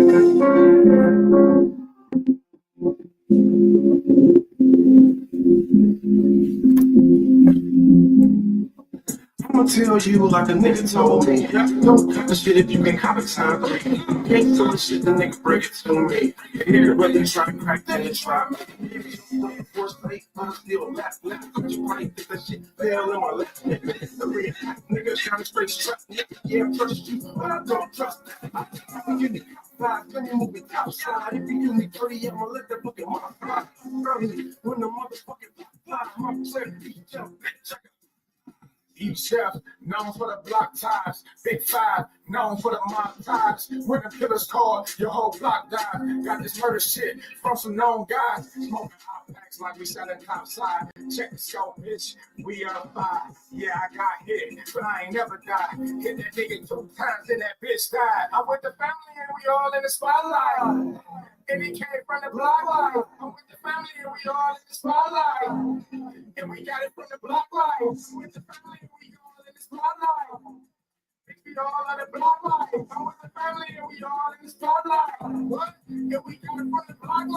I'ma tell you like a nigga told me. Don't cut the shit if you can cop it time. Can't tell the shit, the nigga break it to me. Hear whether you try to crack, then you try me. First place, I'm still last. You probably think that shit fell in my lap. The real nigga trying to straight strap. Yeah, I trust you, but I don't trust that. I'm getting five, let me move it outside. If you give me 30, I'ma let that fucking motherfucker fly. Early, when the motherfucking fly, my clarity jump. Check it. Chef, known for the block ties. Big Five, known for the mob ties. When the killers call, your whole block died. Got this murder shit from some known guys. Smoking hot packs like we selling top side. Check the scope, bitch. We are five. Yeah, I got hit, but I ain't never died. Hit that nigga 2 times and that bitch died. I'm with the family and we all in the spotlight. And he came from the block line. I'm with the family and we all in the spotlight. And we got it from the block line. I'm with the family and we all in the spotlight. We all on the block line. I'm with the family and we all in the spotlight. What? And we got it from the block line. I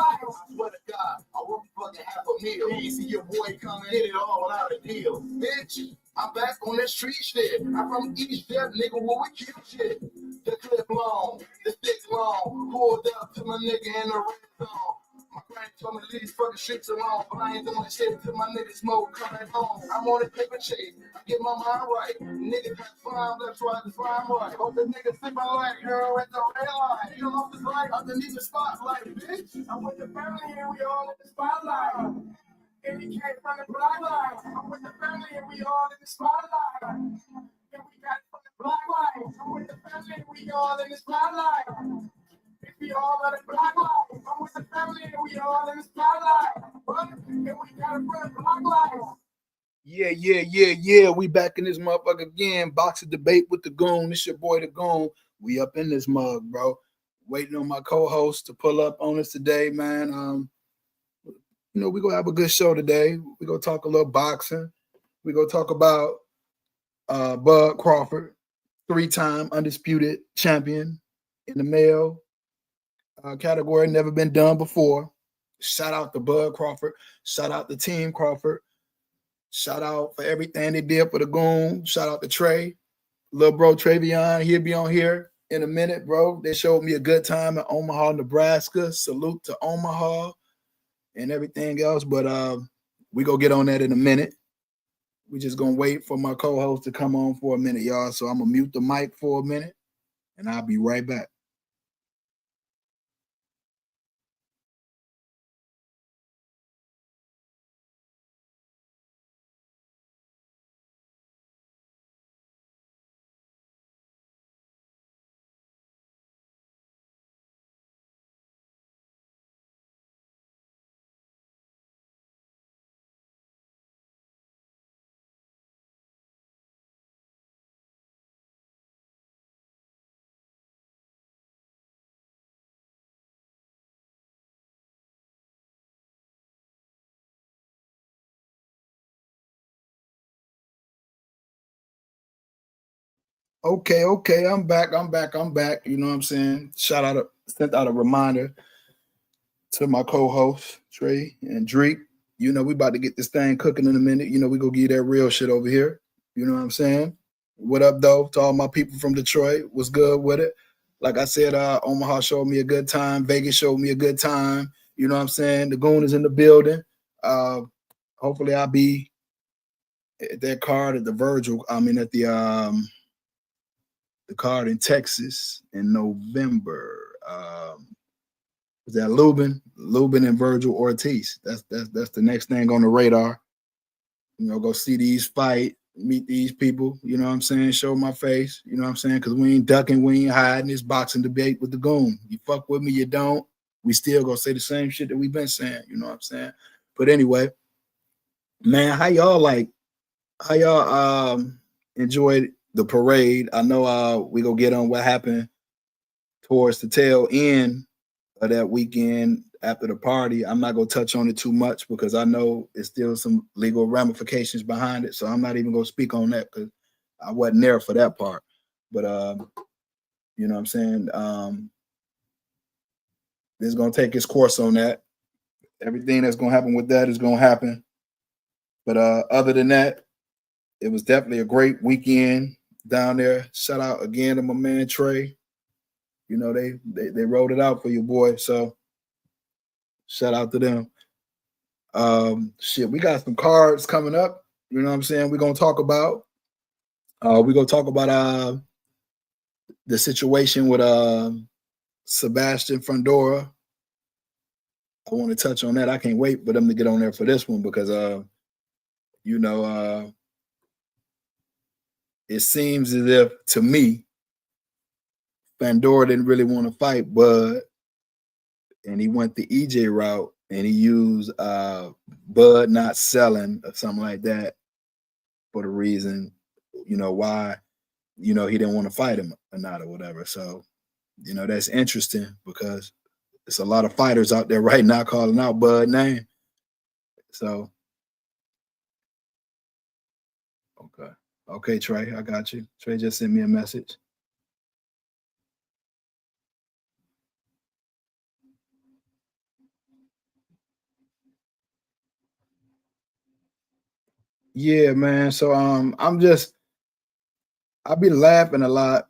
swear to God, I work fucking half a meal. You ain't see your boy come and hit it all without a deal. Bitch, I'm back on that street shit. I'm from East Jeff, nigga, where we kill shit. The clip long, the stick long. Pulled up to my nigga in the red zone. My granny told me to leave these fucking streets alone, but I ain't doing shit until my nigga smoke coming home. I'm on a paper chase, I get my mind right. Niggas got fine, left, right, and fine, right. Hope the nigga sipping like girl at the red line. You off his light underneath the spotlight, bitch. I'm with the family and we all in the spotlight. And he came from the block line. I'm with the family and we all in the spotlight. And we got it from the block line. I'm with the family and we all in the spotlight. We all on the block line. I'm with the family and we all in the spotlight. And we got it from the block line. Yeah. We back in this motherfucker again. Boxing debate with the Goon. It's your boy the Goon. We up in this mug, bro. Waiting on my co-host to pull up on us today, man. You know, we're gonna have a good show today. We're gonna talk a little boxing. We're gonna talk about Bud Crawford, 3-time undisputed champion in the male category, never been done before. Shout out to Bud Crawford. Shout out to Team Crawford. Shout out for everything they did for the Goon. Shout out to Trey, little bro Travion. He'll be on here in a minute, bro. They showed me a good time in Omaha, Nebraska. Salute to Omaha and everything else, but we gonna get on that in a minute. We just gonna wait for my co-host to come on for a minute, y'all. So I'm gonna mute the mic for a minute, and I'll be right back. Okay. I'm back. You know what I'm saying? Sent out a reminder to my co-host, Trey and Drake. You know, we about to get this thing cooking in a minute. You know, we gonna give you that real shit over here. You know what I'm saying? What up, though, to all my people from Detroit? What's good with it? Like I said, Omaha showed me a good time. Vegas showed me a good time. You know what I'm saying? The Goon is in the building. Hopefully I'll be at that card at the Virgil. I mean, at the card in Texas in November. Was that Lubin and Virgil Ortiz? That's the next thing on the radar. You know, go see these fight, meet these people. You know what I'm saying? Show my face. You know what I'm saying? Because we ain't ducking, we ain't hiding. This boxing debate with the Goon. You fuck with me, you don't. We still gonna say the same shit that we've been saying. You know what I'm saying? But anyway, man, how y'all enjoyed the parade? I know we gonna get on what happened towards the tail end of that weekend after the party. I'm not gonna touch on it too much because I know it's still some legal ramifications behind it. So I'm not even gonna speak on that because I wasn't there for that part. But you know what I'm saying? It's gonna take its course on that. Everything that's gonna happen with that is gonna happen. But other than that, it was definitely a great weekend down there. Shout out again to my man Trey. You know, they rolled it out for you, boy. So shout out to them. Shit, we got some cards coming up. You know what I'm saying? We're gonna talk about. We're gonna talk about the situation with Sebastian Fundora. I want to touch on that. I can't wait for them to get on there for this one because you know, it seems as if to me, Fundora didn't really want to fight Bud, and he went the EJ route and he used Bud not selling or something like that for the reason, you know, why, you know, he didn't want to fight him or not or whatever. So, you know, that's interesting because there's a lot of fighters out there right now calling out Bud's name. So, okay, Trey, I got you. Trey just sent me a message. Yeah, man. So I be laughing a lot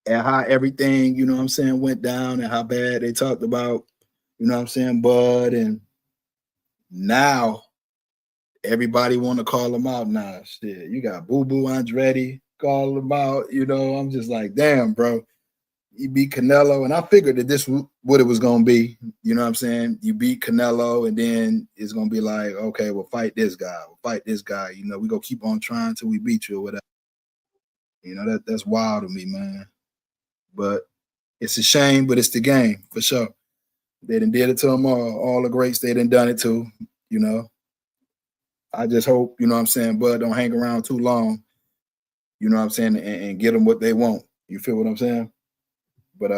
at how everything, you know what I'm saying, went down and how bad they talked about, you know what I'm saying, Bud, and now everybody want to call him out now. Shit, you got Boo Boo Andretti call him out, you know. I'm just like, damn, bro. You beat Canelo, and I figured that this was what it was gonna be. You know what I'm saying? You beat Canelo, and then it's gonna be like, okay, we'll fight this guy, we'll fight this guy. You know, we gonna keep on trying till we beat you or whatever. You know, that's wild to me, man. But it's a shame, but it's the game for sure. They done did it to them all the greats. They done done it too. You know, I just hope, you know what I'm saying, Bud don't hang around too long. You know what I'm saying, and get them what they want. You feel what I'm saying? But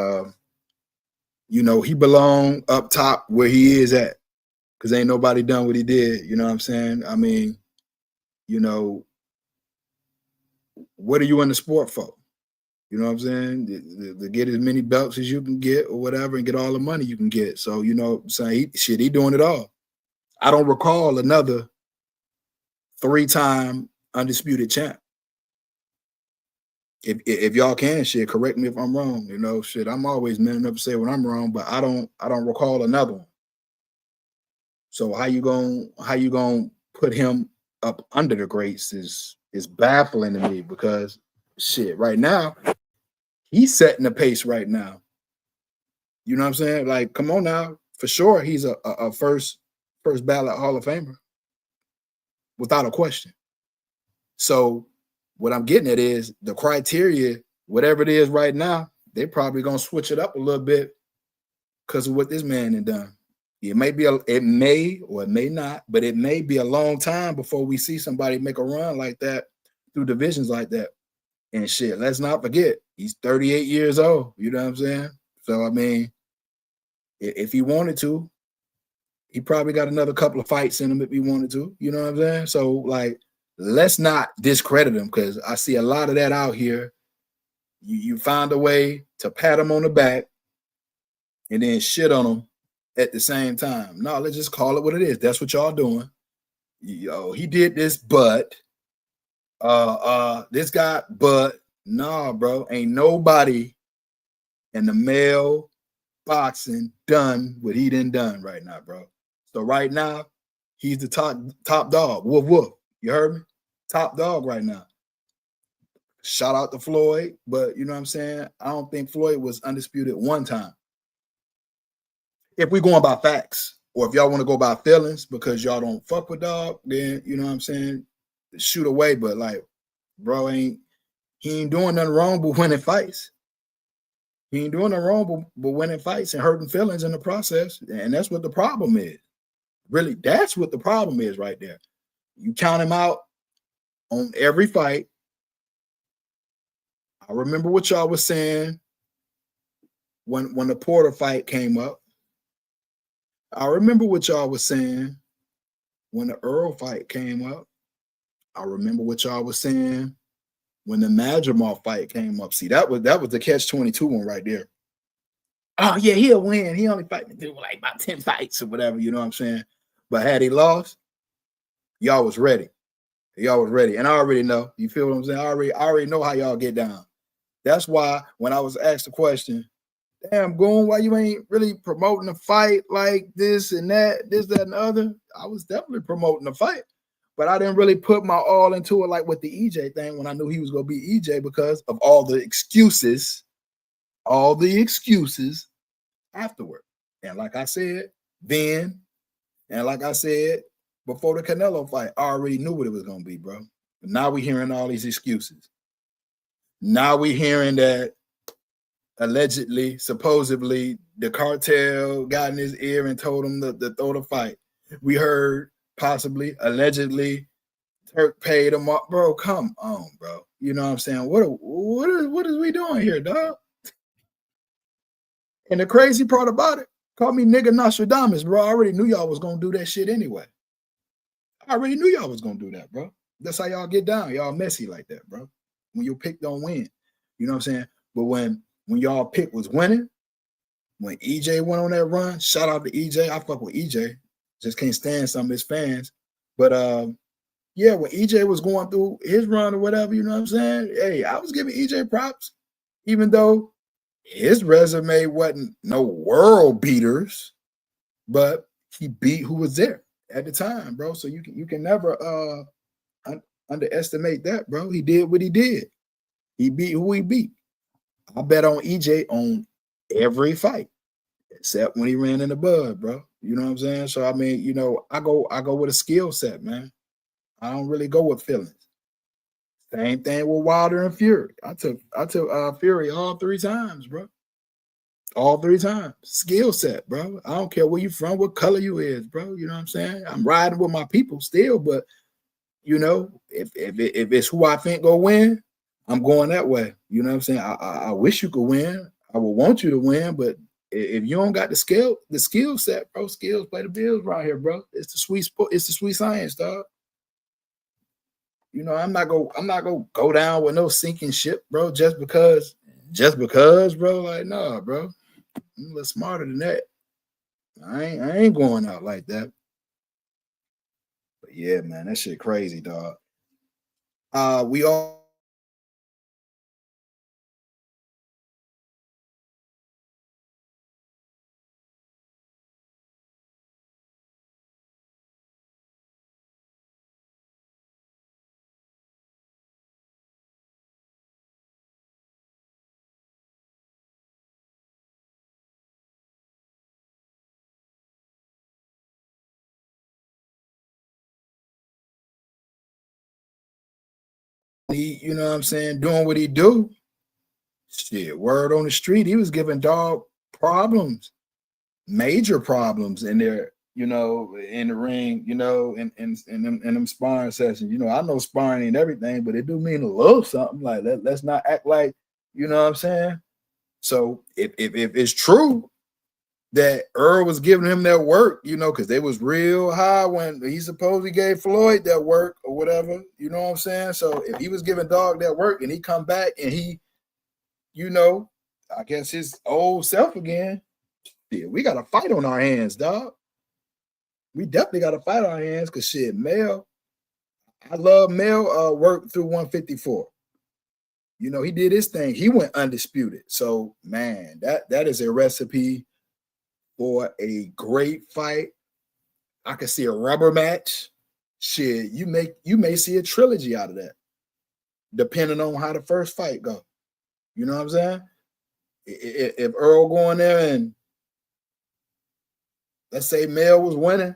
you know, he belong up top where he is at, because ain't nobody done what he did. You know what I'm saying? I mean, you know, what are you in the sport for? You know what I'm saying? To get as many belts as you can get or whatever and get all the money you can get. So, you know, saying he doing it all. I don't recall another 3-time undisputed champ. If y'all can, shit, correct me if I'm wrong. You know, shit, I'm always man enough to say when I'm wrong, but I don't recall another one. So how you gonna put him up under the greats is baffling to me because shit, right now, he's setting the pace right now. You know what I'm saying? Like, come on now. For sure, he's a first ballot Hall of Famer. Without a question. So what I'm getting at is the criteria, whatever it is right now, they're probably gonna switch it up a little bit because of what this man had done. It may or it may not, but it may be a long time before we see somebody make a run like that through divisions like that. And shit, let's not forget, he's 38 years old. You know what I'm saying? So I mean, if he wanted to, he probably got another couple of fights in him if he wanted to. You know what I'm saying? So like, let's not discredit him because I see a lot of that out here. You find a way to pat him on the back and then shit on him at the same time. No, let's just call it what it is. That's what y'all doing. Yo, he did this, but this guy, but nah, bro, ain't nobody in the male boxing done what he done right now, bro. So right now, he's the top dog. Woof woof. You heard me? Top dog right now. Shout out to Floyd, but you know what I'm saying? I don't think Floyd was undisputed one time. If we're going by facts, or if y'all want to go by feelings because y'all don't fuck with dog, then you know what I'm saying? Shoot away. But like, bro, he ain't doing nothing wrong but winning fights. He ain't doing nothing wrong but winning fights and hurting feelings in the process. And that's what the problem is. Really, that's what the problem is right there. You count him out on every fight. I remember what y'all was saying when the Porter fight came up. I remember what y'all was saying when the Earl fight came up. I remember what y'all was saying when the Madrimov fight came up. See, that was the catch-22 one right there. oh yeah, he'll win. He only fighting through like about 10 fights or whatever, you know what I'm saying? But had he lost, y'all was ready. Y'all was ready. And I already know. You feel what I'm saying? I already know how y'all get down. That's why when I was asked the question, damn, Goon, why you ain't really promoting a fight like this and that, and the other? I was definitely promoting the fight, but I didn't really put my all into it like with the EJ thing when I knew he was going to beat EJ because of all the excuses afterward. And like I said, then, and like I said, before the Canelo fight, I already knew what it was going to be, bro. But now we hearing all these excuses. Now we hearing that allegedly, supposedly, the cartel got in his ear and told him to throw the fight. We heard possibly, allegedly, Turk paid him up. Bro, come on, bro. You know what I'm saying? What is we doing here, dog? And the crazy part about it, call me nigga Nostradamus, bro. I already knew y'all was gonna do that shit anyway. I already knew y'all was gonna do that, bro. That's how y'all get down. Y'all messy like that, bro. When your pick don't win. You know what I'm saying? But when y'all pick was winning, when EJ went on that run, shout out to EJ. I fuck with EJ. Just can't stand some of his fans. But yeah, when EJ was going through his run or whatever, you know what I'm saying? Hey, I was giving EJ props, even though his resume wasn't no world beaters, but he beat who was there at the time, bro. So you can never underestimate that, bro. He did what he did. He beat who he beat. I bet on EJ on every fight, except when he ran in the bud, bro. You know what I'm saying? So I mean, you know, I go with a skill set, man. I don't really go with feelings. Same thing with Wilder and Fury. I took Fury all 3 times, bro. All 3 times. Skill set, bro. I don't care where you from, what color you is, bro. You know what I'm saying? I'm riding with my people still, but you know, if it's who I think go win, I'm going that way. You know what I'm saying? I wish you could win. I would want you to win, but if you don't got the skill set, bro, skills play the bills right here, bro. It's the sweet sport. It's the sweet science, dog. You know, I'm not gonna go down with no sinking ship, bro. Just because, bro. Like, nah, bro. I'm a little smarter than that. I ain't going out like that. But yeah, man, that shit crazy, dog. We all you know what I'm saying, doing what he do. Shit, word on the street, he was giving dog problems, major problems in there, you know, in the ring, you know, in them sparring sessions. You know, I know sparring ain't everything, but it do mean a little something. Like let's not act like, you know what I'm saying? So if it's true that Earl was giving him that work, you know, because they was real high when he supposedly gave Floyd that work or whatever, you know what I'm saying? So if he was giving dog that work and he come back and he, you know, I guess his old self again, yeah, we got a fight on our hands, dog. We definitely got a fight on our hands because shit, Mel, I love Mel work through 154. You know, he did his thing. He went undisputed. So man, that is a recipe for a great fight. I can see a rubber match. Shit, you may see a trilogy out of that, depending on how the first fight go. You know what I'm saying? If Earl go in there and let's say Mel was winning,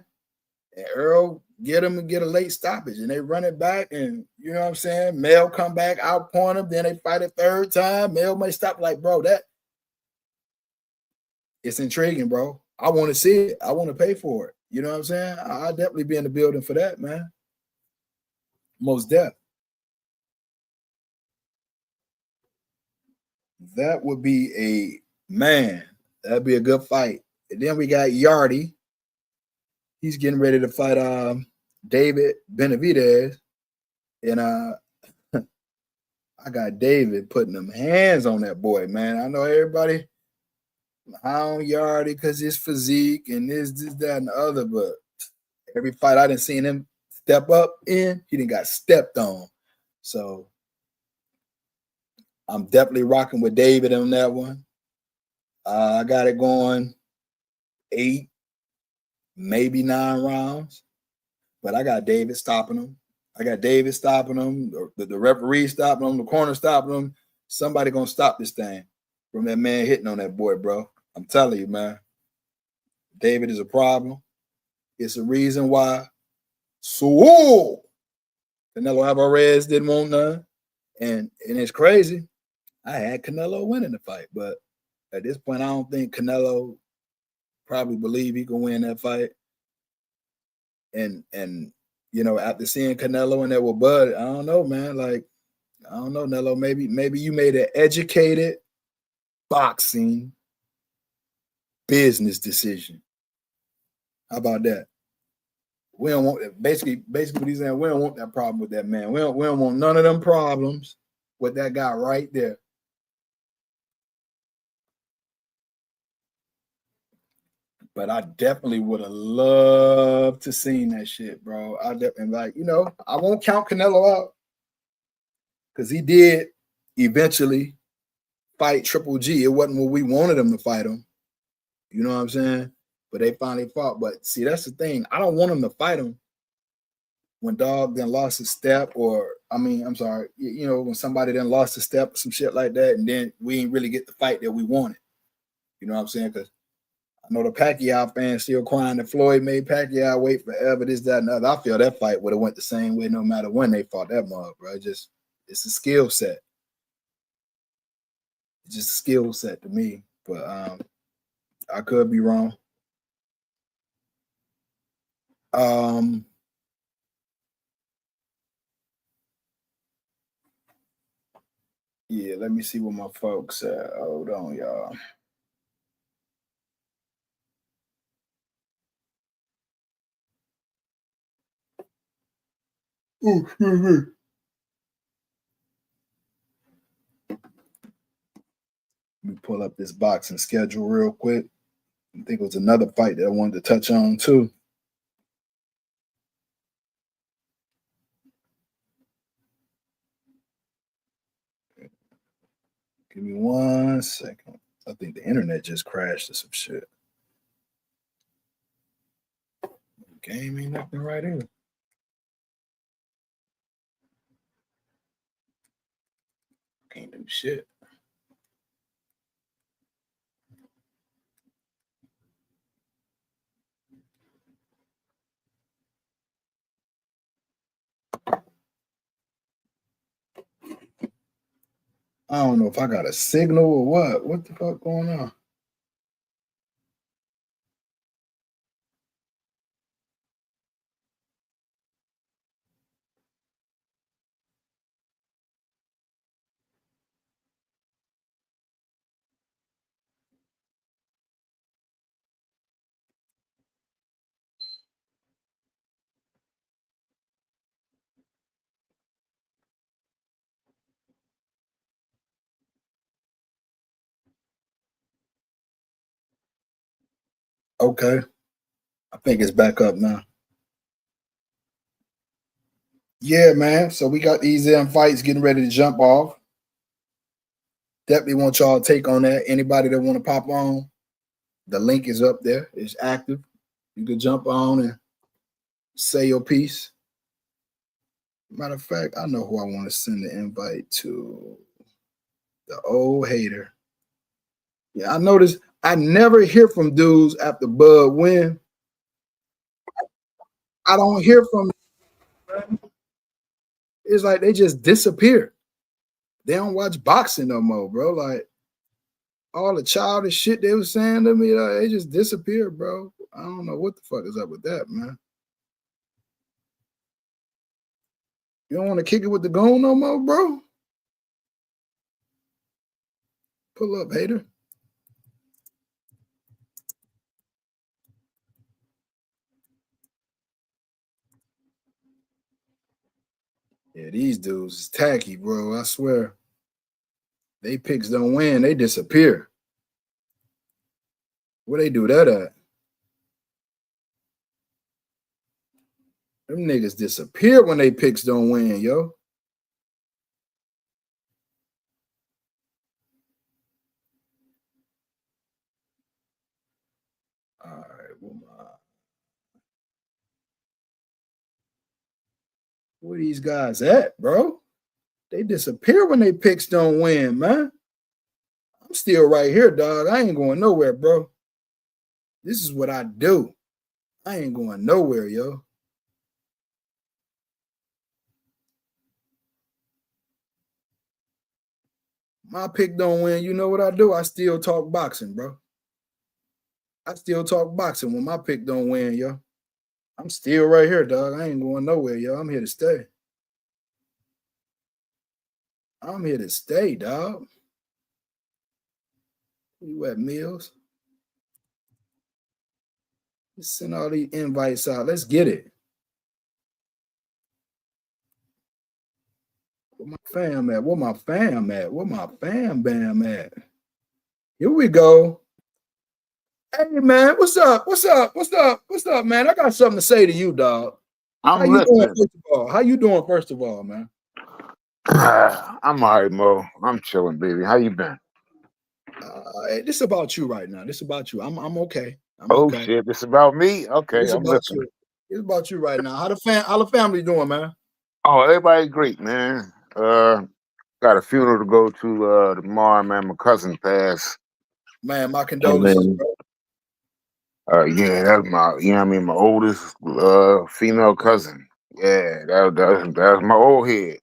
and Earl get him and get a late stoppage, and they run it back, and you know what I'm saying? Mel come back, outpoint him, then they fight a third time. Mel may stop, like, bro, that it's intriguing, bro. I want to see it. I want to pay for it. You know what I'm saying? I'll definitely be in the building for that, man. Most def. That would be a man. That'd be a good fight. And then we got Yardy. He's getting ready to fight David Benavidez. And I got David putting them hands on that boy, man. I know everybody Hound Yardie because his physique and this, that, and the other. But every fight I didn't seen him step up in, he didn't got stepped on. So I'm definitely rocking with David on that one. I got it going 8, maybe 9 rounds, but I got David stopping him. The referee stopping him, the corner stopping him. Somebody gonna stop this thing from that man hitting on that boy, bro. I'm telling you, man. David is a problem. It's a reason why. So Canelo Alvarez didn't want none, and it's crazy. I had Canelo winning the fight, but at this point, I don't think Canelo probably believe he can win that fight. And after seeing Canelo and that with Bud, I don't know, man. Like, I don't know, Nello. Maybe you made an educated boxing business decision. How about that? We don't want basically what he's saying. We don't want that problem with that man. We don't want none of them problems with that guy right there. But I definitely would have loved to seen that shit, bro. I definitely I won't count Canelo out because he did eventually fight Triple G. It wasn't what we wanted him to fight him. You know what I'm saying? But they finally fought. But see, that's the thing. I don't want him to fight him when dog then lost a step, or I'm sorry, when somebody then lost a step or some shit like that, and then we didn't really get the fight that we wanted. You know what I'm saying? Because I know the Pacquiao fans still crying that Floyd made Pacquiao wait forever, this, that, and other. I feel that fight would have went the same way no matter when they fought that mug, bro. It's a skill set. It's just a skill set to me. But I could be wrong. Yeah, let me see what my folks said. Hold on, y'all. Oh, let me pull up this boxing schedule real quick. I think it was another fight that I wanted to touch on too. Give me 1 second. I think the internet just crashed or some shit. Game ain't nothing right here. Can't do shit. I don't know if I got a signal or what. What the fuck going on? Okay. I think it's back up now. Yeah, man. So we got these fights getting ready to jump off. Definitely want y'all to take on that. Anybody that want to pop on, the link is up there. It's active. You can jump on and say your piece. Matter of fact, I know who I want to send the invite to. The old hater. Yeah, I noticed I never hear from dudes after Bud win. I don't hear from them. It's like they just disappear. They don't watch boxing no more, bro. Like all the childish shit they was saying to me, they just disappeared, bro. I don't know what the fuck is up with that, man. You don't want to kick it with the Goon no more, bro? Pull up, hater. Yeah, these dudes is tacky, bro. I swear. They picks don't win, they disappear. Where they do that at? Them niggas disappear when they picks don't win, yo. All right, where these guys at, bro? They disappear when they picks don't win, man. I'm still right here, dog. I ain't going nowhere, bro. This is what I do. I ain't going nowhere, yo. My pick don't win. You know what I do? I still talk boxing, bro. I still talk boxing when my pick don't win, yo. I'm still right here, dog. I ain't going nowhere, yo. I'm here to stay. I'm here to stay, dog. Where you at, Mills? Let's send all these invites out. Let's get it. Where my fam at? Where my fam at? Where my fam bam at? Here we go. Hey man, what's up? What's up? What's up? What's up, man? I got something to say to you, dog. I'm How you doing, listening. first of all? How you doing, first of all, man? I'm all right, Mo. I'm chilling, baby. How you been? Hey, this about you right now. This about you. I'm okay. I'm Oh okay. shit, this about me? Okay, It's I'm about listening. you. It's about you right now. How the family doing, man? Oh, everybody great, man. Got a funeral to go to tomorrow, man. My cousin passed. Man, my And condolences, then bro. yeah, that's my you know what I mean, my oldest female cousin. Yeah, that was my old head.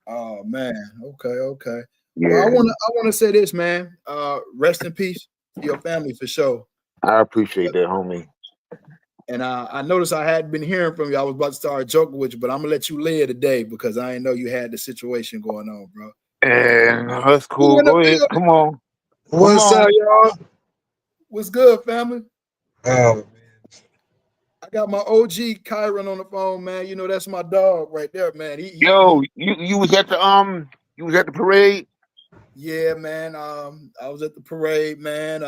Oh man. Okay. Well, Yeah. I wanna say this, man. Rest in peace to your family for sure. I appreciate that, homie. And I noticed I hadn't been hearing from you. I was about to start joking with you, but I'm gonna let you live today because I didn't know you had the situation going on, bro. And that's You cool. in the Go ahead. building? Come on. Come What's up, on. y'all? What's good, family? Oh, I got my OG Kyron on the phone, man. You know that's my dog right there, man. Yo, you was at the parade? Yeah, man. I was at the parade, man.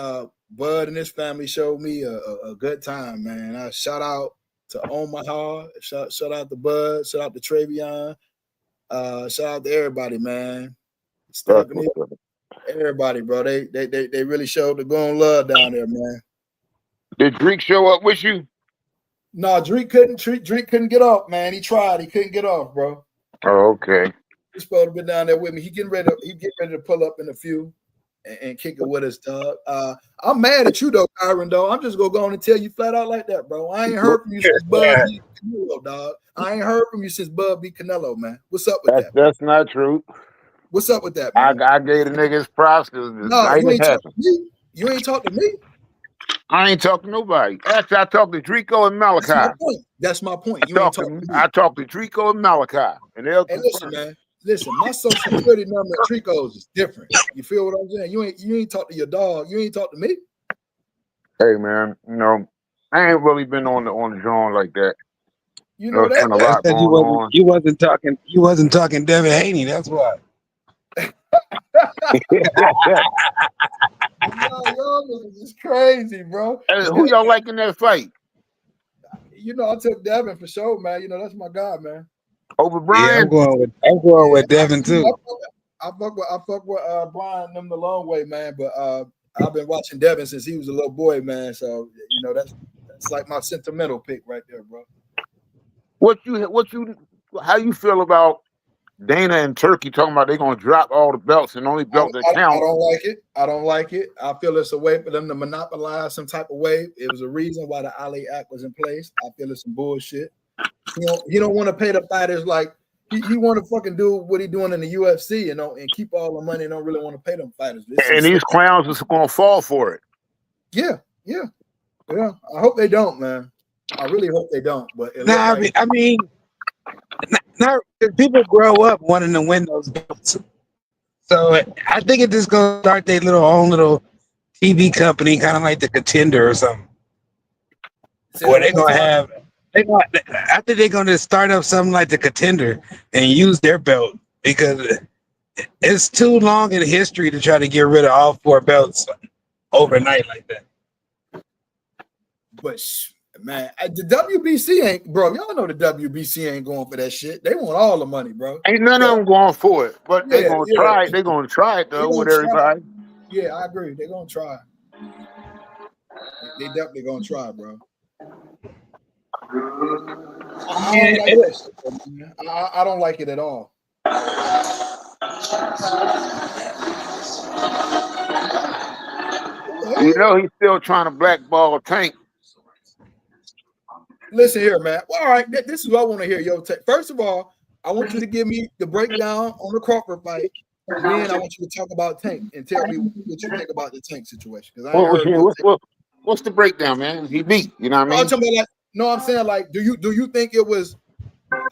Bud and his family showed me a good time, man. Shout out to Omaha, shout out to Bud, shout out to Travion, shout out to everybody, man. That's Stephanie, what's up. everybody, bro. They really showed the Goon love down there, man. Did Drake show up with you? No, Drake couldn't get off, man. He tried, he couldn't get off, bro. Oh, okay. He's supposed to be down there with me. He getting ready to pull up in a few and kick it with us, dog. I'm mad at you though, Kyron, though. I'm just gonna go on and tell you flat out like that, bro. I ain't heard from you since Bud yeah. beat Canelo, dog. I ain't heard from you since Bud beat Canelo, man. What's up with that? That's not true. What's up with that, I man? I gave the niggas props because the No, night you it ain't talk to happened. me. You ain't talk to me. I ain't talking to nobody. Actually, I talked to Drico and That's my Malachi. point. That's my point. You ain't talking to me. I talked to Drico and Malachi, and they'll Hey, listen, confirm it. man. Listen, my social security number at Trico's is different. You feel what I'm saying? You ain't talk to your dog. You ain't talk to me. Hey man, I ain't really been on the joint like that. You know It's that, been a right? That's lot because going on. you wasn't talking Devin Haney. That's why. Y'all niggas is crazy, bro. Hey, who y'all like in that fight? You know, I took Devin for sure, man. You know, that's my guy, man. Over Yeah, Brian? I'm going Yeah, with Devin too. I fuck with Brian them the long way, man. But I've been watching Devin since he was a little boy, man. So you know, that's like my sentimental pick right there, bro. How you feel about Dana and Turkey talking about they're gonna drop all the belts and only belt that I count? don't like it. I don't like it. I feel it's a way for them to monopolize some type of way. It was a reason why the Ali Act was in place. I feel it's some bullshit. He don't want to pay the fighters like he want to fucking do what he doing in the UFC and keep all the money and don't really want to pay them fighters. It's some And sick. these clowns are gonna fall for it. Yeah. I hope they don't, man. I really hope they don't. But it looked Nah, like I mean, not people grow up wanting to win those belts. So I think it's just gonna start their own little TV company, kind of like the Contender or something, say that where one they're more gonna time. have. I think they're gonna start up something like the Contender and use their belt because it's too long in history to try to get rid of all four belts overnight like that. But man, the WBC ain't, bro. Y'all know the WBC ain't going for that shit. They want all the money, bro. Ain't none of them going for it, but they Yeah, gonna yeah. try it. They gonna try it They though gonna with try. everybody. Yeah, I agree. They gonna try. They definitely gonna try, bro. I don't like that shit, man. I don't like it at all. You know he's still trying to blackball Tank. Listen here, man. Well, all right, this is what I want to hear. Yo, first of all, I want you to give me the breakdown on the Crawford fight. Then I want you to talk about Tank and tell me what you think about the Tank situation. Because I ain't heard your take. What's the breakdown, man? He beat. You know what I mean? I'm talking about like, no, I'm saying like, do you think it was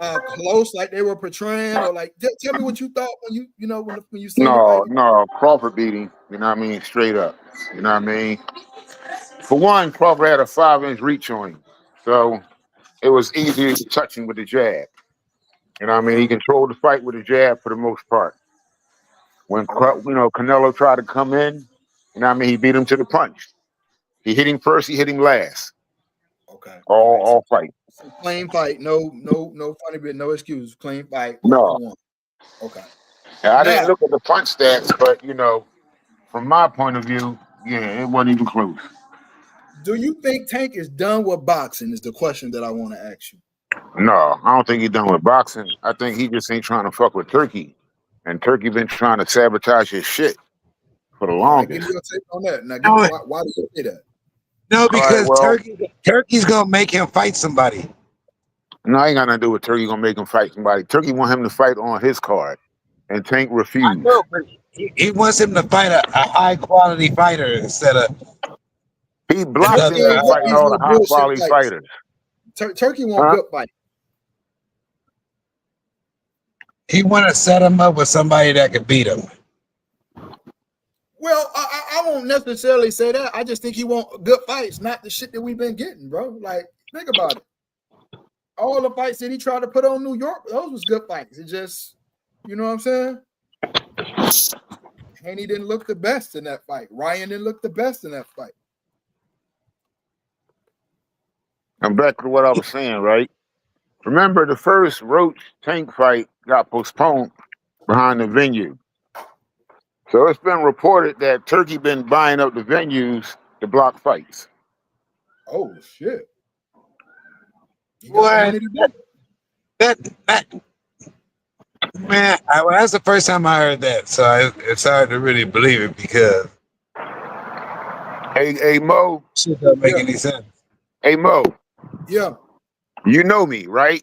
close, like they were portraying, or like tell me what you thought when you seen the fight? No, Crawford beat him. You know what I mean? Straight up. You know what I mean? For one, Crawford had a 5-inch reach on him, so it was easier to touch him with the jab. You know what I mean? He controlled the fight with the jab for the most part. When Canelo tried to come in, you know what I mean? He beat him to the punch. He hit him first. He hit him last. Okay. All fight. So clean fight. No funny bit. No excuse. Clean fight. No. 1-1. Okay. I didn't look at the punch stats, but from my point of view, yeah, it wasn't even close. Do you think Tank is done with boxing? Is the question that I want to ask you. No, I don't think he's done with boxing. I think he just ain't trying to fuck with Turkey, and Turkey been trying to sabotage his shit for the longest. Give me your take on that. Now, why do you say that? No, because Turkey's gonna make him fight somebody. No, ain't got nothing to do with Turkey gonna make him fight somebody. Turkey want him to fight on his card, and Tank refused. I know, but he wants him to fight a high quality fighter instead of. He blocks him from fighting all the high quality fighters. Turkey won't good fight. He want to set him up with somebody that could beat him. Well, I won't necessarily say that. I just think he want good fights, not the shit that we've been getting, bro. Like, think about it. All the fights that he tried to put on New York, those was good fights. It just, you know what I'm saying? Haney didn't look the best in that fight. Ryan didn't look the best in that fight. I'm back to what I was saying, right? Remember, the first Roach Tank fight got postponed behind the venue. So it's been reported that Turkey been buying up the venues to block fights. Oh shit! What? That man, that's the first time I heard that, so it's hard to really believe it because. Hey Mo, shit doesn't make any sense. Hey Mo, yeah, you know me, right?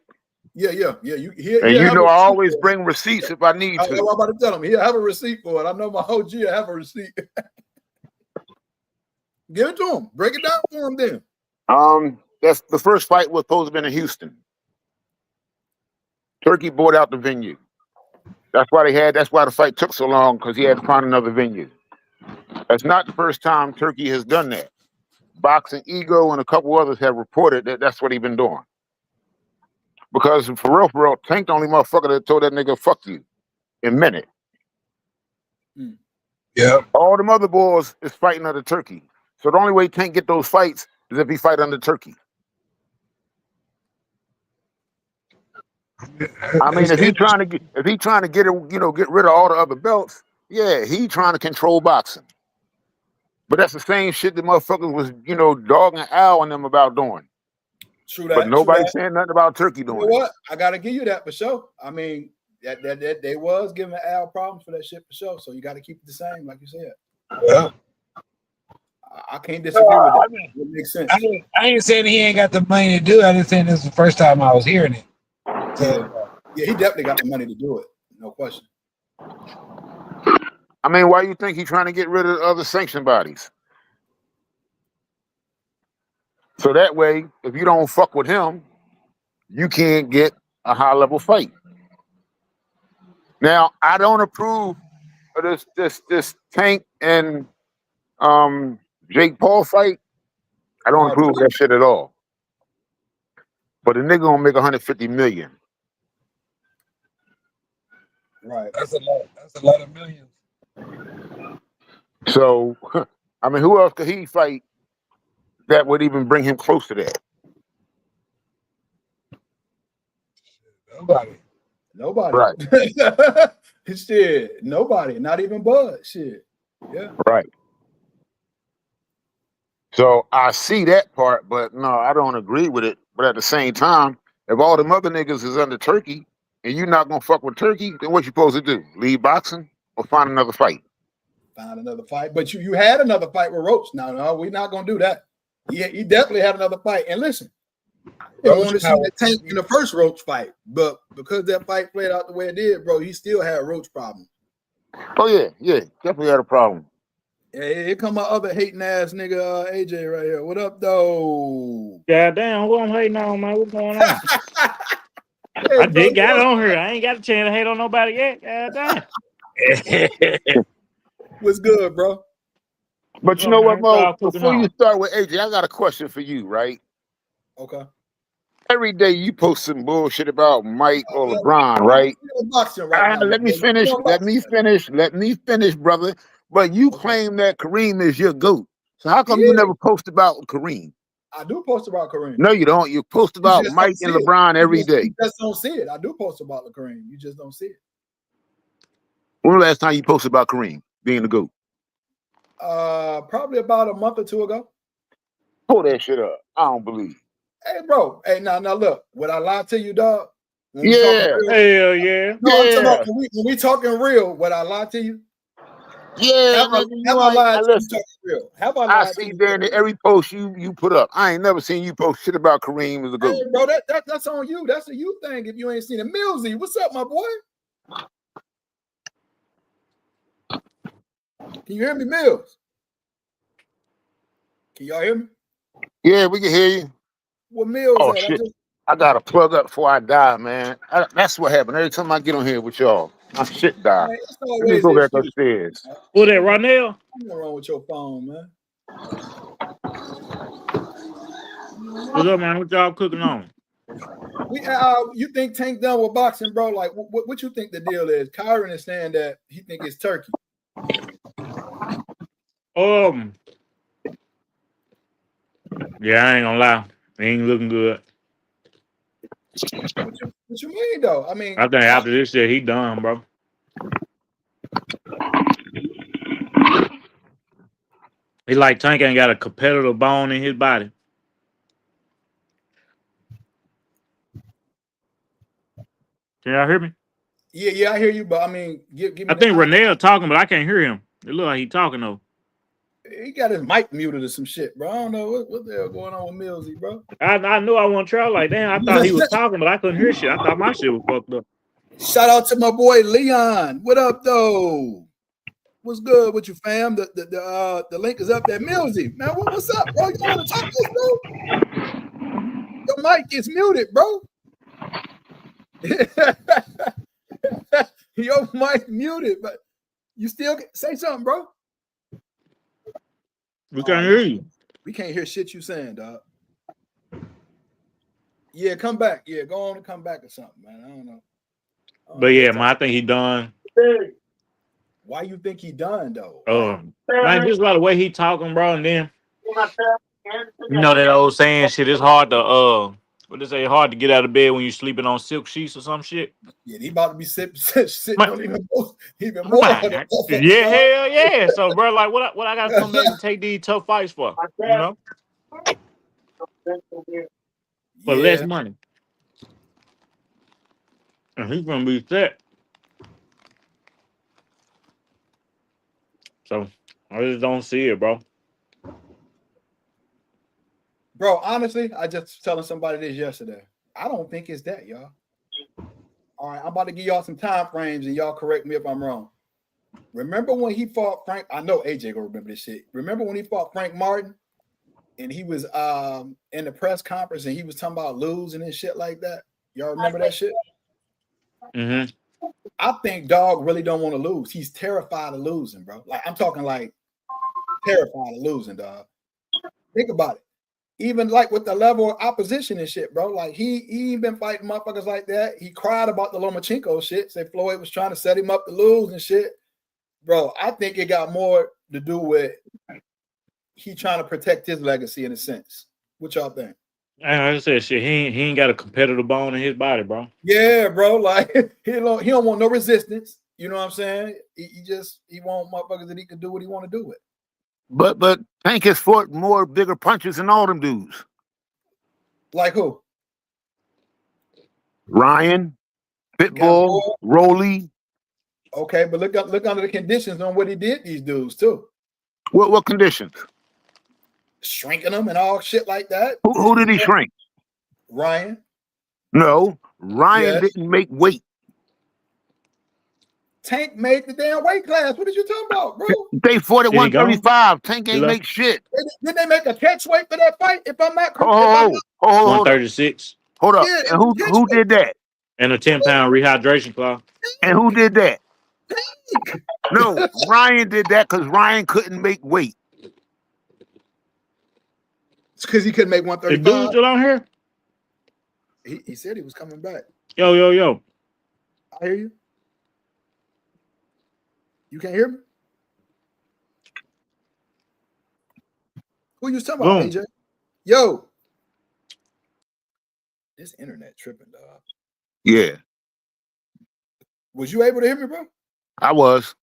Yeah. You know I always bring receipts if I need to. I'm about to tell him. He'll have a receipt for it. I know my OG will have a receipt. Give it to him. Break it down for him then. That's the first fight was supposed to be in Houston. Turkey bought out the venue. That's why the fight took so long, because he had to find another venue. That's not the first time Turkey has done that. Boxing Ego and a couple others have reported that that's what he's been doing. Because for real, Tank the only motherfucker that told that nigga fuck you in a minute. Yeah. All them other boys is fighting under Turkey. So the only way Tank get those fights is if he fight under Turkey. I mean, if he trying to get get rid of all the other belts, yeah, he trying to control boxing. But that's the same shit the motherfuckers was, dogging Al and them about doing. True that. But nobody's saying nothing about Turkey doing it. What? I gotta give you that for sure. I mean, that they was giving Al problems for that shit for sure. So you got to keep it the same, like you said. Yeah. I can't disagree with that. It makes sense. I ain't saying he ain't got the money to do it. I just saying this is the first time I was hearing it. Yeah, he definitely got the money to do it. No question. I mean, why you think he's trying to get rid of other sanction bodies? So that way, if you don't fuck with him, you can't get a high-level fight. Now, I don't approve of this Tank and Jake Paul fight. I don't approve of that shit at all. But the nigga gonna make $150 million. Right. That's a lot of millions. So, I mean, who else could he fight that would even bring him close to that? Nobody. Right. Shit. Nobody. Not even Bud. Shit. Yeah. Right. So I see that part, but no, I don't agree with it. But at the same time, if all them other niggas is under Turkey and you're not gonna fuck with Turkey, then what you supposed to do? Leave boxing or find another fight? Find another fight. But you had another fight with Roach. No, we're not gonna do that. Yeah, he definitely had another fight. And listen, I didn't want to see the Tank in the first Roach fight, but because that fight played out the way it did, bro, he still had Roach problems. Oh yeah, definitely had a problem. Hey, here come my other hating ass nigga AJ right here. What up, though? Goddamn, who I'm hating on, man? What's going on? Hey, I bro, did got it on here. I ain't got a chance to hate on nobody yet. Goddamn. what's good, bro? But you know what, Mo? Before you start with AJ, I got a question for you, right? Okay. Every day you post some bullshit about Mike or LeBron, right? Let me finish. Let me finish, brother. But you claim that Kareem is your GOAT. So how come you never post about Kareem? I do post about Kareem. No, you don't. You post about Mike and LeBron every day. You just don't see it. I do post about Kareem. You just don't see it. When was the last time you posted about Kareem being the GOAT? Probably about a month or two ago. Pull that shit up. I don't believe. Hey, bro. Hey, now look. Would I lie to you, dog? Yeah. Hell yeah. No, I'm talking about when we talking real. Would I lie to you? Yeah. Have I lied to you talking real? Have I lied I see Dan every post you put up. I ain't never seen you post shit about Kareem as a GOAT. Hey, bro, that's on you. That's a you thing if you ain't seen it. Millsy, what's up, my boy? Can you hear me, Mills? Can y'all hear me? Yeah, we can hear you. What Mills Oh, at? shit. I got to plug up before I die, man. That's what happened. Every time I get on here with y'all, my shit die. Man, Let me go back upstairs. Who that, Ronell? What's wrong with your phone, man? What's up, man? What y'all cooking on? You think Tank done with boxing, bro? Like, what you think the deal is? Kyron is saying that he think it's Turkey. Yeah, I ain't gonna lie. It ain't looking good. What you mean, though? I mean, I think after this shit, he done, bro. He like Tank ain't got a competitive bone in his body. Can y'all hear me? Yeah, I hear you, but I mean, give me. I think Renell talking, but I can't hear him. It look like he talking though. He got his mic muted or some shit, bro. I don't know what the hell going on with Millsy, bro. I knew I want to try. Like, damn, I thought he was talking, but I couldn't hear shit. I thought my shit was fucked up. Shout out to my boy Leon. What up, though? What's good with you, fam? The link is up there. Millsy, man, what's up, bro? You want to talk to us, bro? Your mic is muted, bro. Your mic muted, but you still say something, bro. We can't hear you. We can't hear shit you saying, dog. Yeah, come back. Yeah, go on and come back or something, man. I don't know. But yeah, man, I think he done. Why you think he done though? Man, just by the way he talking, bro, and then you know that old saying, shit. It's hard to what they say, hard to get out of bed when you're sleeping on silk sheets or some shit. Yeah, he about to be sitting on even more. Yeah, hell yeah. So, bro, like, what I gotta come back and take these tough fights for? You know, for less money. And he's gonna be set. So I just don't see it, bro. Bro, honestly, I just telling somebody this yesterday. I don't think it's that, y'all. All right, I'm about to give y'all some time frames, and y'all correct me if I'm wrong. Remember when he fought Frank? I know AJ gonna remember this shit. Remember when he fought Frank Martin, and he was in the press conference, and he was talking about losing and shit like that. Y'all remember that shit? Mm-hmm. I think Dog really don't want to lose. He's terrified of losing, bro. Like, I'm talking like terrified of losing, dog. Think about it. Even like with the level of opposition and shit, bro. Like he ain't been fighting motherfuckers like that. He cried about the Lomachenko shit. Say Floyd was trying to set him up to lose and shit. Bro, I think it got more to do with he trying to protect his legacy in a sense. What y'all think? And like I said, shit, he ain't got a competitive bone in his body, bro. Yeah, bro. Like he don't want no resistance. You know what I'm saying? He want motherfuckers that he can do what he want to do with. But Tank has fought more bigger punches than all them dudes. Like who? Ryan, Pitbull, Cowboy? Rolly. Okay, but look under the conditions on what he did these dudes too. What conditions? Shrinking them and all shit like that. Who did he shrink? Ryan. No, Ryan Yes. didn't make weight. Tank made the damn weight class. What are you talking about, bro? They fought at Did he go? 135. Tank ain't Hello? make shit. Didn't they make a catch weight for that fight? If I'm not correct, Hold up. 136 Hold up. Yeah, And who did that? and a 10-pound rehydration clause. And who did that? Tank. No, Ryan did that because Ryan couldn't make weight. It's because he couldn't make The dude 135. still on here? He said he was coming back. Yo. I hear you. You can't hear me? Who you was talking about, Boom. AJ? Yo. This internet tripping, dog. Yeah, Was you able to hear me, bro? I was.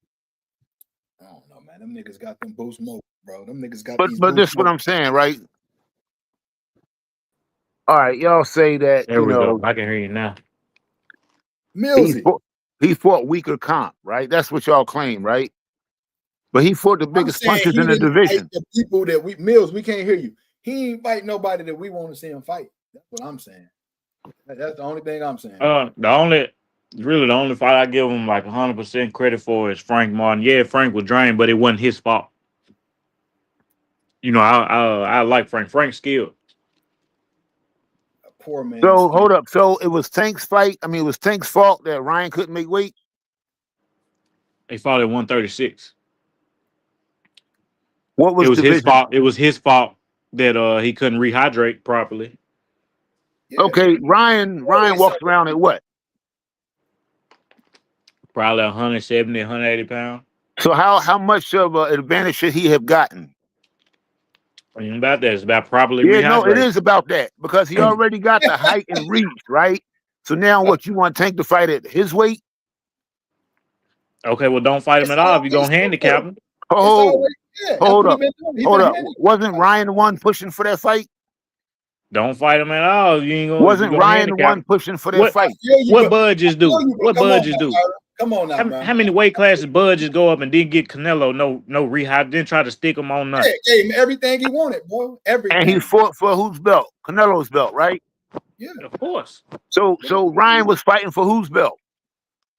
I don't know, man. Them niggas got them boost mode, bro. Them niggas got But these this is what I'm saying, right? All right, y'all say that, There we go. I can hear you now. Millsy. he fought weaker comp, right? That's what y'all claim, right? But he fought the I'm biggest saying punches he in the didn't division. fight the people that we can't hear you. He ain't fight nobody that we want to see him fight. That's what I'm saying. That's the only thing I'm saying. The only fight I give him like 100% credit for is Frank Martin. Yeah, Frank was drained, but it wasn't his fault. You know, I like Frank. Frank's skilled. A poor man. So hold up. So it was Tank's fight. I mean, it was Tank's fault that Ryan couldn't make weight. They fought at 136. What was It was his division? fault. It was his fault that he couldn't rehydrate properly. Yeah. Okay, Ryan walks around at what? Probably 170, 180 pounds. So how much of an advantage should he have gotten? Ain't about that. It's about properly Yeah, no, it rehydrating. is about that because he already got the height and reach, right? So now what, you want Tank to fight at his weight? Okay, well, don't fight him at all if you're going to handicap him. Hold up. Hold up. Handicap. Wasn't Ryan the one pushing for that fight? Don't fight him at all. You ain't gonna. Wasn't Ryan the one pushing for that What? fight? What Bud just do? What Bud just do? Come on now, bro. How many weight classes Bud just go up and didn't get Canelo no rehab, didn't try to stick him on nothing? Gave him everything he wanted, bro. Everything. And he fought for whose belt? Canelo's belt, right? Yeah. Of course. So Ryan was fighting for whose belt?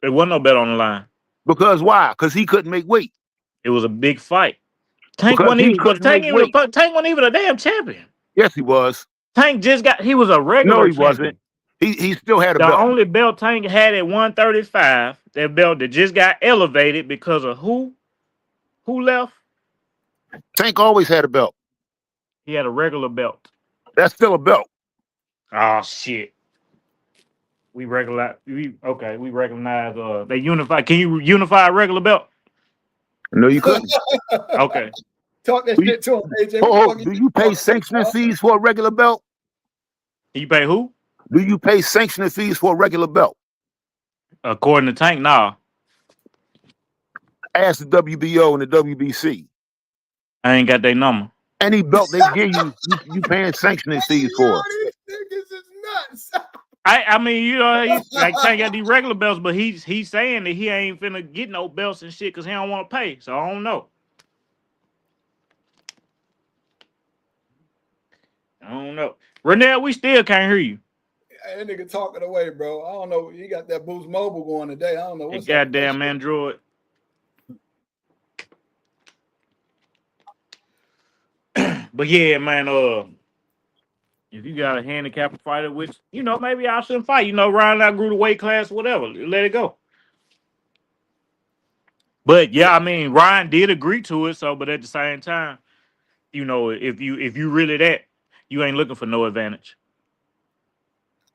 There wasn't no bet on the line. Because why? Because he couldn't make weight. It was a big fight. Tank Because wasn't he even, but couldn't make weight. Tank wasn't even a damn champion. Yes, he was. Tank he was a regular No, he champion. wasn't. He still had a The belt. only belt Tank had at 135, that belt that just got elevated because of who left? Tank always had a belt. He had a regular belt. That's still a belt. Oh shit. We recognize they unify. Can you unify a regular belt? No, you couldn't. Okay. Talk that shit to him, AJ. Do you pay sanctioning fees for a regular belt? You pay who? Do you pay sanctioning fees for a regular belt? According to Tank, nah. Ask the WBO and the WBC. I ain't got their number. Any belt they give you, you paying sanctioning fees for. These niggas is nuts. I mean, you know, like Tank got these regular belts, but he's saying that he ain't finna get no belts and shit because he don't want to pay. So I don't know. Renell, we still can't hear you. That nigga talking away, bro. I don't know. He got that Boost Mobile going today. I don't know what's Goddamn Android. But yeah, man, if you got a handicap fighter, which, you know, maybe I shouldn't fight. You know, Ryan outgrew the weight class, whatever. Let it go. But yeah, I mean, Ryan did agree to it. So, but at the same time, you know, if you really that, you ain't looking for no advantage.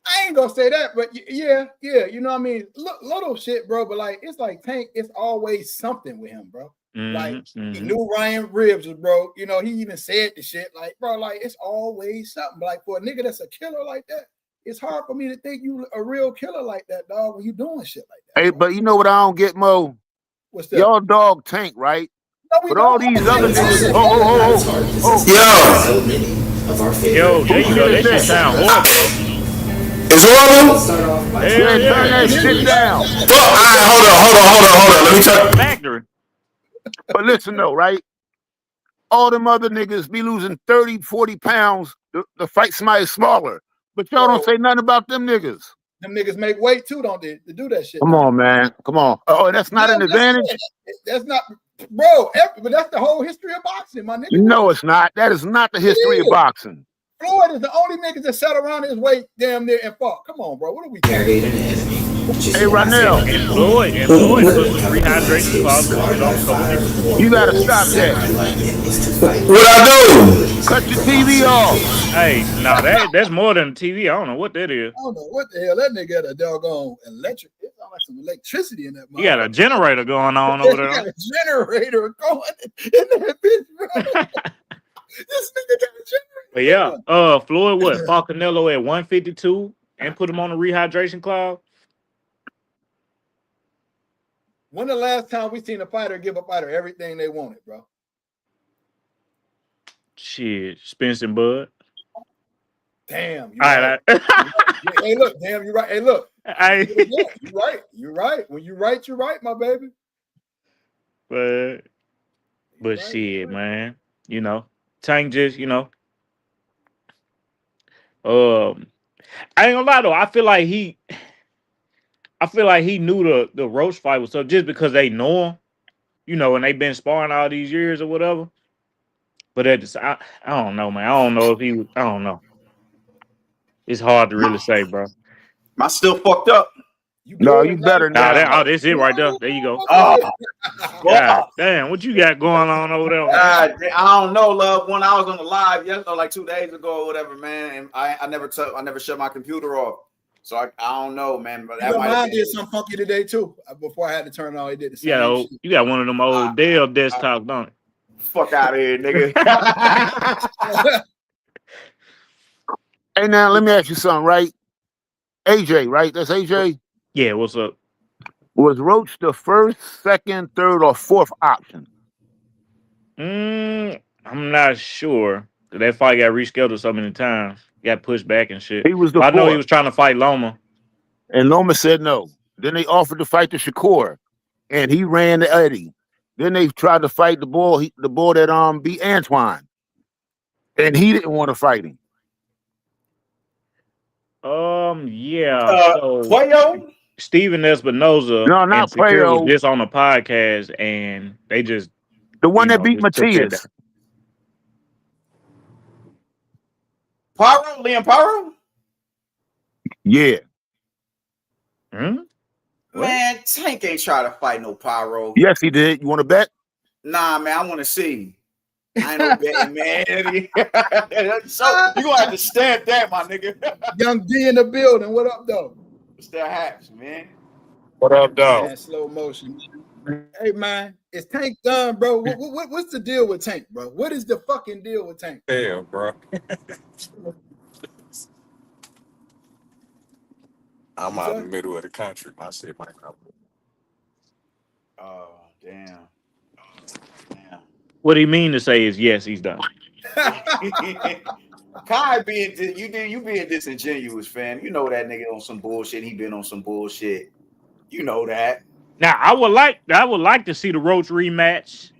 I ain't gonna say that, but yeah, you know what I mean? Little shit, bro. But like, it's like Tank, it's always something with him, bro. Like, he Mm-hmm. knew Ryan Ribs was broke. You know, he even said the shit like, bro, like it's always something. Like for a nigga that's a killer like that, it's hard for me to think you a real killer like that, dog. When you doing shit like that. Hey, Bro. but you know what I don't get, Mo? What's that? Y'all dog Tank, right? No, we But all don't. these other niggas. Oh. Yo, there you go. That shit sound horrible though. It's horrible. Hell Yeah, turn yeah. that shit down. Well, all right, hold on. Let me turn. Factory. But listen though, right? All them other niggas be losing 30, 40 pounds to fight somebody smaller. But y'all don't say nothing about them niggas. Them niggas make weight too, don't they? To do that shit. Come on, man. Come on. Oh, that's not an advantage? That's not, bro. But that's the whole history of boxing, my nigga. No, it's not. That is not the history of boxing. Floyd is the only nigga that sat around his weight damn near and fought. Come on, bro. What are we doing? Hey, Ronell. And Floyd put some rehydration clauses on. You gotta stop that. What I do? Cut your TV off. Hey, no, that's more than TV. I don't know what that is. I don't know what the hell that nigga got a doggone electric. It sounds like some electricity in that. You got a generator going on over there. He got a generator going in that bitch, bro. This nigga got a generator. But yeah, Floyd fought Canelo at 152 and put him on the rehydration clause. When the last time we seen a fighter give a fighter everything they wanted, bro? Shit, Spence and Bud. Damn. All right. Hey, look, damn, you're right. Hey, look. You're right. You're right. When you're right, my baby. But Right, shit, man. You know, Tank just, I ain't gonna lie though. I feel like he knew the Roach fight was up just because they know him, and they've been sparring all these years or whatever. But I don't know, man. I don't know if he was. I don't know. It's hard to really say, bro. Am I still fucked up? No, you better Nah, not. that's it right there. There you go. Oh, God damn, what you got going on over there? I don't know, love. When I was on the live yesterday, like 2 days ago or whatever, man, and I never shut my computer off. So I don't know, man. But that mine did something funky today too. Before I had to turn it on, it did the same shit. You got one of them old Dell desktops, don't it? Fuck out of here, nigga. Hey, now let me ask you something, right? AJ, right? That's AJ. Yeah, what's up? Was Roach the first, second, third, or fourth option? I'm not sure. That fight got rescheduled so many times. Got pushed back and shit. He was the I know fourth. he was trying to fight Loma. And Loma said no. Then they offered to fight the Shakur, and he ran to Eddie. Then they tried to fight the boy that beat Antoine, and he didn't want to fight him. Yeah. Puello? Steven Espinoza No, not and Secure Puello. was just on the podcast, and they just The one that beat just took that Matias. Pyro? Liam Pyro? Yeah. Man, Tank ain't try to fight no Pyro. Yes, he did. You want to bet? Nah, man, I want to see. I ain't no betting, man. So you gonna have to stamp that, my nigga. Young D in the building. What up, though? Still haps, man. What up, dog? Man, slow motion. Hey, man, is Tank done, bro? What's the deal with Tank, bro? What is the fucking deal with Tank? Hell, bro. I'm out in the middle of the country. My shit might not. Oh, damn. What he mean to say is yes, he's done. Kai being being disingenuous, fam. You know that nigga on some bullshit. He been on some bullshit. You know that. Now I would like to see the Roach rematch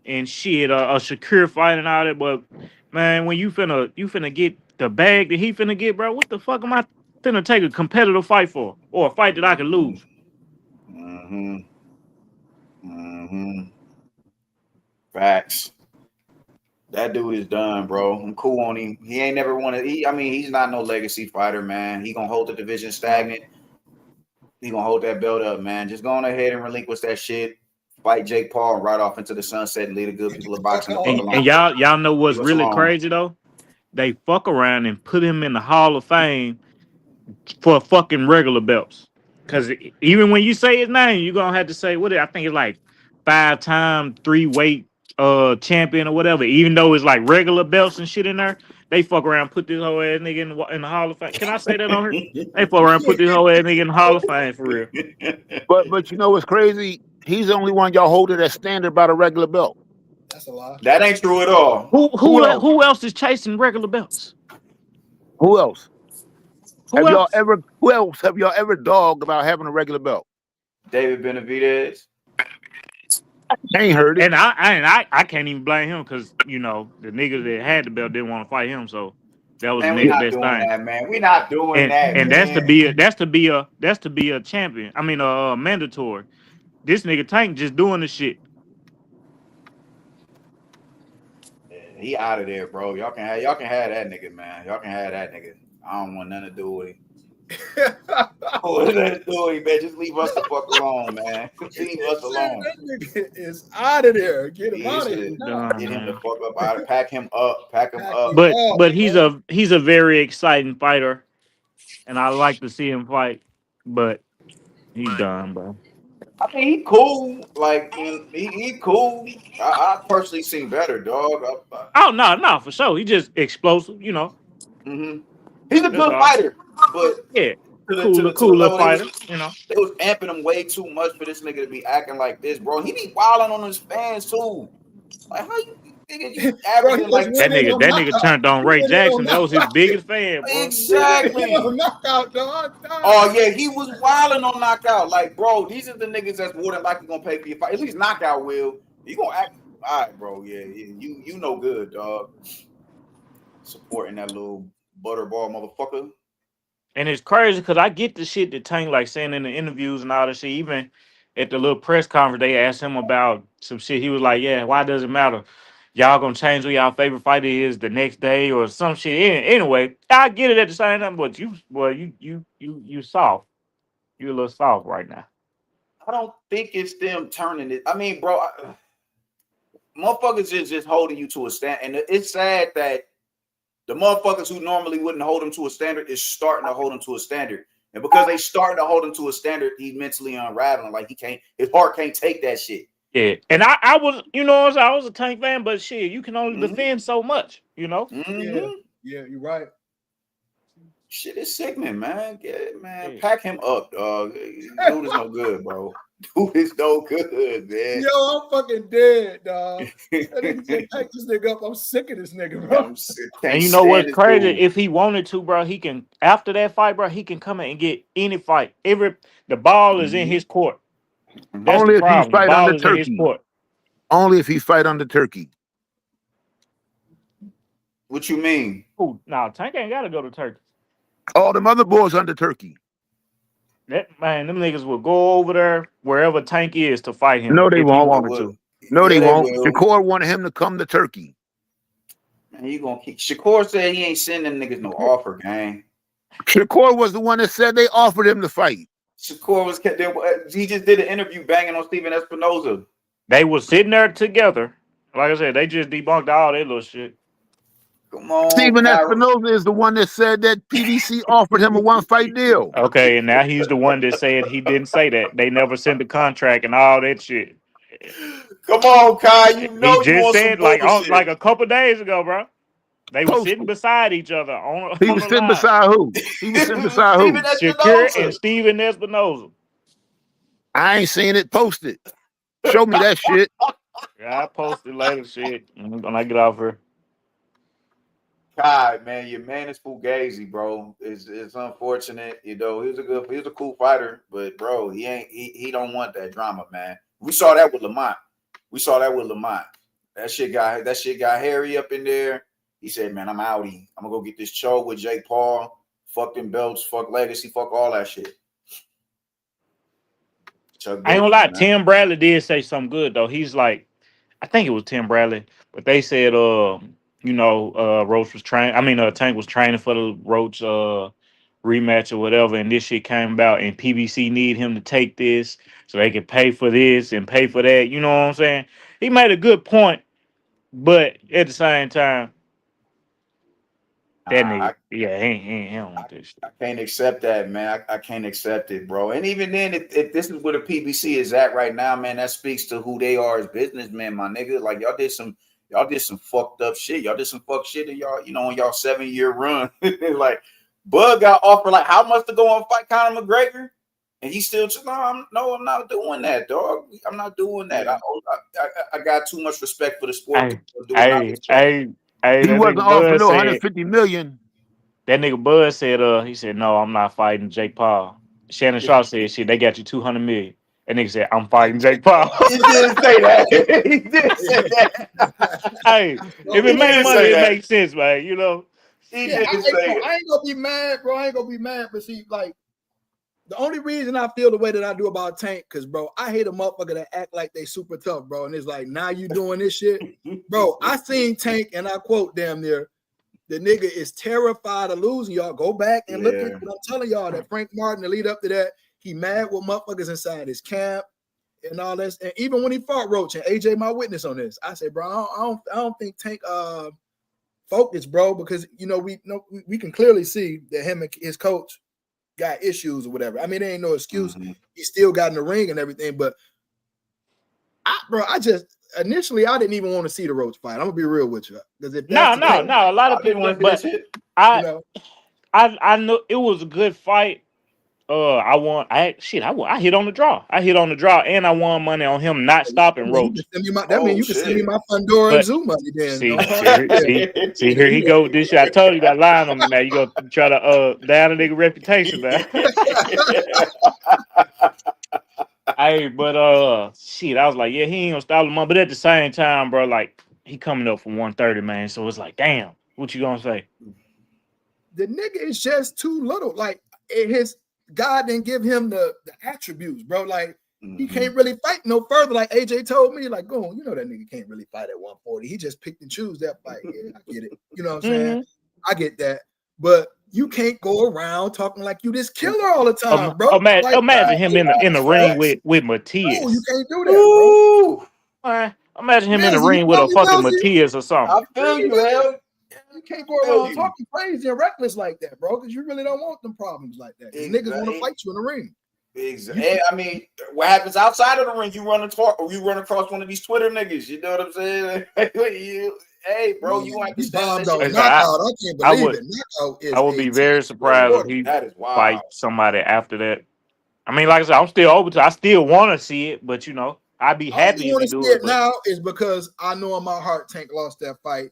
and shit, a Shakur fight and all that. But man, when you finna get the bag that he finna get, bro, what the fuck am I finna take a competitive fight for, or a fight that I can lose? Facts. That dude is done, bro. I'm cool on him. He ain't never wanted. He's not no legacy fighter, man. He gonna hold the division stagnant. He gonna hold that belt up, man. Just go on ahead and relinquish that shit. Fight Jake Paul and ride off into the sunset and lead the good people of boxing. And y'all know what's really crazy though? They fuck around and put him in the Hall of Fame for fucking regular belts. Because even when you say his name, you're gonna have to say I think it's like 5-time 3-weight champion or whatever. Even though it's like regular belts and shit in there, they fuck around put this whole ass nigga in the Hall of Fame. Can I say that on here? They fuck around put this whole ass nigga in the Hall of Fame for real. But you know what's crazy? He's the only one y'all holding that standard by the regular belt. That's a lie. That ain't true at all. Who else? Who else is chasing regular belts? Who else? Who else? Who else have y'all ever dogged about having a regular belt? David Benavidez. I ain't heard it. And I can't even blame him because you know the niggas that had the belt didn't want to fight him, so that was Man, the we next not best doing thing. that, man. We not doing that, And man. that's to be a champion. I mean, mandatory. This nigga Tank just doing the shit. He out of there, bro. Y'all can have that nigga, man. Y'all can have that nigga. I don't want nothing to do with him. Man. Just leave us the fuck alone, man. Leave us alone. That nigga is out of there. Get him out of here. Get him the fuck up out of pack him up. But he's a very exciting fighter, and I like to see him fight. But he's done, bro. I mean, he cool. Like he cool. I personally seen better, dog. Oh no, for sure. He just explosive, you know. Mm-hmm. He's a That's good all. fighter, but Yeah, to the cool level fighter, you know. They was amping him way too much for this nigga to be acting like this, bro. He be wilding on his fans too. Like how you averaging Bro, like that nigga turned on Ray Jackson. That was his biggest fan, bro. Exactly. Knockout, dog. Oh yeah, he was wilding on knockout. Like, bro, these are the niggas that's more than likely gonna pay for your fight. At least knockout will. You gonna act all right, bro. Yeah, you know good, dog. Supporting that little butterball motherfucker. And it's crazy because I get the shit that Tank like saying in the interviews and all that shit. Even at the little press conference, they asked him about some shit. He was like, "Yeah, why does it matter? Y'all gonna change who y'all favorite fighter is the next day or some shit." Anyway, I get it at the same time, but you soft. You a little soft right now. I don't think it's them turning it. I mean, bro, motherfuckers is just holding you to a stand, and it's sad that the motherfuckers who normally wouldn't hold him to a standard is starting to hold him to a standard. And because they starting to hold him to a standard, he's mentally unraveling. Like his heart can't take that shit. Yeah. And I was, you know, I was a Tank fan, but shit, you can only defend so much, you know? Mm-hmm. Yeah, you're right. Shit is sickening, man. Man. Pack him up, dog. Dude is no good, bro. Dude is no good, man. Yo, I'm fucking dead, dog. Pack this nigga up. I'm sick of this nigga, bro. I'm sick. And you know what's crazy? If he wanted to, bro, he can, after that fight, bro, he can come in and get any fight. The ball is in his court. That's Only the if problem. he fight The ball under is in his Turkey. court. Only if he fight under Turkey. What you mean? Oh, no, Tank ain't got to go to Turkey. All them other boys under Turkey. Them niggas will go over there wherever Tank is to fight him. No, they won't. Wanted to. No, they won't. Shakur wanted him to come to Turkey. Man, you gonna keep Shakur said he ain't sending them niggas no offer, gang. Shakur was the one that said they offered him to fight. Shakur he just did an interview banging on Steven Espinoza. They were sitting there together. Like I said, they just debunked all that little shit. Come on, Steven Espinoza is the one that said that PBC offered him a one-fight deal. Okay, and now he's the one that said he didn't say that. They never sent the contract and all that shit. Come on, Kai. You know he just said like a couple days ago, bro. They were sitting beside each other on. He was sitting beside who? He was sitting beside who? Shakur and Steven Espinoza. I ain't seen it posted. Show me that shit. Yeah, I posted later shit when I get off here. God, man, your man is fugazi, bro. It's unfortunate, you know. He's a cool fighter, but bro, he don't want that drama, man. We saw that with Lamont. That shit got hairy up in there. He said, "Man, I'm outie. I'm gonna go get this show with Jake Paul. Fuck them belts. Fuck legacy. Fuck all that shit." I ain't gonna lie. Tim Bradley did say something good though. He's like, I think it was Tim Bradley, but they said, Roach was training. I mean, Tank was training for the Roach rematch or whatever, and this shit came about, and PBC need him to take this so they can pay for this and pay for that. You know what I'm saying? He made a good point, but at the same time, That Nah, nigga, yeah, he don't want this shit. I can't accept that, man. I can't accept it, bro. And even then, if this is where the PBC is at right now, man, that speaks to who they are as businessmen, my nigga. Like y'all did some fucked up shit. Y'all did some fuck shit in y'all, on y'all 7-year run. Like Bud got offered like how much to go and fight Conor McGregor, and he still just I'm not doing that, dog. I'm not doing that. I got too much respect for the sport to do it. Hey, hey, He that wasn't nigga offering Bud no said. 150 million. That nigga Bud said, he said, no, I'm not fighting Jake Paul. Shannon Sharp said, shit, they got you 200 million. That nigga said, I'm fighting Jake Paul. He did say that. He did say that. Hey, if He it make did money, say it that. makes sense, man. You know. He Yeah, did say that. I ain't gonna be mad, bro. I ain't gonna be mad, but see, like, the only reason I feel the way that I do about Tank, because, bro, I hate a motherfucker that act like they super tough, bro. And it's like, now you doing this shit. Bro, I seen Tank, and I quote damn near, the nigga is terrified of losing. Y'all go back and look at what I'm telling y'all, that Frank Martin, the lead up to that, he mad with motherfuckers inside his camp and all that. And even when he fought Roach, and AJ my witness on this, I said, bro, I don't think Tank focused, bro, because we can clearly see that him and his coach got issues or whatever. I mean, there ain't no excuse. Mm-hmm. He still got in the ring and everything, but I just initially I didn't even want to see the Roach fight. I'm gonna be real with you, because if that's No. A lot of people, but I know it was a good fight. I hit on the draw. I hit on the draw, and I won money on him not stopping Roach. That means you can send me my Fundora and Zoo money then. See, here he go with this shit. I told you that lying on me now. You go try to down a nigga reputation now. Hey, but shit, I was like, yeah, he ain't gonna stop him. But at the same time, bro, like he coming up for 130, man. So it's like, damn, what you gonna say? The nigga is just too little. Like his God didn't give him the attributes, bro. Like he can't really fight no further. Like AJ told me, like, Goon, that nigga can't really fight at 140. He just picked and choose that fight. Yeah, I get it. You know what I'm saying? I get that. But you can't go around talking like you this killer all the time, bro. Imagine him in the ring with Matias. No, you can't do that, bro. Imagine him in the ring with a fucking Matias or something. I feel you, hell. You can't go around talking crazy and reckless like that, bro, because you really don't want them problems like that. Niggas want to fight you in the ring. Exactly. I mean, what happens outside of the ring? You run across one of these Twitter niggas. You know what I'm saying? Hey, bro, you want to stand knockout. I can't believe it. Knockout is I would be very surprised if he fight somebody after that. I mean, like I said, I'm still open to. I still want to see it, but I'd be happy if he do it. Now is because I know in my heart Tank lost that fight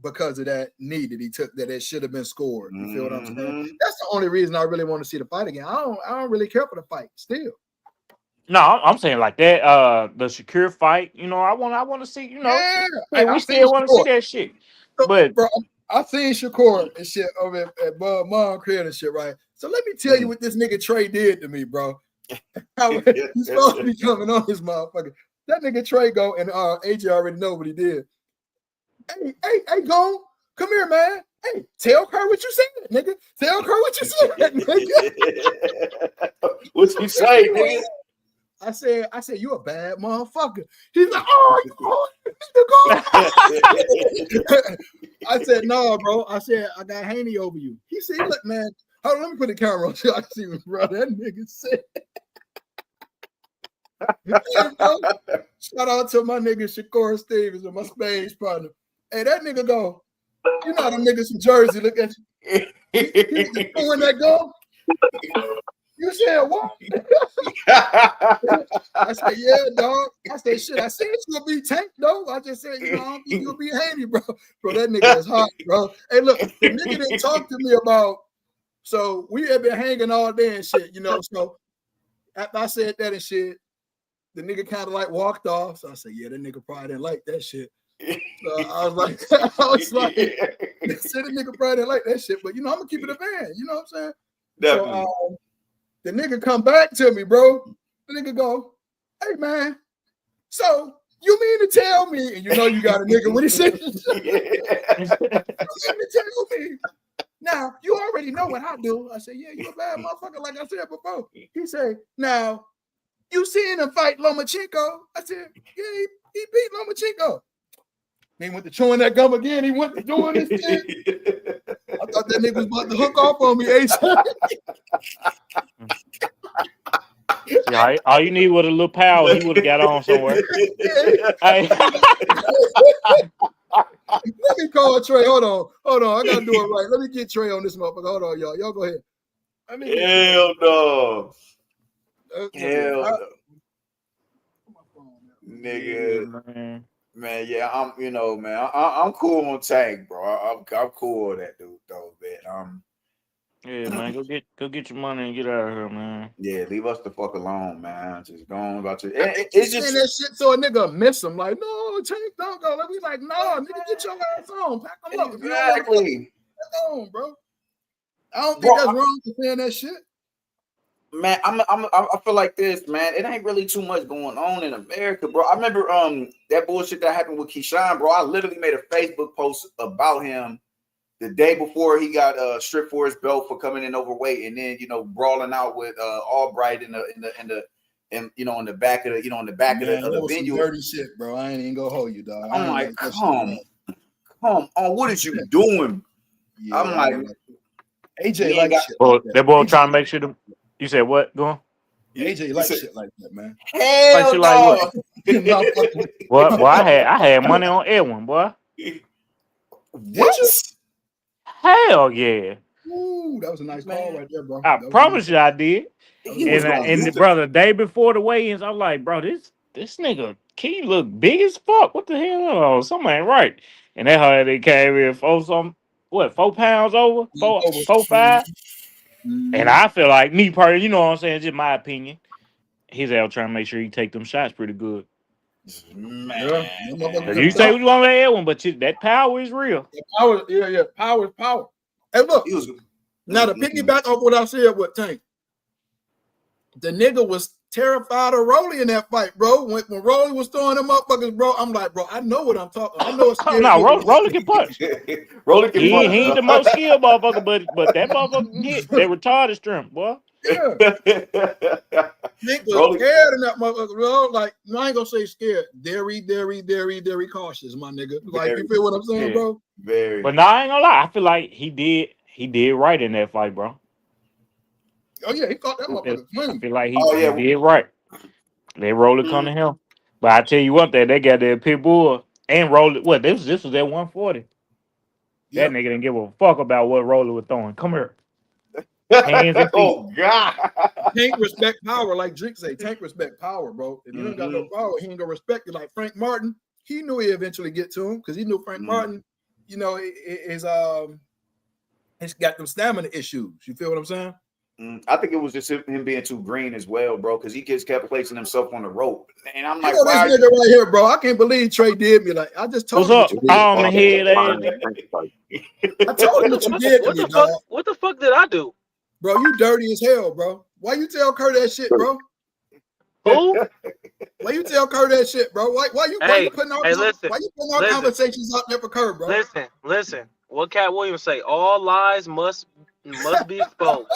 because of that knee that he took, that it should have been scored. You feel what I'm saying? That's the only reason I really want to see the fight again. I don't really care for the fight still. No, I'm saying like that. The Shakur fight, I want to see. We still want to see that shit. But bro, I seen Shakur and shit over at Bud Mom crib and shit, right? So let me tell you what this nigga Trey did to me, bro. He's supposed to be coming on his motherfucker. That nigga Trey go, and AJ already know what he did. Hey, Goon, come here, man. Hey, tell her what you said, nigga. Tell her what you said, nigga. What you say, nigga? I said, you a bad motherfucker. He's like, oh, you I said, no, bro. I said, I got Haney over you. He said, look, man, hold on, let me put the camera on so I can see what bro that nigga said. Shout out to my nigga Shakur Stevens and my Spades partner. Hey, that nigga go, you know them niggas from Jersey, look at you. He's doing that go. You said what? I said, yeah, dog. I said, shit. I said you'll be Tank, though. I just said, I don't think you'll be Haney, bro. Bro, that nigga is hot, bro. Hey, look, the nigga didn't talk to me about. So we had been hanging all day and shit, So after I said that and shit, the nigga kind of like walked off. So I said, yeah, that nigga probably didn't like that shit. So I was like, said the nigga probably didn't like that shit, but I'm gonna keep it a fan. You know what I'm saying? Definitely. So the nigga come back to me, bro. The nigga go, hey man, so you mean to tell me, and you got a nigga when he said, you mean to tell me? Now you already know what I do. I said, yeah, you a bad motherfucker, like I said before. He said, now you seen him fight Lomachenko? I said, yeah, he beat Lomachenko. He went to chewing that gum again. He went to doing this shit. thought that nigga was about to hook off on me, AJ. Yeah, all you need was a little power. He would have got on somewhere. Hey. Let me call Trey. Hold on. I gotta do it right. Let me get Trey on this motherfucker. Hold on, y'all. Y'all go ahead. Hell no. Hell no. Nigga. Man, yeah, I'm cool on Tank, bro. I'm cool with that dude, though, man. Yeah, man, go get your money and get out of here, man. Yeah, leave us the fuck alone, man. Just go on about your. It's just that shit so a nigga miss him. Like, no, Tank, don't go. Like, we like, no, nigga, get your ass on. Pack him up. Exactly. Pack on, bro. I don't think that's wrong for saying that shit. Man, I feel like this, man. It ain't really too much going on in America, bro. I remember that bullshit that happened with Keyshawn, bro. I literally made a Facebook post about him the day before he got stripped for his belt for coming in overweight, and then brawling out with Albright in the back of the venue. Dirty shit, bro. I ain't even gonna hold you, dog. I'm like, come on, what is you doing? Yeah, I'm like, AJ like shit. That boy trying to make sure you said what? Go on. AJ like shit like that, man. Hell no. What? Well, I had money on Edwin, boy. What? Hell yeah. Ooh, that was a nice call right there, bro. I promise you I did. And brother, the day before the weigh-ins, I'm like, bro, this nigga, can you look big as fuck? What the hell? Oh, something ain't right. And that how they came in 4 pounds over? 4.5? And I feel like me personally, you know what I'm saying, just my opinion. He's out trying to make sure he take them shots pretty good. Man. You say what you want to Edwin, but that power is real. Power is power. Hey, look. Now to piggyback off what I said with Tank, the nigga was terrified of Rolly in that fight, bro. When Rolly was throwing them motherfuckers, bro, I'm like, bro, I know what I'm talking. I know it's scary. No, Rolly can punch. Rolly can punch. He ain't the most skilled motherfucker, but that motherfucker can hit. They retarded strength, boy. Yeah. Nick was scared in that motherfucker, bro. Like, no, I ain't gonna say scared. Very cautious, my nigga. Like, you feel what I'm saying, bro? Very. But I ain't gonna lie. I feel like he did right in that fight, bro. Oh yeah, he caught that motherfucker clean. I feel like he did right. They Rolly come to him. But I tell you what, they got that pit bull and Rolly. What this was at 140. That nigga didn't give a fuck about what Rolly was throwing. Come here. Hands and feet. Oh God. Tank respect power, like Drake say. Tank respect power, bro. If you don't got no power, he ain't gonna respect you. Like Frank Martin, he knew he eventually get to him because he knew Frank Martin, is he's got them stamina issues. You feel what I'm saying? I think it was just him being too green as well, bro, because he just kept placing himself on the rope. And I'm like, this nigga right here, bro. I can't believe Trey did me. Like, I just told What's you. up? On the head, I told him what you did to me, dog. What the fuck did I do? Bro, you dirty as hell, bro. Why you tell Kurt that shit, bro? Who? Why you tell Kurt that shit, bro? Why you putting our conversations out there for Kurt, bro? Listen. What Cat Williams say? All lies must be exposed. Must be exposed.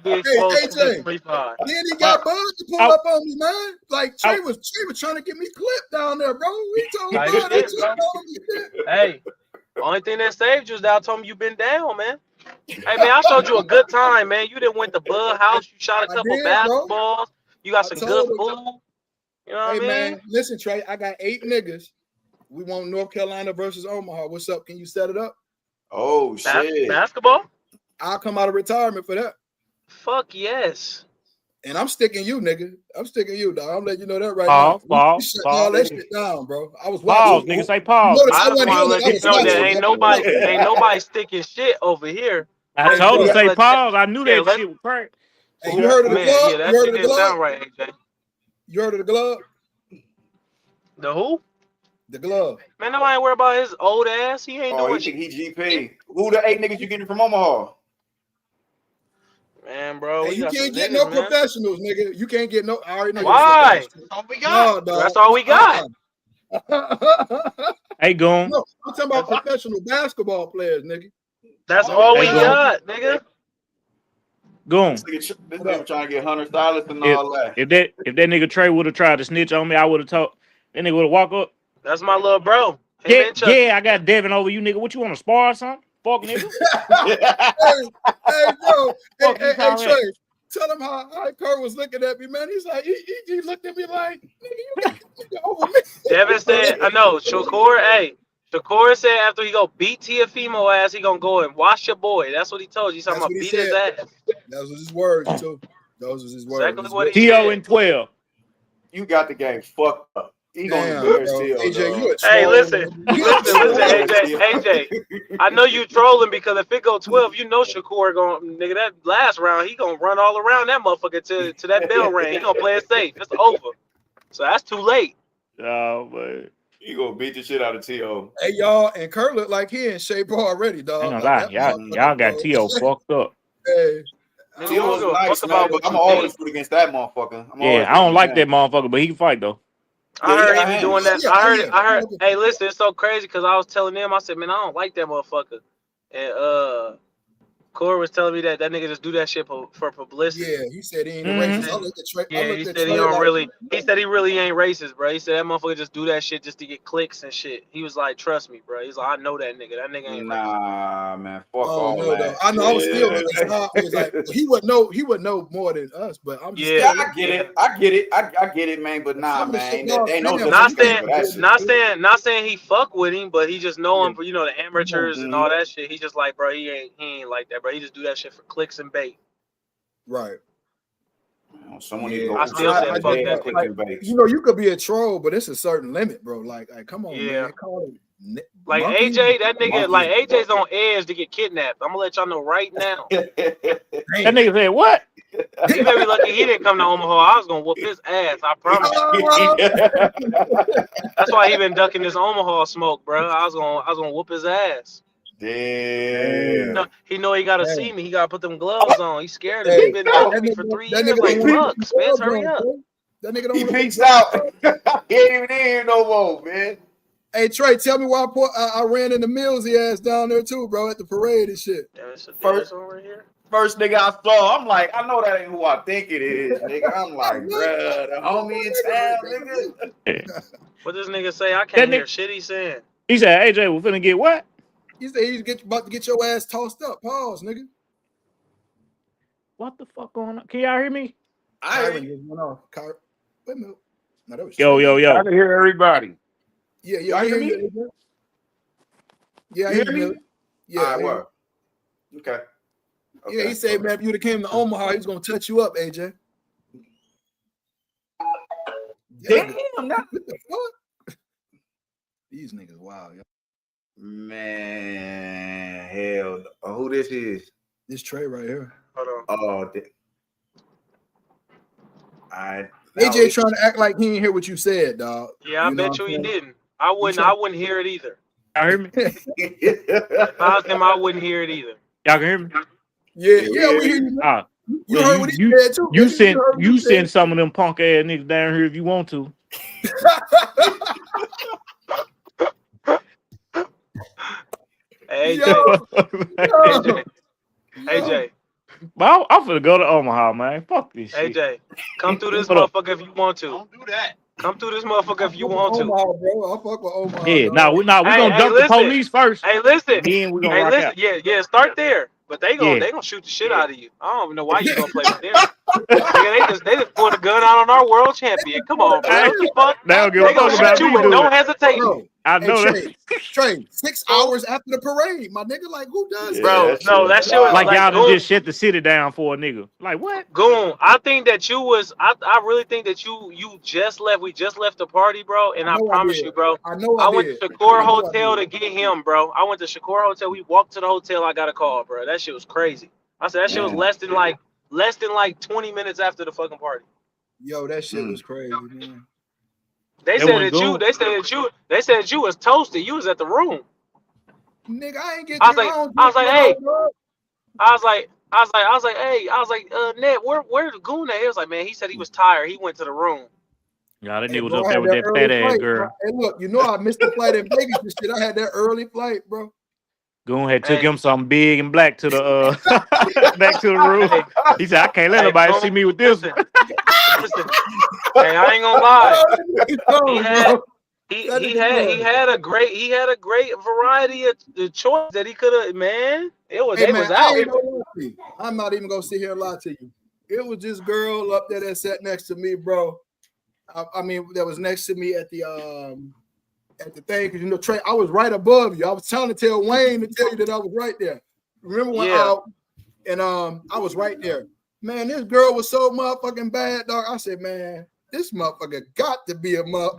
Then he got Bud to pull up on me, man. Like Trey was trying to get me clipped down there, bro. We told Bud that shit. Hey, only thing that saved you is that I told him you been down, man. Hey man, I showed you a good time, man. You didn't went to Bud House. You shot a couple basketballs. Bro. You got some good food. You know what I mean? Man, listen, Trey. I got 8 niggas. We want North Carolina versus Omaha. What's up? Can you set it up? Oh shit! Basketball? I'll come out of retirement for that. Fuck yes. And I'm sticking you, nigga. I'm sticking you, dog. I'm letting you know that right now. Pause. All that shit down, bro. I was watching. Pause, nigga. Say pause. I just want to let you know that ain't nobody sticking shit over here. I told him say pause. I knew that shit was crazy. Hey, you heard of the glove? Yeah, that shit didn't sound right, AJ. You heard of the glove? The who? The glove. Man, nobody worry about his old ass. He ain't doing shit. He GP. Who the 8 niggas you getting from Omaha? Man, bro, you can't get no professionals, nigga. You can't get no. I already know. Why? That's all we got. No, that's all we got. Hey, Goon. No, I'm talking about professional basketball players, nigga. That's all we got, nigga. Goon. This nigga trying to get Hunter Stylist and all that. If that nigga Trey would have tried to snitch on me, I would have told that nigga would have walked up. That's my little bro. Him and Chucky. Yeah, I got Devin over you, nigga. What you want to spar or something? Fuck, nigga. Hey, bro. Fuck Hey, you call Trey, that? tell him how Kurt was looking at me, man. He's like, he looked at me like, nigga, you got nigga over me. Devin said, I know, Shakur said after he go beat Tiafimo ass, he gonna go and wash your boy. That's what he told you. He's talking That's about what he beat his said. ass. Those was his words, too. Those was his words. Exactly what he T.O. said. and 12. You got the game fucked up. He gonna Damn, embarrass bro. T.O., AJ, dog. you a Hey, troll. listen, AJ. I know you trolling because if it go 12, you know Shakur gonna nigga that last round he gonna run all around that motherfucker to that bell ring. He gonna play it safe. It's over. So that's too late. Oh, man. He gonna beat the shit out of T.O. Hey, y'all, and Kurt looked like he in shape already, dog. I ain't gonna Like, lie. that Y'all motherfucker, got bro. T.O. fucked up. Hey, Nigga, T.O. was we don't give a nice, fuck man, about but what I'm you always think. root against that motherfucker. Yeah, I don't like that motherfucker, but he can fight, though. I heard he be hands. doing that. Yeah, I heard. Hey, listen, it's so crazy because I was telling them, I said, man, I don't like that motherfucker. And Corey was telling me that nigga just do that shit for publicity. yeah, he said he ain't a Mhm. racist. I looked at Trey. I Yeah, looked he at said he Trey don't like, really. He said he really ain't racist, bro. He said that motherfucker just do that shit just to get clicks and shit. He was like, trust me, bro. He's like, I know that nigga. That nigga ain't racist. Nah, man, fuck oh all no, though. that. I know I was still looking sideways like he would know more than us, but I'm just Yeah, still I get it. I get it, man. But nah, Some of the man, shit, ain't dog, no nigga, justification for that shit. Not saying he fuck with him, but he just know him for the amateurs and all that shit. He just like, bro, he ain't like that, bro. He just do that shit for clicks and bait. right. Someone Yeah, needs to go I still say upside fuck his head that and click nigga. them baits. You know, you could be a troll, but it's a certain limit, bro. Like come on, Yeah. man. Call it Like monkey. AJ, that nigga, Monkeys. like AJ's on edge to get kidnapped. I'm gonna let y'all know right now. That nigga said, what? He may be lucky he didn't come to Omaha. I was gonna whoop his ass. I promise you. That's why he been ducking this Omaha smoke, bro. I was gonna whoop his ass. Damn. He know he gotta see me. He gotta put them gloves on. He's scared of me. Hey, He been ducking me for 3 that years. nigga Like, don't want fuck, Spence, hurry up. That nigga don't He want peeks out. He ain't even in here no more, man. Hey Trey, tell me why I ran into Millsy ass down there too, bro, at the parade and shit. First nigga I saw, I'm like, I know that ain't who I think it is, nigga. I'm like, bruh, the homie in town, nigga. What this nigga say? I can't hear shit he's saying. He said, AJ, we're finna get what? He said he's about to get your ass tossed up. Pause, nigga. What the fuck going on? Can y'all hear me? Kyron just went off. Wait a minute. No, that was Yo. I can hear everybody. Yeah, I hear you. Yeah, I hear you. Yeah, all right, well. Okay. Yeah, he said, man, if you'd have came to Omaha, he was gonna touch you up, AJ. Damn, what the fuck? These niggas wild, yo. Man, hell, who this is? This Trey right here. Hold on. AJ trying to act like he didn't hear what you said, dog. Yeah, I bet you he didn't. I wouldn't hear it either. Y'all hear me? If I was him, I wouldn't hear it either. Y'all can hear me? Yeah, we hear you. You heard what he said too. You send some of them punk ass niggas down here if you want to. Hey, AJ. But I'm finna go to Omaha, man. Fuck this shit. AJ, come through this motherfucker if you want to. Don't do that. Come through this motherfucker if you want to. Omaha, bro. I fuck with Omaha. Yeah, we gonna dump the police first. Hey, listen. Then we gonna rock out. Yeah, start there. But they gonna shoot the shit out of you. I don't even know why you gonna play with them. Nigga, they just pulled a gun out on our world champion. Come on, bro. They don't give a fuck about you me, with dude. no hesitation. Bro, I know that. Trey, 6 hours after the parade, my nigga. Like, who does bro? No, that shit was like y'all Goon. just shut the city down for a nigga. Like what? Goon, I think that you was. I really think that you just left. We just left the party, bro. And I promise you, bro. I went to Shakur Hotel to get him, bro. I went to Shakur Hotel. We walked to the hotel. I got a call, bro. That shit was crazy. I said that shit was less than like 20 minutes after the fucking party. Yo, that shit was crazy, man. They said that you was toasted. You was at the room. Nigga, I ain't get. I was like, Ned, where's the Goon at? He was like, man, he said he was tired. He went to the room. Y'all, that nigga was up there with that fat ass girl. Hey, look, you know I missed the flight in Vegas and shit. I had that early flight, bro. Goon had took him something big and black to the back to the room. He said, I can't let nobody see me with this. Listen, hey, I ain't gonna lie. He That he nigga had good. he had a great variety of the choice that he could have. Man, Hey they man, was I out. ain't gonna lie to you. I'm not even gonna sit here and lie to you. It was this girl up there that sat next to me, bro. I mean, that was next to me at the thing, because you know, Trey, I was right above you. I was trying to tell Wayne to tell you that I was right there. Remember when I was right there. Man, this girl was so motherfucking bad, dog. I said, man, this motherfucker got to be a bro.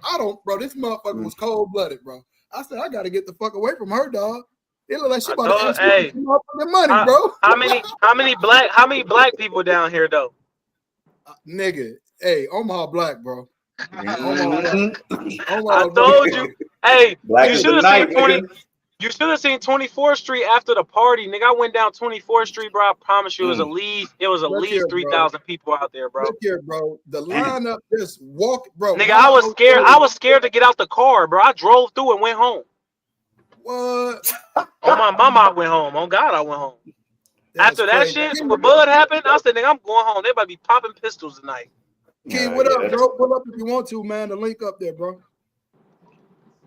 This motherfucker was cold-blooded, bro. I said, I gotta get the fuck away from her, dog. It looked like she about to ask me for some motherfucking money, bro. How many black people down here though? Nigga, hey, Omaha black, bro. Omaha black. I told you. Hey, Black you is should the have night, seen 20. nigga. You should have seen 24th Street after the party, nigga. I went down 24th Street, bro. I promise you, it was at Look here, least bro. 3,000 people out there, bro. Look here, bro. The lineup just walk, bro. Nigga, I was scared. I was scared to get out the car, bro. I drove through and went home. What? On my mama, I went home. On God, I went home. That's After that crazy. shit, when Bud happened, I said, nigga, I'm going home. They about to be popping pistols tonight. Key, what up, bro? Pull up if you want to, man. The link up there, bro.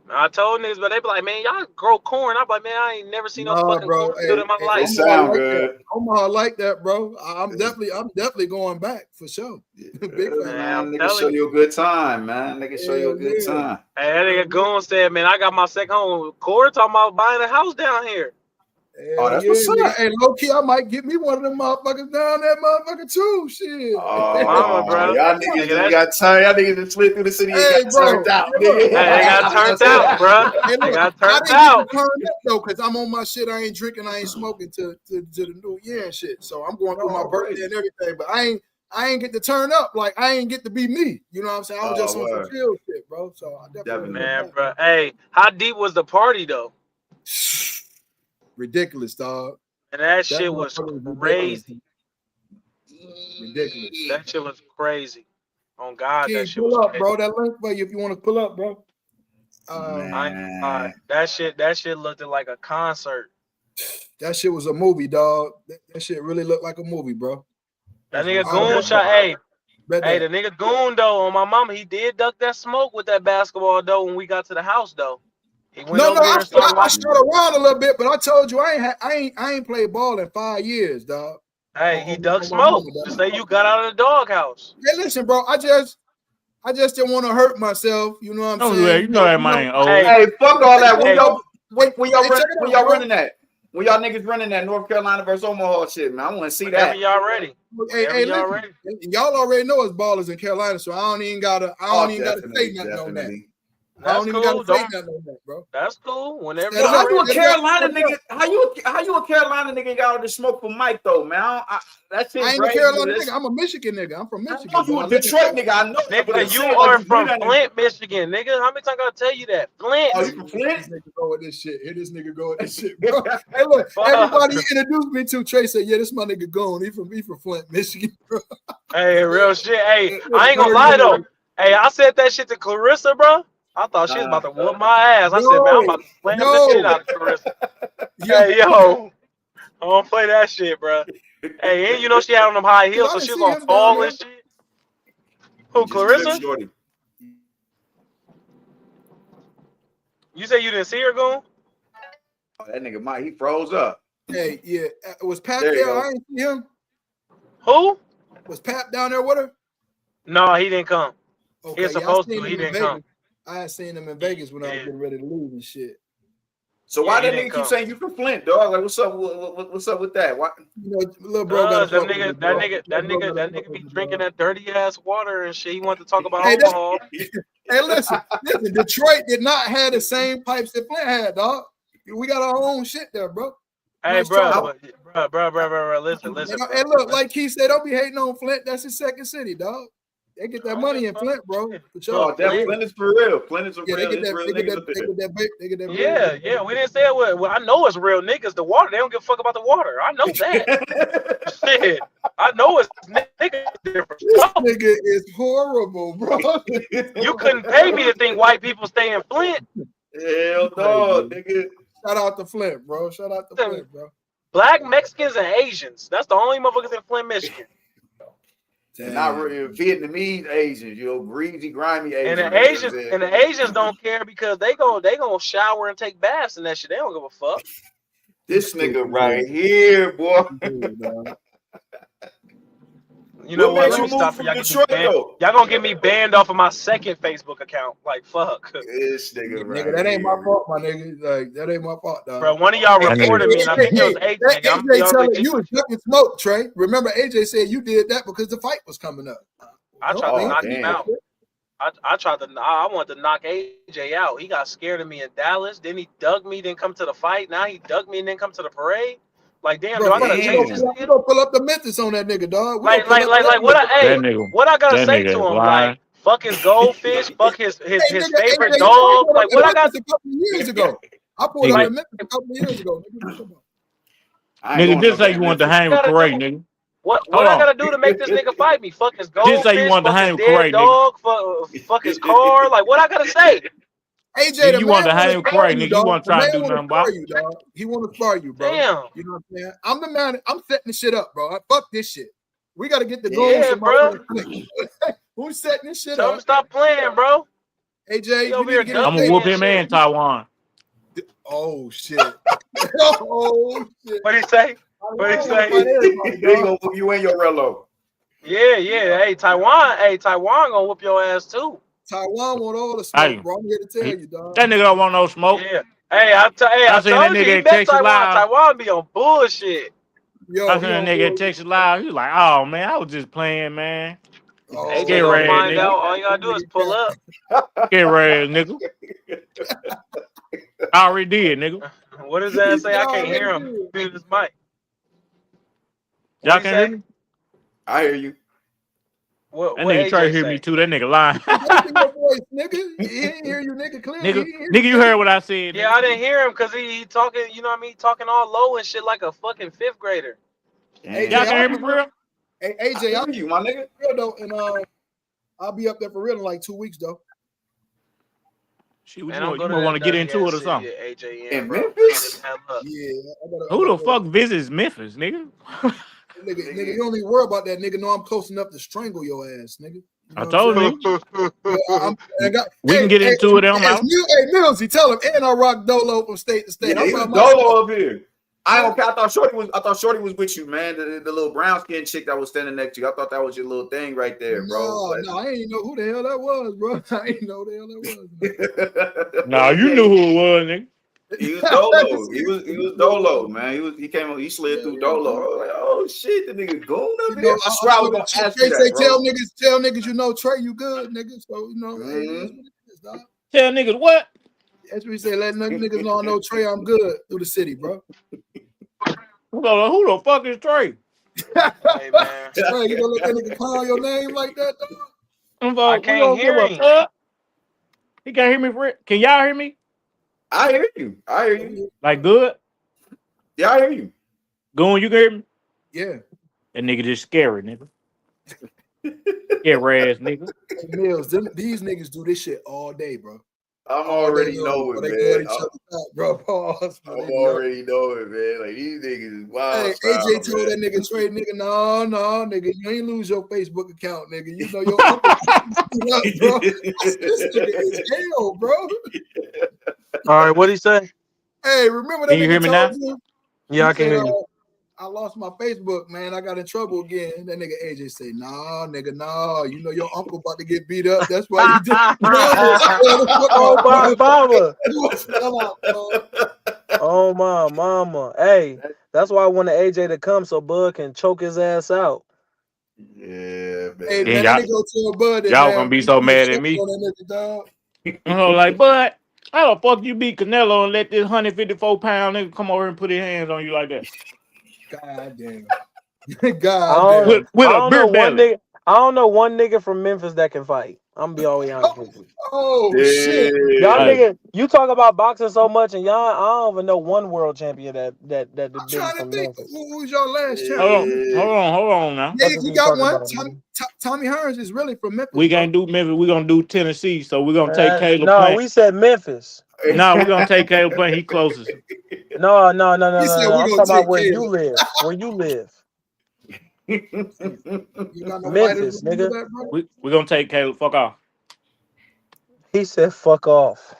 I told niggas, but they be like, man, y'all grow corn. I'm like, man, I ain't never seen no fucking bro. cornfield in my life. It sound good. Omaha like that, bro. I'm definitely going back for sure. Big man, nigga show you a good time, man. Nigga show you a good time. Hey, that nigga Goon said, man, I got my second home. Corey talking about buying a house down here. Oh, that's what's up. Hey, low key, I might get me one of them motherfuckers down there, motherfucker too. Shit. Oh, mama, bro. Y'all niggas just got turned. Y'all niggas just slid through the city and got turned out. Hey, they got turned out, bro. They got turned out. Though, because I'm on my shit. I ain't drinking. I ain't smoking to the new year and shit. So I'm going through my birthday and everything. But I ain't get to turn up. Like, I ain't get to be me. You know what I'm saying? I was just on some chill shit, bro. So I definitely. Man, bro. Hey, how deep was the party though? Ridiculous, dog. And that shit was crazy. Ridiculous. That shit was crazy. On God, that shit pull was up, crazy. bro. That link for you if you want to pull up, bro. That shit looked like a concert. That shit was a movie, dog. That shit really looked like a movie, bro. That nigga Goon shot. Hey, the nigga Goon though, on my mama, he did duck that smoke with that basketball though when we got to the house though. I started around a little bit, but I told you I ain't played ball in 5 years, dog. Hey, he ducked smoke to say you got out of the doghouse. Hey, listen, bro. I just didn't want to hurt myself. You know what I'm saying? You know that man. Hey, fuck all that. When y'all running that? When y'all niggas running that North Carolina versus Omaha shit, man, I want to see that. Y'all ready? Y'all ready? Y'all already know us ballers in Carolina, so I don't even gotta say nothing on that. That's cool. Bro. That's cool. Whenever. So how you a Carolina nigga? How you a Carolina nigga got all this smoke from Mike though, man? That's it. I ain't a Carolina nigga. I'm a Michigan nigga. I'm from Michigan. I know you a Detroit nigga. I know. Nigga, you are from Flint, Michigan, nigga. How many times I gotta tell you that? Flint. Oh, you from Flint? This nigga go with this shit. Here this nigga go with this shit, bro. Hey, look, everybody introduced me to Trey said, yeah, this my nigga Goon. He from Flint, Michigan, bro. Hey, real shit. Hey, I ain't gonna lie though. Hey, I said that shit to Clarissa, bro. I thought she was about to whoop my ass. I said, man, I'm about to slam the shit out of Clarissa. Hey, yo. I don't play that shit, bro. Hey, and you know she had on them high heels, so she was gonna fall and shit. Who, Clarissa? You say you didn't see her, Goon? Oh, that nigga Mike, he froze up. Hey, yeah. Was Pat there? I ain't see him. Who? Was Pat down there with her? No, he didn't come. Okay, he was supposed to. He didn't come. I had seen him in Vegas when I was getting ready to leave and shit. So why that nigga keep saying you from Flint, dog? Like, what's up? What's up with that? Why? You know, little bro got that nigga be drinking that dirty ass water and shit. He wanted to talk about Omaha. Hey, listen. Detroit did not have the same pipes that Flint had, dog. We got our own shit there, bro. Hey, bro, listen. Hey, look, like Keith said, don't be hating on Flint. That's his second city, dog. They get that money in Flint, bro. Oh, Flint is for real. Flint is for real. They get that. Yeah. We didn't say it. Well, I know it's real niggas. The water, they don't give a fuck about the water. I know that. Shit. I know it's niggas different. This nigga is horrible, bro. You couldn't pay me to think white people stay in Flint. Hell no, nigga. Shout out to Flint, bro. Shout out to Flint, bro. Black, Mexicans, and Asians. That's the only motherfuckers in Flint, Michigan. And not really Vietnamese Asians, greasy, grimy And Asians. the Asians don't care because they gonna shower and take baths and that shit. They don't give a fuck. This nigga right here, boy. You know what? Let you me stop from y'all. Detroit, though? Y'all gonna get me banned off of my second Facebook account. Like, fuck. This nigga right Nigga, that ain't my here. fault, my nigga. Like, that ain't my fault, dog. Bro, one of y'all reported me, and I think it was AJ. That AJ telling you was ducking smoke, Trey. Remember, AJ said you did that because the fight was coming up. I tried to knock him out. I wanted to knock AJ out. He got scared of me in Dallas. Then he dug me, then come to the fight. Now he dug me and then come to the parade. Like, damn, do I gotta change this nigga? You gonna pull up the Memphis on that nigga, dog. What I gotta say to him? Like, fuck his goldfish, fuck his favorite dog. Like, what I got a couple of years ago. I pulled up in Memphis a couple of years ago. Nigga, just say you want to hang with Corey, nigga. What I gotta do to make this nigga fight me? Fuck his goldfish, just say you want to hang fuck with his Corey, dead dog, fuck his car. Like, what I gotta say? AJ, you want to hang with Corey, nigga. You want to try to do nothing about you, dog. He want to spar you, bro. Damn. You know what I'm saying? I'm the man. I'm setting the shit up, bro. Fuck this shit. We got to get the goals. Yeah, bro. Who's setting this shit Tell up? him stop playing, bro. AJ, I'm gonna whoop him in Taiwan. Oh shit. Oh shit. What he say? What he say? They gonna whoop you in your relo. Yeah. Hey, Taiwan gonna whoop your ass too. Taiwan want all the smoke, bro. I'm here to tell you, dog. That nigga don't want no smoke. Yeah. Hey, I told you, he bet Taiwan be on bullshit. I seen a nigga at Texas Live. He was like, "Oh man, I was just playing, man." AJ gonna find out. All you gotta do is pull up. Get ready, nigga. I already did, nigga. What does that say? I can't hear him. Mute his mic. Y'all can hear me? I hear you. That nigga try to hear me too. That nigga lying. Nigga, he didn't hear you, nigga. Clearly, nigga, you heard what I said. Yeah, I didn't hear him because he talking. You know what I mean? Talking all low and shit like a fucking fifth grader. Hey, y'all can hear me for real? Hey, AJ, I hear you, my nigga. Real though, and I'll be up there for real in like 2 weeks though. You want to get into it or something? AJ in Memphis? Yeah. Who the fuck visits Memphis, nigga? Nigga, you don't even worry about that, nigga. No, I'm close enough to strangle your ass, nigga. You know I told you. We can get into it. Hey, Millsy, tell him, and I rock Dolo from state to state. Yeah, he was Dolo up here. I thought Shorty was with you, man. The little brown skin chick that was standing next to you. I thought that was your little thing right there, bro. No, I ain't know who the hell that was, bro. I ain't know who the hell that was. No, you knew who it was, nigga. He was Dolo. He was Dolo, man. He slid through Dolo. I was like, oh shit, the nigga Goon up here. I swear I was gonna ask you that, bro. Tell niggas, you know, Trey, you good, nigga. So you know, tell niggas what? That's what we say. Let niggas know I know Trey, I'm good through the city, bro. Who the fuck is Trey? Hey man, Trey, you gonna let that nigga call your name like that, dog? I can't hear him. He can't hear me for it. Can y'all hear me? I hear you. Like good? Yeah, I hear you. Goon, you can hear me? Yeah. That nigga just scary, nigga. Scary ass nigga. Hey, Mills, these niggas do this shit all day, bro. I'm already knowing, man. Bro, pause. I'm already knowing, man. Like these niggas is wild. Hey, AJ told that nigga Trey, nigga, no, nigga, you ain't lose your Facebook account, nigga. You know your uncle, bro. This nigga is hell, bro. All right, what'd he say? Hey, remember that? Can you hear me now? Yeah, I can hear you. I lost my Facebook, man. I got in trouble again. That nigga AJ say, nah, nigga, nah. You know your uncle about to get beat up. That's why you did. Oh, my mama. Oh, my mama. Hey, that's why I wanted AJ to come so Bud can choke his ass out. Yeah, man. Hey, man, I go tell Bud that, y'all gonna be so mad at me. Like, Bud, how the fuck you beat Canelo and let this 154-pound nigga come over and put his hands on you like that? God damn. God damn. With a beer belly. I don't know one nigga from Memphis that can fight. I'm gonna be all honest with you. Oh shit. Y'all nigga, you talk about boxing so much and y'all I don't even know one world champion that been from Memphis. Who was your last champion? Hold on now. Yeah, you got one. Tommy Hearns is really from Memphis. We can't do Memphis, we're gonna do Tennessee, so we're gonna take Caleb No, Plant. we said Memphis. No, we're gonna take Caleb Plant. He closest. No. I'm talking about where you live. Where you live. You got no Memphis, fighters to do nigga. that, bro? We're gonna take Caleb. Fuck off. He said, "Fuck off."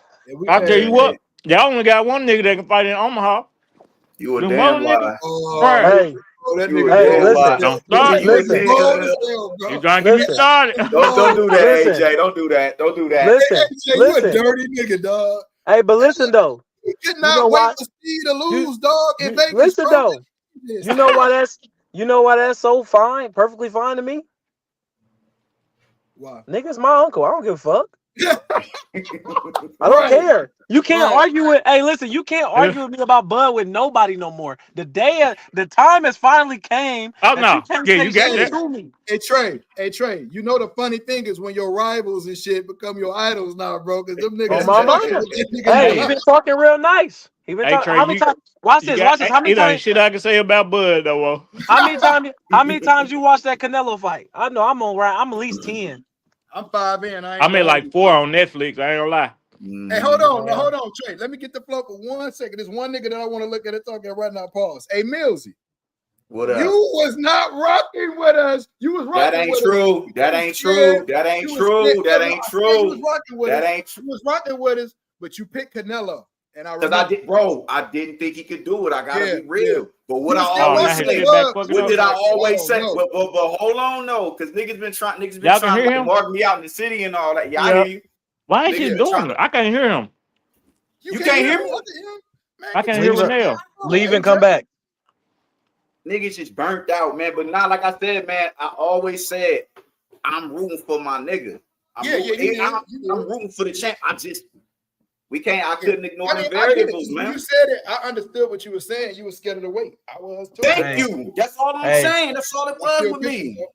I'll tell you what. Hey, Y'all only got one nigga that can fight in Omaha. you a The damn mother nigga. lie. Oh, Right. Hey, that You a nigga hey, damn bold as lie. listen, Don't hell. start. You a That nigga listen, bold as damn. hell, bro. You trying to get me listen, started. Don't do that, listen, AJ. Don't do that. Don't do that. listen, Hey, you a listen. dirty nigga, dog. Hey, but listen though. You You know cannot wait why? for Steve to You, lose, dog, in Vegas, listen bro. though. You know why that's so fine, perfectly fine to me. Why? Nigga's my uncle. I don't give a fuck. I don't Right, care. You can't right. argue with. Hey, listen, you can't argue with me about Bud with nobody no more. The time has finally came Oh that you no. can't Yeah, say you got shit that. to me. Hey Trey, you know the funny thing is when your rivals and shit become your idols now, bro, because them niggas On is my fucking mama. with that nigga Hey, now. he been talking real nice. He been Hey talking. Trey, How many times? Watch you this. got Watch this. How many it ain't times? shit I can say about Bud though. How many times? How many times you watched that Canelo fight? I know I'm on right. I'm at least 10. I'm 5 in. I ain't I'm gonna at hold like you. 4 on Netflix. I ain't gonna lie. Hey, hold on, Yeah. hold on, Trey. Let me get the flow for 1 second. There's one nigga that I want to look at it talking right now. Pause. Hey, Millsy, What you up? was not rocking with us. You was That rocking ain't with us. true. That You was ain't scared. true. That ain't You was scared. true. That No, ain't I said you was true. rocking with That us. ain't You true. was rocking with us, but you picked Canelo, and I Because I remember. did, bro. I didn't think he could do it. I gotta Yeah, be yeah. real. But what You I was still Oh, always now rocking his with say, shit back Bud. fucking You what up. was did I like, always oh say? no. But hold on, no, because niggas been Y'all can trying hear to him? mark me out in the city and all that. Yeah, I Yeah. hear you. Why ain't Niggas you Yeah. been doing trying it? to. I can't hear him. You You can't can't hear hear me? me? I can hear him. Man, I get can't your hear Leave it. shit Renell. out, bro. Leave and AJ. come back. Niggas just burnt out, man. But not like I said, man. I always said I'm rooting for my nigga. Yeah, you did. I'm You did. rooting for the champ. I Yeah. couldn't ignore I them mean, I get it. variables, When man. you said it, I understood what you were saying. You were scared of the weight. I was too. Thank Hey, you. That's all I'm hey, saying. That's all it I was still with picked him, me.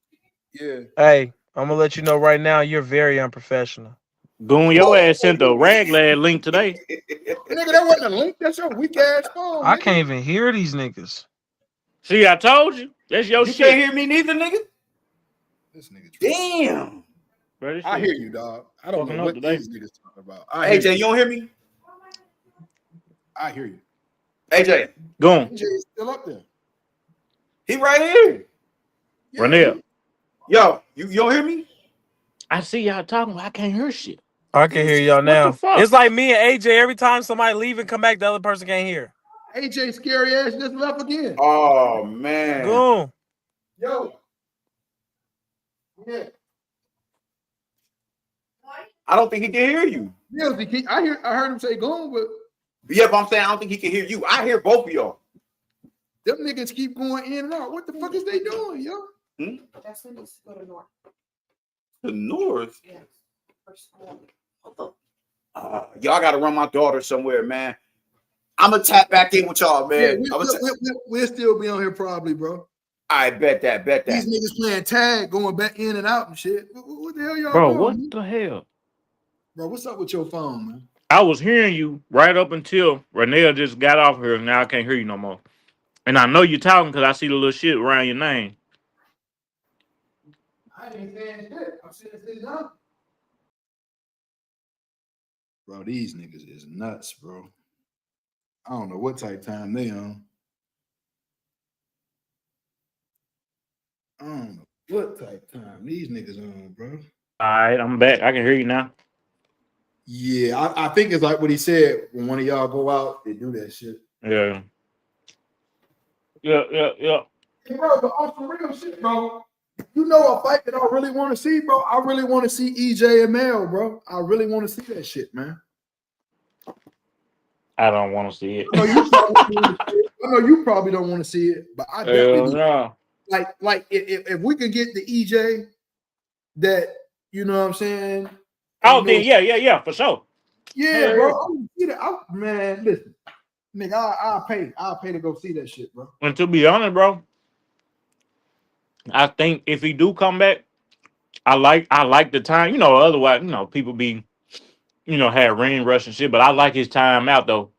though. Yeah. hey. I'm gonna let you know right now. You're very unprofessional. Goon, your Whoa. ass sent a raglan link today. Nigga, that wasn't a link. That's your weak ass phone, I nigga. can't even hear these niggas. See, I told you. That's your You can't shit. hear me neither, nigga. This nigga tripping. Damn. Bro, this I shit hear you, dog. I don't know fucking up what today. these niggas talking about. I hear AJ, you. you don't hear me? I hear you. AJ, Goon, AJ is still up there. he right here. Yeah. Renell. Yo, you don't hear me? I see y'all talking, but I can't hear shit. I can hear y'all What the now. fuck? It's like me and AJ. Every time somebody leave and come back, the other person can't hear. AJ scary ass just left again. Oh man. Goon. Yo. Yeah. I don't think he can hear you. Millsy, I heard him say Goon, but Yeah, but I'm saying I don't think he can hear you. I hear both of y'all. them niggas keep going in and out. What the fuck is they doing, yo? That's when needs to go to north. The North. Yes. Y'all gotta run my daughter somewhere, man. I'm gonna tap back in with y'all, Yeah, man. we'll still be on here probably, bro. I bet that. These niggas playing tag, going back in and out and shit. What the hell y'all Bro, doing, what man? the hell? Bro, what's up with your phone, man? I was hearing you right up until Renell just got off here. Now I can't hear you no more. And I know you're talking because I see the little shit around your name. I ain't saying shit. I'm saying shit now. Bro, these niggas is nuts, bro. I don't know what type time they on. I don't know what type time these niggas on, bro. All right, I'm back. I can hear you now. Yeah, I think it's like what he said. When one of y'all go out, they do that shit. Yeah. Hey, bro, but on some real shit, bro. You know a fight that I really want to see, bro? I really want to see EJ and Mel, bro. I really want to see that shit, man. I don't want to see it. I know you probably don't want to see it, but I definitely do. No. Like if we can get the EJ that, you know what I'm saying? Oh, then yeah, for sure. Yeah, bro. I want to see that. Man, listen, nigga, I'll pay to go see that shit, bro. And to be honest, bro, I think if he do come back, I like the time. Otherwise, people be, had ring rush and shit. But I like his time out though.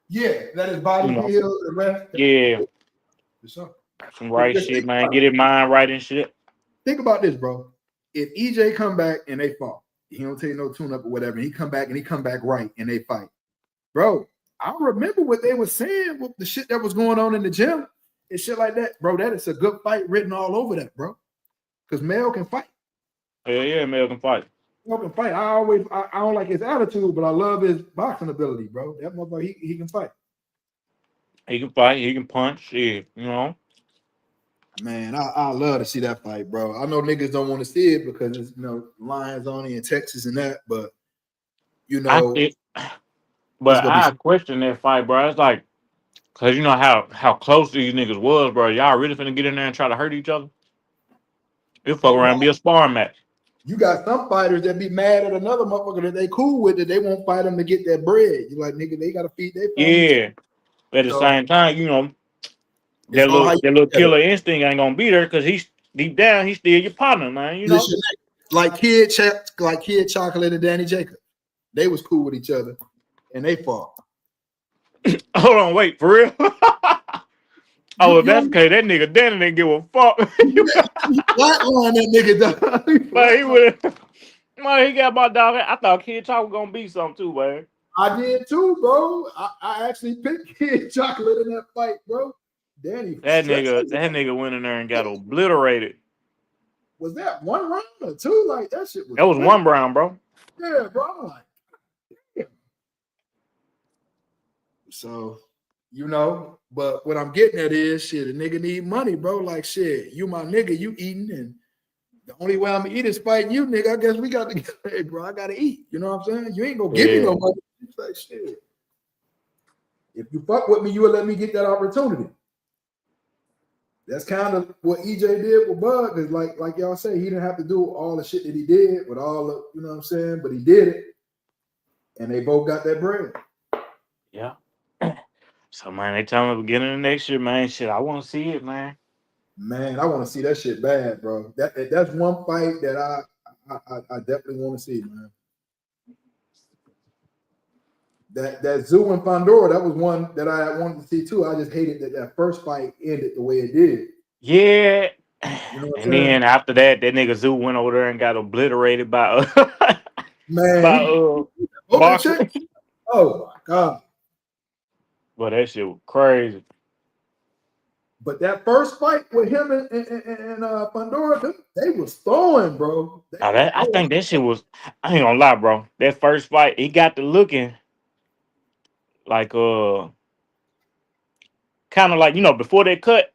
Yeah, let his body heal and rest. Yeah, For sure. some right shit, man. Get his mind right and shit. Think about this, bro. If EJ come back and they fall, he don't take no tune up or whatever. He come back right and they fight, bro. I remember what they were saying with the shit that was going on in the gym. and shit like that, bro. That is a good fight written all over that, bro. Because Mel can fight. Yeah, Mel can fight. Mel can fight. I don't like his attitude, but I love his boxing ability, bro. That motherfucker, he can fight. He can fight. He can punch. Yeah, you know. Man, I love to see that fight, bro. I know niggas don't want to see it because it's Lions only in Texas and that, but it's But gonna be. I question that fight, bro. It's like, cause you know how close these niggas was, bro. Y'all really finna get in there and try to hurt each other? It fuck around and be a sparring match. You got some fighters that be mad at another motherfucker that they cool with that they won't fight them to get that bread. You like, nigga, they gotta feed their family. Yeah. But at the same time, it's that all how little killer instinct ain't gonna be there because he's deep down, he's still your partner, man. You know? Like Kid Chocolate and Danny Jacob. They was cool with each other and they fought. Hold on, wait, for real? Oh, if that's okay, that nigga Danny didn't give a fuck. Flatline that nigga, dog. But he would man, he got my dog. I thought Kid Chocolate was gonna be something too, man. I did too, bro. I actually picked Kid Chocolate in that fight, bro. Danny, that nigga went in there and got obliterated. Was that one round or two? Like that shit was. That was one round, bro. Yeah, bro. I'm like, yeah. So, but what I'm getting at is shit. A nigga need money, bro. Like shit, you my nigga, you eating, and the only way I'm gonna eat is fighting you, nigga. I guess we got to get, hey, bro. I gotta eat. You know what I'm saying? You ain't gonna give me no money. It's like shit. If you fuck with me, you will let me get that opportunity. That's kind of what EJ did with Bud, because like y'all say, he didn't have to do all the shit that he did with all the, you know what I'm saying? But he did it, and they both got that bread. Yeah. So man, they tell me beginning of next year, man. Shit, I want to see it, man. Man, I want to see that shit bad, bro. That's one fight that I definitely want to see, man. That Zoo and Pandora, that was one that I wanted to see too. I just hated that first fight ended the way it did. Yeah. And then after that nigga Zoo went over there and got obliterated by man, Boxer. Oh my god. But that shit was crazy. But that first fight with him and Pandora, they was throwing, bro. I think that shit was, I ain't gonna lie, bro. That first fight, he got to looking like kind of like, before they cut,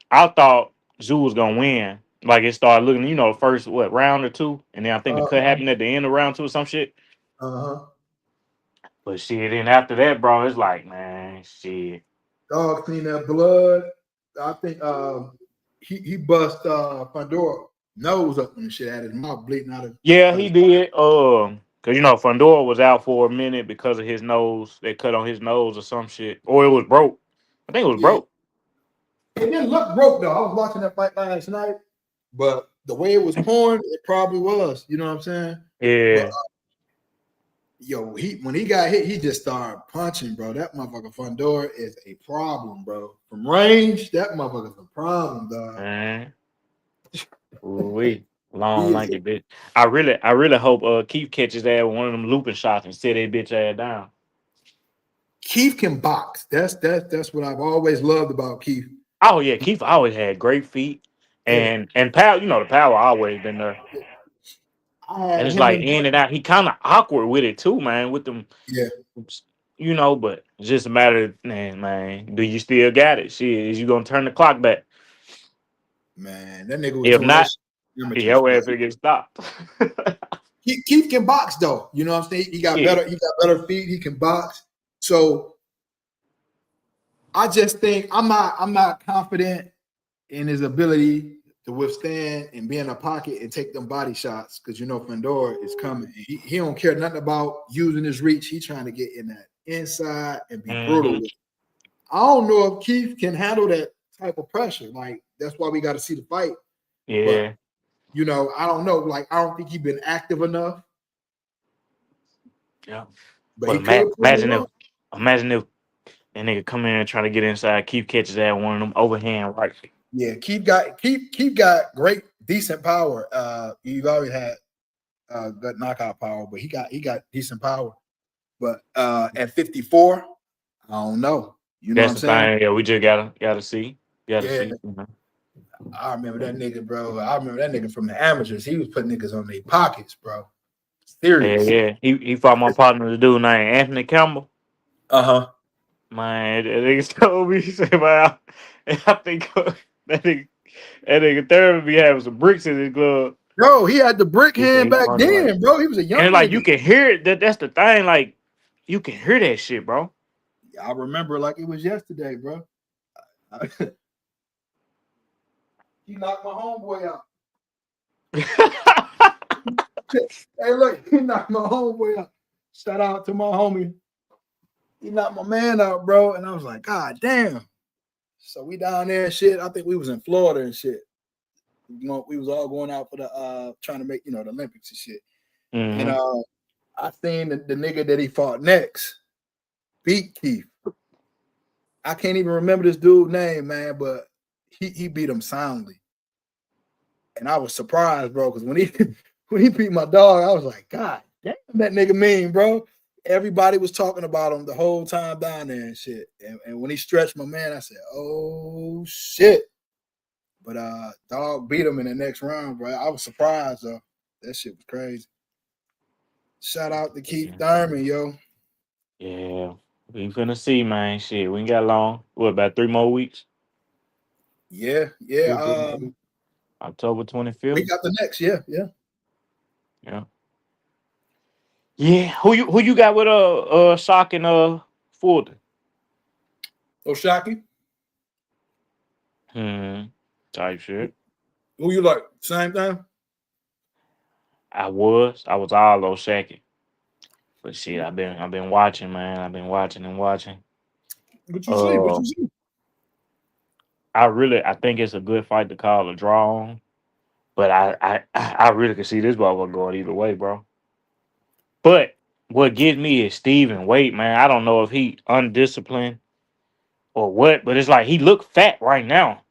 I thought Zoo was gonna win. Like it started looking, first round or two, and then I think the cut happened at the end of round two or some shit. But shit, then after that, bro, it's like, man, shit. Dog clean that blood. I think he bust Pandora nose up and shit out his mouth bleeding out of. Yeah, he did. Cause Pandora was out for a minute because of his nose. They cut on his nose or some shit, or it was broke. I think it was broke. It didn't look broke though. I was watching that fight last night, but the way it was pouring, it probably was. You know what I'm saying? Yeah. But, when he got hit, he just started punching, bro. That motherfucker Pandora is a problem, bro. From range, that motherfucker's a problem, dog. Man. Ooh-wee. Long lanky bitch. I really hope Keith catches that one of them looping shots and sit that bitch ass down. Keith can box. That's what I've always loved about Keith. Oh yeah, Keith always had great feet, and power. The power always been there. And it's like in and out. He kind of awkward with it too, man. With them, but it's just a matter of man. Do you still got it? Shit, is you gonna turn the clock back? Man, that nigga was if doing not, that your ass will get stopped. Keith can box though. You know what I'm saying? He got better feet. He can box. So I just think I'm not confident in his ability to withstand and be in a pocket and take them body shots because Pandora is coming. He don't care nothing about using his reach. He trying to get in that inside and be brutal with it. I don't know if Keith can handle that type of pressure. Like that's why we got to see the fight. Yeah. But, I don't know. Like I don't think he's been active enough. Yeah. But imagine if that nigga come in and try to get inside, Keith catches that one of them overhand right. Yeah, Keith got great, decent power. You've always had good knockout power, but he got decent power. But at 54, I don't know. You know what I'm saying? Yeah, we just gotta see. gotta Yeah, see. You know. I remember that nigga, bro. I remember that nigga from the amateurs. He was putting niggas on their pockets, bro. Yeah, Serious. yeah. He fought my partner, the dude named Anthony Campbell. Uh-huh. Man, that nigga told me, he said, man, I think that nigga Thurman be having some bricks in his glove. Bro, he had the brick He said hand he back funny like, then, bro. He was a and young like you nigga. can hear it. That's the thing. Like you can hear that shit, bro. I remember like it was yesterday, bro. He knocked my homeboy out. Hey, look, he knocked my homeboy out. Shout out to my homie. He knocked my man out, bro. And I was like, God damn. So we down there and shit. I think we was in Florida and shit. You know, we was all going out for the trying to make, the Olympics and shit. And Mm-hmm. I seen the nigga that he fought next beat Keith. I can't even remember this dude's name, man, but he beat him soundly. And I was surprised, bro, because when he beat my dog, I was like, God damn, that nigga mean, bro. Everybody was talking about him the whole time down there and shit. And when he stretched my man, I said, oh shit. But dog beat him in the next round, bro. I was surprised though. That shit was crazy. Shout out to Keith Thurman, yo. Yeah, we finna see, man. Shit, we ain't got long. What, about 3 more weeks? Yeah. 3 more weeks. October 25th. We got the next, yeah. Yeah. Yeah. Who you got with Shock and Fulton? Oshaki, Type shit. who you like? Same thing? I was all Oshaki. But shit, I've been watching, man. I've been watching and watching. What you see? What Uh you see? I think it's a good fight to call a draw on. But I really can see this ball going either way, bro. But what gets me is Stephen Wait, man. I don't know if he undisciplined or what, but it's like he look fat right now.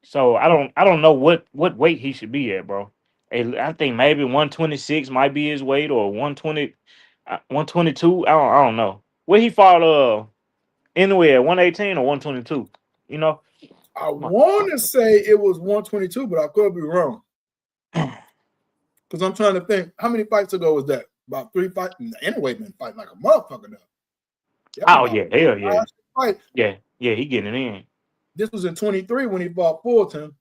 So I don't know what weight he should be at, bro. I think maybe 126 might be his weight or 120, 122. I don't know. Where he fought anyway at 118 or 122. You know? I want to say it was 122, but I could be wrong. Because I'm trying to think, how many fights ago was that? About 3 fights? Anyway, been fighting like a motherfucker now. Oh yeah, hell yeah. Fight. Yeah, he getting it in. This was in 23 when he fought Fulton.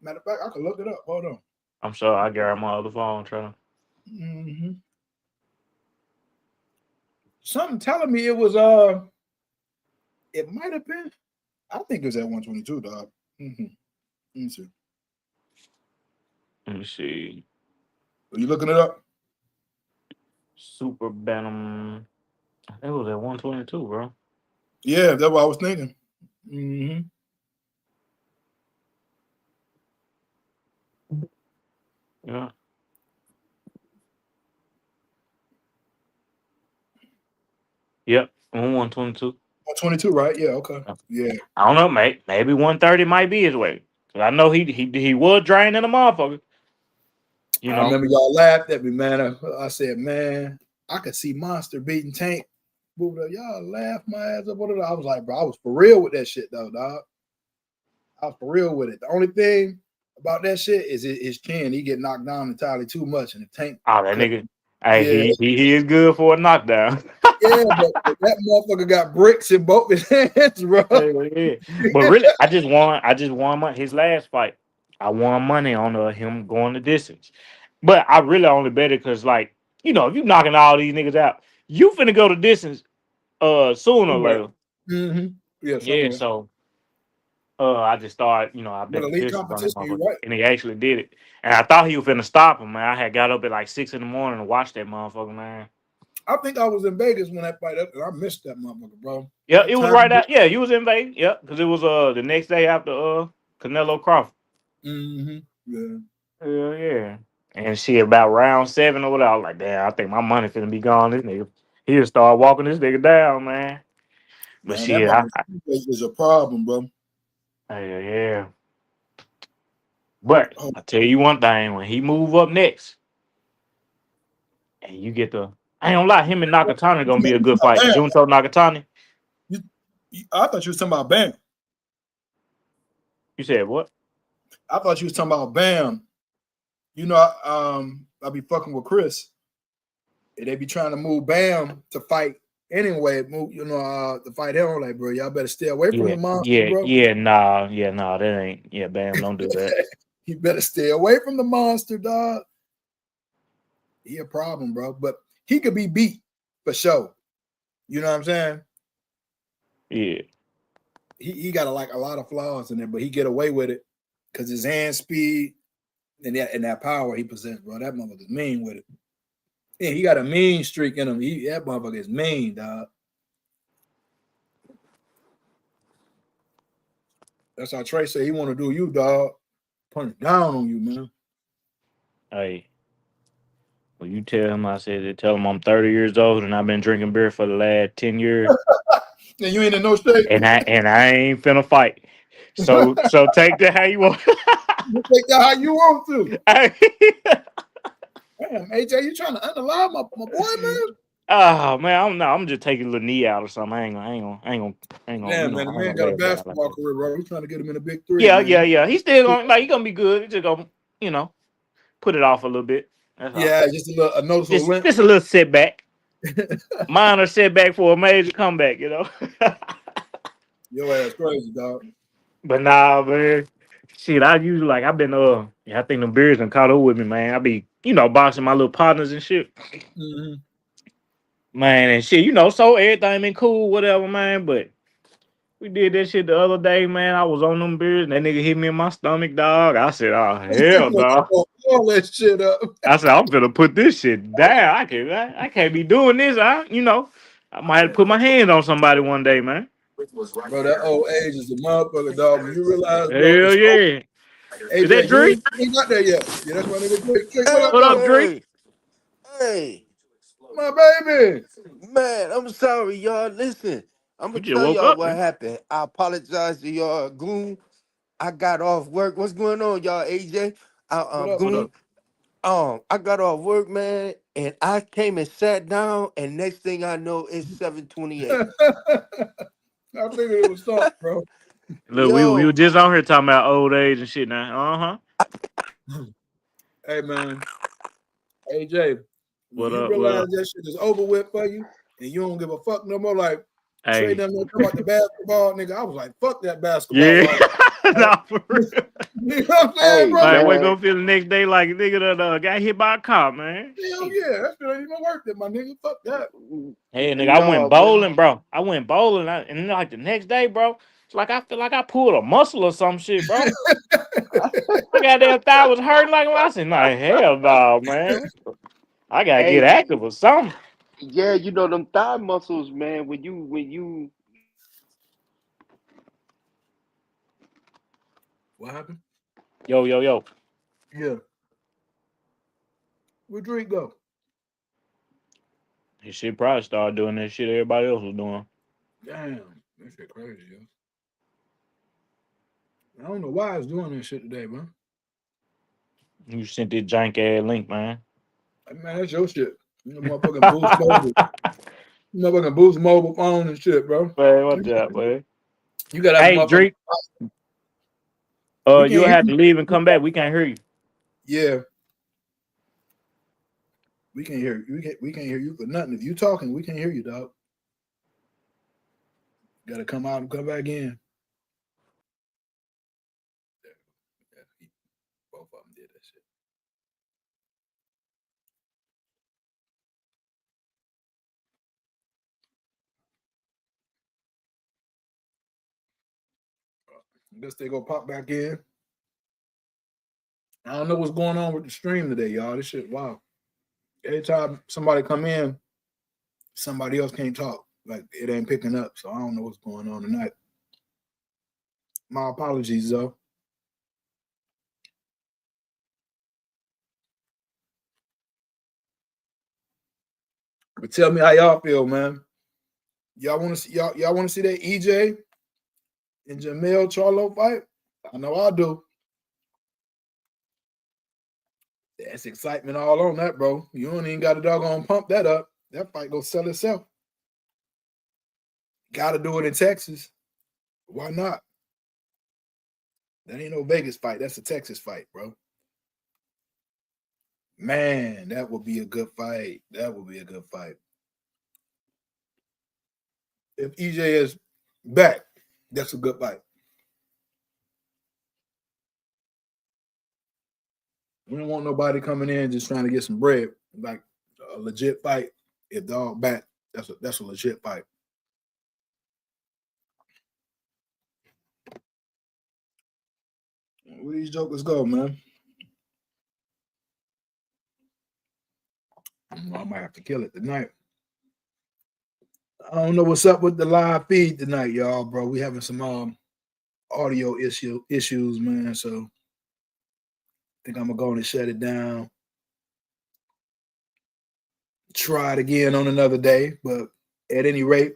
Matter of fact, I can look it up. Hold on. I'm sorry, I got my other phone trying to. Mm-hmm. Something telling me it was it might have been. I think it was at 122, dog. Mm-hmm. Let me see. Let me see. Are you looking it up? Super Bantam. It was at 122, bro. Yeah, that's what I was thinking. Mm-hmm. Yeah. Yep. 122. 122, right? Yeah, okay. Yeah. I don't know, mate. Maybe 130 might be his way. Cause I know he was draining a motherfucker. You I know. remember y'all laughed at me, man. I said, man, I could see Monster beating Tank. Y'all laughed my ass up. I was like, bro, I was for real with that shit, though, dog. I was for real with it. The only thing about that shit is his chin. He get knocked down entirely too much, and the Tank. Oh, that nigga. Hey, he is good for a knockdown. Yeah, but that motherfucker got bricks in both his hands, bro. Yeah. But really, I just won his last fight. I won money on him going the distance. But I really only bet it because, like, if you knocking all these niggas out, you finna go the distance sooner or later. Mm-hmm. Yeah, Yeah, somewhere. so I just started, I bet But the elite distance on that competition, you're motherfucker. right. And he actually did it. And I thought he was finna stop him, man. I had got up at like 6 in the morning to watch that motherfucker, man. I think I was in Vegas when that fight up, and I missed that motherfucker, bro. Yeah, That it was time. right out. Yeah, you was in Vegas. Yeah, because it was the next day after Canelo Crawford. Mm-hmm. Yeah. Yeah. And shit, about round 7 or whatever, I was like, damn, I think my money finna be gone. This nigga, he'll start walking this nigga down, man. But Man, that shit, motherfucker is a problem, bro. yeah. But Oh, I tell you one thing, when he move up next, and you get I ain't gonna lie, him and Nakatani gonna be a good fight. Junto Nakatani. I thought you was talking about Bam. You said what? I thought you was talking about Bam. You know, I be fucking with Chris. And they be trying to move Bam to fight anyway. Move, to fight him. I'm like, bro, y'all better stay away from the monster, bro. Nah, that ain't. Yeah, Bam, don't do that. You better stay away from the monster, dog. He a problem, bro. But he could be beat for sure. You know what I'm saying? Yeah. He got a lot of flaws in there, but he get away with it because his hand speed and that power he possesses, bro. That motherfucker's mean with it. Yeah, he got a mean streak in him. That motherfucker is mean, dog. That's how Trey said he want to do you, dog. Punch down on you, man. Hey. Well, you tell him tell him I'm 30 years old and I've been drinking beer for the last 10 years. And you ain't in no shape. And I ain't finna fight. So take that how you want. You take that how you want to. Hey. Damn, AJ, you trying to underline my boy, man? Oh man, I'm just taking a little knee out or something. I ain't gonna. Damn, man, the man got a basketball career, bro. He's trying to get him in the big three. Yeah. He's still gonna he gonna be good. He's just gonna, put it off a little bit. That's all. Yeah, just a noticeable limp. Just a little setback. Minor setback for a major comeback, Your ass crazy, dog. But nah, man. Shit, I've been I think the beers done caught up with me, man. I be, boxing my little partners and shit. Mm-hmm. Man, and shit, so everything been cool, whatever, man. But we did that shit the other day, man. I was on them beers and that nigga hit me in my stomach, dog. I said, oh hell, dog. All that shit up. I said, I'm gonna put this shit down. I can't be doing this. I might have to put my hand on somebody one day, man. Bro, that old age is a motherfucker, dog. When you realize, bro, Hell yeah. AJ, Is that Drake? you ain't got there yet. Yeah, that's my nigga Drake. Drake, What up, Drake? Hey, my baby. man, I'm sorry, y'all. Listen, I'm You gonna just tell woke y'all up, what man. happened. I apologize to y'all, Goon. I got off work. What's going on, y'all? AJ, What up? Goon. I got off work, man, and I came and sat down, and next thing I know, it's 7:28. I figured it was something, bro. Look, we were Yo, just on here talking about old age and shit now. Hey, man. AJ, when What you up? What realize up? that shit is over with for you and you don't give a fuck no more, like Trey Hey. done talking about the basketball, nigga. I was like, fuck that basketball. Yeah. Like, Nah, for real. you know what I'm saying, hey, bro? Like, wake man. up feel the next day like a nigga that got hit by a car, man. Hell Shit. yeah, that shit ain't even worth it, my nigga. Fuck that. Hey, nigga, I went No, man. bowling, bro. I went bowling, and then, like the next day, bro, it's like I feel like I pulled a muscle or some shit, bro. My goddamn thigh was hurting like I said, nah, hell no, man. I gotta get Hey, active or something. yeah, them thigh muscles, man. When you What happened? Yo. Yeah. Where Drake go? His shit probably started doing that shit everybody else was doing. Damn, that shit crazy, yo. I don't know why I was doing that shit today, man. You sent that jank ass link, man. Man, that's your shit. You know, motherfucking Boost Mobile. Motherfucking Boost Mobile phone and shit, bro. Man, what's up, man? You gotta have a Hey, motherfucking. Drake. We can't You'll hear have to you. leave and come back. We can't hear you. Yeah. We can't hear you. We can't hear you for nothing. If you talking, we can't hear you, dog. You gotta come out and come back in. Both of them did that shit. I guess they go pop back in. I don't know what's going on with the stream today, y'all. This shit, wow. Every time somebody come in, somebody else can't talk. Like it ain't picking up. So I don't know what's going on tonight. My apologies, though. But tell me how y'all feel, man. Y'all want to see y'all want to see that EJ and Jamel Charlo fight? I know I do. That's excitement all on that, bro. You don't even got to doggone pump that up. That fight gonna sell itself. Got to do it in Texas. Why not? That ain't no Vegas fight. That's a Texas fight, bro. Man, that would be a good fight. That would be a good fight. If EJ is back, that's a good fight. We don't want nobody coming in just trying to get some bread. Like a legit fight. If dog back, that's a legit fight. Where these jokers go, man? I might have to kill it tonight. I don't know what's up with the live feed tonight, y'all, bro. We having some audio issues, man. So I think I'm gonna go and shut it down. Try it again on another day, but at any rate,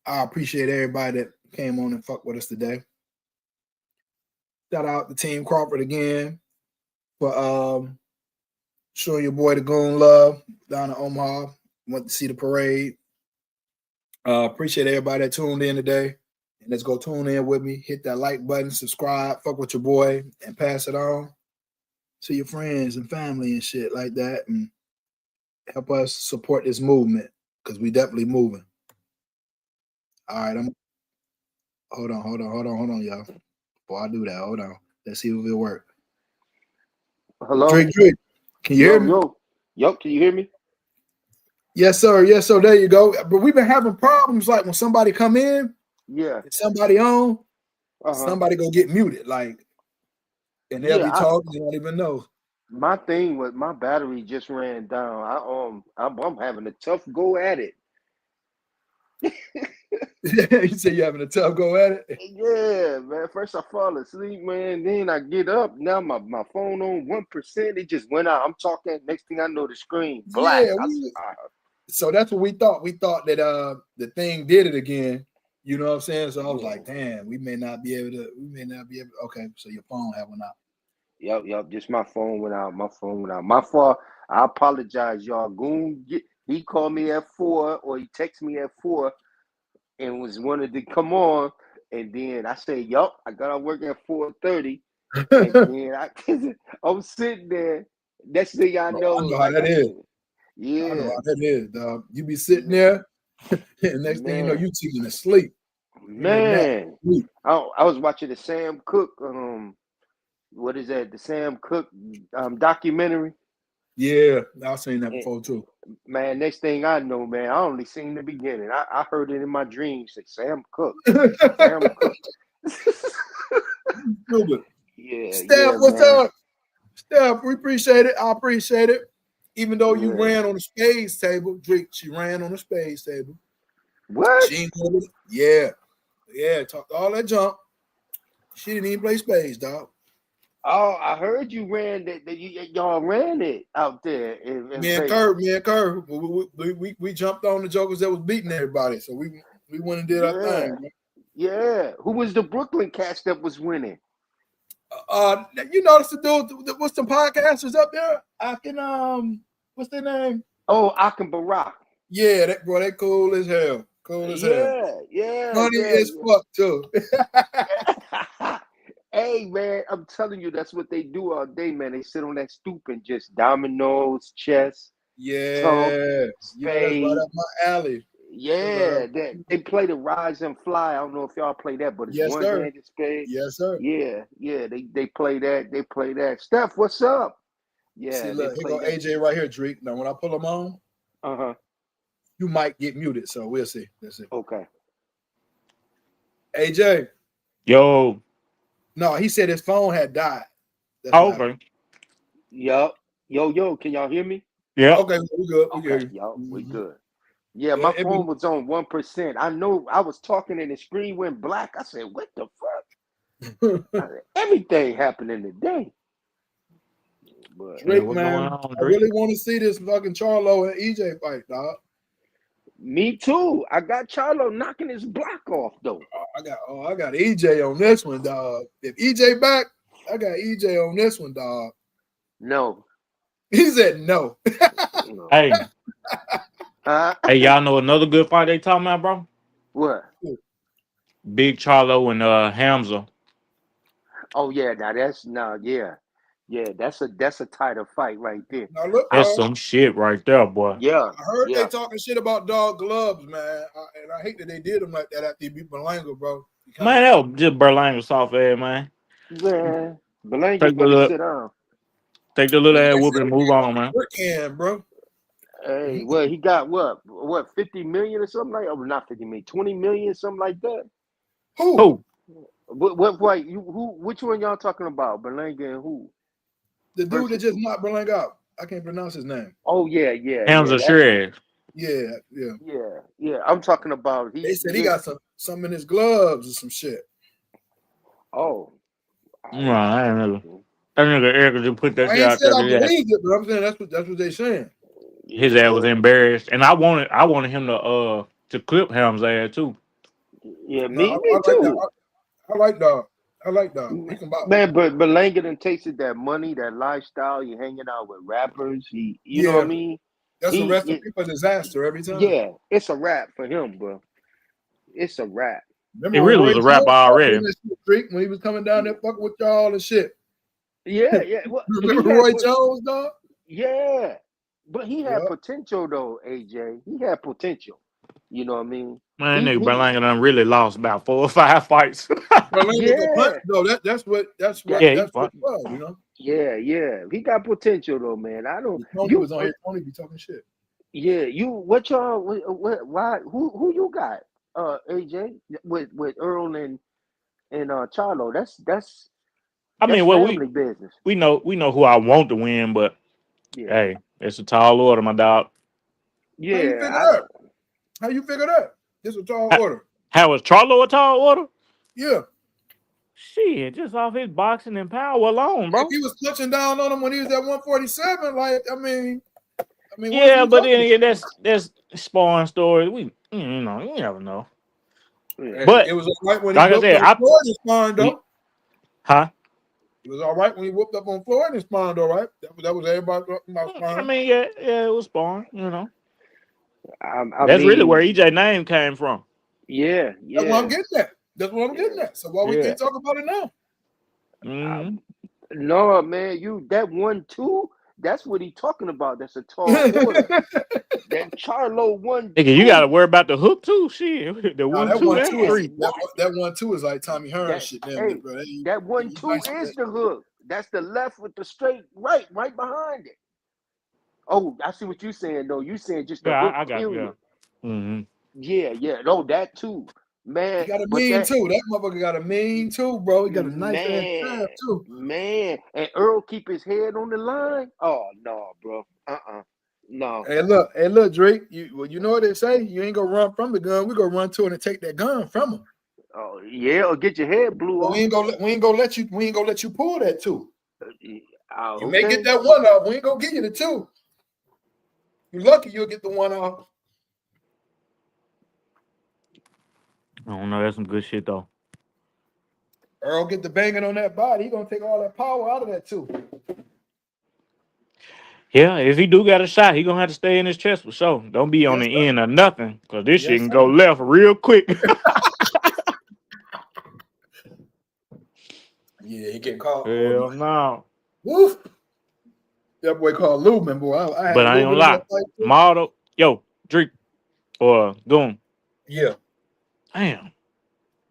I appreciate everybody that came on and fucked with us today. Shout out to Team Crawford again for showing your boy the Goon love down in Omaha. Went to see the parade. Appreciate everybody that tuned in today. And let's go tune in with me. Hit that like button, subscribe, fuck with your boy, and pass it on to your friends and family and shit like that. And help us support this movement because we definitely moving. All right, hold on, y'all. Before I do that, hold on. Let's see if it'll work. Hello? Drake, can you hear me? Yo, can you hear me? Yes, sir. Yes, sir. There you go. But we've been having problems like when somebody come in, somebody on, somebody go get muted, like, and they'll be talking, they don't even know. My thing was my battery just ran down. I'm having a tough go at it. You say you're having a tough go at it? Yeah, man. First I fall asleep, man. Then I get up. Now my phone on 1%. It just went out. I'm talking. Next thing I know, the screen black. Yeah, so that's what we thought. We thought that the thing did it again. You know what I'm saying? So I was like, damn, we may not be able to. Okay, so your phone had went out. Yep. Just my phone went out. My fault. I apologize, y'all. Goon, he called me at 4 or he texted me at 4 and wanted to come on. And then I said, yup, I got to work at 4:30. And then I'm sitting there. Next thing I know, I know how that is. Yeah. I know how that is, dog. You be sitting there, and next thing you know, you taking a sleep. Man, I was watching the Sam Cooke, what is that? The Sam Cooke documentary. Yeah, I've seen that before too. Man, next thing I know, man, I only seen the beginning. I heard it in my dreams. Say Sam Cooke. Sam Cooke. Yeah. Steph, what's up? Steph, we appreciate it. I appreciate it. Even though you ran on the spades table, Drake, she ran on the spades table. What? Yeah, talked all that junk. She didn't even play spades, dog. Oh, I heard you ran that. Y'all ran it out there. Me and Kerr, we jumped on the jokers that was beating everybody. So we went and did our thing. Man. Yeah. Who was the Brooklyn cast that was winning? You notice the dude with some podcasters up there? I can what's their name? Oh, Akin Barak. Yeah, that boy, they cool as hell. Cool as hell. Yeah. Funny as fuck too. Hey man, I'm telling you, that's what they do all day, man. They sit on that stoop and just dominoes, chess. Yeah, that's right up my alley. Yeah, they play the Rise and Fly. I don't know if y'all play that, but it's one-handed spade. Yes, sir. Yeah, they play that. They play that. Steph, what's up? Yeah, see, look, here go AJ right here, Drake. Now, when I pull him on, you might get muted, so we'll see. Let's see. Okay. AJ. Yo. No, he said his phone had died. Okay. Yup. Yo, can y'all hear me? Yeah. Okay, we good. We good. Yeah, my phone was on 1%. I know I was talking and the screen went black. I said, what the fuck? Everything happening today. But Drake, man, I really want to see this fucking Charlo and EJ fight, dog. Me too. I got Charlo knocking his block off though. I got EJ on this one, dog. If EJ back, I got EJ on this one, dog. No. He said no. Hey. Hey, y'all know another good fight they talking about, bro? What? Big Charlo and Hamza. Oh yeah, now that's that's a tighter fight right there. Now look, That's bro. some shit right there, boy. Yeah, I heard they yeah. talking shit about dog gloves, man, and I hate that they did them like that after he beat Berlanga, bro. Man, that was just Berlanga soft ass, man. Man, Belanga Take the better little, sit down. take the little ass whooping and move on, man. Can, bro. Hey, well, he got what 50 million or something like? Oh, not 50 million, 20 million, something like that. Who? Who? What which one y'all talking about? Belanga and who? The dude that Versus just who? knocked Berlanga out. I can't pronounce his name. Oh yeah. Hamza That Shreds. Yeah. yeah. I'm talking about They said he got some in his gloves or some shit. Oh, No, I ain't never. That nigga Eric just put that I shit ain't out said there. I believed it, but I'm saying that's what they saying. His ass was embarrassed, and I wanted him to clip Ham's ass too. Yeah, No, me I like that. too. I like dog. I like dog. He can box. Man, but Belanga done tasted that money, that lifestyle. He hanging out with rappers. You know what I Yeah, mean? that's a recipe for disaster every time. Yeah, it's a wrap for him, bro. It's a wrap. It Remember when really Roy was a rap Jones started already. doing that shit streak when he was coming down there fucking with y'all and shit? Yeah. Well, Remember Roy Jones, dog? Yeah, but he had Yeah. potential though, AJ. He had potential. You know what I mean? Man, nigga He Berlanga done really lost about 4 or 5 fights. Berlanga could punch yeah. though. That's what it Yeah, was, you know. Yeah. He got potential though, man. I don't. Tony was on here. Tony be talking shit. Yeah, what y'all? Why? Who you got? AJ with Earl and Charlo. That's I mean, well, family business. we know who I want to win, but Yeah, hey, it's a tall order, my dog. How you yeah. figure that? How you figure that? This a tall order. How was Charlo a tall order? Yeah. Shit, just off his boxing and power alone, bro. If he was touching down on him when he was at 147, like I mean, what Yeah, are we but talking then about? that's sparring stories. You never know. Yeah. But It was all right when he like I whooped said, on Floyd in sparring, though. Huh? It was all right when he whooped up on Floyd in sparring, though, right? That was everybody talking about I sparring. mean, yeah, it was sparring. You know, I that's really where mean, EJ name came from. yeah. That's what I'm getting at. That's what I'm getting at. So why we Yeah. can't talk about it now? Mm-hmm. No, man, that 1-2, that's what he talking about. That's a tall order. That Charlo 1-2. Nigga, you gotta worry about the hook too. Shit, the No, 1-2 that and 1-2 is 3. that 1-2 is like Tommy Hearn shit, damn it, bro. That He's 1-2 nice with is that. the hook. That's the left with the straight right behind it. Oh, I see what you're saying though. You saying just the Yeah, hook, I got you. period. Yeah. Mm-hmm. Yeah. No, that too, man. He got a But mean too. That motherfucker got a mean too, bro. He got a nice ass tab too. Man, and Earl keep his head on the line. Oh no, bro. No. Hey, look, Drake. You know what they say? You ain't gonna run from the gun. We gonna run to it and take that gun from him. Oh yeah, or get your head blew But off. we ain't gonna let you pull that too. You may Okay. get that one off. We ain't gonna give you the two. You're lucky you'll get the one off. I don't know. That's some good shit though. Earl get the banging on that body. He gonna take all that power out of that too. Yeah, if he do got a shot, he gonna have to stay in his chest for sure. Don't be on Yes, the sir. end of nothing, cause this shit Yes, can sir. go left real quick. Yeah, he get caught. Hell no. Woof. That boy called Lubin, boy. I had But I ain't Lubin gonna in lie. that fight too. Model, yo, Drake or Goon. Yeah. Damn.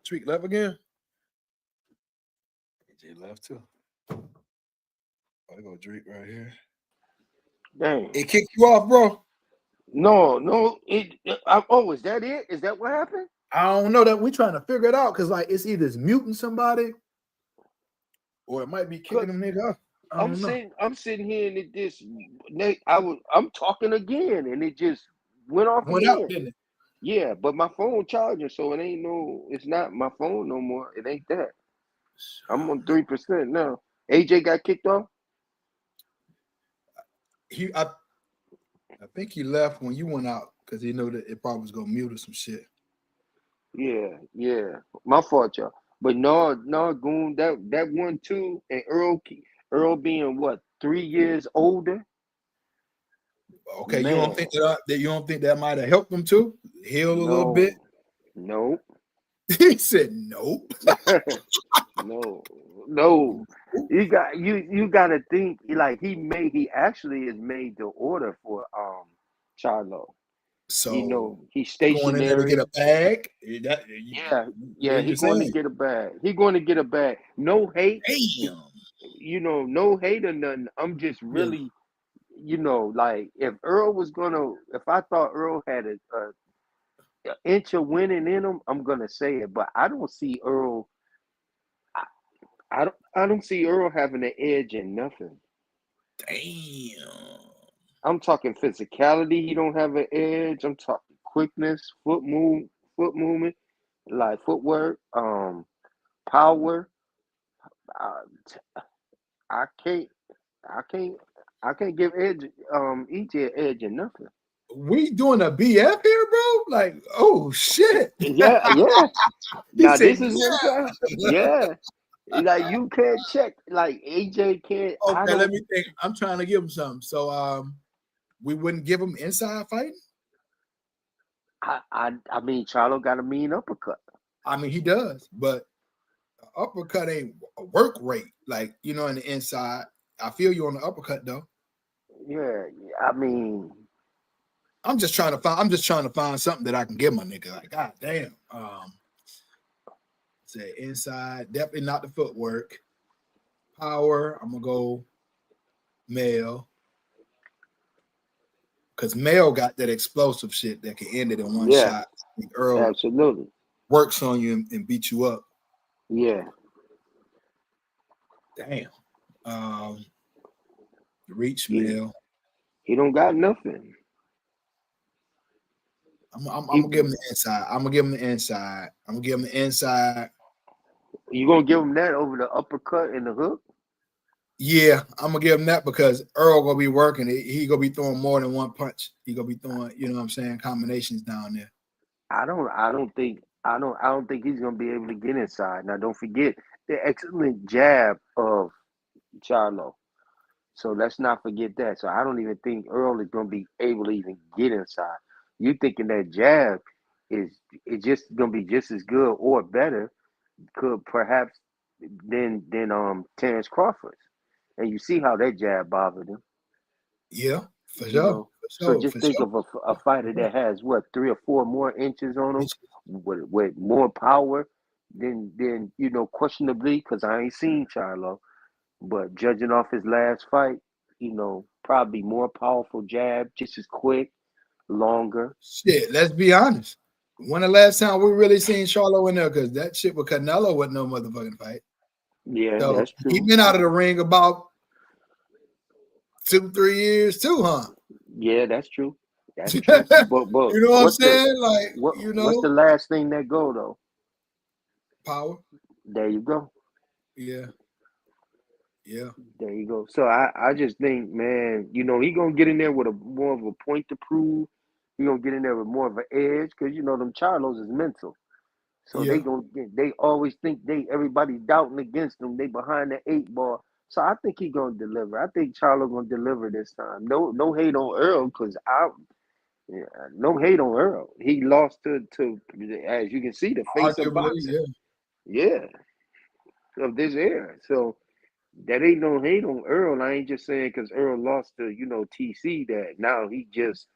Tweak left again. AJ left too. Oh, I go Drake right here. Dang. It kicked you off, bro. No. Is that it? Is that what happened? I don't know that we trying to figure it out because like it's either muting somebody or it might be kicking them nigga off. I don't know. I'm sitting here and it just I'm talking again and it just went off Went out, again. didn't it? Yeah, but my phone charging, so it's not my phone no more. It ain't that. I'm on 3% now. AJ got kicked off? I think he left when you went out because he knew that it probably was gonna mute or some shit. Yeah. My fault, y'all. But no, Goon, that 1-2 and Earl being what, 3 years older? Okay, Man. you don't think that might have helped him too? Heal a little bit? Nope. He said nope. No. No, you got to think like he actually is made to order for Charlo. So He's he going in there to get stationary. a bag. Yeah, You he going to saying? get a bag. He going to get a bag. No hate, Damn. no hate or nothing. I'm just Yeah. really, like if I thought Earl had a inch of winning in him, I'm gonna say it. But I don't see Earl. I don't see Earl having an edge in nothing. Damn. I'm talking physicality. He don't have an edge. I'm talking quickness, foot movement, like footwork, power. I, I can't, I can't, I can't give EJ an edge in nothing. We doing a BF here, bro? Like, oh shit. Yeah, yeah. He Now said, this is inside. yeah. Yeah, like you can't check. Like AJ can't. I Okay, let don't. me think. I'm trying to give him something. So we wouldn't give him inside fighting? I mean, Charlo got a mean uppercut. I mean, he does, but uppercut ain't a work rate. Like, in the inside. I feel you on the uppercut though. Yeah, I mean, I'm just trying to find something that I can give my nigga. Like, god damn. Say inside, definitely not the footwork. Power, I'm gonna go male. Because Mel got that explosive shit that can end it in one yeah, shot. Earl absolutely. works on you and beat you up. Yeah, Damn. Reach he Mel. he don't got nothing. I'm gonna He, give him the inside. I'm gonna give him the inside. you gonna give him that over the uppercut and the hook? Yeah, I'm gonna give him that because Earl gonna be working. He gonna be throwing more than one punch. He gonna be throwing, what I'm saying, combinations down there. I don't think he's gonna be able to get inside. Now don't forget the excellent jab of Charlo. So let's not forget that. So I don't even think Earl is gonna be able to even get inside. You thinking that jab is just gonna be just as good or better, could perhaps than Terrence Crawford's. And you see how that jab bothered him. Yeah, for You sure. know. So just think of a fighter that has what 3 or 4 more inches on him with more power than questionably, because I ain't seen Charlo, but judging off his last fight, probably more powerful jab, just as quick, longer. Shit, let's be honest. When the last time we really seen Charlo in there? Because that shit with Canelo wasn't no motherfucking fight. Yeah, So that's he true. been out of the ring about 2-3 years too, huh? Yeah, that's true. That's true. But You know what I'm saying? Like, what's the last thing that go though? Power. There you go. Yeah. There you go. So I just think, man, he gonna get in there with a more of a point to prove. He gonna get in there with more of an edge because them Charlos is mental. So Yeah. they always think everybody's doubting against them. They behind the 8 ball. So I think he gonna deliver. I think Charlo gonna deliver this time. No hate on Earl because no hate on Earl. He lost to as you can see the face of Arguably, boxing. Yeah, of this era. So that ain't no hate on Earl. I ain't just saying because Earl lost to TC that now he just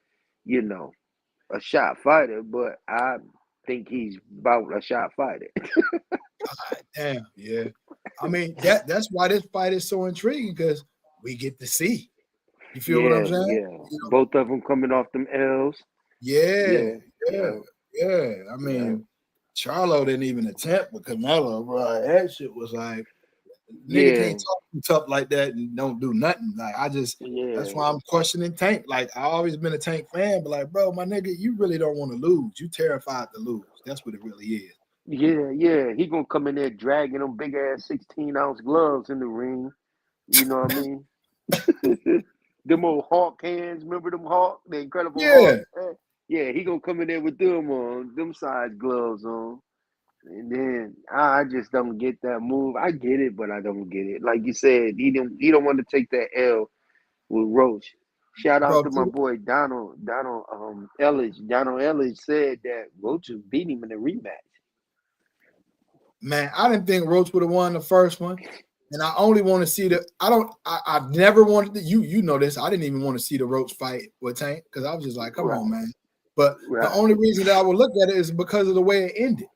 a shot fighter. But I think he's about a shot fighter. God damn, yeah. I mean, that's why this fight is so intriguing because we get to see. You feel what I'm saying? Yeah. Both of them coming off them L's. Yeah. Yeah. I mean, Charlo didn't even attempt with Canelo, bro. That shit was like, nigga can't talk tough like that and don't do nothing. Like, that's why I'm questioning Tank. Like, I always been a Tank fan, but like, bro, my nigga, you really don't want to lose. You terrified to lose. That's what it really is. Yeah. He gonna come in there dragging them big ass 16-ounce gloves in the ring. You know what I mean? Them old Hawk hands, remember them Hawk? The Incredible Hawk? Yeah, he gonna come in there with them on, them size gloves on. And then I just don't get that move. I get it, but I don't get it. Like you said, he don't want to take that L with Roach. Shout out Bro, to my boy Donald Ellis. Donald Ellis said that Roach beat him in a rematch. Man, I didn't think Roach would have won the first one. And I only want to see I never wanted to, you know this. I didn't even want to see the Roach fight with Tank because I was just like, come on, man. But the only reason that I would look at it is because of the way it ended.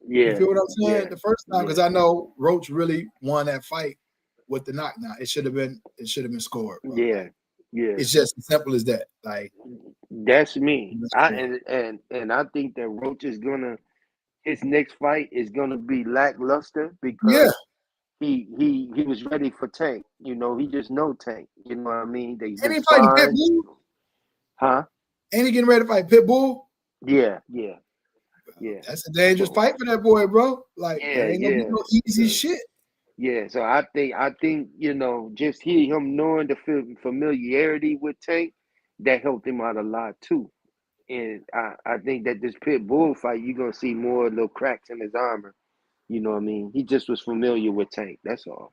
Yeah. You feel what I'm saying? Yeah. The first time, because I know Roach really won that fight with the knockdown. It should have been scored. Bro. Yeah. Like, yeah. It's just as simple as that. Like that's me. And I think that Roach is his next fight is gonna be lackluster because he was ready for Tank. You know, he just know Tank. You know what I mean? They ain't he fighting Pitbull? Huh? Ain't he getting ready to fight Pitbull? Yeah. That's a dangerous fight for that boy, bro. Like it ain't gonna be no easy shit. Yeah, so I think you know, just him knowing the familiarity with Tank, that helped him out a lot too. And I think that this pit bull fight, you're gonna see more little cracks in his armor. You know what I mean? He just was familiar with Tank. That's all.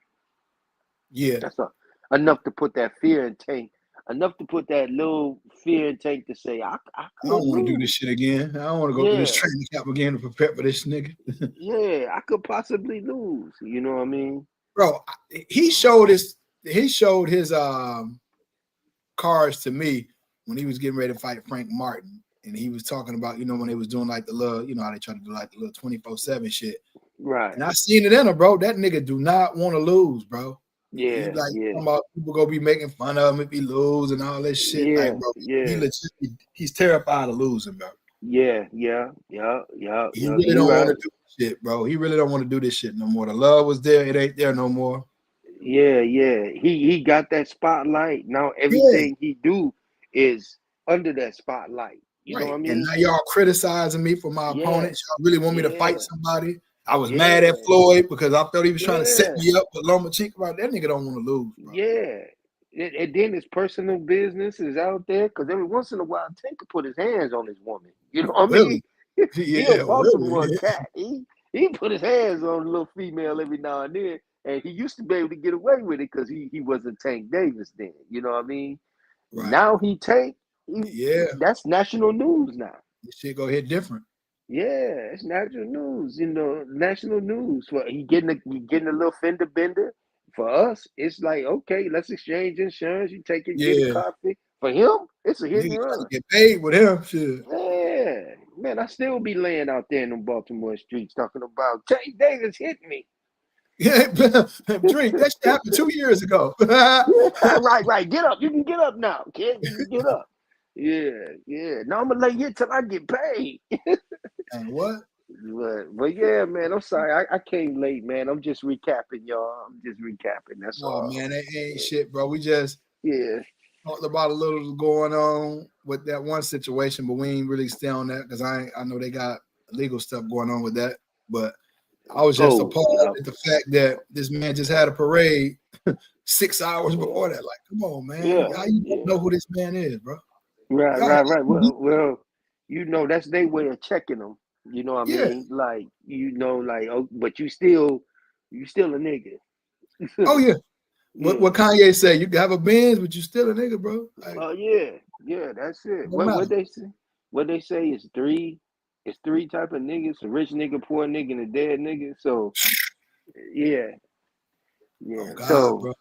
Yeah, that's all. Enough to put that fear in Tank. Enough to put that little fear in Tank to say, I don't want to do this shit again. I don't want to go through this training camp again to prepare for this nigga. Yeah, I could possibly lose. You know what I mean? Bro, he showed his cards to me when he was getting ready to fight Frank Martin. And he was talking about, you know, when they was doing like the little, you know, how they try to do like the little 24/7 shit. Right. And I seen it in him, bro. That nigga do not want to lose, bro. Yeah. About people gonna be making fun of him if he lose and all this shit. Yeah. Like, bro, he's terrified of losing, bro. Yeah. He really don't want to do shit, bro. He really don't want to do this shit no more. The love was there, it ain't there no more. Yeah. He got that spotlight. Now everything he do is under that spotlight. You know what I mean? And now y'all criticizing me for my opponents. Y'all really want me to fight somebody. I was mad at Floyd because I thought he was trying to set me up with Lomachenko. Right? That nigga don't want to lose, bro. Yeah. And then his personal business is out there because every once in a while, Tank could put his hands on his woman. You know what I mean? He a Baltimore cat. He put his hands on a little female every now and then. And he used to be able to get away with it because he wasn't Tank Davis then. You know what I mean? Right. Now he Tank. That's national news now. This shit go hit different. Yeah, it's national news. You know, national news. For he getting a little fender bender. For us, it's like, okay, let's exchange insurance. You take it, get a coffee. For him, it's a hit and run. Get paid with him, shit. Yeah, man, I still be laying out there in them Baltimore streets talking about Tank Davis hit me. Yeah, drink. That shit happened 2 years ago. Right. Get up. You can get up now, kid. You can get up. Yeah. Now I'm gonna lay here till I get paid. And what? But yeah, man, I'm sorry. I came late, man. I'm just recapping, y'all. I'm just recapping. That's all. Man, that ain't shit, bro. We just talked about a little going on with that one situation, but we ain't really stay on that because I know they got legal stuff going on with that. But I was just appalled at the fact that this man just had a parade 6 hours before that. Like, come on, man. How you don't know who this man is, bro? Right. Well, you know, that's their way of checking them. You know what I mean? Like, you know, like, oh, but you still a nigga. Oh yeah. What Kanye say? You can have a Benz, but you still a nigga, bro. Like, yeah, that's it. What they say? What they say is three. It's three type of niggas: a rich nigga, poor nigga, and a dead nigga. So, yeah. Oh God, so bro.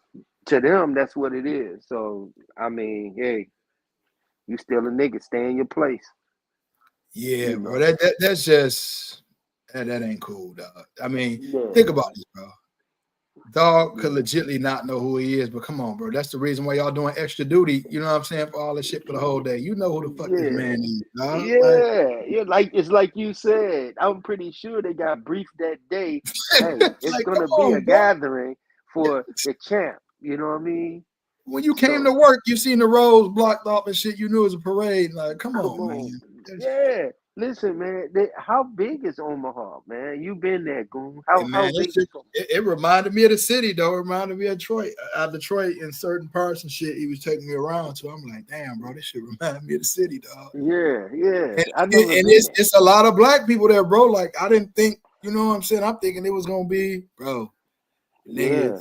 To them, that's what it is. So, I mean, hey, you still a nigga. Stay in your place. Yeah, bro. That's just that ain't cool, dog. I mean, think about this, bro. Dog could legitimately not know who he is, but come on, bro. That's the reason why y'all doing extra duty. You know what I'm saying? For all this shit for the whole day. You know who the fuck this man is, dog. Like it's like you said. I'm pretty sure they got briefed that day. Hey, it's like, gonna be a gathering for the champ. You know what I mean? When you came to work, you seen the roads blocked off and shit. You knew it was a parade. Like, come on, man. Yeah. Listen, man. How big is Omaha, man? You been there, Goon? How big? It reminded me of the city, though. It reminded me of Detroit. Detroit in certain parts and shit. He was taking me around, so I'm like, damn, bro, this shit reminded me of the city, dog. Yeah. And it's a lot of black people there, bro. Like, I didn't think, you know what I'm saying? I'm thinking it was gonna be, bro. Nigga,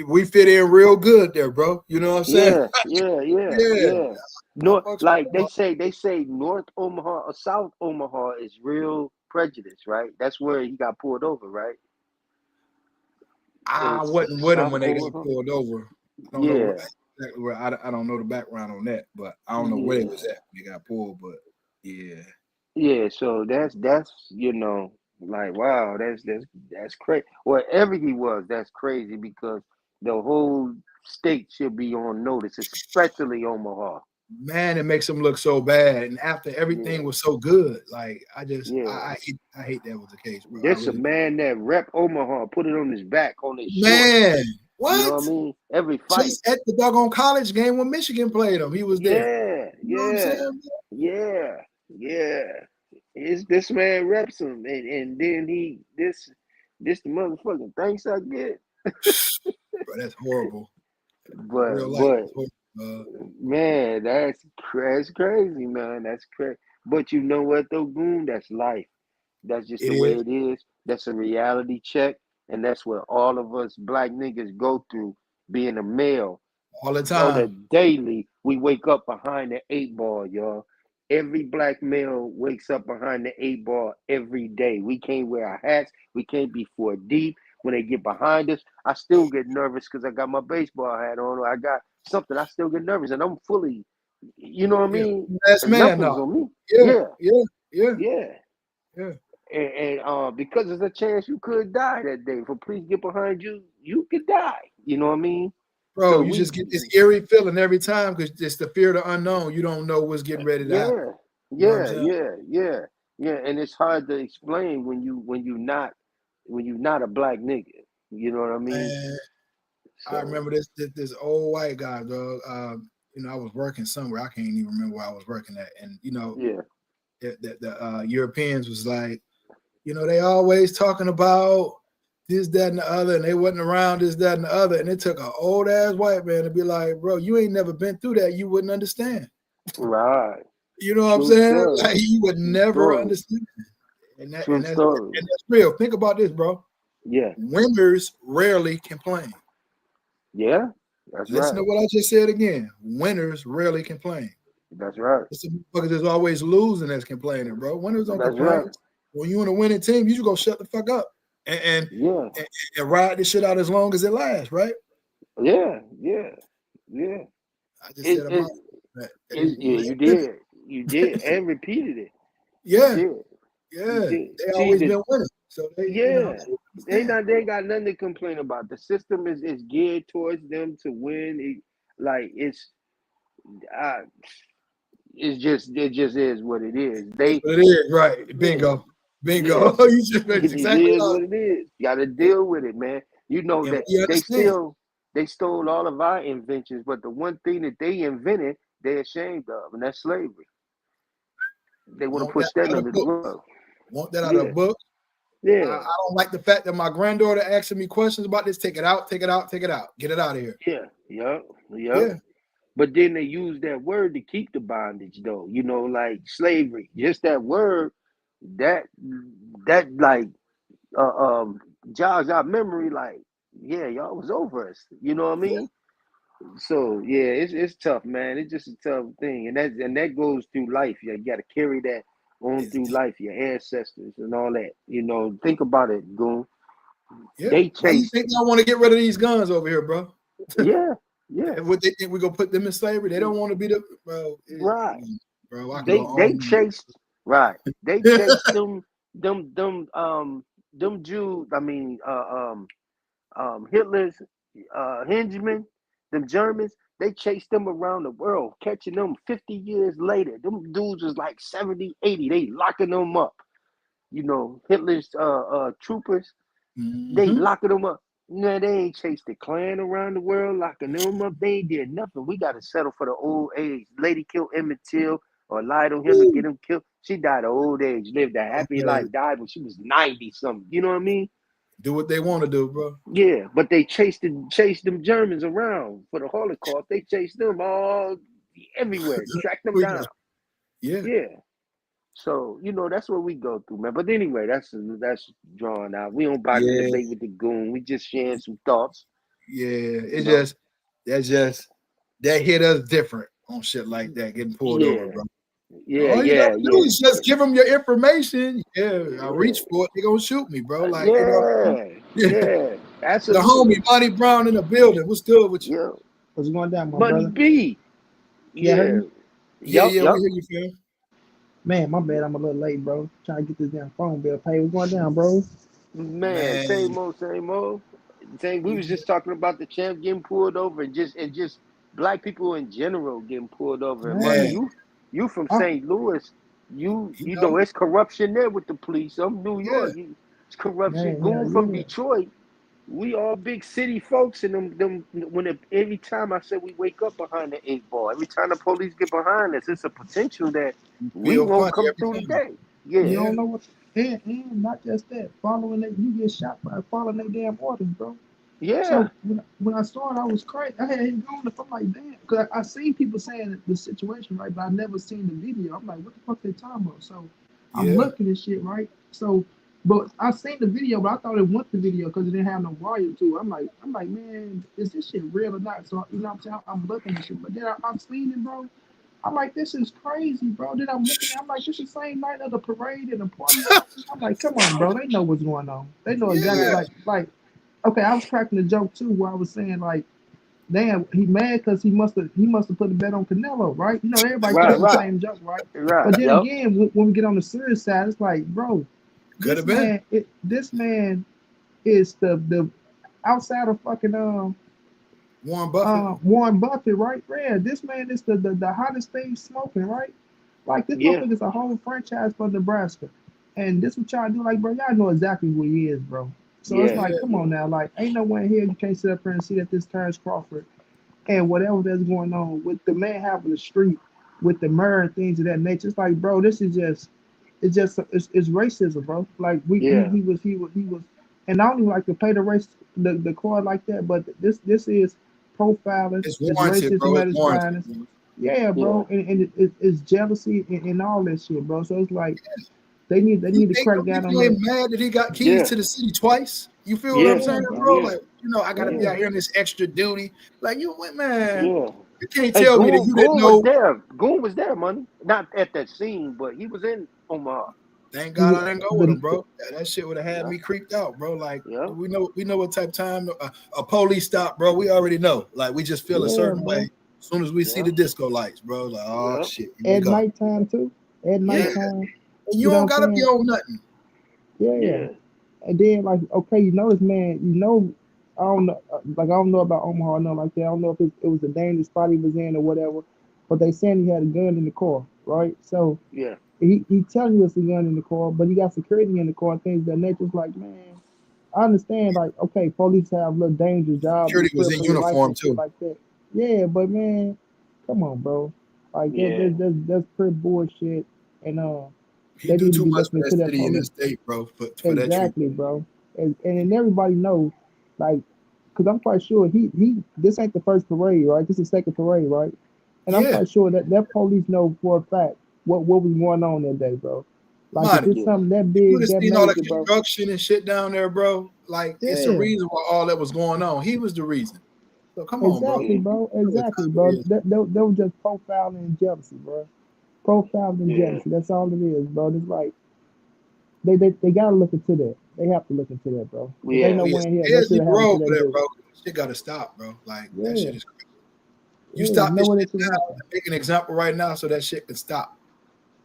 we fit in real good there, bro. You know what I'm saying? Yeah. North, like they say North Omaha or South Omaha is real Prejudice, right? That's where he got pulled over, right? I In wasn't with him South when they got Omaha. pulled over. I don't know Yeah, exactly where. I don't know the background on that, but I don't know where they yeah, was at when they got pulled. But yeah, yeah. So that's like wow, that's crazy. Wherever he was, that's crazy because the whole state should be on notice, especially Omaha. man, it makes him look so bad. And after everything Yeah, was so good, like yeah. I hate that was the case, bro. I This a really man that rep Omaha, put it on his back, on his shorts. man, You know what? what I mean? Every fight. Just at the doggone college game when Michigan played him, he was there. Yeah, You know what I'm yeah, saying? yeah, yeah. It's this man reps him, and then this the motherfucking thanks I get. Bro, that's horrible. But Real life. but Uh, man, that's crazy, man. That's crazy. But you know what though, Goon? That's life. That's just it the way is it is. That's a reality check, and that's what all of us black niggas go through being a male. all the On a time. daily, we wake up behind the 8 ball, y'all. Every black male wakes up behind the 8 ball every day. We can't wear our hats. We can't be 4 deep. When they get behind us, I still get nervous because I got my baseball hat on or I got something. I still get nervous, and I'm fully, you know what I Yeah, mean? last man Nothing's now. on me. Yeah, Yeah, yeah, yeah, yeah. yeah. And because there's a chance you could die that day. For police get behind you, you could die. You know what I mean? Bro, So you we, just get this eerie feeling every time because it's the fear of the unknown. You don't know what's getting ready to happen. yeah, You know what I'm yeah, saying? yeah, yeah, yeah. And it's hard to explain when you not a black nigga. You know what I mean? And I So remember this old white guy, dog. I was working somewhere. I can't even remember where I was working at. And yeah, the Europeans was like, they always talking about this, that, and the other, and they wasn't around this, that, and the other. And it took an old ass white man to be like, bro, you ain't never been through that. You wouldn't understand. right. You know what I'm True saying? story. Like you would True never story. understand. And True story. that's real. Think about this, bro. Yeah, Winners rarely complain. yeah. That's Listen right. to what I just said again. Winners rarely complain. That's right. It's the motherfuckers that's always losing that's complaining, bro. Winners don't That's complain. right. When you in a winning team, you just go shut the fuck up and, Yeah, and, and ride this shit out as long as it lasts, right? yeah, yeah, yeah. I just It, said a it, mouth that is yeah, man you living. did. You did, and repeated it. You Yeah, did. You yeah. did. They See always the been winning. So they yeah. understand. They ain't got nothing to complain about. The system is geared towards them to win. Uh, it just is what it is. That's what it is, right? Yeah, Bingo. yeah. Bingo. You just made it It exactly is right. what it is. You got to deal with it, man. You know And that we understand. they stole all of our inventions, but the one thing that they invented, they're ashamed of, and that's slavery. They want to Want that push that out of under the book. rug. Want that out of Yeah, book. I yeah, don't like the fact that my granddaughter asking me questions about this. Take it out, take it out, take it out. Get it out of here. yeah, yep, yep. Yeah. But then they use that word to keep the bondage, though. Like slavery. Just that word, that that like jogs our memory. Like, yeah, y'all was over us. You know what I Yeah. mean? So yeah, it's tough, man. It's just a tough thing, and that goes through life. You got to carry that on through life. Your ancestors and all that. Think about it, Goon. Yeah. They Why you chased. think I want to get rid of these guns over here, bro? Yeah, yeah, And what they think we gonna put them in slavery? They don't want to be the right. bro. I can go They on. chased They chased them Jews. I mean, Hitler's henchmen, them Germans. They chased them around the world, catching them 50 years later. Them dudes was like 70, 80. They locking them up. Hitler's troopers. They Mm-hmm. locking them up. No, they ain't chased the Klan around the world, locking them up. They ain't did nothing. We got to settle for the old age. Lady killed Emmett Till or lied on him to get him killed. She died of old age, lived a happy life, died when she was 90 something. You know what I mean? Do what they want to do, bro. Yeah, but they chased them Germans around for the Holocaust. They chased them all everywhere, tracked them down. Yeah. Yeah. So that's what we go through, man. But anyway, that's drawn out. We don't box the Yeah. debate with the Goon. We just sharing some thoughts. Yeah. That hit us different on shit like that, getting pulled over, Yeah, bro. Yeah, All you gotta yeah, do yeah. is just give them your information. Yeah, I reach for it. They gonna shoot me, bro. Like, you know, yeah. Yeah. The Absolutely. homie Monty Brown in the building. What's good with you? Yeah. What's going down, my Money brother? B. Yeah, heard Yeah. me? Yeah, Yup, yeah, we yup. hear you, fam. Man, my bad. I'm a little late, bro. Trying to get this damn phone bill paid. What's going down, bro? Man, Man, same old, same old. Same. We we was just, just talking about the champ getting pulled over, and just black people in general getting pulled over. And money, man, Man, you from I, St. Louis, you you you know know, it's corruption there with the police. I'm New yeah, York, it's corruption. man, hell Goon from yeah. Detroit. We all big city folks, and them every time I said we wake up behind the 8 ball, every time the police get behind us, it's a potential that you we feel won't funny come through every time. today. Yeah, You Yeah, don't know what, and not just that. Following that, you get shot by following their damn orders, bro. yeah, So when I saw it, I was crazy. I had him going up. I'm like, damn, because I seen people saying the situation, right, but I never seen the video. I'm like, what the fuck they talking about? So I'm yeah, looking at shit, right? So, but I seen the video, but I thought it wasn't the video because it didn't have no volume to it. I'm like, man, is this shit real or not? So you know what I'm saying? I'm looking at shit, but then I'm seeing it, bro. I'm like, this is crazy, bro. Then I'm looking at, I'm like, this is the same night of the parade and the party. I'm like, come on, bro. They know what's going on. They know exactly, yeah. like. Okay, I was cracking a joke too, where I was saying like, damn, he mad because he must have put a bet on Canelo, right? You know, everybody right, cracking the right, same joke, right? right. But then Yep. again, when we get on the serious side, it's like, bro, Could this have been man, this man is the outside of fucking Warren Buffett. Warren Buffett, right? Yeah, this man is the hottest thing smoking, right? Like this Yeah, motherfucker's a whole franchise for Nebraska, and this what y'all do, like, bro, y'all know exactly who he is, bro. So it's yeah, like, Yeah, come on now, like, ain't no way in here you can't sit up here and see that this Terrence Crawford and whatever that's going on with the man having the street with the murder and things of that nature. It's like, bro, this is it's racism, bro. Like yeah, he was, and I don't even like to play the race the card like that, but this is profiling, it's it's warranted, bro. racism It's at its warranted, finest. bro. Yeah, yeah. bro, and it's jealousy and all that shit, bro. So it's like they You need to think crack the down on people ain't that. mad that he got keys Yeah, to the city twice? You feel what I'm yeah, saying, Yeah, bro. bro? yeah, Like, you know, I gotta be Yeah, out here in this extra duty. Like, you went, man. yeah. You can't Hey, tell me that Goon, you didn't Goon was know. there. Goon was there, money. Not at that scene, but he was in Omaha. Thank he God was I didn't go with the him, bro. That shit would have had Yeah, me creeped out, bro. Like, yeah, we know what type of time a police stop, bro. We already know. Like, we just feel a yeah, certain way bro. as soon as we see yeah, the disco lights, bro. Like, oh yeah, shit, here we At go. nighttime too. At Yeah, nighttime, and you you know don't what gotta I'm be saying? on nothing. Yeah. yeah, And then like, okay, you know this man, you know, I don't know, like I don't know about Omaha, no, like that. I don't know if it was a dangerous spot he was in or whatever, but they saying he had a gun in the car, right? So yeah, he telling you it's a gun in the car, but he got security in the car and things of that nature. It's like, man, I understand, like, okay, police have little dangerous job, you Security was fear in for your life uniform and shit too. like that. Yeah, but man, come on, bro. Like yeah, that's pretty bullshit, and He they do need to too be much for looking that into that city and that police. state, bro, for that treatment. Exactly, bro. And everybody knows, like, because I'm quite sure he this ain't the first parade, right? This is the second parade, right? And I'm Yeah, quite sure that police know for a fact what was going on that day, bro. Like if money. it's yeah, something that You would big, have that seen all the major, bro. construction and shit down there, bro. Like, it's a Yeah, reason why all that was going on. He was the reason. So come on, bro. exactly, mm, bro. You know what Exactly, time it bro. is. That was just profiling and jealousy, bro. Profiling and yeah, jealousy. That's all it is, bro. It's like they gotta look into that. They have to look into that, bro. Because ain't yeah, no Yeah, way in here some that heads should need have to happened roll to for that that, dude. bro. Shit got to stop, bro. Like, that Yeah, shit is crazy. You yeah. stop No this way shit that should now happen. and make an example right now so that shit can stop.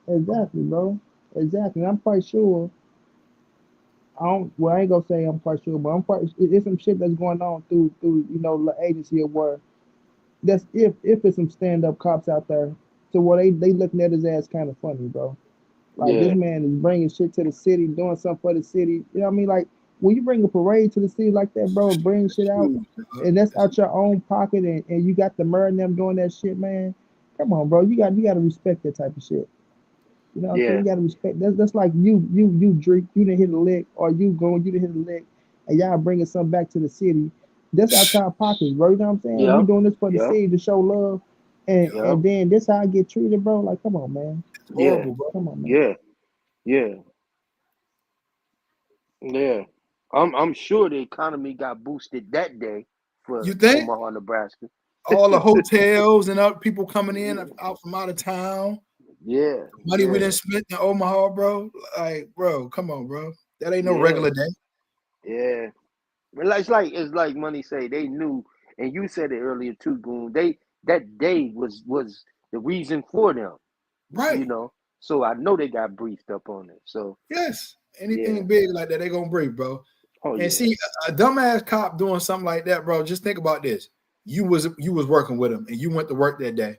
Exactly, bro. Exactly. I'm quite sure. I don't. Well, I ain't gonna say I'm quite sure, but I'm quite. It's some shit that's going on through the agency of where that's if it's some stand up cops out there, to where they looking at his ass kind of funny, bro. Like this yeah, man is bringing shit to the city, doing something for the city. You know what I mean? Like when you bring a parade to the city like that, bro, bring shit That's out, huge, dog. and that's That's out your own pocket, and you got the murder and them doing that shit, man. Come on, bro. You got to respect that type of shit. You know what I'm saying? yeah, You gotta respect. That's like you drink. You didn't hit a lick, or you going. You didn't hit a lick, and y'all bringing something back to the city. That's out y'all pockets, bro. You know what I'm saying? We yep, doing this for the yep, city to show love, yep. yep, and then this how I get treated, bro. Like, come on, man. It's yeah, horrible, bro. Come on, man. yeah, yeah, yeah. I'm sure the economy got boosted that day You for think? Omaha, Nebraska. All the hotels and other people coming in out from out of town. Yeah, Money we yeah, didn't spend in Omaha, bro. Like, bro, come on, bro. That ain't no yeah, regular day. yeah. Well, it's like Money say they knew, and you said it earlier too, Goon. That day was the reason for them, you Right. know. So I know they got briefed up on it. So Yes. yeah. Anything big like that, they gonna break, bro. Oh And yeah. see, a dumbass cop doing something like that, bro. Just think about this. You was working with him and you went to work that day.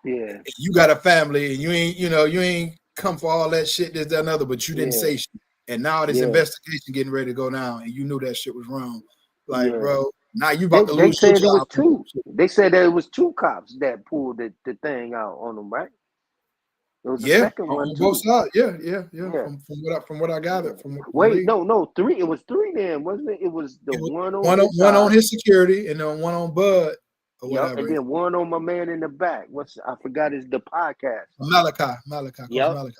Yeah. You got a family and you ain't come for all that shit, this, that, and other, but you didn't Yeah. say shit. And now this Yeah. investigation getting ready to go down, and you knew that shit was wrong. Like, Yeah. bro, now you They about to they lose your said it was job. two. They said that it was two cops that pulled the thing out on them, right? There was a Yeah, second one on both too. sides. Yeah. Yeah. From what I Yeah. gathered from what I Wait, believe. no, three. It was three then, wasn't it? It was the It was one on one on his one on side. his security and then one on Bud or Yep. whatever. And then one on my man in the back. I forgot his the podcast. Malachi, Coach Yep. Malachi.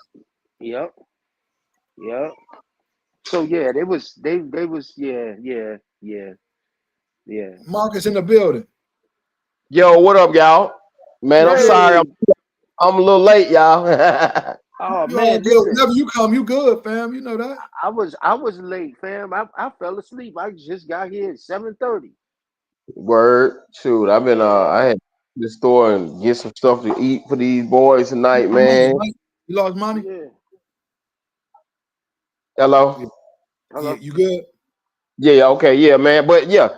Yep. Yep. So yeah, they was yeah. Marcus in the building. Yo, what up, y'all? Man, I'm sorry, Hey, I'm a little late, y'all. oh You all man, good. listen. Whenever you come, you good, fam. You know that. I was late, fam. I fell asleep. I just got here at 7:30. Word, shoot, I've been Yeah. I had to the store and get some stuff to eat for these boys tonight, Money, man. money. You lost money? Yeah. Yeah, Hello. yeah, Hello. you good? Yeah, okay, yeah, man. But yeah,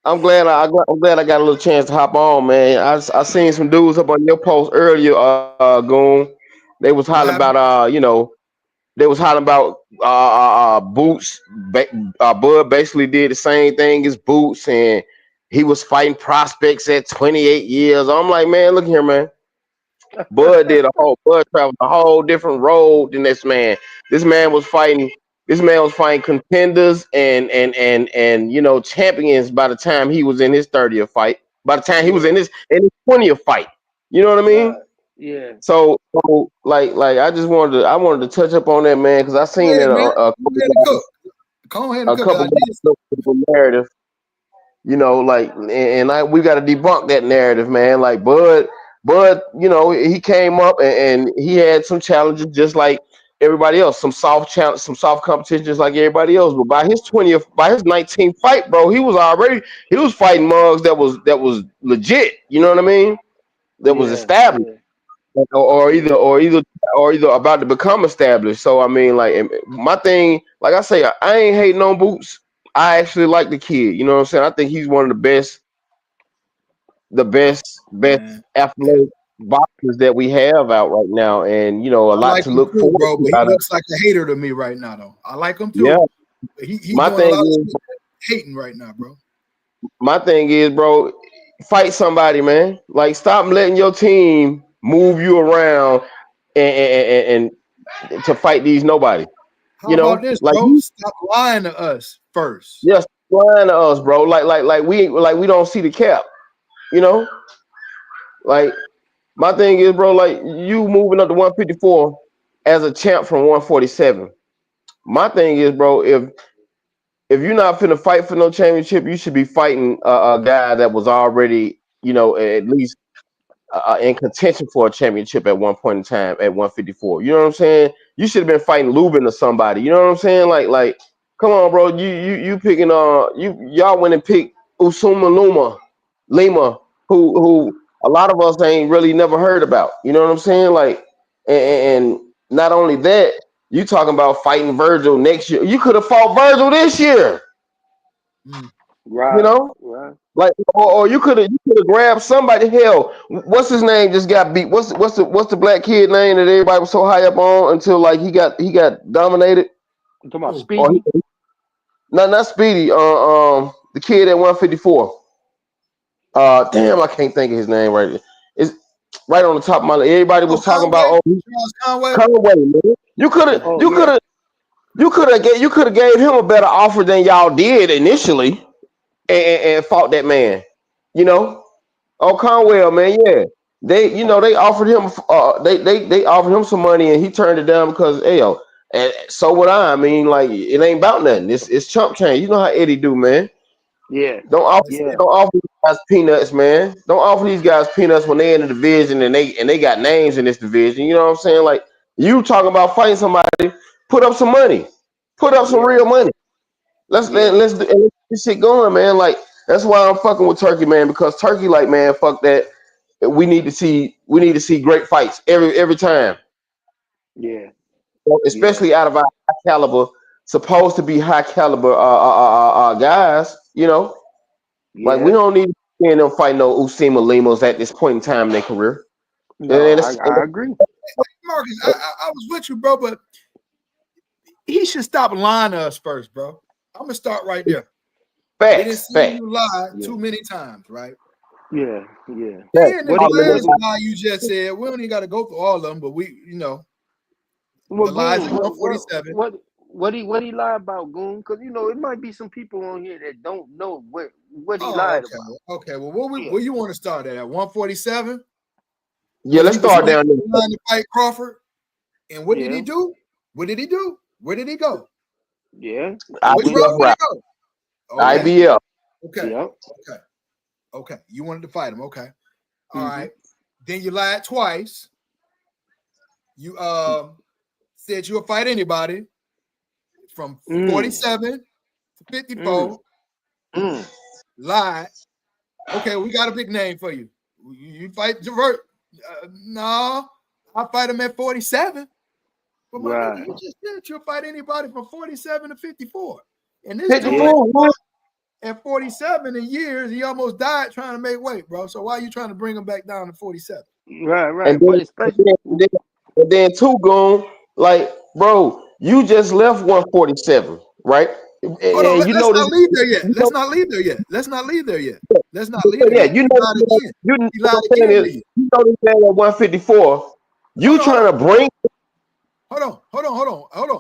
I'm glad I got a little chance to hop on, man. I seen some dudes up on your post earlier, Goon. They was hollering What about happened? they was hollering about Boots. Bud basically did the same thing as Boots, and he was fighting prospects at 28 years. I'm like, man, look here, man. Bud traveled a whole different road than this man. This man was fighting. This man was fighting contenders and champions by the time he was in his 30th fight. By the time he was Yeah. in his 20th fight, you know what I mean? Right. Yeah. So like I wanted to touch up on that, man, because I Go seen ahead, that man. a Go couple ahead and cook. Go ahead and a cook. couple I did. narrative, like, and we got to debunk that narrative, man. Like Bud, he came up and he had some challenges just like everybody else, some soft challenge, some soft competition just like everybody else. But by his 19th fight, bro, he was fighting mugs that was legit. You know what I mean? That was Yeah. established Yeah. or either Yeah. or either or either about to become established. So I mean, like my thing, like I say, I ain't hating on Boots. I actually like the kid. You know what I'm saying? I think he's one of the best Man. athletic boxers that we have out right now, and a I lot like to him look too, forward bro, to but he out of. looks like a hater to me right now, though. I like him Yeah, too. But he my doing a thing lot of is, shit hating right now, bro. bro, fight somebody, man. Like stop letting your team move you around and to fight these nobody. How about this, Like bro? Stop lying to us first. just lying to us, bro. Like we don't see the cap. You know, like my thing is, bro. Like you moving up to 154 as a champ from 147. My thing is, bro. If you're not finna fight for no championship, you should be fighting a guy that was already, at least in contention for a championship at one point in time at 154. You know what I'm saying? You should have been fighting Lubin or somebody. You know what I'm saying? Like, come on, bro. You picking y'all went and picked Usuma Lima, who a lot of us ain't really never heard about. You know what I'm saying? Like, and not only that, you talking about fighting Virgil next year. You could have fought Virgil this year. Mm. You Right. know? Right. Like, or you could have grabbed somebody. Hell, what's his name? Just got beat. What's the black kid name that everybody was so high up on until like he got dominated? You talking about Oh, Or Speedy? not Speedy. The kid at 154. Damn, I can't think of his name right. It's right on the top of my list. Everybody oh, was talking Conway, about Charles Conway. Conway, man. You could have, Oh you could yeah. have, you could have gave him a better offer than y'all did initially, and fought that man. You know. Oh, Conwell, man, yeah. They offered him they offered him some money and he turned it down because and so would I. I mean, like it ain't about nothing. It's chump change. You know how Eddie do, man. Yeah. Don't offer these guys peanuts, man. Don't offer these guys peanuts when they're in the division and they got names in this division. You know what I'm saying? Like you talking about fighting somebody, put up some money, put up some Yeah. real money. Let's Yeah. let's get this shit going, man. Like that's why I'm fucking with Turkey, man, because Turkey, like, man, fuck that. We need to see great fights every time, Yeah. Yeah. especially out of our high caliber, supposed to be high caliber guys. You know, like we Yeah. don't need to see them fight no Usima Limos at this point in time in their career. No, And I agree. Marcus, I was with you, bro, but he should stop lying to us first, bro. I'm gonna start right there. We didn't see facts. you lie Yeah. too many times, right? Yeah. Yeah. And the What he last lie you just said, we don't even got to go through all of them, but the lies at Goon, 147. what he lie about, Goon? Because it might be some people on here that don't know what he Oh, lied okay. about. Okay. Well, Yeah. where you want to start at 147? Yeah, When let's he was start down there. trying to fight Crawford. And what did he Yeah. do? What did he do? Where did he go? Yeah. He Which went. IBF road did he route. go? Okay. IBF. Okay. Yep. Okay. Okay. You wanted to fight him. Okay. All Mhm. right. Then you lied twice. You said you'll fight anybody from 47 to 54. Lied. Okay, we got a big name for you. You fight Javert. No, I'll fight him at 47. But my nigga, Right. you just said you'll fight anybody from 47 to 54. And this dude 54. at 47 in years, he almost died trying to make weight, bro. So why are you trying to bring him back down to 47? Right. And But especially. then two Goon, like, bro, you just left 147, right? Hold on, And you let's know this. not leave there yet. You know, Let's not leave there yet. Let's not leave there yet. Let's not leave there yeah, yet. you He know, lied again. He what lied I'm saying again is, to you. you know this man at 154. You Hold on, trying to bring? hold on.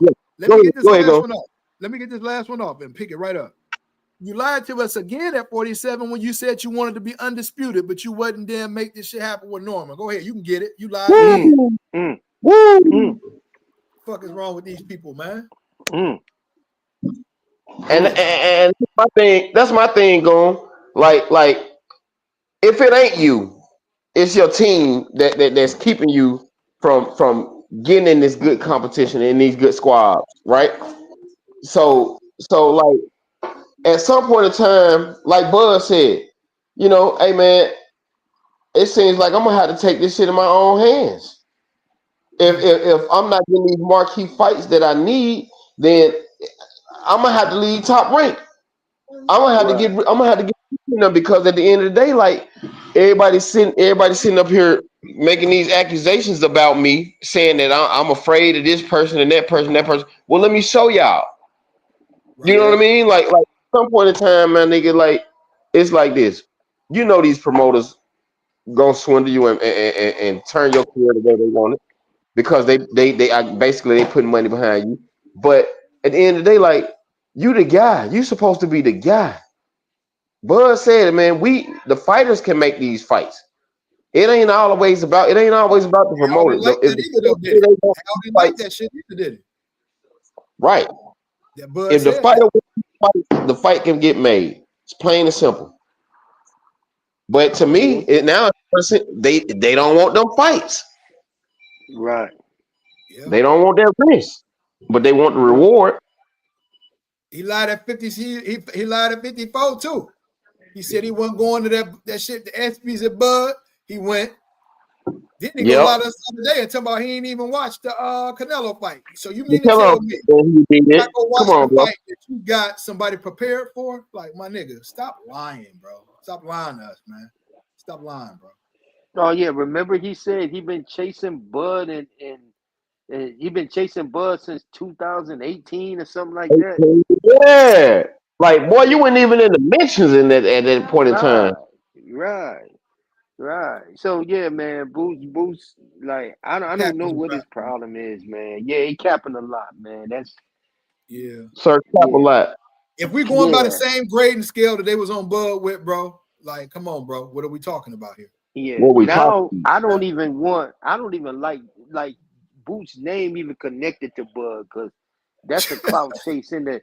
Yeah, Let me get this go ahead, last go. one off. Let me get this last one off and pick it right up. You lied to us again at 47 when you said you wanted to be undisputed, but you wouldn't then make this shit happen with Norman. Go ahead, you can get it. You lied again. Woo! Fuck is wrong with these people, man? And that's my thing, going. Like, if it ain't you, it's your team that's keeping you from getting in this good competition in these good squads, right? So like at some point in time, like Bud said, hey man, it seems like I'm gonna have to take this shit in my own hands. If I'm not getting these marquee fights that I need, then I'm gonna have to leave top rank. I'm gonna have to get them, because at the end of the day, like everybody's sitting up here making these accusations about me, saying that I'm afraid of this person and that person, that person. Well, let me show y'all. You know what I mean? Like at some point in time, man, nigga, like it's like this. These promoters gonna swindle you and turn your career the way they want it, because basically they putting money behind you. But at the end of the day, like you the guy, you supposed to be the guy. Bud said, man, the fighters can make these fights. It ain't always about the Al promoter. didn't like If that the either, though, did he? Al didn't like that shit either, did he? Right. That Bud If the said fighter fight, the fight can get made. It's plain and simple. But to me, they don't want them fights. Right. Yeah. They don't want that risk, but they want the reward. He lied at 50. He lied at 54 too. He said he wasn't going to that shit, the ESPYs at Bud. He went. Didn't he go lie to us the other day and tell about he ain't even watched the Canelo fight? So you mean to tell me I go watch Come on, the bro. fight that you got somebody prepared for? Like, my nigga, stop lying, bro. Stop lying to us, man. Stop lying, bro. Oh yeah, remember he said he been chasing Bud and he been chasing Bud since 2018 or something like that. Yeah. Like, boy, you weren't even in the mentions at that point in time. Right. So yeah, man, Boots, like I don't know what his problem is, man. Yeah, he capping a lot, man. That's Sir, cap a lot. If we're going by the same grading scale that they was on Bud with, bro, like, come on, bro. What are we talking about here? Yeah. What we Now I don't even like Boots' name even connected to Bud, because that's a clout chase in the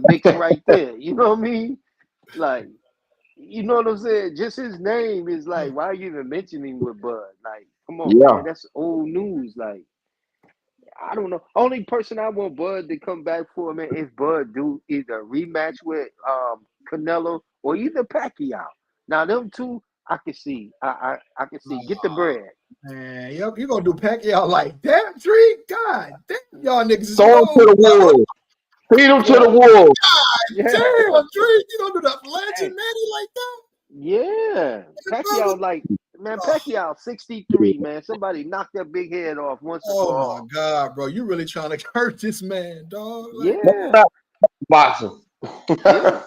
mix right there. You know what I mean? Like, you know what I'm saying? Just his name is like, why are you even mentioning with Bud? Like, come on, Yeah. man, that's old news. Like, I don't know. Only person I want Bud to come back for, man, if Bud do either rematch with Canelo or either Pacquiao. Now them two, I can see. I can see. Get the bread. Man, you gonna do Pacquiao like that, Tree? God damn, y'all niggas is Throw him to cold. the wolves. Feed him to the Yeah, wolves. God yeah, damn, Tree, you gonna do the legend hey, Manny like that? yeah. Brother? Pacquiao, like, man, Pacquiao 63, man. Somebody knock that big head off once and Oh for my all. God, bro, you really trying to hurt this man, dog? Like, Yeah, Boxing. yeah,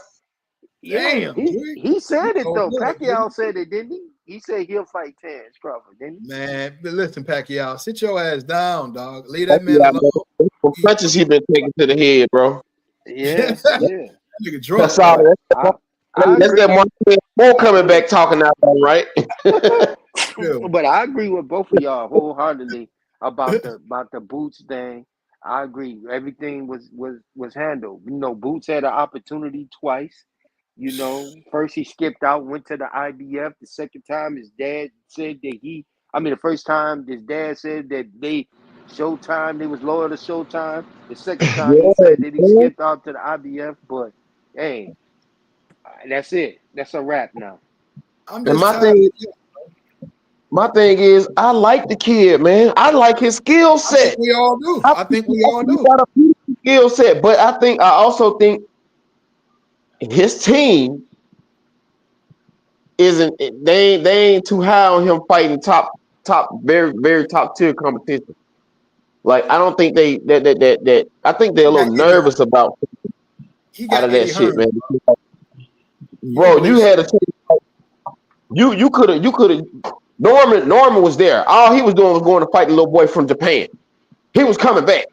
yeah. damn, Tree. He You said it cold though. blooded, baby. Pacquiao said it, didn't he? He said he'll fight Terrence Crawford, didn't Man, but listen, Pacquiao, sit your ass down, dog. Leave that man Yeah, alone. bro. Some punches he been taking to the head, bro. he? Yeah, that yeah. nigga drunk, That's all. But bro. I That's that agree. Martin Moore coming Yeah. back talking out there, right? Yeah. But I agree with both of y'all wholeheartedly about the Boots thing. I agree. Everything was handled. You know, Boots had an opportunity twice. You know, first he skipped out, went to the IBF. The second time his dad said that the first time his dad said that Showtime, they was loyal to Showtime. The second time he Yeah, said that he man. skipped out to the IBF, but hey, that's it. That's a wrap now. I'm And just tired of it. my thing is, I like the kid, man. I like his skill I think set. we all do. I I think think we all he do. got a beautiful skill set, but I also think his team isn't. They ain't too high on him fighting very very top tier competition. Like I don't think that. I think they're a He got little Eddie Hearn. nervous about He out got of that Eddie shit, Hearn. man. You don't Bro, you believe so? had a team. You could have. Norman was there. All he was doing was going to fight the little boy from Japan. He was coming back.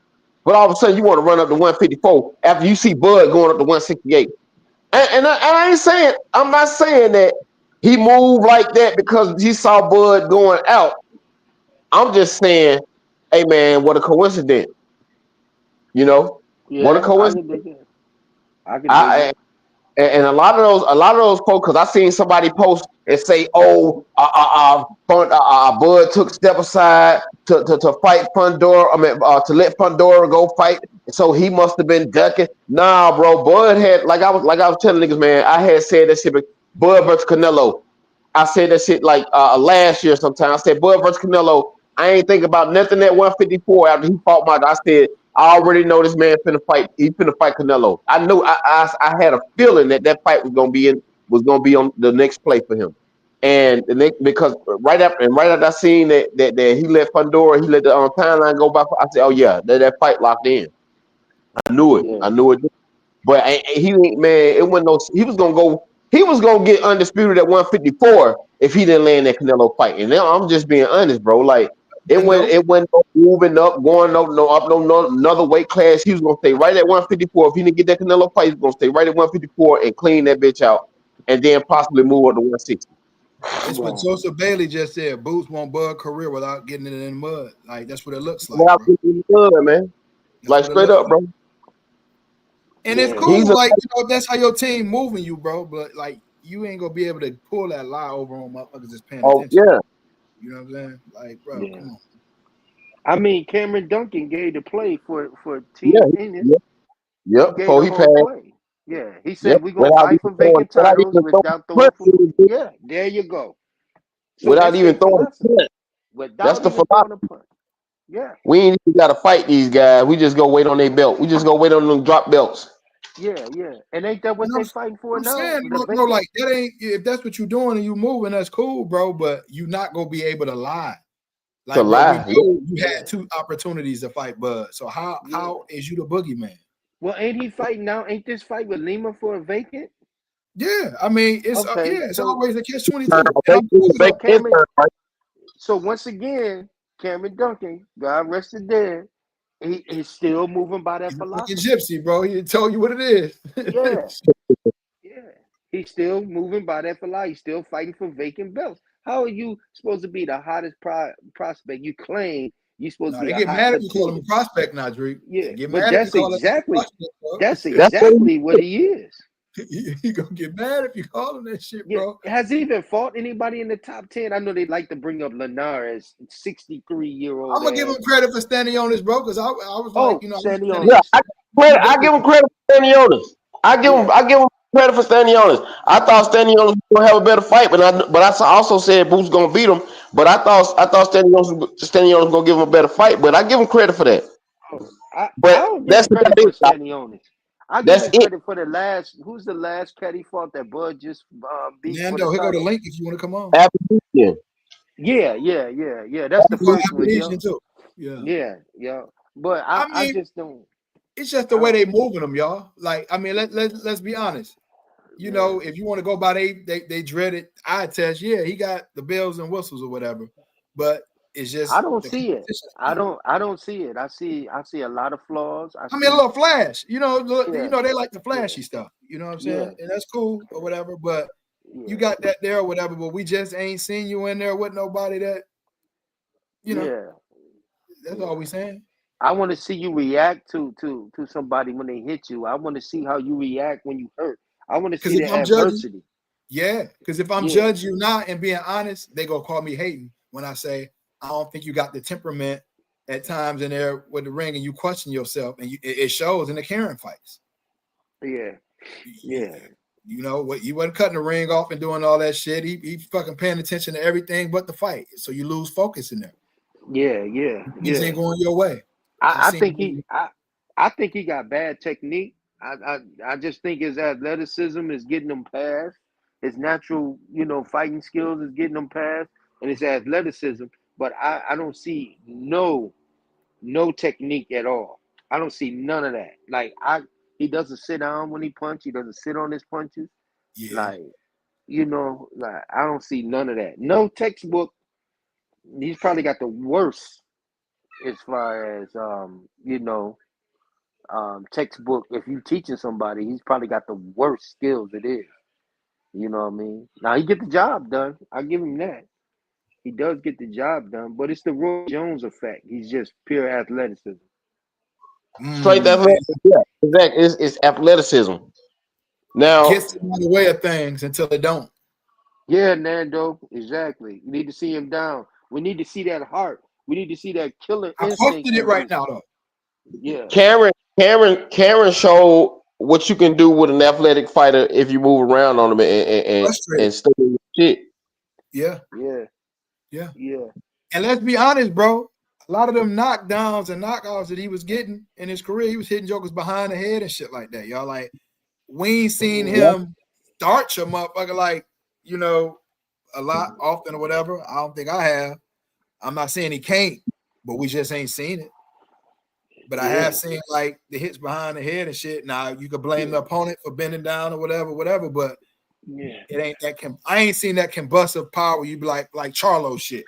But all of a sudden, you want to run up to 154 after you see Bud going up to 168. And I ain't saying, I'm not saying that he moved like that because he saw Bud going out. I'm just saying, hey man, what a coincidence. You know, what a Yeah, I can coincidence. dig it. I can dig I it. and a lot of those folks, because I seen somebody post and say, "Oh, Bud took step aside to fight Fundora. To let Fundora go fight. So he must have been ducking." Nah, bro. Bud had like I was telling niggas, man. I had said that shit. Bud versus Canelo. I said that shit like last year sometime. I said Bud versus Canelo. I ain't think about nothing at 154 after he fought my. I said I already know this man finna fight. He finna fight Canelo. I knew. I had a feeling that fight was gonna be on the next play for him. And the next, because right after I seen that he let Pandora, he let the timeline go by. I said, oh yeah, that fight locked in. I knew it. Yeah, I knew it. But he ain't, man. It wasn't no. He was gonna go. He was gonna get undisputed at 154 if he didn't land that Canelo fight. And now I'm just being honest, bro. Like it And went. though, It went no moving up, going up, no another weight class. He was gonna stay right at 154. If he didn't get that Canelo fight, he was gonna stay right at 154 and clean that bitch out, and then possibly move up to 160. it's what right. Joseph Bailey just said. Boots won't bug career without getting it in the mud. Like that's what it looks like, Without bro. getting good, man. That's Like what it straight looks up, like. bro. And it's Yeah, He's cool, a like that's how your team moving you, bro. But like you ain't gonna be able to pull that lie over on motherfuckers that's paying oh attention. yeah, You know what I'm saying? Like, bro, yeah. come on. I mean, Cameron Duncan gave the play for yeah, Team Ennis. yeah, He yep. gave Before the he whole passed, play. Yeah, he yep. said we're gonna fight for vacant titles without throwing for. Yeah, there you go. So Without that's their even throwing a philosophy. punch. That's Without the even philosophy. throwing a punch. Yeah, We ain't even got to fight these guys. We just go wait on their belt. We just go wait on them drop belts. yeah, yeah. And ain't that And what they fighting for I'm now? saying, The bro, vacant. like that ain't if that's what you're doing and you moving, that's cool, bro. But you're not gonna be able to lie. To Like, bro, we lie, know you Yeah, had two opportunities to fight Bud. So yeah. how is you the boogeyman? Well, ain't he fighting now? Ain't this fight with Lima for a vacant? Yeah, I mean Okay, it's so always a catch turn, 22, and they, I'm cool with they so all. Cameron. turn, right? So once again, Cameron Duncan, God rest his dead, he is still moving by that He's a fucking philosophy. gypsy, bro. He told you what it is. Yeah, yeah. He's still moving by that philosophy. He's still fighting for vacant belts. How are you supposed to be the hottest prospect? You claim you're supposed to No, be they a get hot mad if you call him contender. a prospect now, Drake. Yeah, They get but mad if you that's call him a exactly prospect, bro. that's That's what exactly he what is. he is. He gonna get mad if you call him that shit, Yeah, bro. has he even fought anybody in the top 10? I know they like to bring up Linares, 63-year-old I'm gonna give him ass. credit for standing on this, bro, because I was like, Oh, you know, I was standing. Stanionis. I give him credit for Stanionis. I give him credit for Stanionis. I thought Stanionis was gonna have a better fight, also said Boots gonna beat him. But I thought Stanionis was gonna give him a better fight. But I give him credit for that. Oh, I But don't give that's him credit about for it. Stanionis. I give That's him it. credit for the last. Who's the last cat he fought that Bud just beat for the Nando, here go the title? link if you want to come on. Absolutely. Yeah. That's the You go first one, Appalachian yo. too. Yeah. Yeah. But I I mean, just don't. it's just the I way don't. they moving them, y'all. Like, I mean, let's be honest. You Yeah. know, if you want to go by they dreaded eye test, yeah, he got the bells and whistles or whatever. But it's just I don't the see it. competition. I don't see it. I see a lot of flaws. I mean, a little flash. You Yeah, know, they like the yeah, flashy stuff. You know what I'm yeah, saying? And that's cool or whatever. But you yeah, got that there or whatever. But we just ain't seen you in there with nobody that, you know, yeah, that's all yeah. we saying. I want to see you react to somebody when they hit you. I want to see how you react when you hurt. I want to Because see if the I'm judging, adversity. yeah. Because if I'm Yeah, judging you not and being honest, they gonna call me hating when I say I don't think you got the temperament at times in there with the ring, and you question yourself, and it shows in the Karen fights. yeah, You, yeah, you know what? You wasn't cutting the ring off and doing all that shit. He fucking paying attention to everything but the fight, so you lose focus in there. Things yeah. ain't going your way. I I seen think I think he got bad technique. I just think his athleticism is getting him past. His natural, fighting skills is getting him past, and his athleticism. But I don't see no technique at all. I don't see none of that. He doesn't sit down when he punch. He doesn't sit on his punches. yeah, Like I don't see none of that. No textbook. He's probably got the worst as far as textbook. If you teaching somebody, he's probably got the worst skills it is. You know what I mean? Now he get the job done. I give him that. He does get the job done, but it's the Roy Jones effect. He's just pure athleticism. Straight and athleticism. Yeah, exactly. It's athleticism. Now, gets in the way of things until it don't. Yeah, Nando, exactly. You need to see him down. We need to see that heart. We need to see that killer I instinct posted it in right him. now though. Yeah, Karen showed what you can do with an athletic fighter if you move around on him Frustrated. and stay in your shit. Yeah, yeah, yeah. yeah, And let's be honest, bro. A lot of them knockdowns and knockouts that he was getting in his career, he was hitting jokers behind the head and shit like that. Y'all like we ain't seen yeah, him starch a motherfucker like, you know, a lot often or whatever. I don't think I have. I'm not saying he can't, but we just ain't seen it. But I have yeah, seen like the hits behind the head and shit. Now you could blame the opponent for bending down or whatever, but yeah, it ain't that I ain't seen that combustive power. You be like Charlo shit.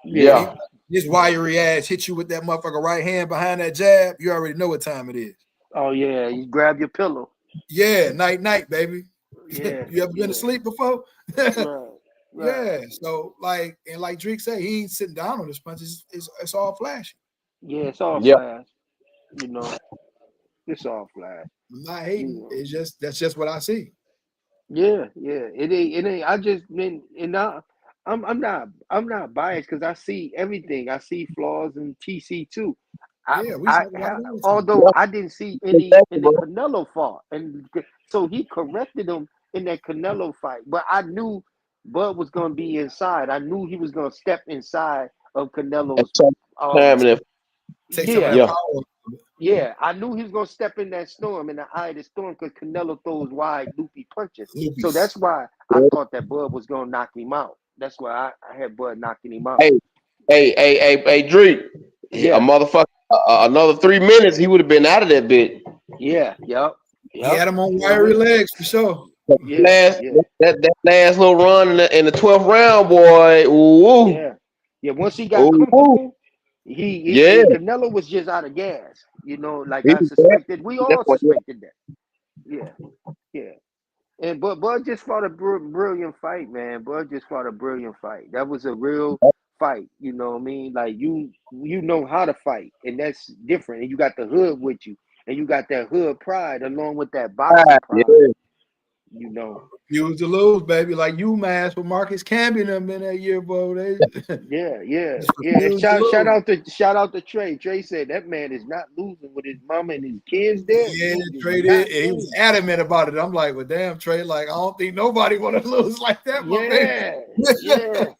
When yeah. Yeah. he this wiry ass hit you with that motherfucker right hand behind that jab, you already know what time it is. Oh yeah, you grab your pillow. Yeah, night, baby. Yeah, You ever been yeah. asleep before? Right, right. Yeah. So like Drake say, he ain't sitting down on his punches. It's all flashy. Yeah, it's all Yeah. flash. You know, it's all flash. I'm not You hating. know. It's just that's just what I see. Yeah, yeah. It ain't. I just been and now I'm not biased because I see everything. I see flaws in TC too. Yeah, we talk about it all the time. Although Yeah. I didn't see any Exactly, in the bro. Canelo fight, and so he corrected him in that Canelo fight. But I knew Bud was gonna be inside. I knew he was gonna step inside of At Canelo's. some time Um, and Take some of yeah, that yeah. power. yeah. I knew he was gonna step in that storm in the eye of the storm because Canelo throws wide, loopy punches. So Loopies. that's why I thought that Bud was gonna knock him out. That's why I had Bud knocking him out. Hey, hey, Drake. A Yeah, motherfucker. Another 3 minutes, he would have been out of that bit. yeah, yep, He yep. had him on Sure wiry will. legs for sure. Yeah, yeah. That last little run in the 12th round, boy. Ooh, Yeah, yeah. Once he got ooh, comfortable, yeah. he Canelo was just out of gas. Like He I was bad. suspected. We That's all what. suspected that. Yeah, yeah. And but Bud just fought a brilliant fight, man. Bud just fought a brilliant fight. That was a real fight. You know what I mean? Like you know how to fight, and that's different. And you got the hood with you, and you got that hood pride along with that Yeah, boxing pride. yeah. You know. Use to lose, baby. Like UMass with Marcus Camby and them in that year, bro. They Yeah. refuse to Shout lose. out to Trey. Trey said that man is not losing with his mama and his kids there. Yeah, He is Trey not did. He was losing. adamant about it. I'm like, well, damn, Trey. Like, I don't think nobody want to lose like that, my baby.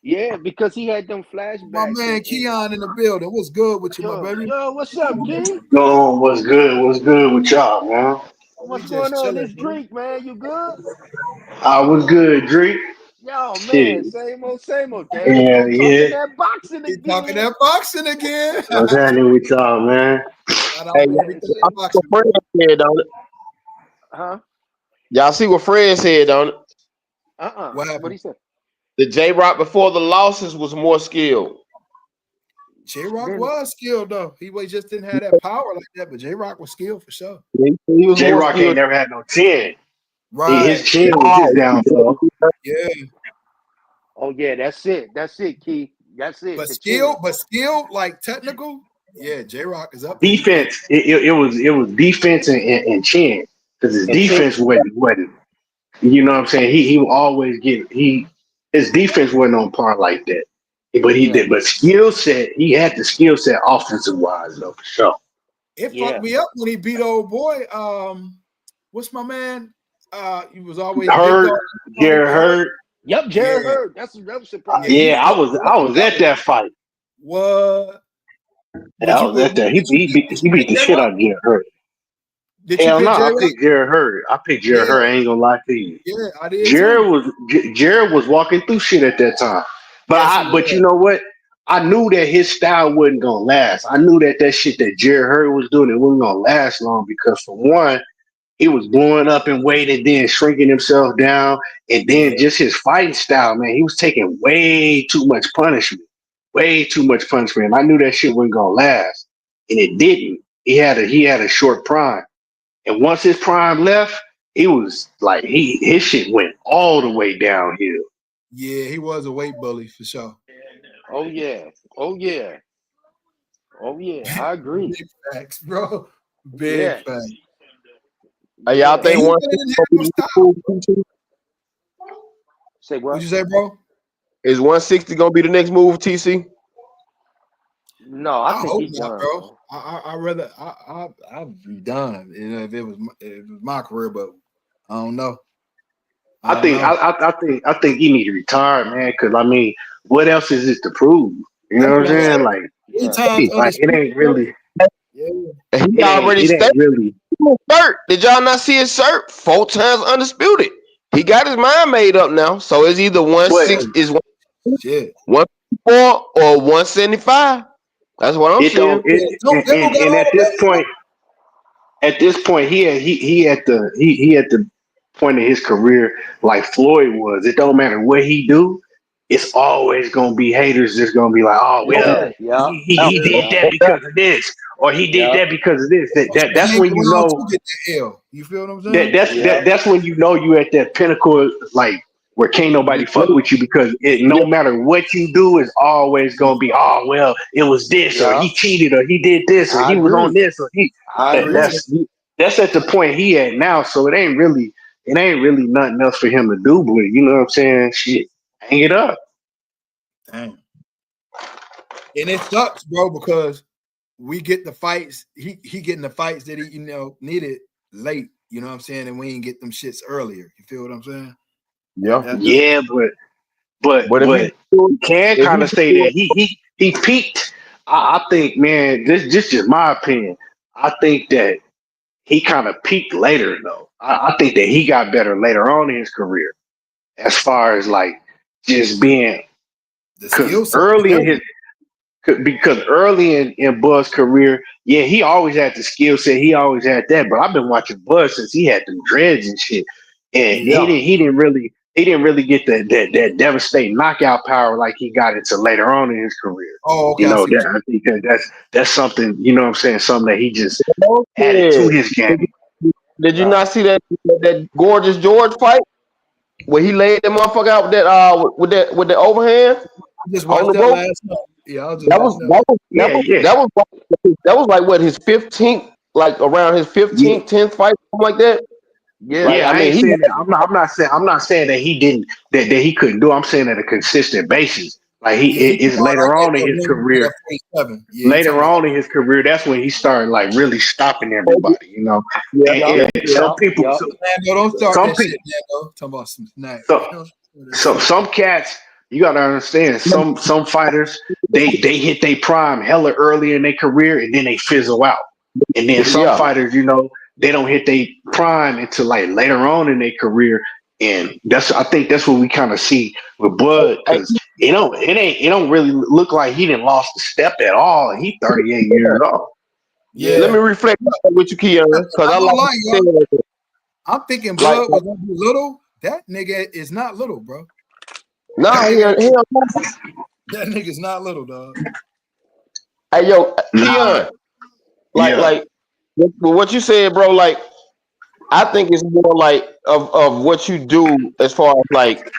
Yeah, because he had them My flashbacks man and Keon in the building. What's good with you, my baby? what's up, King? Going, what's good? What's good with y'all, man? We What's going just on? chilling, This bro. drink, man. You good? I was good, Drake. Yo, man, Shit. same old. There you Yeah, go, yeah. talking that boxing He talking again. that boxing again. What's happening with y'all, man? Shout out Hey, to Man, everything y'all see what boxing, Fred baby. said on it. huh? Y'all see what Fred said on it. What What happened? he said? The J Rock before the losses was more skilled. J Rock Then was skilled though. He just didn't have that power like that, but J Rock was skilled for sure. He was J more Rock ain't skilled. never had no chin. His Right. chin was his downfall. Yeah. oh yeah, that's it, Key. That's it. But The chin. skill, like technical, yeah, J Rock is up there. Defense, it was defense and chin. Because his And chin. defense wasn't. You know what I'm saying? He would always his defense wasn't on par like that. But he Yeah. did. But skill set, he had the skill set offensive wise though, for sure. It fucked Yeah. me up when he beat old boy. What's my man? He was always big Hurt, dog. Jared Hurt. Yep, Yeah, Jared Hurd. That's yeah. surprising. Yeah, I He was at that fight. what? Yeah, I was at that. He Did you beat pick the J shit Rock? out of Jared Hurt. Did you Hell no, pick J I Rock? picked Jared Hurt. I picked Jared Yeah, Hurt. I ain't gonna lie to you. yeah, I did too. Jared was walking through shit at that time. Yes, he But you was. know what? I knew that his style wasn't gonna last. I knew that shit that Jared Hurt was doing, it wasn't gonna last long because for one, he was blowing up in weight and then shrinking himself down, and then Yeah, just his fighting style, man. He was taking way too much punishment, way too much punishment. And I knew that shit wasn't gonna last, and it didn't. He had a short prime. And once his prime left, he was like his shit went all the way downhill. yeah, he was a weight bully for sure. Oh yeah. Oh yeah. Oh yeah. I agree. Big facts, bro. Big Yeah. facts. Hey, y'all Yeah. And think he one really didn't gonna have be no the style. next move, TC? Say What'd what? you say, bro? Is 160 gonna be the next move, TC? No, I I think hope he's not, done, bro. bro. I rather I'd be done. You know, if it was my career, but I don't know. I don't know. I think he need to retire, man. Because I mean, what else is it to prove? You know That's what I'm what I'm saying? saying. Like, 3 times it undisputed, ain't bro. really, Yeah. And he already it ain't stated really. his shirt. Did y'all not see his shirt? 4 times undisputed. He got his mind made up now. So it's either But 160 is Shit. 154 or 175. That's what I'm it seeing. don't. Don't got And all the belts, at this point, he at the point in his career like Floyd was. It don't matter what he do. It's always gonna be haters just gonna be like, oh well, Yeah. Yeah. he did Yeah. that because of this, or he did Yeah. that because of this. they That's hang when you around know to get that L. You feel what I'm saying? Yeah. that's when you know you at that pinnacle, like where can't nobody fuck with you because no matter what you do, it's always gonna be, oh well, it was this or Yeah. he cheated or he did this or I he was on agree. this or he. I I agree. agree. That's at the point he at now, so it ain't really nothing else for him to do, but you know what I'm saying? Shit, hang it up. Damn. And it sucks, bro, because we get the fights. He getting the fights that he needed late. You know what I'm saying? And we ain't get them shits earlier. You feel what I'm saying? Yeah. That's Yeah, But if he you can if kind he of say that he peaked. I think, man, this just my opinion. I think that he kind of peaked later though. I think that he got better later on in his career, as far as like just being the because skill set was there. early in Bud's career, yeah, he always had the skill set. He always had that. But I've been watching Bud since he had them dreads and shit, and Yeah. he didn't really get that devastating knockout power like he got into later on in his career. Oh, okay. You I know see what that you I think that's something, you know what I'm saying, something that he just added to yeah. his game. Did you Yeah. not see that gorgeous George fight where he laid that motherfucker out with the overhand I just on watched the that rope? last night. Yeah, I was just That watching was that. that was that Yeah, was yeah, that was that was like what his 15th, like around his yeah, 15th, 10th fight, something like that. Yeah, Yeah, I I mean ain't he saying that. I'm not saying that he didn't that he couldn't do. I'm saying at a consistent basis. Like Yeah, he is come out. I later gave on in that his win for career. that 47. Yeah, he talking Later about. on in his career, that's when he started like really stopping everybody. You know, yeah, and, yeah. Yup, and some yup, people, yup. Nando, don't start some that people, shit, Nando. Talking about some snack. so Don't start that so shit. some cats. You gotta understand. Some fighters they hit their prime hella early in their career, and then they fizzle out. And then some Yeah. fighters, they don't hit their prime until like later on in their career, and I think that's what we kind of see with Bud Hey, because it don't really look like he didn't lost a step at all, and he 38 years old. let Yeah, me reflect with you, Keon, I'm because I not like gonna what lie, you y'all. said. I'm thinking Like, Bud was gonna be little. That nigga is not little, bro. That nah, nigga, he that nigga's not little, dog. hey yo, Nah, Keon, yeah. like what you said, bro. Like, I think it's more like of what you do as far as like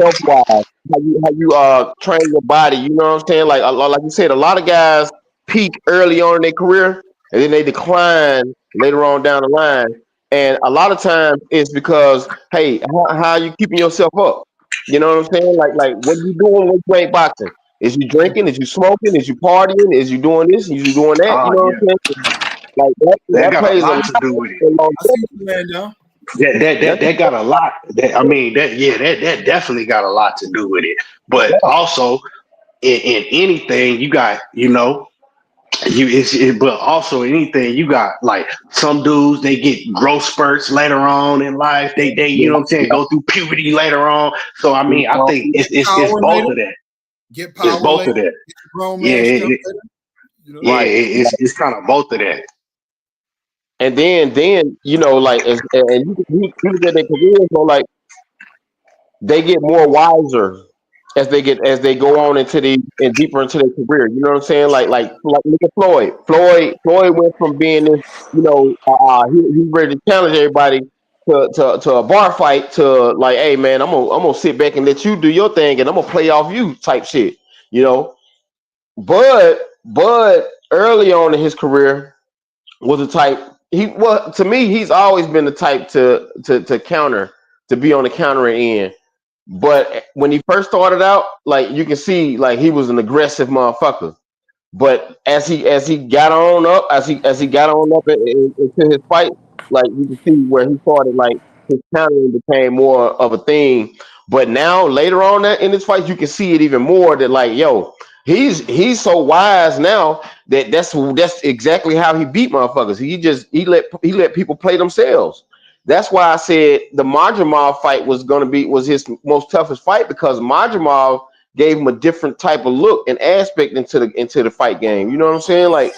health wise, how you train your body. You know what I'm saying? Like you said, a lot of guys peak early on in their career and then they decline later on down the line. And a lot of times it's because hey, how you keeping yourself up? You know what I'm saying? Like what are you doing when you ain't boxing? Is you drinking? Is you smoking? Is you partying? Is you doing this? Is you doing that? You Oh know what yeah, I'm saying? Like that, that that got a plays a lot lot to do with it. in I see what longevity. you laying down. That's That got a lot. I mean, that definitely got a lot to do with it. But also, in anything, you got but also anything you got like some dudes they get growth spurts later on in life. They you know what I'm saying go through puberty later on. So I mean, I think it's Power both later. of that. Get It's power both later. of that. Get the grown Yeah, man strength later. You know. yeah, right. it's kind of both of that. And then like and you look at their careers, so like they get more wiser as they go on into the and deeper into their career. You know what I'm saying? Like look at Floyd. Floyd went from being this, he's ready to challenge everybody to a bar fight to like, hey man, I'm gonna sit back and let you do your thing and I'm gonna play off you type shit. You know, Bud early on in his career was the type to me he's always been the type to counter to be on the countering end. But when he first started out, like you can see, like he was an aggressive motherfucker. But as he got on up, as he got on up into his fight, like you can see where he started like his countering became more of a thing. But now later on in this fight, you can see it even more that like yo, he's so wise now that that's exactly how he beat motherfuckers. He let people play themselves. That's why I said the Madrimov fight was his most toughest fight because Madrimov gave him a different type of look and aspect into the fight game. You know what I'm saying? Like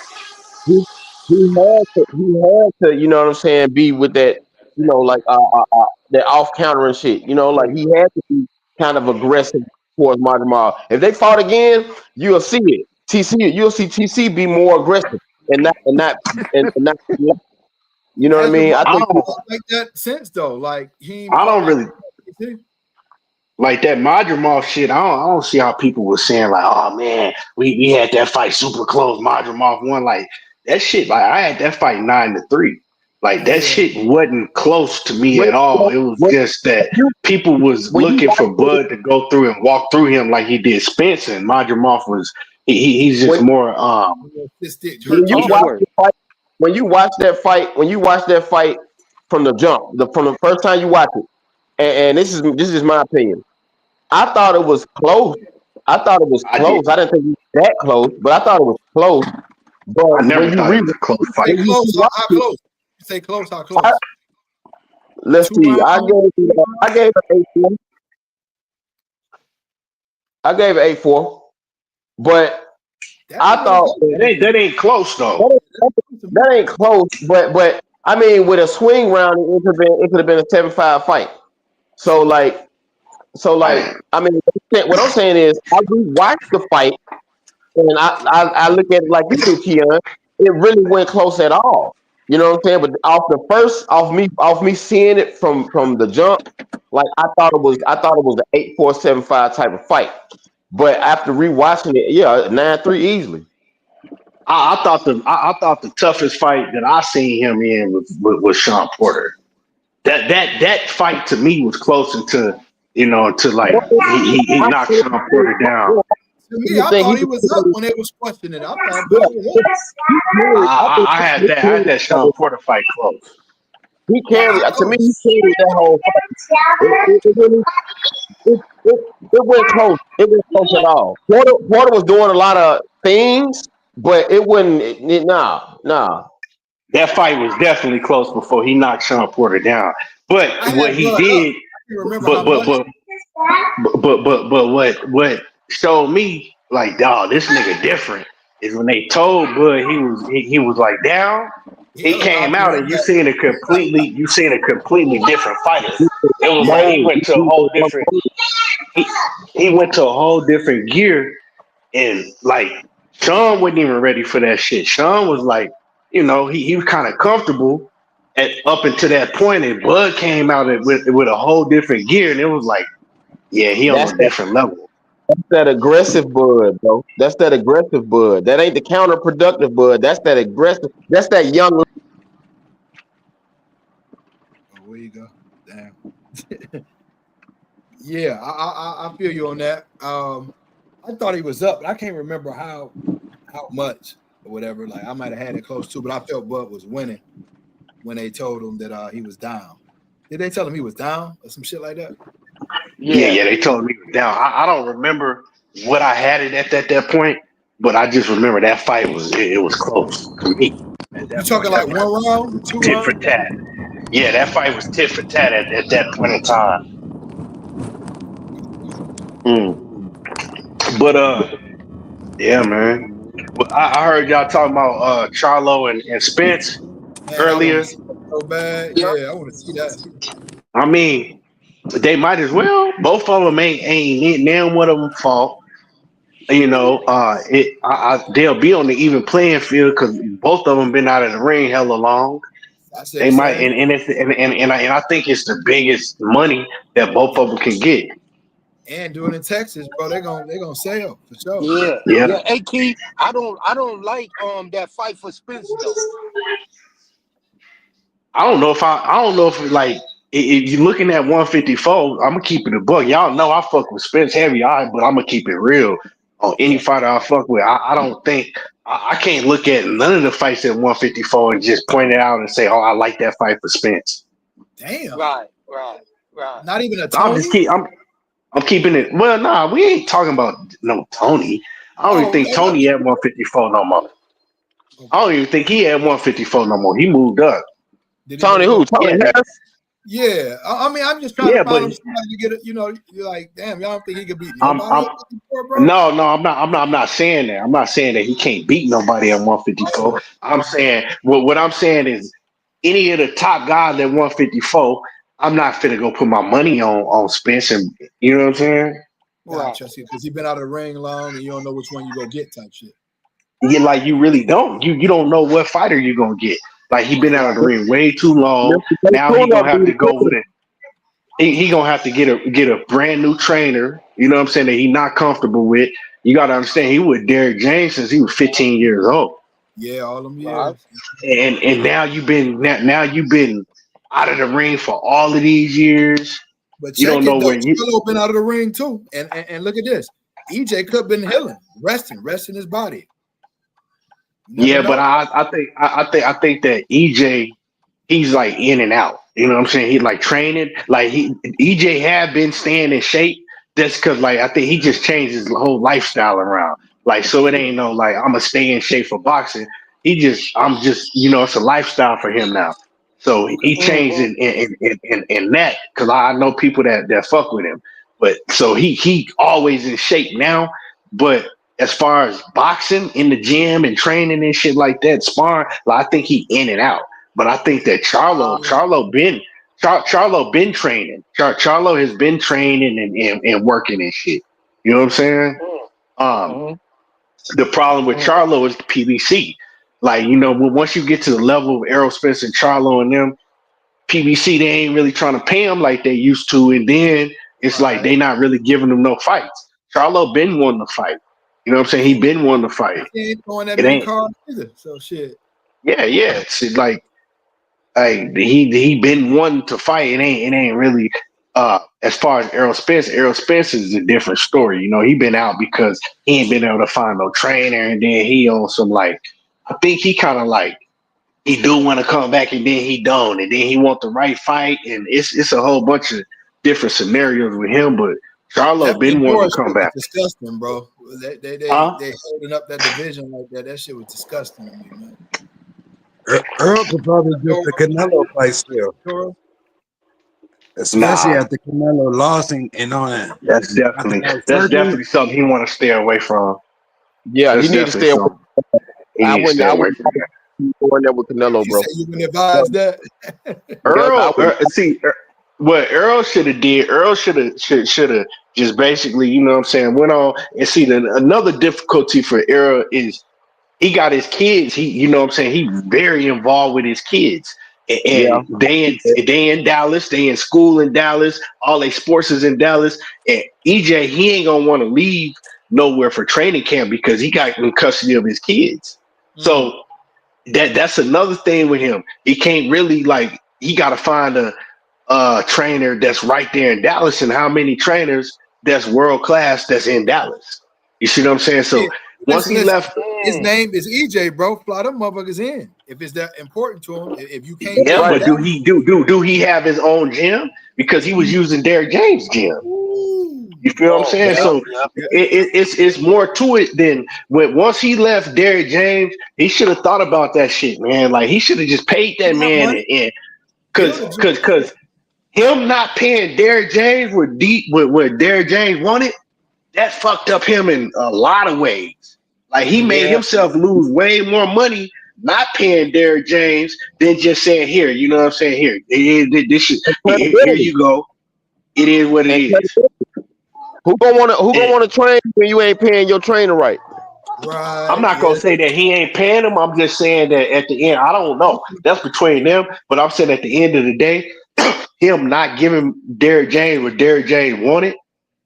he he had to, you know what I'm saying, be with that, like that off counter and shit. Like he had to be kind of aggressive towards Madrimov. If they fought again, you'll see it. You'll see TC be more aggressive and not you know what I Hasn't mean? I I think don't fought like that since though. Like he ain't I fought don't like really that. like that Madrimov shit. I don't see how people were saying like, oh man, we had that fight super close. Madrimov won. Like that shit. Like I had that fight 9-3. Like that Yeah. shit wasn't close to me when at all. It was when just that you people was when you looking watch for Bud to go through and walk through him like he did Spencer. And Madrimov was he's just when more This stick when hurt you your nerve. watch Awkward. the fight, when you watch that fight from the jump, from the first time you watch it, and this is my opinion. I thought it was close. I thought it was I did. close. I didn't think it was that close, but I thought it was close. I But never when you thought it read, was a close You say fight. when you close. watch How it, close? You say close. How I, close? let's Two see. rounds. I gave it 8-4. I gave it 8-4. But That I ain't no thought close. that That ain't close though. that, that ain't close. But I mean, with a swing round, it could have been a 7-5 fight. So So like I I mean, what I'm saying is, I rewatched the fight and I look at it like you do, Keon. It really went close at all. You know what I'm saying? But off me seeing it from the jump, like I thought it was an 8-4, 7-5 type of fight. But after rewatching it, yeah, 9-3 easily. I thought the toughest fight that I seen him in was Sean Porter. that fight to me was closer to to like he knocked Sean Porter down. To me, I thought he was up when they was questioning it. I thought Bud was up. I had that Sean Porter fight close. He Well, carried to me. He carried that whole fight. It went close. It wasn't close at all. Porter was doing a lot of things, but it wasn't. Nah. That fight was definitely close before he knocked Sean Porter down. But I what had he Bud up. did, I can remember but how but much. but what showed me like, dog, this nigga different is when they told Bud he was like down. He That was came out and you alvarez. seen a completely different fighter. It was like he Mold. went to a whole different he went to a whole different gear. And like Sean wasn't even ready for that shit. Sean was like, he was kind of comfortable up until that point, and Bud came out with a whole different gear, and it was like, yeah, he on That's a different level. that aggressive Bud, bro. That's that aggressive Bud. That ain't the counterproductive Bud. That's that aggressive. That's that young. Oh, where you go? Damn. Yeah, I feel you on that. I thought he was up, but I can't remember how much or whatever. Like I might have had it close too, but I felt Bud was winning when they told him that he was down. Did they tell him he was down or some shit like that? Yeah, they told me he was down. I don't remember what I had it at that point, but I just remember that fight it was close to me. At You that talking point, like that fight one was round, two tit for rounds? tat. Yeah, that fight was tit for tat at that point in time. But yeah, man. Well, I heard y'all talking about Charlo and Spence Man, I want to earlier. see that so bad. Yeah, I want to see that. I mean, they might as well. Both of them ain't none one of them fault. They'll be on the even playing field because both of them been out of the ring hella long. I said They the might, same. and I think it's the biggest money that both of them can get. And doing in Texas, bro, they gonna sell for sure. Yeah. Hey Keith, I don't like that fight for Spence though. I don't know if like if you're looking at 154, I'm gonna keep it a buck. Y'all know I fuck with Spence heavy, but I'm gonna keep it real on any fighter I fuck with. I don't think I can't look at none of the fights at 154 and just point it out and say, oh, I like that fight for Spence. Damn. Right. Not even a I'm Tony. I'm keeping it. Well, nah, we ain't talking about no Tony. I don't even think Tony at 154 no more. Okay. I don't even think he at 154 no more. He moved up. Tony who? Tony Harris? Yeah, I mean, I'm just trying Yeah, to find but him somebody to get it. You're like, damn, y'all don't think he could beat I'm nobody at 54, bro? no, I'm not saying that. I'm not saying that he can't beat nobody at 154. I'm saying what I'm saying is any of the top guys at 154, I'm not finna go put my money on Spence, and you know what I'm saying? Gotcha, because he's been out of the ring long, and you don't know which one you go get, type shit. You really don't. You don't know what fighter you're gonna get. Like he been out of the ring way too long. They Now he pulled up gonna have to these go with it. He gonna have to get a brand new trainer. You know what I'm saying, that he not comfortable with. You gotta understand he with Derrick James since he was 15 years old. Yeah, all them years. And now you've been out of the ring for all of these years. But You don't check know it though, where you. Chicago been out of the ring too, and look at this. EJ could been healing, resting his body. You never Yeah, but know. I think that EJ, he's like in and out. You know what I'm saying? He like training. Like EJ have been staying in shape just because like I think he just changed his whole lifestyle around. Like so it ain't no like I'm gonna stay in shape for boxing. I'm just it's a lifestyle for him now. So he changed in that because I know people that fuck with him. But so he always in shape now. But as far as boxing in the gym and training and shit like that, sparring, like, I think he in and out. But I think that Charlo been training. Charlo has been training and working and shit. You know what I'm saying? The problem with Charlo is the PBC. Like, once you get to the level of Errol Spence and Charlo and them, PBC, they ain't really trying to pay them like they used to. And then it's like they not really giving them no fights. Charlo been wanting to fight. You know what I'm saying? He been wanting to fight. He ain't throwing that It many ain't. cards either. So shit. Yeah. It's like Like he been one to fight. It ain't really as far as Errol Spence is a different story. You know, he been out because he ain't been able to find no trainer, and then he on some like I think he kind of like he do want to come back and then he don't, and then he want the right fight, and it's a whole bunch of different scenarios with him. But Charlo That been wanting Pandora to come shit was back. disgusting, bro. Huh? They holding up that division like that. That shit was disgusting to me, man. Earl could probably get the Canelo fight still, especially Nah, after Canelo lost and on it. that's After definitely that that's surgery, definitely something he want to stay away from. Yeah, he That's need to definitely stay away. something he I need to wouldn't. stay I away wouldn't from that. go in there with Canelo, You bro. say you wouldn't advise that? Yeah, I wouldn't. What Earl should have did. Earl should have just basically, you know what I'm saying, went on and see. Another difficulty for Earl is he got his kids. He, you know what I'm saying, he's very involved with his kids. Yeah, And they in Dallas, they in school in Dallas, all their sports is in Dallas. And EJ, he ain't gonna want to leave nowhere for training camp because he got in custody of his kids. So that's another thing with him. He can't really like he gotta find a trainer that's right there in Dallas, and how many trainers that's world class that's in Dallas. You see what I'm saying? So Yeah. once he Listen. left, His name is EJ, bro. Fly them motherfuckers in. If it's that important to him, if you can't that's yeah, be in right. but Dallas, do he have his own gym? Because he was using Derrick James' gym. You feel what I'm Oh, saying? yeah, So yeah. it's more to it than when once he left Derrick James, he should have thought about that shit, man. Like he should have just paid that You got man money, and build cause a gym. cause cause him not paying Derrick James with what Derrick James wanted, that fucked up him in a lot of ways. Like he made yeah. himself lose way more money not paying Derrick James than just saying, here, you know what I'm saying? This shit, here Credibility you go. It is what it and is. credibility. Who gonna And want to train when you ain't paying your trainer right? I'm Right. not gonna Yeah. say that he ain't paying him. I'm just saying that at the end, I don't know. That's between them. But I'm saying at the end of the day, him not giving Derrick James what Derrick James wanted,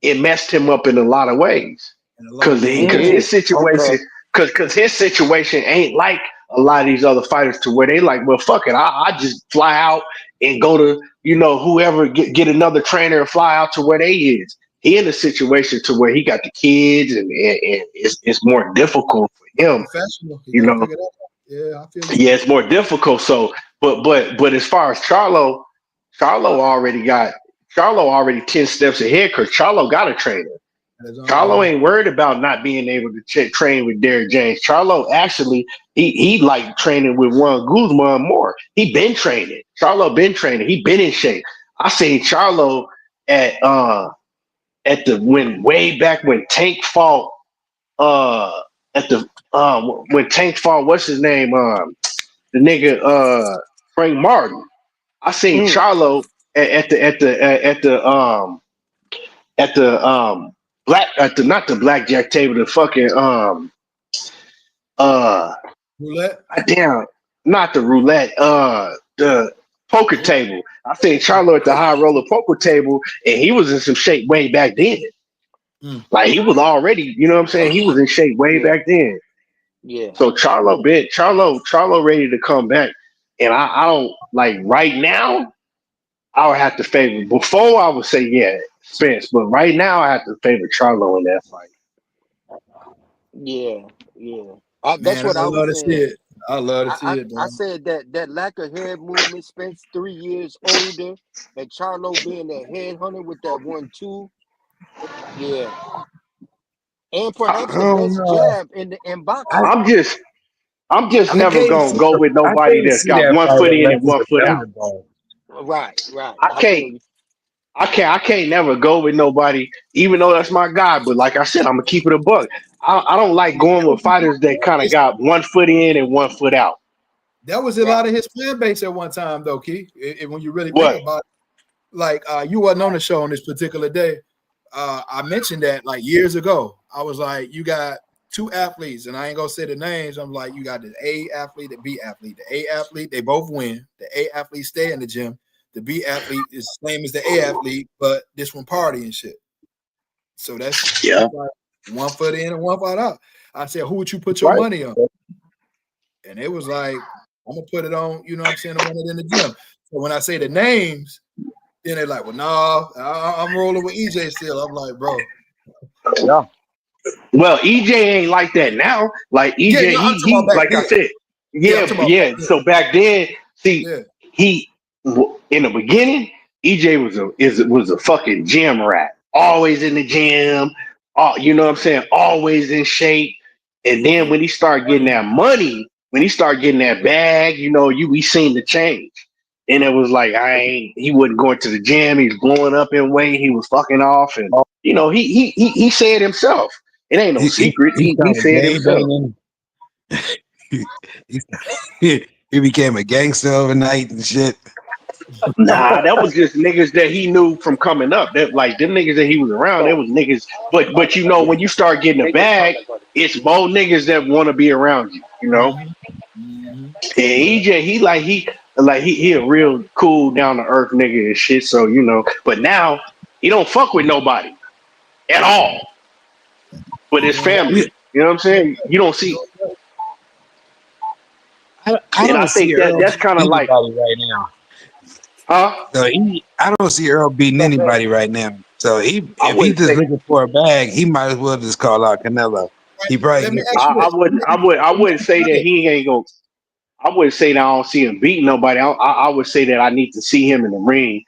it messed him up in a lot of ways. In a lot Cause of ways. Mm-hmm. his situation, Okay. cause his situation ain't like a lot of these other fighters to where they like, well, fuck it, I just fly out and go to whoever get another trainer and fly out to where they is. He in a situation to where he got the kids and it's more difficult for him, Professional. You you got to know. figure that out. Yeah, I feel you. Yeah, it's more difficult. So, but as far as Charlo already 10 steps ahead because Charlo got a trainer. Charlo ain't worried about not being able to train with Derrick James. Charlo actually he like training with Juan Guzman more. He been training. Charlo been training. He been in shape. I seen Charlo at the when way back when Tank fought at the when Tank fought what's his name the nigga Frank Martin. I seen Charlo at the black at the not the blackjack table, the fucking uh Roulette. damn, not the roulette, the poker table. I seen Charlo at the high roller poker table and he was in some shape way back then. Like he was already, you know what I'm saying? He was in shape way Yeah. back then. Yeah. So Charlo ready to come back. And I don't like right now, I would have to favor. Before I would say yeah, Spence, but right now I have to favor Charlo in that fight. Yeah. Yeah. That's Man, I what I was love to see saying. it. I love to see I, it, I, I man. said that lack of head movement, Spence 3 years older, and Charlo being that headhunter with that 1-2. Yeah. And I perhaps the don't best know. jab in I boxing. I'm just I never can't gonna see. go with I nobody can't that's see got that one fight foot in unless and it's one a foot out. Right. Right. I I can't feel you. I can't never go with nobody, even though that's my guy. But like I said, I'm gonna keep it a buck. I don't like going with fighters that kind of got one foot in and one foot out. That was a lot of his fan base at one time, though, Key. When you really think What? about it, like you wasn't on the show on this particular day. I mentioned that like years ago. I was like, you got two athletes, and I ain't gonna say the names. I'm like, you got the A athlete, the B athlete. The A athlete, they both win. The A athlete stay in the gym. The B athlete is the same as the A athlete, but this one party and shit. So that's Yeah. like one foot in and one foot out. I said, who would you put your Right. money on? And it was like I'm gonna put it on. You know what I'm saying? I'm running it in the gym. So when I say the names, then they're like, well, no, I'm rolling with EJ still. I'm like, bro. Yeah. Well, EJ ain't like that now. Like Yeah, EJ, no, I'm talking about he back like I then. said, Yeah, I'm talking about back then. So back then, see, Yeah. he in the beginning, EJ was a fucking gym rat. Always in the gym. You know what I'm saying? Always in shape. And then when he started getting that money, when he started getting that bag, we seen the change. And it was like he wasn't going to the gym. He was blowing up in weight. He was fucking off, and he said himself. It ain't no secret. He He started said himself. gangbanging. He became a gangster overnight and shit. Nah, that was just niggas that he knew from coming up. That like them niggas that he was around. It was niggas. But when you start getting a bag, it's more niggas that want to be around you. And EJ, he a real cool, down to earth nigga and shit. So but now he don't fuck with nobody at all. But his family, you know what I'm saying? You don't see. I And I don't see think Earl that's beating kind of like, anybody right now. huh? So I don't see Earl beating anybody right now. So I if he wouldn't just say. looking for a bag, he might as well just call out Canelo. He probably Let can me get ask you I this. wouldn't. I wouldn't say that he ain't gonna. I wouldn't say that I don't see him beating nobody. I would say that I need to see him in the ring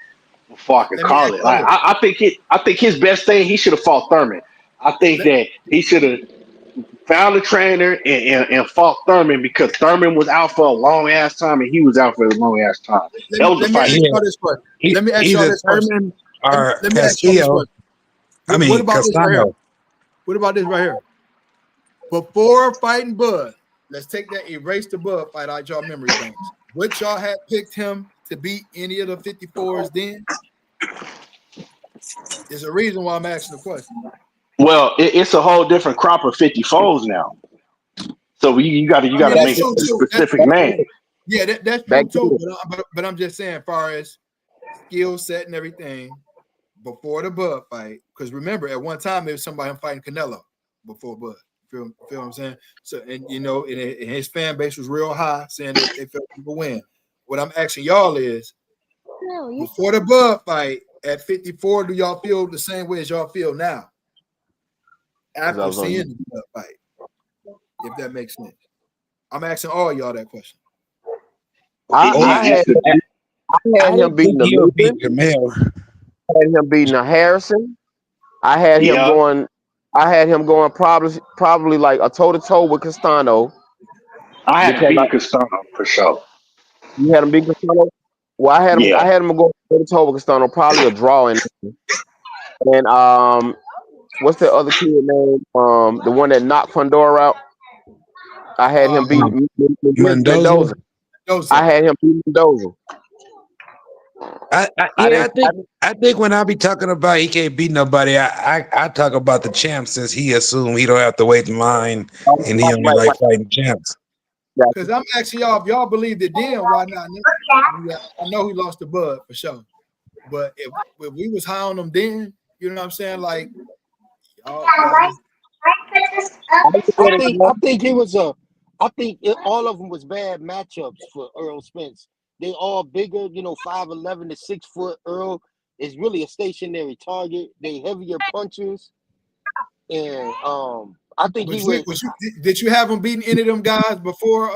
before I could Let me call ask it. you Like, this. I think his best thing, he should have fought Thurman. I think Let, that he should have found a trainer and fought Thurman, because Thurman was out for a long ass time and he was out for a long ass time. let That me was the let me fight. ask yeah. y'all this question. Let me ask y'all Either this question. Thurman or Let me ask y'all this Castillo. question. What about this right here? Castano. What about this right here? Before fighting Bud, let's take that erase the Bud fight out y'all memory banks. What y'all had picked him to beat any of the 54s then? There's a reason why I'm asking the question. Well, it's a whole different crop of 54s now. So you got I mean, to that's make a true too. specific name. Yeah, that's Back true too. then. But I'm just saying, as far as skill set and everything, before the Bud fight, because remember, at one time there was somebody fighting Canelo before Bud. Feel what I'm saying? So, and his fan base was real high, saying that they felt he would win. What I'm asking y'all is, before the Bud fight at 54, do y'all feel the same way as y'all feel now after seeing the Bud fight? If that makes sense, I'm asking all y'all that question. I had I him didn't beating think the he'll beat Luther. Jamel. I had him beating the Harrison. I had him Yeah, going. Probably like a toe to toe with Castano, I had to because beat Castano for sure. you had him beat Castano. Well, I Yeah, had him go toe to toe with Castano, probably a draw. And what's the other kid name? The one that knocked Fundora out. I had him beat Mendoza. Mendoza. I had him beat Mendoza. I I think when I be talking about he can't beat nobody, I talk about the champs, since he assume he don't have to wait in line and he only like fighting champs. Because I'm asking y'all, if y'all believe it then, why not now? Yeah, I know he lost the Bud for sure. But if we was high on him then, you know what I'm saying? Like, y'all all of them was bad matchups for Earl Spence. They all bigger, 5'11" to 6 foot. Earl is really a stationary target. They heavier punchers, and I think did you have him beating any of them guys before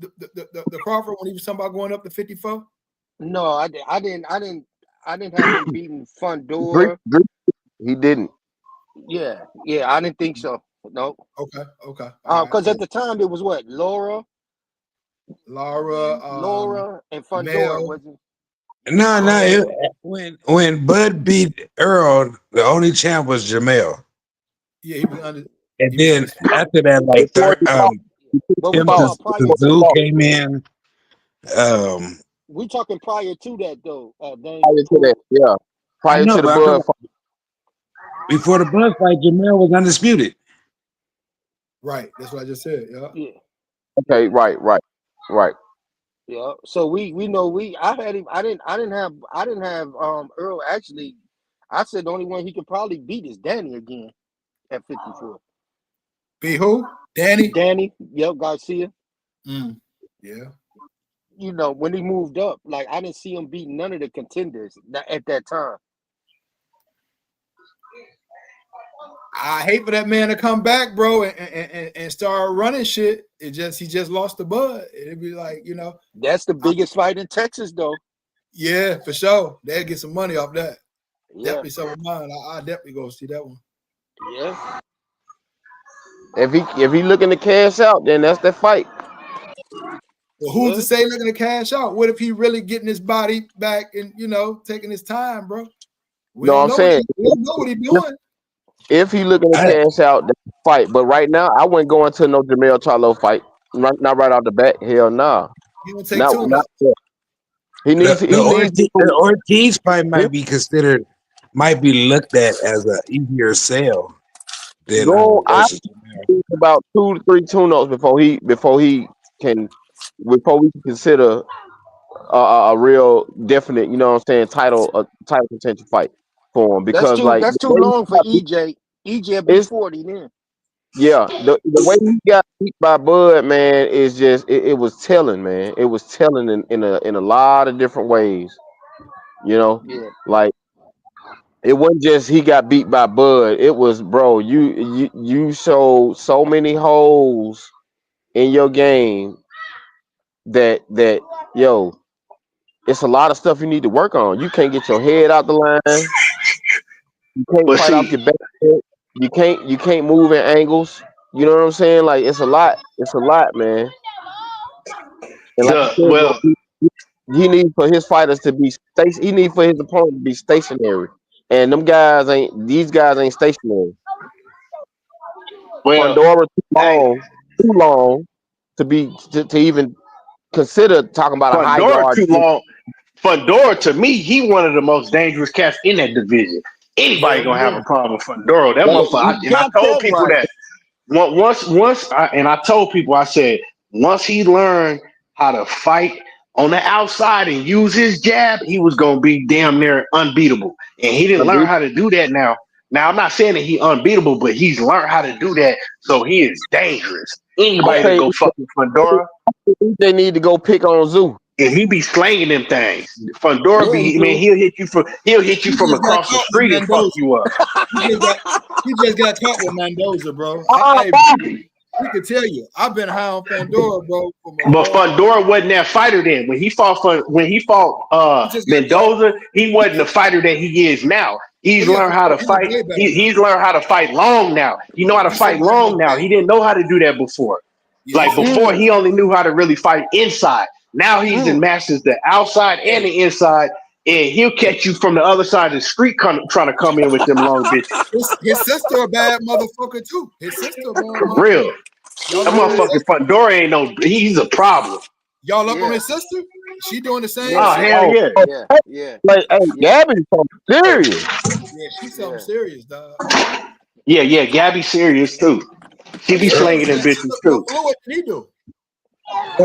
the Crawford, when he was talking about going up to 54? No, I didn't have him beating Fundora. He didn't. Yeah, I didn't think so. No. Okay. Because at the time it was what? Laura and Fundora, wasn't it? No. When Bud beat Earl, the only champ was Jamel. Yeah, he was under. And He was then undisputed. after that, like But we talking about prior to Zoo that. came in. We talking prior to that though. Prior to that, yeah. Prior to the Bud fight. Before the Bud fight, Jamel was undisputed. Right. That's what I just said. Yeah. Okay. Right. Yeah. So we know I had him. I didn't have Earl. Actually, I said the only one he could probably beat is Danny again at 54. Be who? Danny. Yep. Garcia. Yeah. when he moved up, like I didn't see him beat none of the contenders at that time. I hate for that man to come back, bro, and start running shit. He just lost the Bud. It'd be like, That's the biggest fight in Texas, though. Yeah, for sure. They'll get some money off that. Yeah. Definitely some of mine. I definitely go see that one. Yeah. If he looking to cash out, then that's the fight. Well, who's to say looking to cash out? What if he really getting his body back and taking his time, bro? We don't know what he's doing. If he looking to cash out, that's the fight. But right now, I wouldn't go into no Jamel Charlo fight. Not right off the bat. Hell nah. He don't take too much. He needs. The Ortiz fight might be considered, might be looked at as an easier sale. I think about 2 to 3 tune-ups before we can consider a real definite, title contention fight for him, because that's too long for EJ. EJ be 40 then. Yeah, the way he got beat by Bud, man, is just it was telling, man. It was telling in a lot of different ways. Like it wasn't just he got beat by Bud. It was, bro, you showed so many holes in your game that it's a lot of stuff you need to work on. You can't get your head out the line. You can't fight off your back. You can't move in angles. You know what I'm saying? Like it's a lot, man. And like you said, he needs for his fighters to be he needs for his opponent to be stationary. And these guys ain't stationary. Well, Pandora too long to even consider talking about a high guard. Too long. Fandora, to me, he one of the most dangerous cats in that division. Anybody gonna have a problem with Fandora. That motherfucker. And I told people that I told people, I said, once he learned how to fight on the outside and use his jab, he was gonna be damn near unbeatable. And he didn't learn how to do that now. Now I'm not saying that he unbeatable, but he's learned how to do that, so he is dangerous. Anybody that go fuck with Fandora, they need to go pick on Zoo. And he be slanging them things. Fandora he'll hit you from across the street and fuck you up. He just got caught with Mendoza, bro. We could tell you, I've been high on Fandora, bro. But Fandora wasn't that fighter then. When he fought Mendoza, he wasn't the fighter that he is now. He's learned how to fight. He's learned how to fight long now. He know how to fight long now. He didn't know how to do that before. Like before, he only knew how to really fight inside. Now he's masters the outside and the inside, and he'll catch you from the other side of the street trying to come in with them long bitches. His sister a bad motherfucker too. His sister a bad motherfucker. Real. That motherfucking Fandora ain't he's a problem. Y'all up on his sister? She doing the same? Oh, hell yeah. Like, hey, Gabby's something serious. Yeah, she's something serious, dog. Yeah, Gabby's serious too. She be slinging them bitches too. What did he do?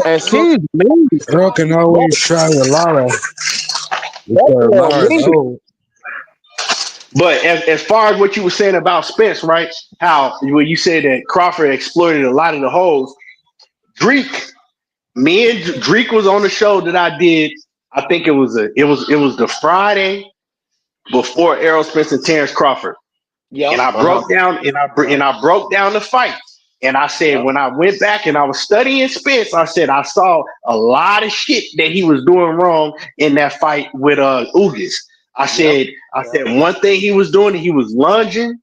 And she's mean. Girl can always try with Lara. But as far as what you were saying about Spence, right? How when you said that Crawford exploited a lot of the holes, Dreek was on the show that I did. I think it was the Friday before Errol Spence and Terrence Crawford. Yeah. And I broke down the fight. And I said, when I went back and I was studying Spence, I said I saw a lot of shit that he was doing wrong in that fight with Ugas. I said one thing he was doing, he was lunging,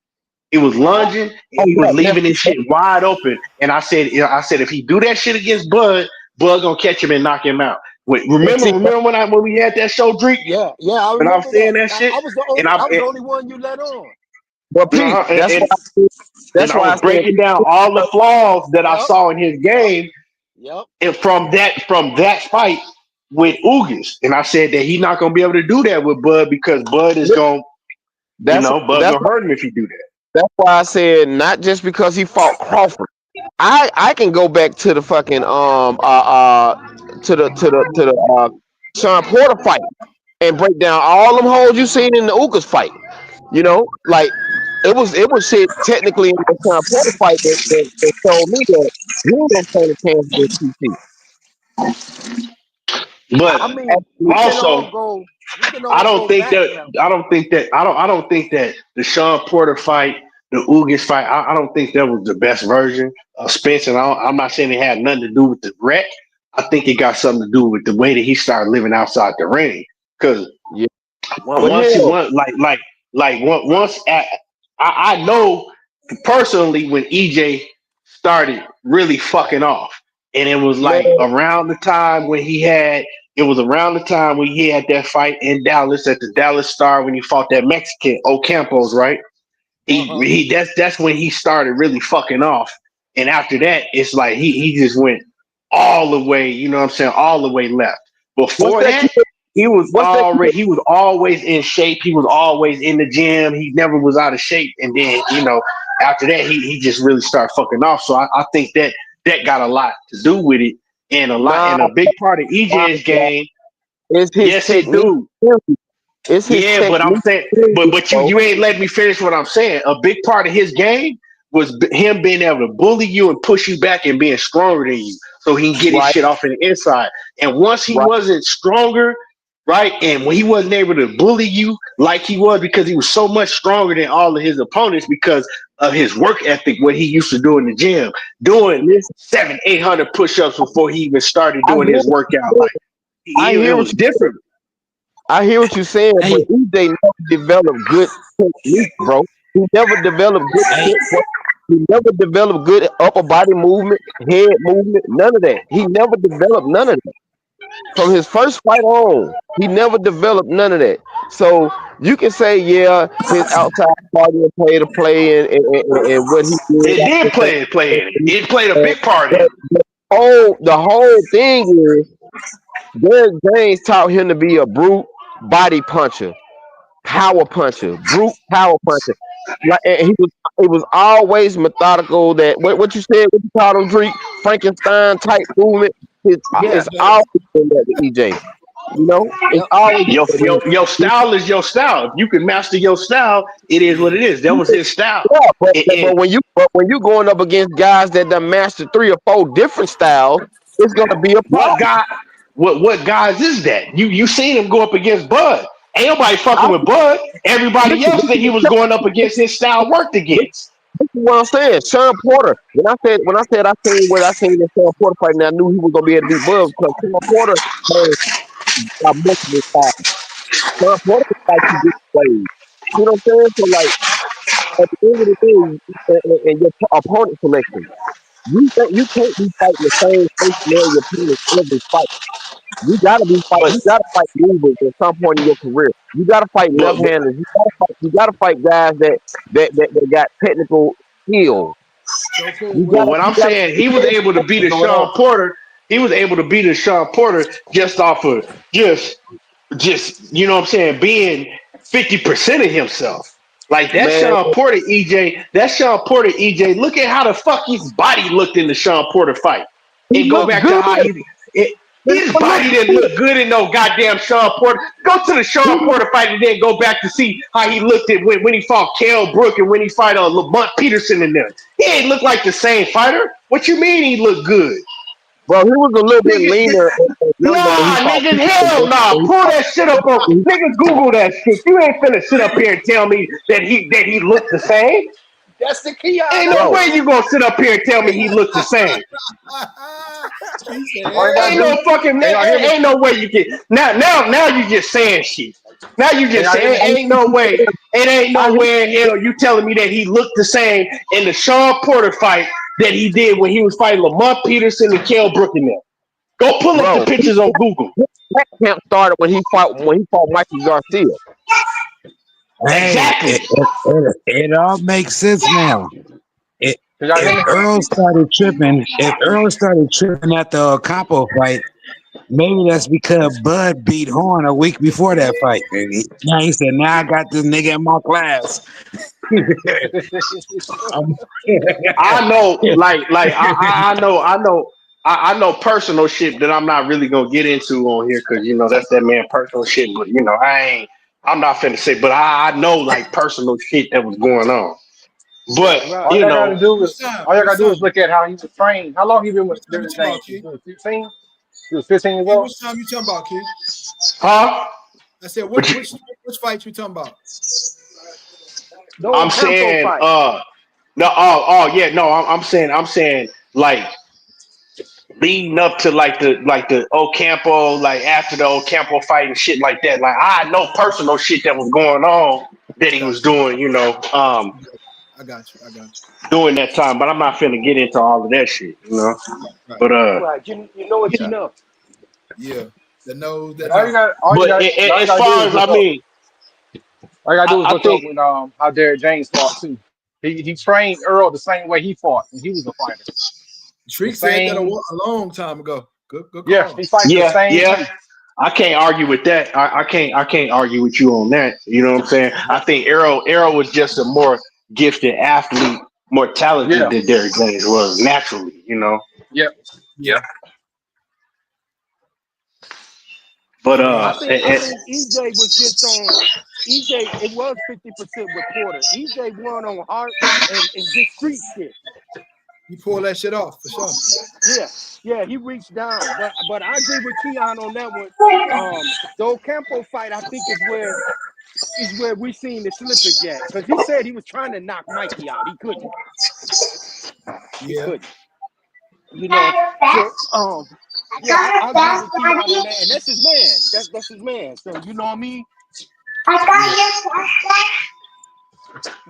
and he was leaving his shit wide open. And I said if he do that shit against Bud gonna catch him and knock him out. Wait, remember when we had that show, Dreek? Yeah. I remember. And I was saying that shit. I was the only one you let on. Well, Pete, that's why I was breaking down all the flaws that I saw in his game. Yep. And from that fight with Ugas, and I said that he's not gonna be able to do that with Bud because Bud is gonna hurt him if he do that. That's why I said not just because he fought Crawford. I can go back to the fucking to the Sean Porter fight and break down all them holes you seen in the Ugas fight. Like it was shit technically in the Sean Porter fight that told me that he was gonna stand a chance with TC. But I mean, we can all also, go. We can I all don't go think back that now. I don't think that the Sean Porter fight, the Ugas fight, I don't think that was the best version of Spence. And I'm not saying it had nothing to do with the wreck. I think it got something to do with the way that he started living outside the ring. Because Yeah, but once he hell, went once at I know personally when EJ started really fucking off, and it was man, like around the time when he had it was around the time when he had that fight in Dallas at the Dallas Star when he fought that Mexican Ocampos, right? That's when he started really fucking off, and after that, it's like he just went all the way, you know what I'm saying, all the way left. what's Before that that, kid? What's that kid? he was always in shape. He was always in the gym. He never was out of shape. And then, after that, he just really started fucking off. So I think that got a lot to do with it. Nah, And a big part of nah, EJ's nah. game. It's his Yes, it technique. do. It's his Yeah, but I'm technique, saying, but bro. you ain't letting me finish what I'm saying. A big part of his game was him being able to bully you and push you back and being stronger than you, so he can get his Right, shit off in the inside. And once he right. wasn't stronger, right, and when he wasn't able to bully you like he was because he was so much stronger than all of his opponents because of his work ethic, what he used to do in the gym, doing Listen, 700-800 push-ups before he even started I doing hear his what workout. you Like I it hear what was you different. I hear what you're saying, but Hey, EJ never developed good technique, bro. He never developed good hey, footwork. He never developed good upper body movement, head movement, none of that. He never developed none of that. From his first fight on, he never developed none of that. So you can say, yeah, his outside party and play to play and what he did It did after play in it. that. It played a Uh, big part in but it. the whole thing is Derek James taught him to be a brute body puncher, power puncher, brute power puncher. Like and he was always methodical. That what you said, what you call him, Drake, Frankenstein type movement. Yeah. It's always been that with EJ. It's Yep. always been Your, that your with your EJ. style is your style. If you can master your style, it is what it is. That was his style. Yeah, but, And, but and but when you going up against guys that done mastered 3 or 4 different styles, it's gonna be a what problem. guy? What guys is that? You seen him go up against Bud? Ain't nobody I, fucking with Bud. Everybody listen, else that he was going up against, his style worked this against. is what I'm saying. Sean Porter. When I said I seen what I seen in Sean Porter fight, and I knew he was gonna be able to beat Bud because Sean Porter has multiple styles. Sean Porter can fight you different ways. You know what I'm saying? So like at the end of the day, and your opponent selection, you can't be fighting the same face man your opponent every fight. But You gotta fight movers at some point in your career. You gotta fight but, left handers. You gotta fight guys that got technical skill. You but gotta what you I'm gotta saying, he was able to beat a going on. Sean Porter. He was able to beat a Sean Porter just off of just you know what I'm saying, being 50% of himself. Like Man, That Sean Porter EJ, look at how the fuck his body looked in the Sean Porter fight. he And go looked back to good. how He his never looked body didn't good. look good in no goddamn Sean Porter. Go to the He, Sean Porter fight and then go back to see how he looked at when he fought Kell Brook and when he fought Lamont Peterson and them. He ain't look like the same fighter. What you mean he looked good? bro, he was a little bit Nigga, leaner and younger when he nah, fought nigga, Peterson. hell When nah. he Pull fought, that shit up on when nigga. Google that shit. You ain't finna sit up here and tell me that he looked the same. That's the key out Ain't of no bro, way it. you gonna sit up here and tell me he looked the same. He said, All you gotta Ain't hell do, no no. fucking can y'all hear me? ain't no way you can now you just saying shit. Now you Can just y'all say hear me? ain't no way. It ain't I no hear, way in hell you telling me that he looked the same in the Sean Porter fight that he did when he was fighting Lamont Peterson and Kell Brook in there. Go pull up the bro. pictures on Google. That camp started when he fought Mikey Garcia. hey, Exactly. it all makes sense now. It, Can y'all hear if me? Earl started tripping at the Capo fight, maybe that's because Bud beat Horn a week before that fight. And now he said, "Now I got this nigga in my class." Um, I know, I know personal shit that I'm not really gonna get into on here because that's that man personal shit. But I'm not finna say. But I know like personal shit that was going on. But Right. All y'all gotta do What's is time? all y'all gotta What's do is time? look at how he was trained. How long he been with What Derek you James? about, T? 15? He was 15 years Keith, old. which time you talking about, Keith? Huh? I said, which fight you talking about? The I'm old Campo saying, fight. no, yeah, no, I'm saying, like leading up to the Ocampo, like after the Ocampo fight and shit like that. Like I know personal shit that was going on that he was Gotcha. doing, I got you. during that time. But I'm not finna get into all of that shit, Right. But Right. You know what you yeah. know. Yeah. The nose that All you know. got, But all you as gotta do far is as look up. All you gotta do is I look up think when how Derrick James fought too. He trained Earl the same way he fought when he was a fighter. The Shriek said that same. a long time ago. Good Yeah, call. he fights the same yeah. way. I can't argue with that. I can't argue with you on that. You know what I'm saying? I think Arrow was just a more gifted athlete, more talented Yeah. than Derrick James was naturally, Yep. Yeah. Yep. But I mean, I think EJ was just on EJ. It was 50% with Porter. EJ won on heart and just street shit. you pull that shit off for sure. Yeah, he reached down, but I agree with Keon on that one. The Ocampo fight, I think, is where we seen the slippage at, because he said he was trying to knock Mikey out, he couldn't. Yeah. So yeah, I agree with Keon on that, and that's his man. That's his man. So you know what I mean.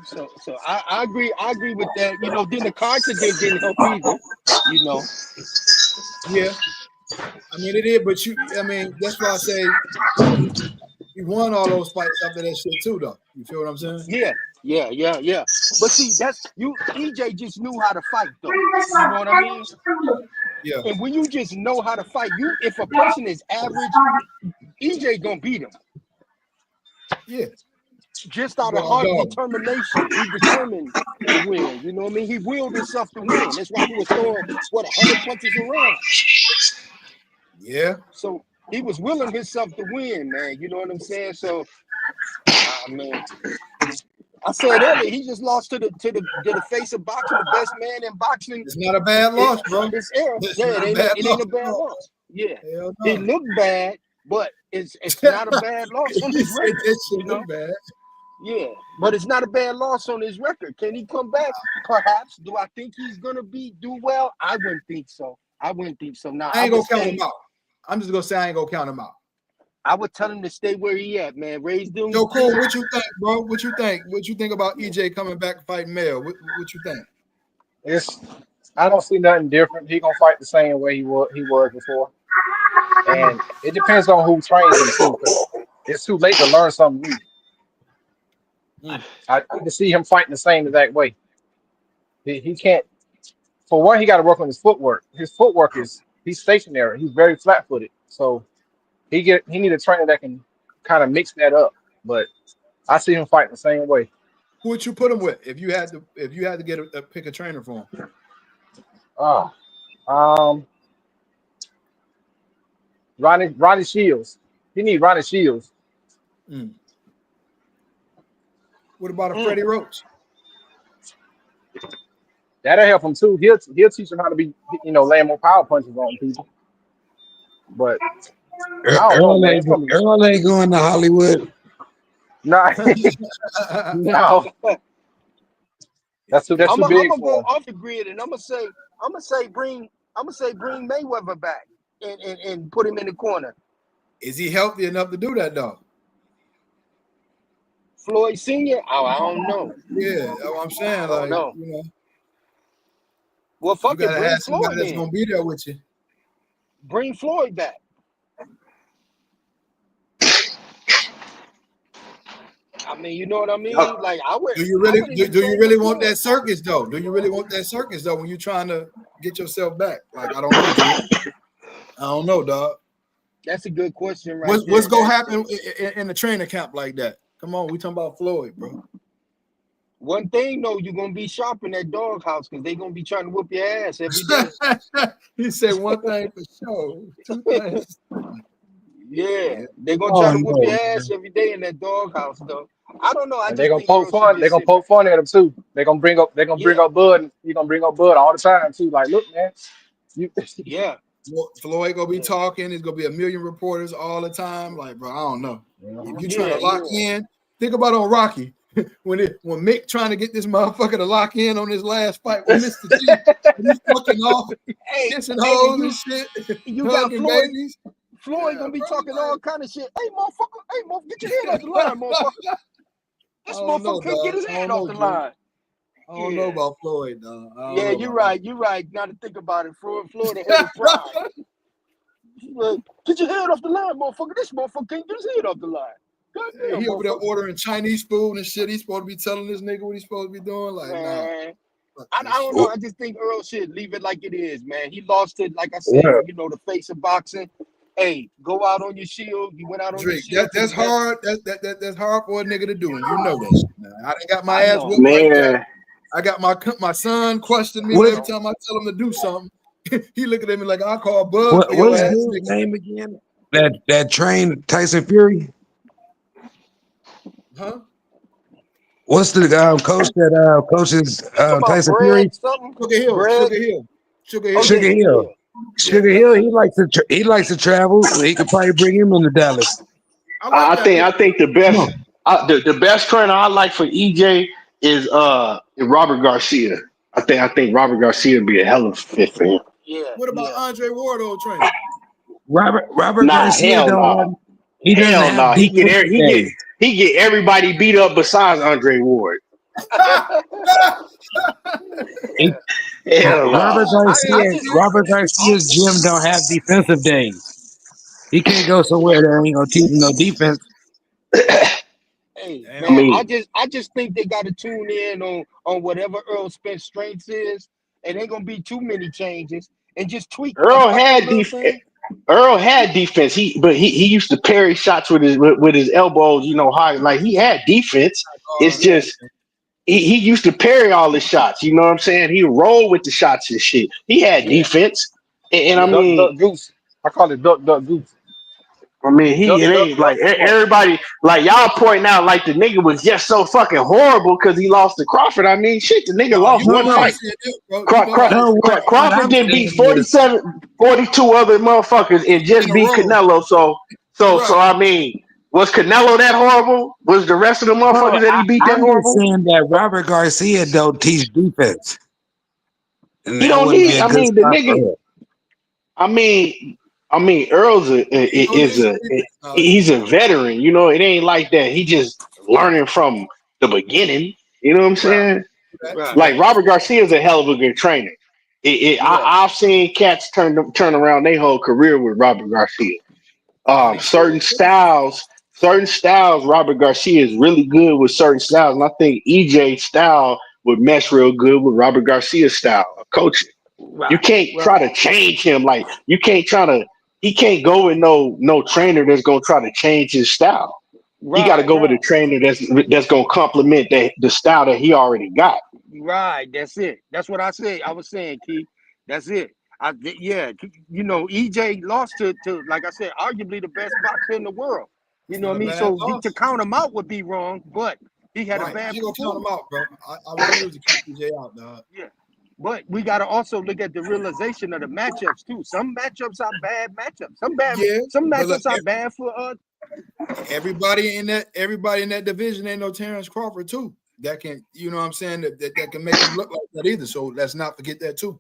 So I agree with that. Then the Carter didn't help either. Yeah. I mean, it is, but that's why I say he won all those fights after that shit too, though. You feel what I'm saying? Yeah. But see, that's you. EJ just knew how to fight, though. You know what I mean? Yeah. And when you just know how to fight, if a person is average, EJ gonna beat him. Yeah. Just out of heart determination, he determined to win. You know what I mean? He willed himself to win. That's why he was throwing 100 punches a round. Yeah. So he was willing himself to win, man. You know what I'm saying? So, I mean, I said earlier, he just lost to the face of boxing, the best man in boxing. It's not a bad loss, bro. This era, it ain't a bad loss. Yeah, Hell no. It looked bad, but it's not a bad loss on his record. It should look bad. Yeah, but it's not a bad loss on his record. Can he come back? Perhaps. Do I think he's gonna do well? I wouldn't think so. Now I ain't gonna count him out. I'm just gonna say I ain't gonna count him out. I would tell him to stay where he at, man. Raise them. Yo, cool. What you think, bro? What you think about EJ coming back and fighting Mel? What you think? I don't see nothing different. He gonna fight the same way he was before. And it depends on who trains him too, because it's too late to learn something new. I need to see him fighting the same exact way. He can't. For one, he got to work on his footwork. His footwork he's stationary. He's very flat-footed. So he need a trainer that can kind of mix that up. But I see him fighting the same way. Who would you put him with if you had to get pick a trainer for him? Ronnie Shields. He need Ronnie Shields. What about a Freddie Roach? That'll help him too. He'll teach him how to be, land more power punches on people. But Earl ain't going to Hollywood. Nah. No. That's too big. I'm gonna go off the grid, and I'm gonna say bring Mayweather back and put him in the corner. Is he healthy enough to do that though? Floyd Sr.? Oh, I don't know. Yeah, that's what I'm saying. Well, fuck you gotta it, bring have somebody Floyd that's in. gonna be there with you. Bring Floyd back. I mean, you know what I mean? Like, I would. Do you really want that circus though? Do you really want that circus though when you're trying to get yourself back? Like, I don't know, dude. I don't know, dog. That's a good question, right? What's gonna happen in the training camp like that? Come on, we talking about Floyd, bro. One thing though, you're gonna be sharp in that doghouse because they're gonna be trying to whoop your ass every day. He said one thing for sure. Two things. Yeah, they're gonna try to whoop your ass every day in that doghouse, though. I don't know. They're gonna poke fun. They're gonna poke fun at him too. They're gonna bring up Bud. And you're gonna bring up Bud all the time too. Like, look, man. Yeah. Floyd gonna be talking. There's gonna be a million reporters all the time. Like, bro, I don't know. If you trying to lock in, think about on Rocky when Mick trying to get this motherfucker to lock in on his last fight with Mr. G. He's fucking off, kissing hoes and shit, You got hugging Floyd. babies. Floyd gonna be talking all kind of shit. Hey, motherfucker, get your head off the line, motherfucker. This motherfucker can't get his head off the line. I don't know about Floyd, dog. Yeah, you're right. You're right. Now to think about it, Floyd a heavy pride. Like, get your head off the line, motherfucker. This motherfucker can't get his head off the line. Goddamn, he over there ordering Chinese food and shit. He's supposed to be telling this nigga what he's supposed to be doing. Like, man. Nah. I don't know. I just think Earl should leave it like it is, man. He lost it, like I said, the face of boxing. Hey, go out on your shield. You went out on your shield. That's hard. That's hard for a nigga to do, and you know that shit. Now. I done got my ass whooped like that. I got my son questioning me every time I tell him to do something. He looking at me like I call Bud. What's his name again? That trained Tyson Fury. Huh? What's the coach that coaches Tyson Fury? Sugar Hill. Sugar Hill. He likes to travel. He could probably bring him into Dallas. I think the best the best trainer I like for EJ is Robert Garcia. I think Robert Garcia would be a hell of a fit for him. Yeah. What about Andre Ward, old trainer? Robert Garcia He get everybody beat up besides Andre Ward. Robert Garcia's gym don't have defensive days. He can't go somewhere that ain't gonna teach him no defense. Hey, man, I just think they got to tune in on whatever Earl Spence strengths is. It ain't gonna be too many changes, and just tweak. Earl had defense. He used to parry shots with his elbows. You know, high. Like he had defense. It's just he used to parry all his shots. You know what I'm saying? He rolled with the shots and shit. He had defense, and I mean, duck goose. I call it duck goose. I mean, it ain't like everybody, like y'all pointing out like the nigga was just so fucking horrible because he lost to Crawford. I mean, shit, the nigga lost one fight. Crawford didn't beat 42 other motherfuckers and just beat Canelo. So I mean, was Canelo that horrible? Was the rest of the motherfuckers that he beat that horrible? I'm saying that Robert Garcia don't teach defense. He don't need. I mean, the nigga. I mean, Earl's he's a veteran. You know, it ain't like that. He just learning from the beginning. You know what I'm saying? Like Robert Garcia is a hell of a good trainer. I've seen cats turn around their whole career with Robert Garcia. Certain styles, Robert Garcia is really good with certain styles, and I think EJ's style would mesh real good with Robert Garcia's style of coaching. You can't try to change him. Like you can't try to. He can't go with no trainer that's gonna try to change his style. He got to go with a trainer that's gonna complement the style that he already got. Right, that's it. That's what I said. I was saying, Keith. That's it. You know, EJ lost to like I said, arguably the best boxer in the world. You know what I mean? So to count him out would be wrong, but he had a bad. You gonna count him out, bro? I refuse to count EJ out, dog. Yeah. But we got to also look at the realization of the matchups too. Some matchups are bad matchups. Some matchups are bad for everybody in that division. Ain't no Terrence Crawford too. That can, you know what I'm saying, that can make him look like that either. So let's not forget that too.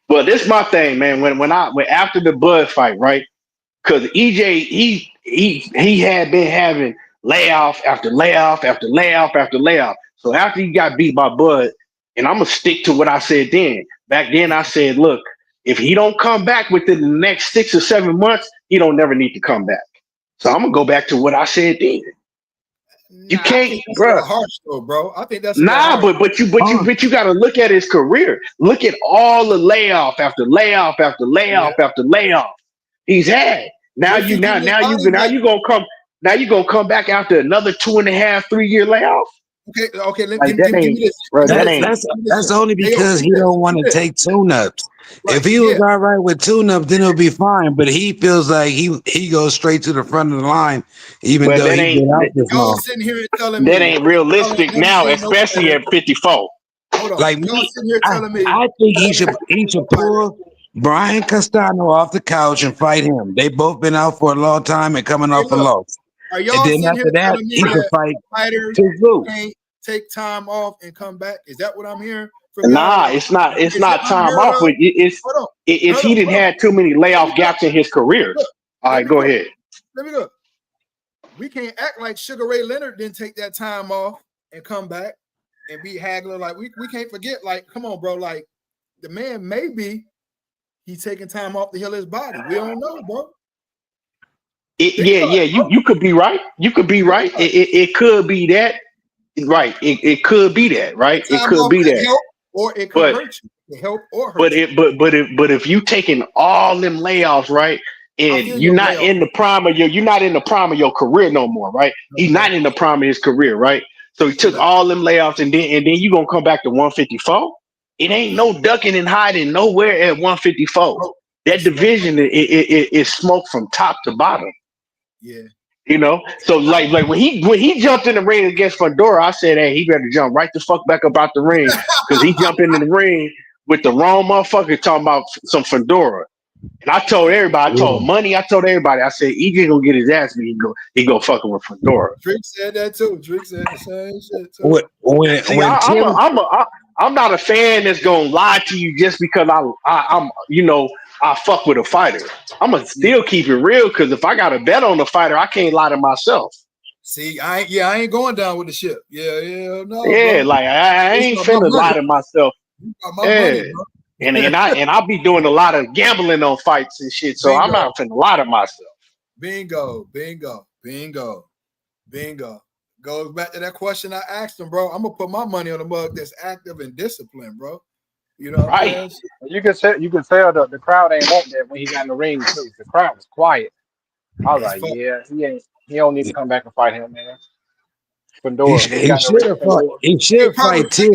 Well, this is my thing, man. When after the Bud fight, right? Because EJ he had been having layoff after layoff after layoff after layoff. So after he got beat by Bud. And I'm going to stick to what I said then. Back then, I said, look, if he don't come back within the next 6 or 7 months, he don't never need to come back. So I'm going to go back to what I said then. You can't, bro. Harsh though, bro. I think that's but you got to look at his career. Look at all the layoff after layoff after layoff after layoff he's had. Now you gonna come back after another 2.5, 3 year layoff. Okay. Give me this. Bro, that's only because he don't want to take tune-ups. Right, if he was all right with tune-ups, then it'll be fine. But he feels like he goes straight to the front of the line, even though he been out this long. Sitting here and telling me that ain't realistic now, especially at 54. Hold on. Like me, I think he should pull. Brian Castano off the couch and fight him. They both been out for a long time and coming off a look, loss. are And y'all then sitting here after that, telling me he could that fight fighters Tizu. can't take time off and come back? Is that what I'm hearing from y'all? Nah, Like, it's not. It's is it not time unheard off. of? But it's Hold on, if hold he on, didn't hold on. had too many Let me layoff gaps look. in his career. Look, All let right, me go look. ahead. Let me look. We can't act like Sugar Ray Leonard didn't take that time off and come back and be haggler. Like we can't forget. Like, come on, bro. Like the man maybe he's taking time off to heal his body. We don't know, bro. Yeah, you could be right. You could be right. It could be that. Right. It could be that. Right. It Time could off be could that. help or it could But hurt you. It help or hurt but you. but if you taking all them layoffs, right, I and feel you're your not layoff. in the prime of your career no more, right? He's not in the prime of his career, right? So he took all them layoffs and then you gonna come back to 154. It ain't no ducking and hiding nowhere at 154. That division is smoke from top to bottom. Yeah. You know, so like when he jumped in the ring against Fedora, I said, hey, he better jump right the fuck back up out the ring because he jumped into the ring with the wrong motherfucker talking about some Fedora. And I told everybody, I told Money, I told everybody, I said EJ gonna get his ass beat. He go fucking with Fedora. Drake said that too. Drake said the same shit too. See, I'm not a fan that's gonna lie to you just because I'm I fuck with a fighter. I'm gonna still keep it real because if I got a bet on the fighter, I can't lie to myself. See, I ain't going down with the ship. Yeah, no, Yeah, bro. like I ain't finna lie to myself. My money, bro. And I'll be doing a lot of gambling on fights and shit, so I'm not finna lie to myself. Bingo. Goes back to that question I asked him, bro. I'm gonna put my money on the mug that's active and disciplined, bro. You know what I'm saying? You can tell the crowd ain't want that when he got in the ring too. The crowd was quiet. I was like, yeah, he don't need to come back and fight him, man. Fedora, when he got in the ring, Fedora. He should fight Tim.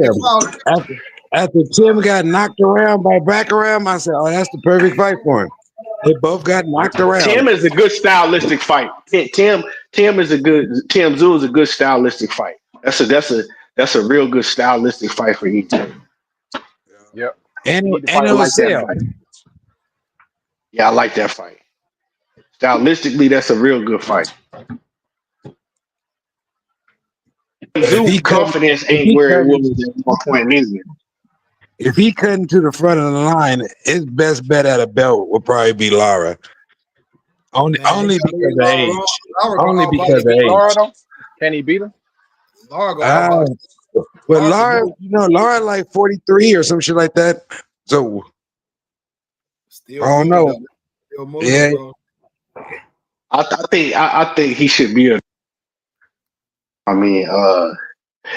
After Tim got knocked around by Baccaram, I said, oh, that's the perfect fight for him. They both got knocked around. Tim is a good stylistic fight. Tim Zoo is a good stylistic fight. That's a real good stylistic fight for each team. Yep. And I it like was that fight. Yeah, I like that fight. Stylistically, that's a real good fight. Zoo confidence ain't where it was at one point either. If he cut into the front of the line, his best bet at a belt would probably be Lara. Only because of age. Only because of age. Can he beat him? But Lara, Lara like 43 or some shit like that. So still I don't know. Still moving, Yeah. bro. I think he should be a. I mean,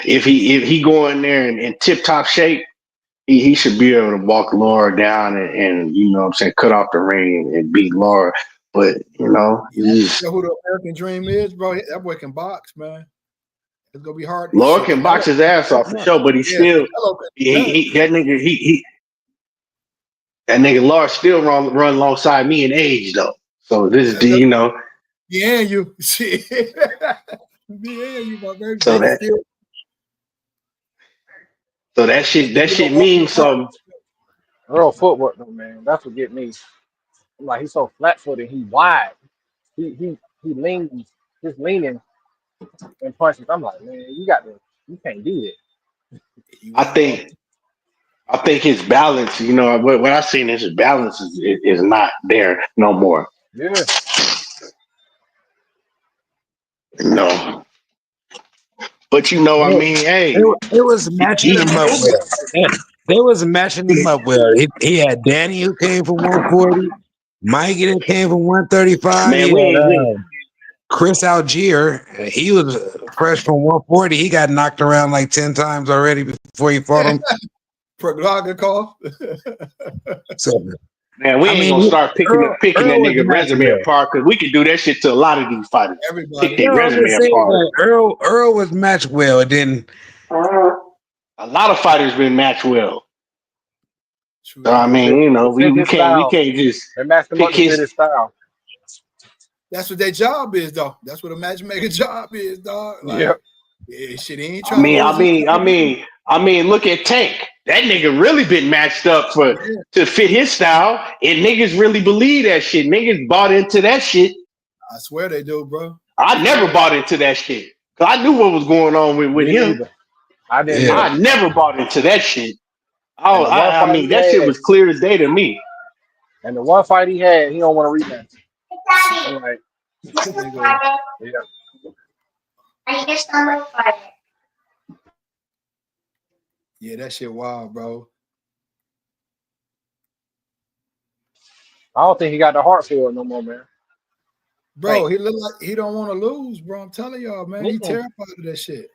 if he go in there in tip top shape, he should be able to walk Laura down and you know what I'm saying, cut off the ring and beat Laura. But you know who the American Dream is, bro? That boy can box, man. It's gonna be hard. Laura can box his ass off for sure, but he still that Laura still run alongside me in age though. So this is Yeah, you see. Yeah, you my baby. So that shit means something. Earl footwork though, man. That's what get me. I'm like, he's so flat footed, he's wide. He leans, just leaning and punches. I'm like, man, you can't do it. I think his balance, what I seen is his balance is not there no more. Yeah. No. But I mean, hey. It was matching them up well. They was matching them up well. He had Danny who came from 140, Mikey that came from 135. Man, Chris Algier, he was fresh from 140. He got knocked around like 10 times already before he fought him. Proglogakov. So, man, we ain't gonna start picking that nigga resume apart because we can do that shit to a lot of these fighters. Pick their resume apart. Earl was matched well. It didn't. A lot of fighters been matched well. So I mean, we can't just pick his style. That's what their job is, though. That's what a matchmaker job is, dog. Like, yeah, shit, he ain't trying. I mean, I mean, look at Tank. That nigga really been matched up to fit his style, and niggas really believe that shit. Niggas bought into that shit. I swear they do, bro. I never bought into that shit because I knew what was going on with Me him. neither. I didn't Yeah. know. I never bought into that shit. And the one I fight mean, he that shit had, was clear as day to me. and the one fight he had, he don't want to rematch. I'm like, Nigga, yeah. yeah, that shit wild, bro. I don't think he got the heart for it no more, man. Bro, he look like he don't want to lose, bro. I'm telling y'all, man. He terrified of that shit.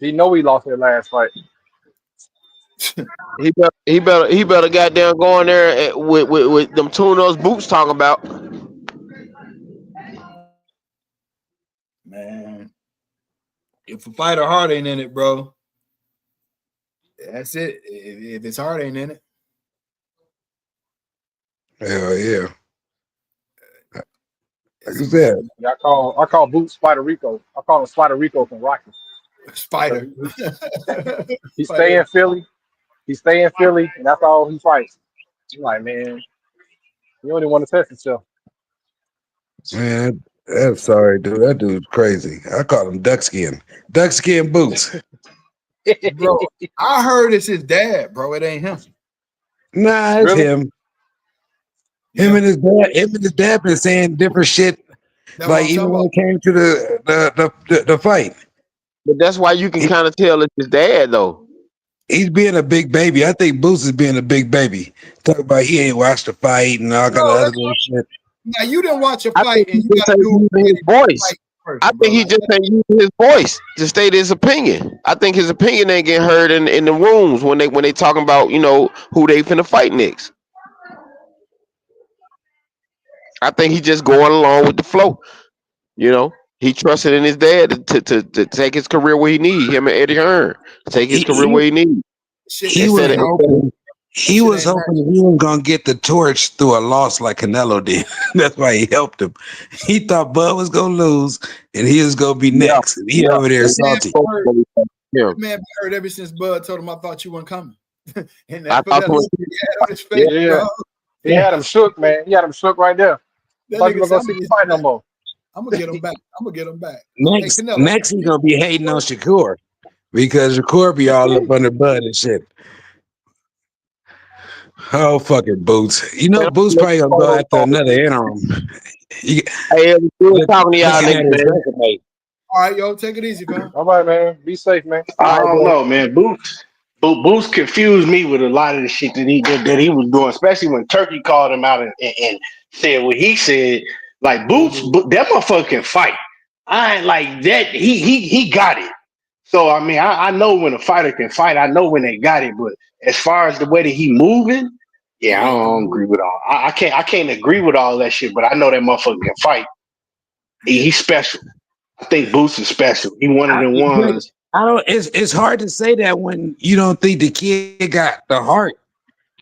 He know he lost that last fight. He better goddamn go in there with them tune-ups boots talking about. Man, if a fighter heart ain't in it, bro, that's it. If his heart ain't in it, Hell yeah. Like I said, Yeah, I call Boots Spider Rico. I call him Spider Rico from Rocky. Spider. He stay in Philly. He stay in Philly, and that's all he fights. I'm like, man, you don't even want to test himself. man, I'm sorry, dude. That dude's crazy. I call him Duckskin. Duckskin Boots. Bro, I heard it's his dad, bro. It ain't him. Nah, it's Really? him. Him and his dad been saying different shit. That's Like what I'm even talking when about. it came to the fight. But that's why you can kind of tell it's his dad, though. He's being a big baby. I think Boots is being a big baby. Talk about he ain't watched the fight and all kind of Bro, other little shit. now you didn't watch a I fight think he and you just got to ain't do using his voice. first, I bro. think he just ain't using his voice to state his opinion. I think his opinion ain't getting heard in the rooms when they talking about who they finna fight next. I think he just going along with the flow. He trusted in his dad to take his career where he need him and Eddie Hearn to take his He career he, where he need. Shit he ain't was Instead of match. hoping he Shit was ain't hoping match. he wasn't gonna get the torch through a loss like Canelo did. That's why he helped him. He thought Bud was gonna lose and he was gonna be yeah, next. And he yeah. over there That man salty. been hurt. Yeah. That man been hurt ever since Bud told him I thought you weren't coming. And I put thought that it was, look he had on his face, Yeah, dog. he had him shook, man. He had him shook right there. I That thought you nigga were said, gonna see me fight no more. I'm gonna get him back. I'm gonna get him back. Hey, Next Canelo. next he's gonna be hating on Shakur because Shakur be all up under Bud and shit. Oh fucking Boots. Boots probably gonna go after another interim. He, Hey, it was good talking to y'all looking at niggas, his man. resume. All right, yo, take it easy, fam. All right, man. Be safe, man. I All right, don't bro. know, man. Boots confused me with a lot of the shit that he was doing, especially when Turkey called him out and said what he said. Like that motherfucker can fight. I ain't like that. He got it. So I mean, I know when a fighter can fight. I know when they got it. But as far as the way that he moving, yeah, I don't agree with all. I can't agree with all that shit. But I know that motherfucker can fight. He's special. I think Boots is special. He one of them But ones. I don't. It's hard to say that when you don't think the kid got the heart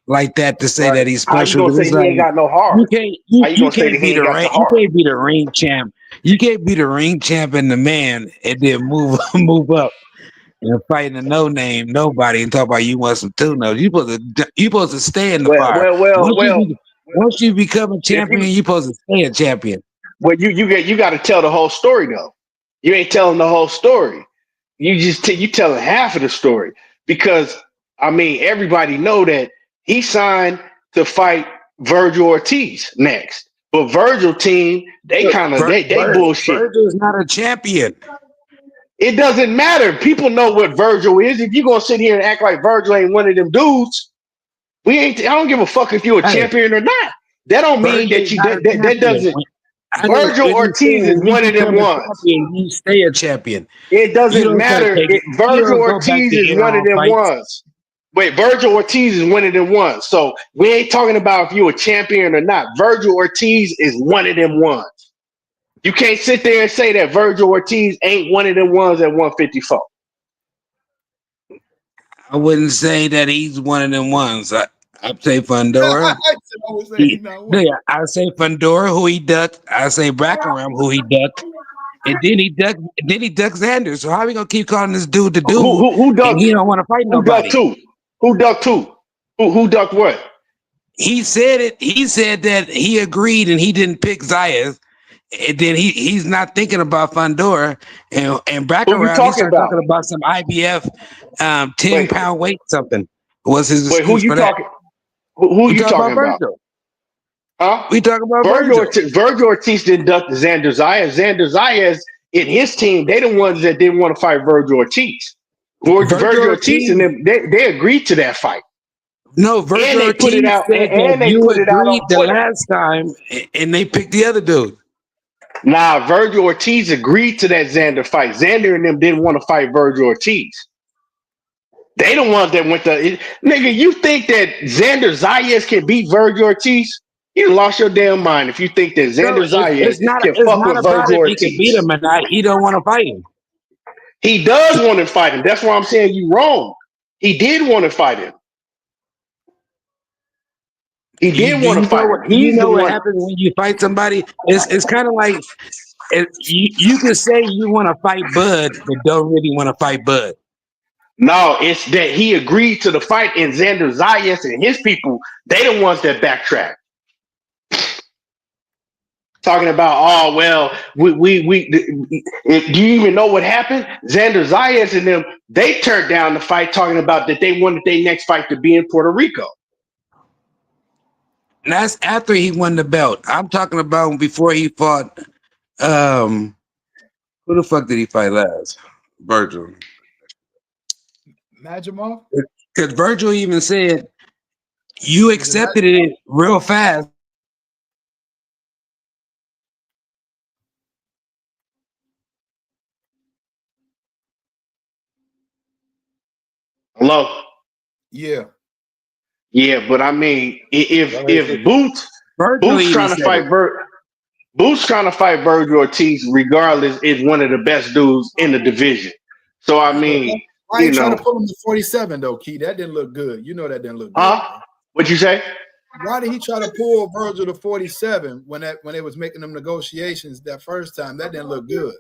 like that to say Right. that he's How you special. gonna Because say it's he like ain't got no you heart? can't How you gonna say that he be ain't the got the ring. You heart? can't be the ring champ. You can't be the ring champ and the man and then move up and fighting a no name nobody and talk about you want some tuna. You supposed to stay in the Well, fire. well, well, well. Once you become a If champion, you supposed to stay a champion. you got to tell the whole story though. You ain't telling the whole story. You just you telling half of the story because I mean everybody know that he signed to fight Virgil Ortiz next, but Virgil team they kind of they bullshit. Virgil is not a champion. It doesn't matter. People know what Virgil is. If you gonna sit here and act like Virgil ain't one of them dudes, we ain't. I don't give a fuck if you're a Hey, champion or not. That don't mean Virgil that is not a that champion. doesn't. Virgil Ortiz is When you one of them become a ones. champion, you stay a champion. It You doesn't don't start matter. taking. You Virgil don't go back Ortiz to is one of interim them fights. ones. Wait, Virgil Ortiz is one of them ones. So we ain't talking about if you're a champion or not. Virgil Ortiz is one of them ones. You can't sit there and say that Virgil Ortiz ain't one of them ones at 154. I wouldn't say that he's one of them ones. I'd say I Fundora. was saying he not one. I say Fundora, who he ducked. I say Brackaram, who he ducked. And then he ducked Xander. So how we gonna keep calling this dude the dude? Who And ducked? he don't want to fight Who ducked nobody. who? Who ducked who? Who ducked what? He said it. He said that he agreed and he didn't pick Zayas. And then he's not thinking about Fundora and back Who you around. He talking started about? talking about some IBF 10-pound weight something was his Wait, who excuse you for that. talking? Who We you talking talking about about? Virgil. Huh? We talking about Virgil Virgil. Virgil Ortiz didn't duck Xander Zayas. Xander Zayas and his team, they the ones that didn't want to fight Virgil Ortiz. Virgil Virgil Ortiz Ortiz. and them, they agreed to that fight. No, And Virgil they put it Ortiz out, said that and they you put it out agreed on the Twitter. last time and they picked the other dude. Nah, Virgil Ortiz agreed to that Xander fight. Xander and them didn't want to fight Virgil Ortiz. They the ones that went to nigga. You think that Xander Zayas can beat Virgil Ortiz? You lost your damn mind if you think that No, Xander Zayas it's not can it's fuck not with about Virgil if he can beat Ortiz. him or not. He don't want to fight him. He does want to fight him. That's why I'm saying you wrong. He did want to fight him. He did want to fight him. You He's the know what one. happens when you fight somebody? It's kind of like you can say you want to fight Bud, but don't really want to fight Bud. No, it's that he agreed to the fight, and Xander Zayas and his people, they the ones that backtrack. Talking about, oh well, do you even know what happened? Xander Zayas and them, they turned down the fight, talking about that they wanted their next fight to be in Puerto Rico. And that's after he won the belt. I'm talking about before he fought. Who the fuck did he fight last? Virgil. Majimov? Because Virgil even said you accepted it real fast. Hello? Yeah. Yeah, but I mean, if Boots Virgil trying to fight Boots trying to fight Virgil Ortiz, regardless, is one of the best dudes in the division. So I mean, Why you trying to pull him to 47 though, Key? That didn't look good. You know that didn't look good. Huh? What'd you say? Why did he try to pull Virgil to 47 when they was making them negotiations that first time? That didn't look good.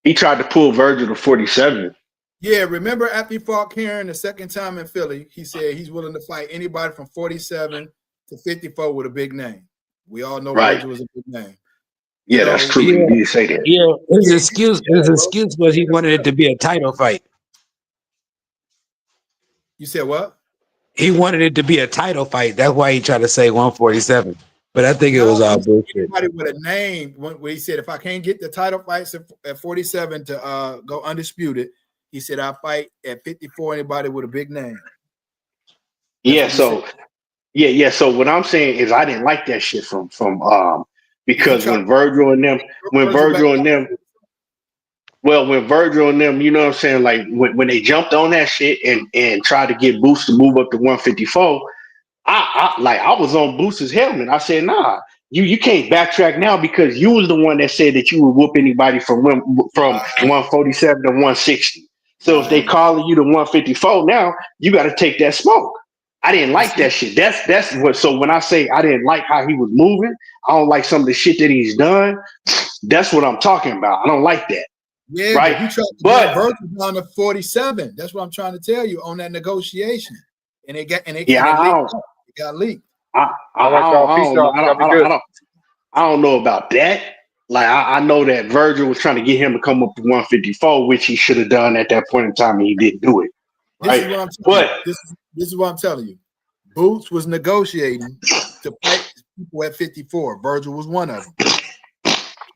He tried to pull Virgil to 47. Yeah, remember after he fought Karen the second time in Philly, he said he's willing to fight anybody from 47 to 54 with a big name. We all know Virgil was a big name. Yeah, that's true. Yeah, He did say that. Yeah, his excuse was he wanted it to be a title fight. You said what? He wanted it to be a title fight. That's why he tried to say 147. But I think it was all bullshit. Anybody with a name, when he said, if I can't get the title fights at 47 to go undisputed, he said, I'll fight at 54 anybody with a big name. Yeah, so so what I'm saying is I didn't like that shit from because when Virgil and them, you know what I'm saying, like when they jumped on that shit and tried to get Boots to move up to 154, I was on Boots' helmet. I said, nah, you can't backtrack now because you was the one that said that you would whoop anybody from 147 to 160. So if they calling you to 154 now, you got to take that smoke. I didn't like that shit. That's what. So when I say I didn't like how he was moving, I don't like some of the shit that he's done. That's what I'm talking about. I don't like that. Yeah, right. But he tried to get Virgil down to 47. That's what I'm trying to tell you on that negotiation. And it got leaked. It got leaked. I don't know about that. Like I know that Virgil was trying to get him to come up to 154, which he should have done at that point in time, and he didn't do it. Right? This is what I'm telling you. Boots was negotiating to fight people at 54. Virgil was one of them.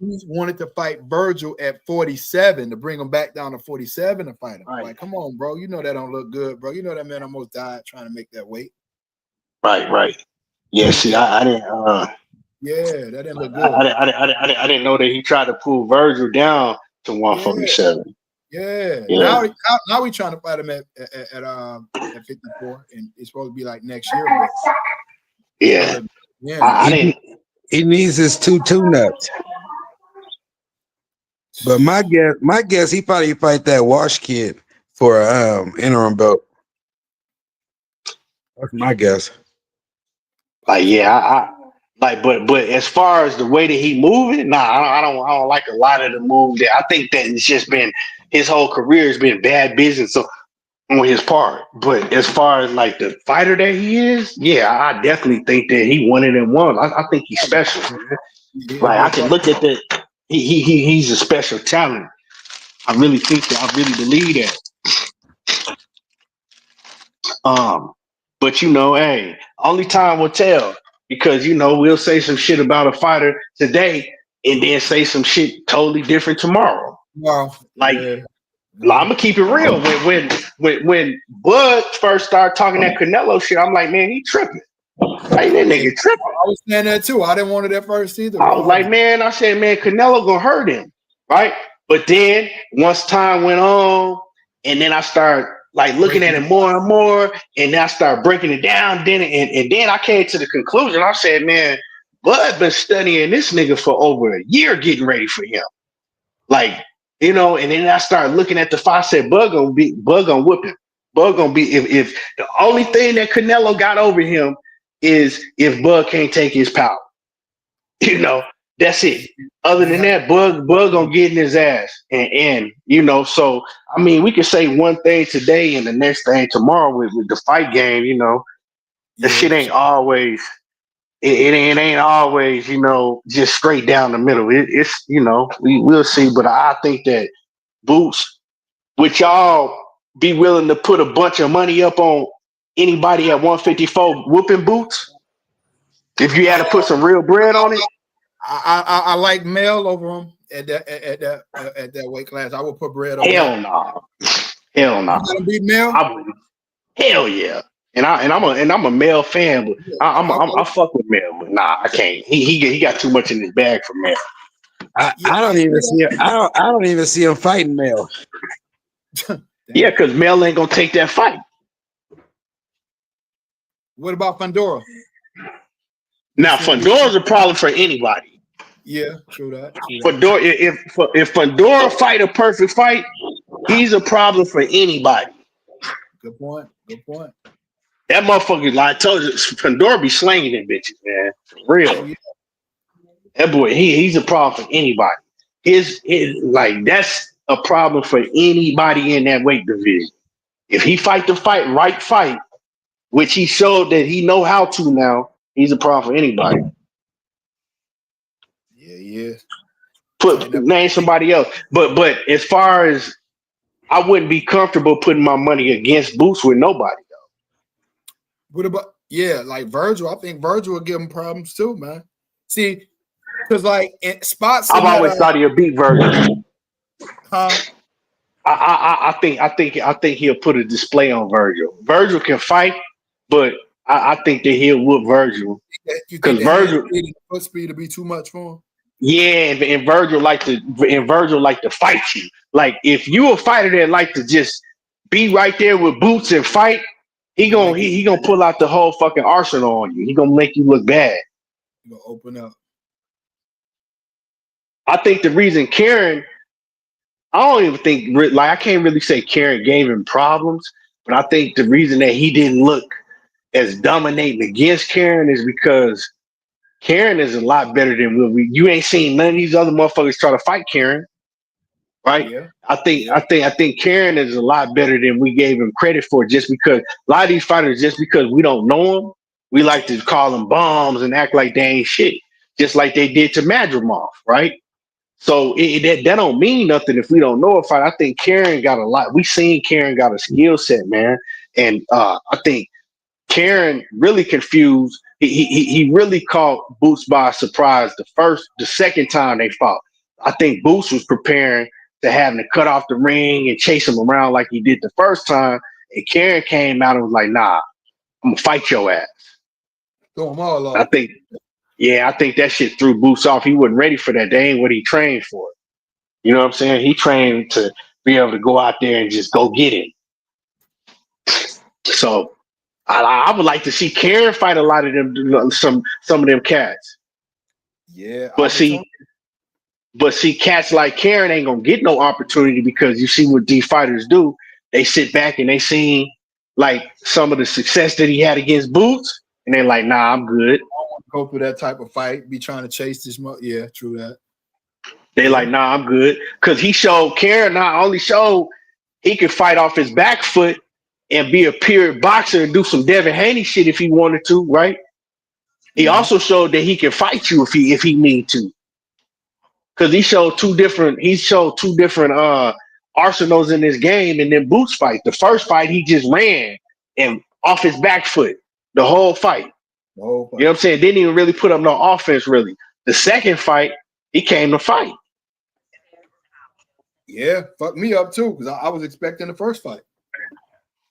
He wanted to fight Virgil at 47 to bring him back down to 47 to fight him. Right. Like, come on, bro. You know that don't look good, bro. You know that man almost died trying to make that weight. Right. Yeah, see, I didn't yeah, that didn't look good. I didn't know that he tried to pull Virgil down to 147. Yeah. Now we trying to fight him at 54, and it's supposed to be like next year. Yeah. He needs his two nuts. But my guess, he probably fight that Wash kid for interim belt. That's my guess. Like, yeah, Like, but as far as the way that he moving, nah, I don't like a lot of the move that I think that it's just been his whole career has been bad business on his part. But as far as like the fighter that he is, yeah, I definitely think that he won it and won. I think he's special, man. Yeah, Like I boy, can look at that. He's a special talent. I really think that. I really believe that. But hey, only time will tell because we'll say some shit about a fighter today and then say some shit totally different tomorrow. wow. Like, Yeah. I'm gonna keep it real. When Bud first started talking that Canelo shit, I'm like, man, he tripping. Like that Yeah. nigga tripping. I was saying that too. I didn't want it at first either, I bro. was like, man, I said, man, Canelo gonna hurt him, right? But then once time went on, and then I started like looking at it more and more, and then I started breaking it down. And then I came to the conclusion. I said, man, Bud been studying this nigga for over a year, getting ready for him. Like, and then I started looking at the fight. I said, Bud gonna whip him. Bud gonna be if the only thing that Canelo got over him is if Bud can't take his power. That's it. Other than that, Bug gonna get in his ass, and so I mean, we can say one thing today and the next thing tomorrow with the fight game. The shit ain't always. It ain't always, just straight down the middle. It's we'll see, but I think that Boots, would y'all be willing to put a bunch of money up on anybody at 154 whooping Boots? If you had to put some real bread on it. I like Mel over him at that weight class. I would put bread over. Hell no. Hell no. You gonna beat Mel? Hell yeah. And I'm a Mel fan, but I fuck with Mel, but nah, I can't. He got too much in his bag for Mel. I don't even see him. I don't even see him fighting Mel. Yeah, because Mel ain't gonna take that fight. What about Fundora? Now Fundora's a problem for anybody. Yeah, true that. Fundora, if Fundora fight a perfect fight, he's a problem for anybody. Good point. That motherfucker, like I told you, Fundora be slanging them bitches, man. For real. Oh, yeah. That boy, he's a problem for anybody. His like that's a problem for anybody in that weight division. If he fight the right fight, which he showed that he know how to now, he's a problem for anybody. Yeah. Name somebody else. But as far as I wouldn't be comfortable putting my money against Boots with nobody though. What about like Virgil? I think Virgil would give him problems too, man. See, because like in spots, I've always thought he'll beat Virgil. Huh? I think he'll put a display on Virgil. Virgil can fight, but I think that he'll whoop Virgil because Virgil foot speed to be too much for him. Yeah, and Virgil like to fight you. Like if you a fighter that like to just be right there with Boots and fight, he gonna pull out the whole fucking arsenal on you. He gonna make you look bad. He gonna open up. I think the reason Karen, I don't even think like I can't really say Karen gave him problems, but I think the reason that he didn't look as dominating against Karen is because Karen is a lot better than you ain't seen none of these other motherfuckers try to fight Karen, right? Yeah. I think Karen is a lot better than we gave him credit for. Just because a lot of these fighters, just because we don't know them, we like to call them bombs and act like they ain't shit, just like they did to Madrimov, right? So that don't mean nothing if we don't know a fight. I think Karen got a lot. We seen Karen got a skill set, man, and I think Karen really confused. He really caught Boots by surprise the second time they fought. I think Boots was preparing to have him to cut off the ring and chase him around like he did the first time. And Karen came out and was like, nah, I'm gonna fight your ass. Throw them all off. I think that shit threw Boots off. He wasn't ready for that. They ain't what he trained for. You know what I'm saying? He trained to be able to go out there and just go get it. So I would like to see Karen fight a lot of them, some of them cats. Yeah, but see, cats like Karen ain't gonna get no opportunity because you see what these fighters do. They sit back and they see like some of the success that he had against Boots, and they're like, "Nah, I'm good." want to go through that type of fight. Be trying to chase this. Yeah, true that. They like, nah, I'm good. Because he showed Karen not only showed he could fight off his back foot and be a pure boxer and do some Devin Haney shit if he wanted to, right? He also showed that he can fight you if he need to. Because he showed two different arsenals in this game and then Boots fight. The first fight he just ran and off his back foot the whole fight. You know what I'm saying? Didn't even really put up no offense really. The second fight, he came to fight. Yeah, fuck me up too, because I was expecting the first fight.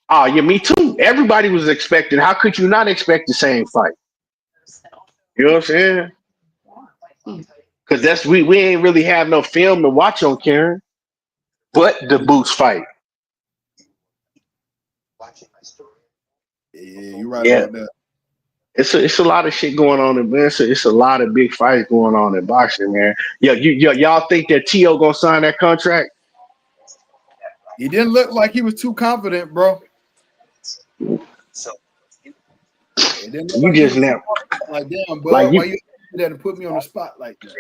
Oh, yeah, me too. Everybody was expecting. How could you not expect the same fight? You know what I'm saying? Because we ain't really have no film to watch on Karen, but the Boots fight. Yeah, you're right about that. It's a lot of shit going on in man. It's a lot of big fights going on in boxing, man. Y'all think that T.O. gonna sign that contract? He didn't look like he was too confident, bro. You just never like damn, bud. like Why you there to put me on the spot like that?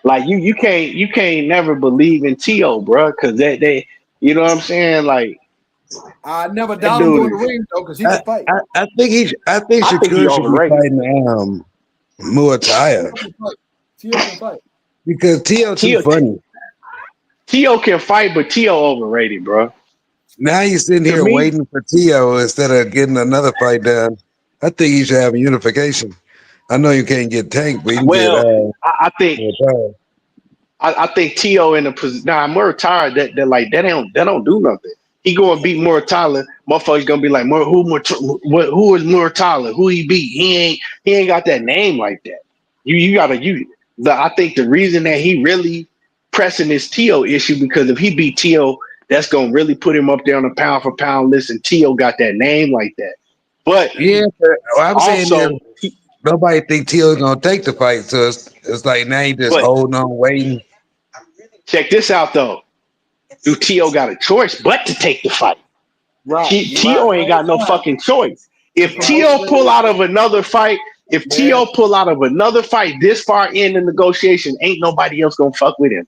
Like you can't never believe in T.O., bro, because they you know what I'm saying? Like I never doubt him going to ring though, because he can fight. I think Shakur should be fighting Muay Thai. T.O. can fight. Because T.O. too funny. T.O. can fight, but T.O. overrated, bro. Now you're sitting here waiting for T.O. instead of getting another fight done. I think you should have a unification. I know you can't get Tank, but you can get I think T.O. in the position. Nah, I'm more retired. That don't do nothing. He go and beat Muratalla. Motherfuckers gonna be like, who is Muratalla? Who he beat? He ain't got that name like that. I think the reason that he really pressing this T.O. issue because if he beat T.O., that's gonna really put him up there on the pound for pound list. And T.O. got that name like that. But yeah, I'm saying nobody think T.O.'s gonna take the fight, so it's like now he just holding on, waiting. Check this out though. Do T.O. got a choice but to take the fight? Right. T.O. ain't got no fucking choice. If T.O. pull out of another fight, T.O. pull out of another fight this far in the negotiation, ain't nobody else gonna fuck with him.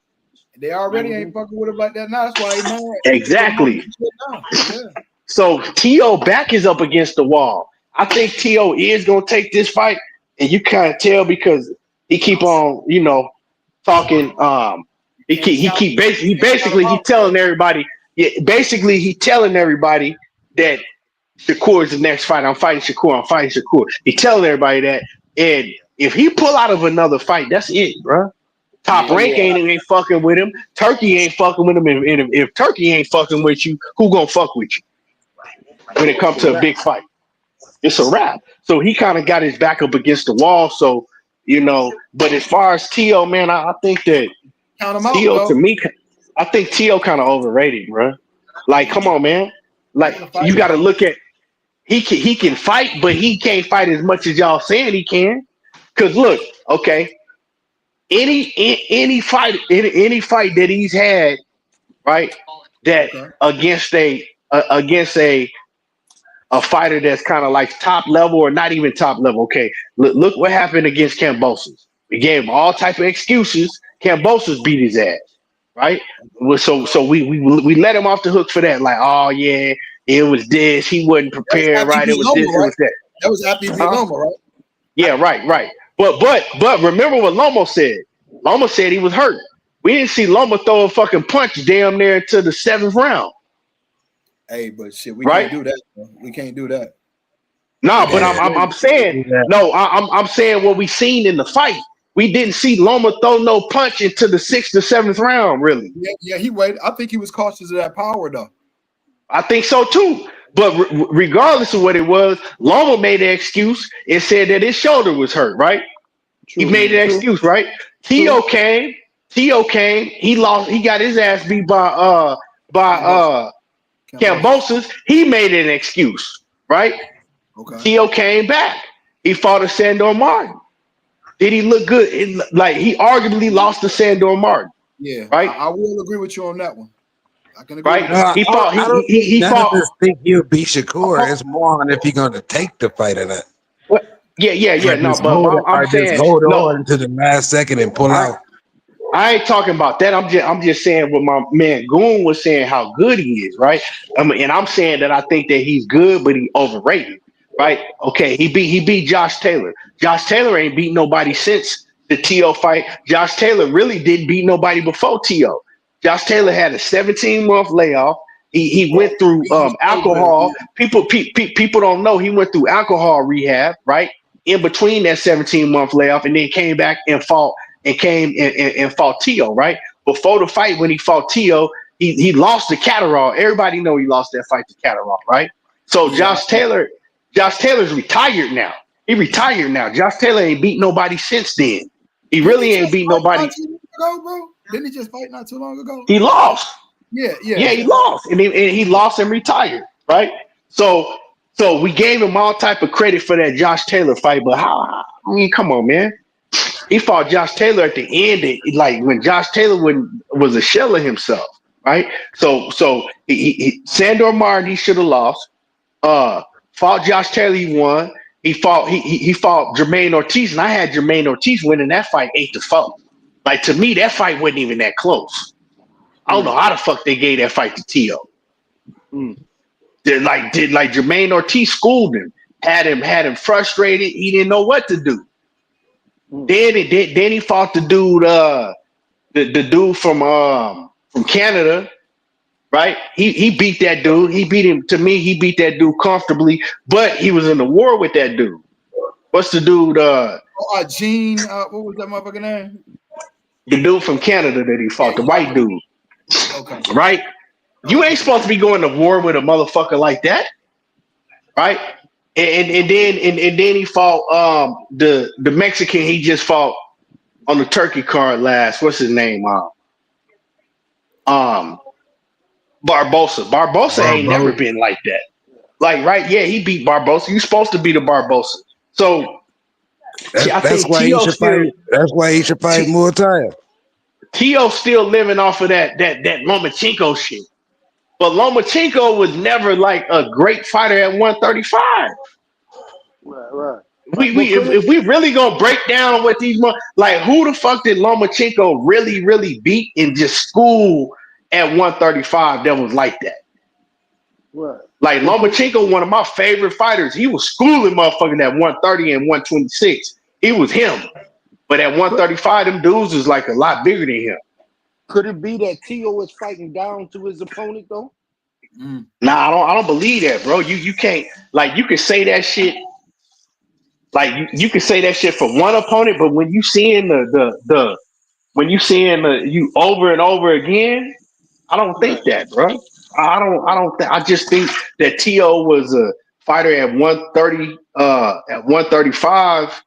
They already ain't fucking with him like that now. That's why he mad. Exactly. Yeah. So T.O. back is up against the wall. I think T.O. is gonna take this fight, and you can't tell because he keep on, talking. He basically telling everybody. Yeah, basically he telling everybody that Shakur is the next fight. I'm fighting Shakur. He telling everybody that, and if he pull out of another fight, that's it, bro. Top rank ain't fucking with him. Turkey ain't fucking with him. And if Turkey ain't fucking with you, who gonna fuck with you when it comes to a big fight? It's a wrap. So he kind of got his back up against the wall. So but as far as T.O., man, I think that T.O. to me, I think T.O. kind of overrated, bro. Like, come on, man. Like, you got to look at he can fight, but he can't fight as much as y'all saying he can. Cause look, okay, any fight that he's had, right, that against a fighter that's kind of like top level or not even top level. Okay, look what happened against Kambosos. We gave him all type of excuses. Kambosos beat his ass, right? So we let him off the hook for that. Like, oh yeah, it was this. He wasn't prepared, right? It was this. It was that. That was after he beat Loma, right? Yeah, right. But remember what Lomo said. Lomo said he was hurt. We didn't see Loma throw a fucking punch damn near to the 7th round. Hey, but shit, we can't do that. Bro. We can't do that. No, but I'm saying no. I'm saying what we seen in the fight. We didn't see Loma throw no punch into the 6th or 7th round, really. Yeah, he waited. I think he was cautious of that power, though. I think so too. But regardless of what it was, Loma made an excuse and said that his shoulder was hurt. Right? He made an excuse. Right? T.O. came. He lost. He got his ass beat by Kambosos. He made an excuse. Right? Okay. T.O. came back. He fought a Sandor Martin. Did he look good? He arguably lost to Sandor Martin. Yeah, right. I will agree with you on that one. I can agree. Right. With that. He fought. He fought. I just think he'll beat Shakur. Oh. It's more on if he's going to take the fight or not. Yeah. No, I I'm just saying hold no. on to the last second and pull I out. I ain't talking about that. I'm just saying what my man Goon was saying how good he is, right? And I'm saying that I think that he's good, but he overrated, right? Okay, he beat Josh Taylor. Josh Taylor ain't beat nobody since the T.O. fight. Josh Taylor really didn't beat nobody before T.O. Josh Taylor had a 17-month layoff. He went through alcohol. People don't know he went through alcohol rehab, right? In between that 17-month layoff, and then came back and fought and fought Tio, right? Before the fight, when he fought Tio, he lost to Catterall. Everybody know he lost that fight to Catterall, right? So Josh Taylor's retired now. He retired now. Josh Taylor ain't beat nobody since then. He Didn't he really ain't just beat fight nobody. not too long ago, bro? Didn't he just fight not too long ago? He lost. Yeah. Yeah, he lost, and he lost and retired, right? So we gave him all type of credit for that Josh Taylor fight, but how? I mean, come on, man. He fought Josh Taylor at the end, like when Josh Taylor was a shell of himself, right? So Sandor Martin, he should have lost. Fought Josh Taylor, he won. He fought Jermaine Ortiz, and I had Jermaine Ortiz winning that fight 8-4. Like to me, that fight wasn't even that close. I don't know how the fuck they gave that fight to T.O. Did Jermaine Ortiz schooled him, had him frustrated. He didn't know what to do. Then he fought the dude, the dude from Canada, right? He beat that dude. He beat him. To me, he beat that dude comfortably. But he was in the war with that dude. What's the dude? Gene. What was that motherfucking name? The dude from Canada that he fought, the white dude. Okay. Right? You ain't supposed to be going to war with a motherfucker like that, right? And then he fought the Mexican he just fought on the turkey card last. What's his name? Barbosa. Barbosa ain't never been like that. Like, right? Yeah, he beat Barbosa. You supposed to beat a Barbosa. So I That's think why he T.O. should fight. still That's why he should fight Muay Thai. T.O. still living off of that Lomachenko shit. But Lomachenko was never like a great fighter at 135. Right. If we really gonna break down what these like who the fuck did Lomachenko really beat in just school at 135 that was like that? Right. Like Lomachenko, one of my favorite fighters, he was schooling motherfucking at 130 and 126. He was him. But at 135, them dudes was like a lot bigger than him. Could it be that T.O. is fighting down to his opponent though? Nah, I don't believe that, bro. You can't, like, you can say that shit. Like you can say that shit for one opponent, but when you seeing you over and over again, I don't think that, bro. I just think that T.O. was a fighter at 130, at 135.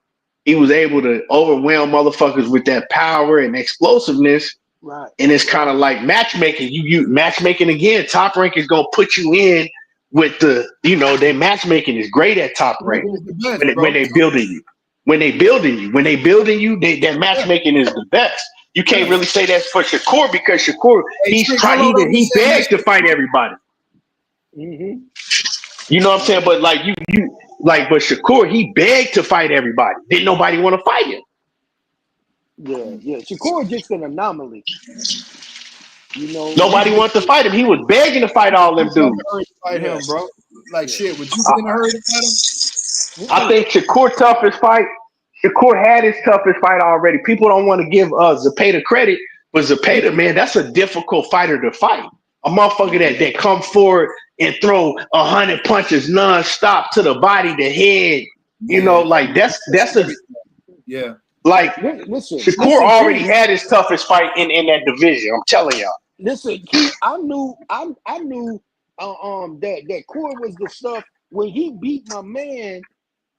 He was able to overwhelm motherfuckers with that power and explosiveness. Right. And it's kind of like matchmaking. You matchmaking again. Top Rank is gonna put you in with their matchmaking is great at Top Rank when they building you. When they building you, their matchmaking is the best. You can't really say that's for Shakur because Shakur he begged to fight everybody. Mm-hmm. You know what I'm saying? But like but Shakur he begged to fight everybody. Didn't nobody want to fight him? Yeah. Shakur is just an anomaly. You know, Nobody wanted to fight him. He was begging to fight all them dudes. Fight him, bro. Like shit. Would you be in a hurry to fight him? I think Shakur had his toughest fight already. People don't want to give Zepeda credit, but Zepeda, man, that's a difficult fighter to fight. A motherfucker that come forward and throw 100 punches nonstop to the body, the head. You know, like that's a like Shakur already had his toughest fight in that division. I'm telling y'all. Listen, I knew that Core was the stuff when he beat my man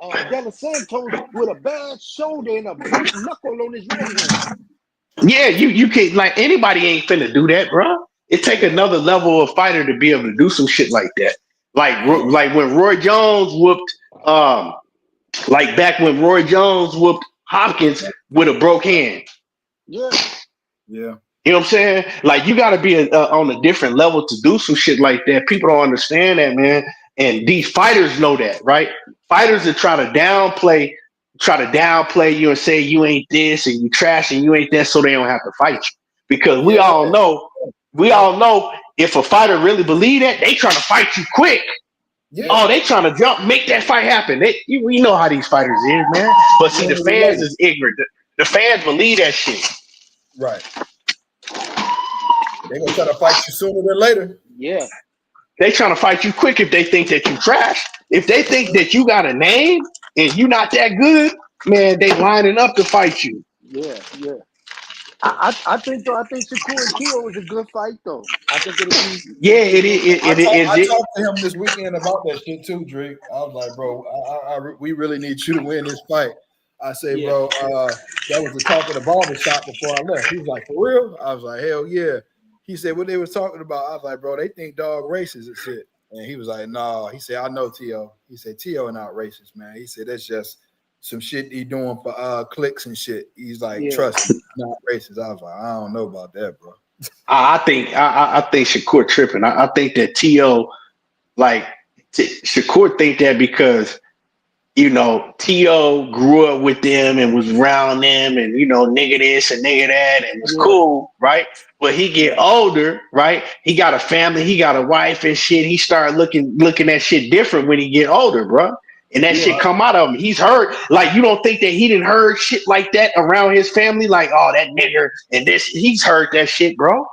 De Los Santos with a bad shoulder and a broke knuckle on his right hand. Yeah, you can't, like, anybody ain't finna do that, bro. It take another level of fighter to be able to do some shit like that. Like when Roy Jones whooped like back when Roy Jones whooped Hopkins with a broke hand. Yeah. You know what I'm saying? Like, you got to be on a different level to do some shit like that. People don't understand that, man. And these fighters know that, right? Fighters that try to downplay you and say you ain't this and you trash and you ain't that, so they don't have to fight you. Because we all know if a fighter really believe that, they trying to fight you quick. Yeah. Oh, they trying to jump, make that fight happen. We know how these fighters is, man. But see, the fans is ignorant. The fans believe that shit. Right. They gonna try to fight you sooner than later. Yeah. They trying to fight you quick if they think that you trash. If they think that you got a name and you not that good, man, they lining up to fight you. Yeah. Yeah. I think though. I think Shakur and Tio was a good fight though. I think it'll be. Yeah, it is. I talked to him this weekend about that shit too, Drake. I was like, bro, we really need you to win this fight. I say, bro, that was the talk of the barbershop before I left. He was like, for real? I was like, hell yeah. He said what they was talking about. I was like, bro, they think dog racist and shit. And he was like, nah. He said, I know Tio. He said, Tio not racist, man. He said, that's just some shit he doing for clicks and shit. He's like, trust me, not racist. I was like, I don't know about that, bro. I think Shakur tripping. I think that T.O. Shakur think that because T.O. grew up with them and was around them and nigga this and nigga that and was cool, right? But he get older, right? He got a family, he got a wife and shit. He started looking at shit different when he get older, bro. And that shit come out of him. He's heard, like, you don't think that he didn't heard shit like that around his family? Like, oh, that nigger and this, he's heard that shit, bro.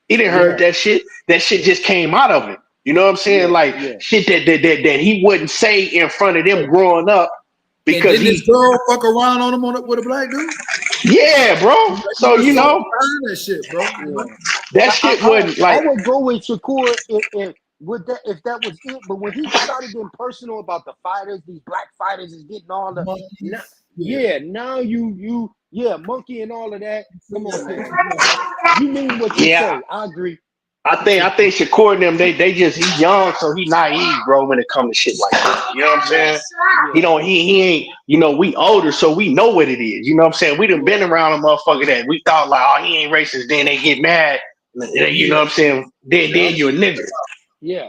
He didn't heard that shit. That shit just came out of him. You know what I'm saying? Shit that he wouldn't say in front of them growing up because this girl fuck around on him with a black dude. Yeah, bro. So that shit, bro. That shit wasn't like. I would go with Shakur if that was it. But when he started getting personal about the fighters, these black fighters is getting all the now you monkey and all of that. Come on, Terrence. You mean what you say? I agree. I think Shakur and them, he's young, so he naive, bro, when it comes to shit like that. You know what I'm saying? He ain't, we older, so we know what it is. You know what I'm saying? We done been around a motherfucker that we thought like, oh, he ain't racist, then they get mad. You know what I'm saying? Then you're a nigga. Yeah.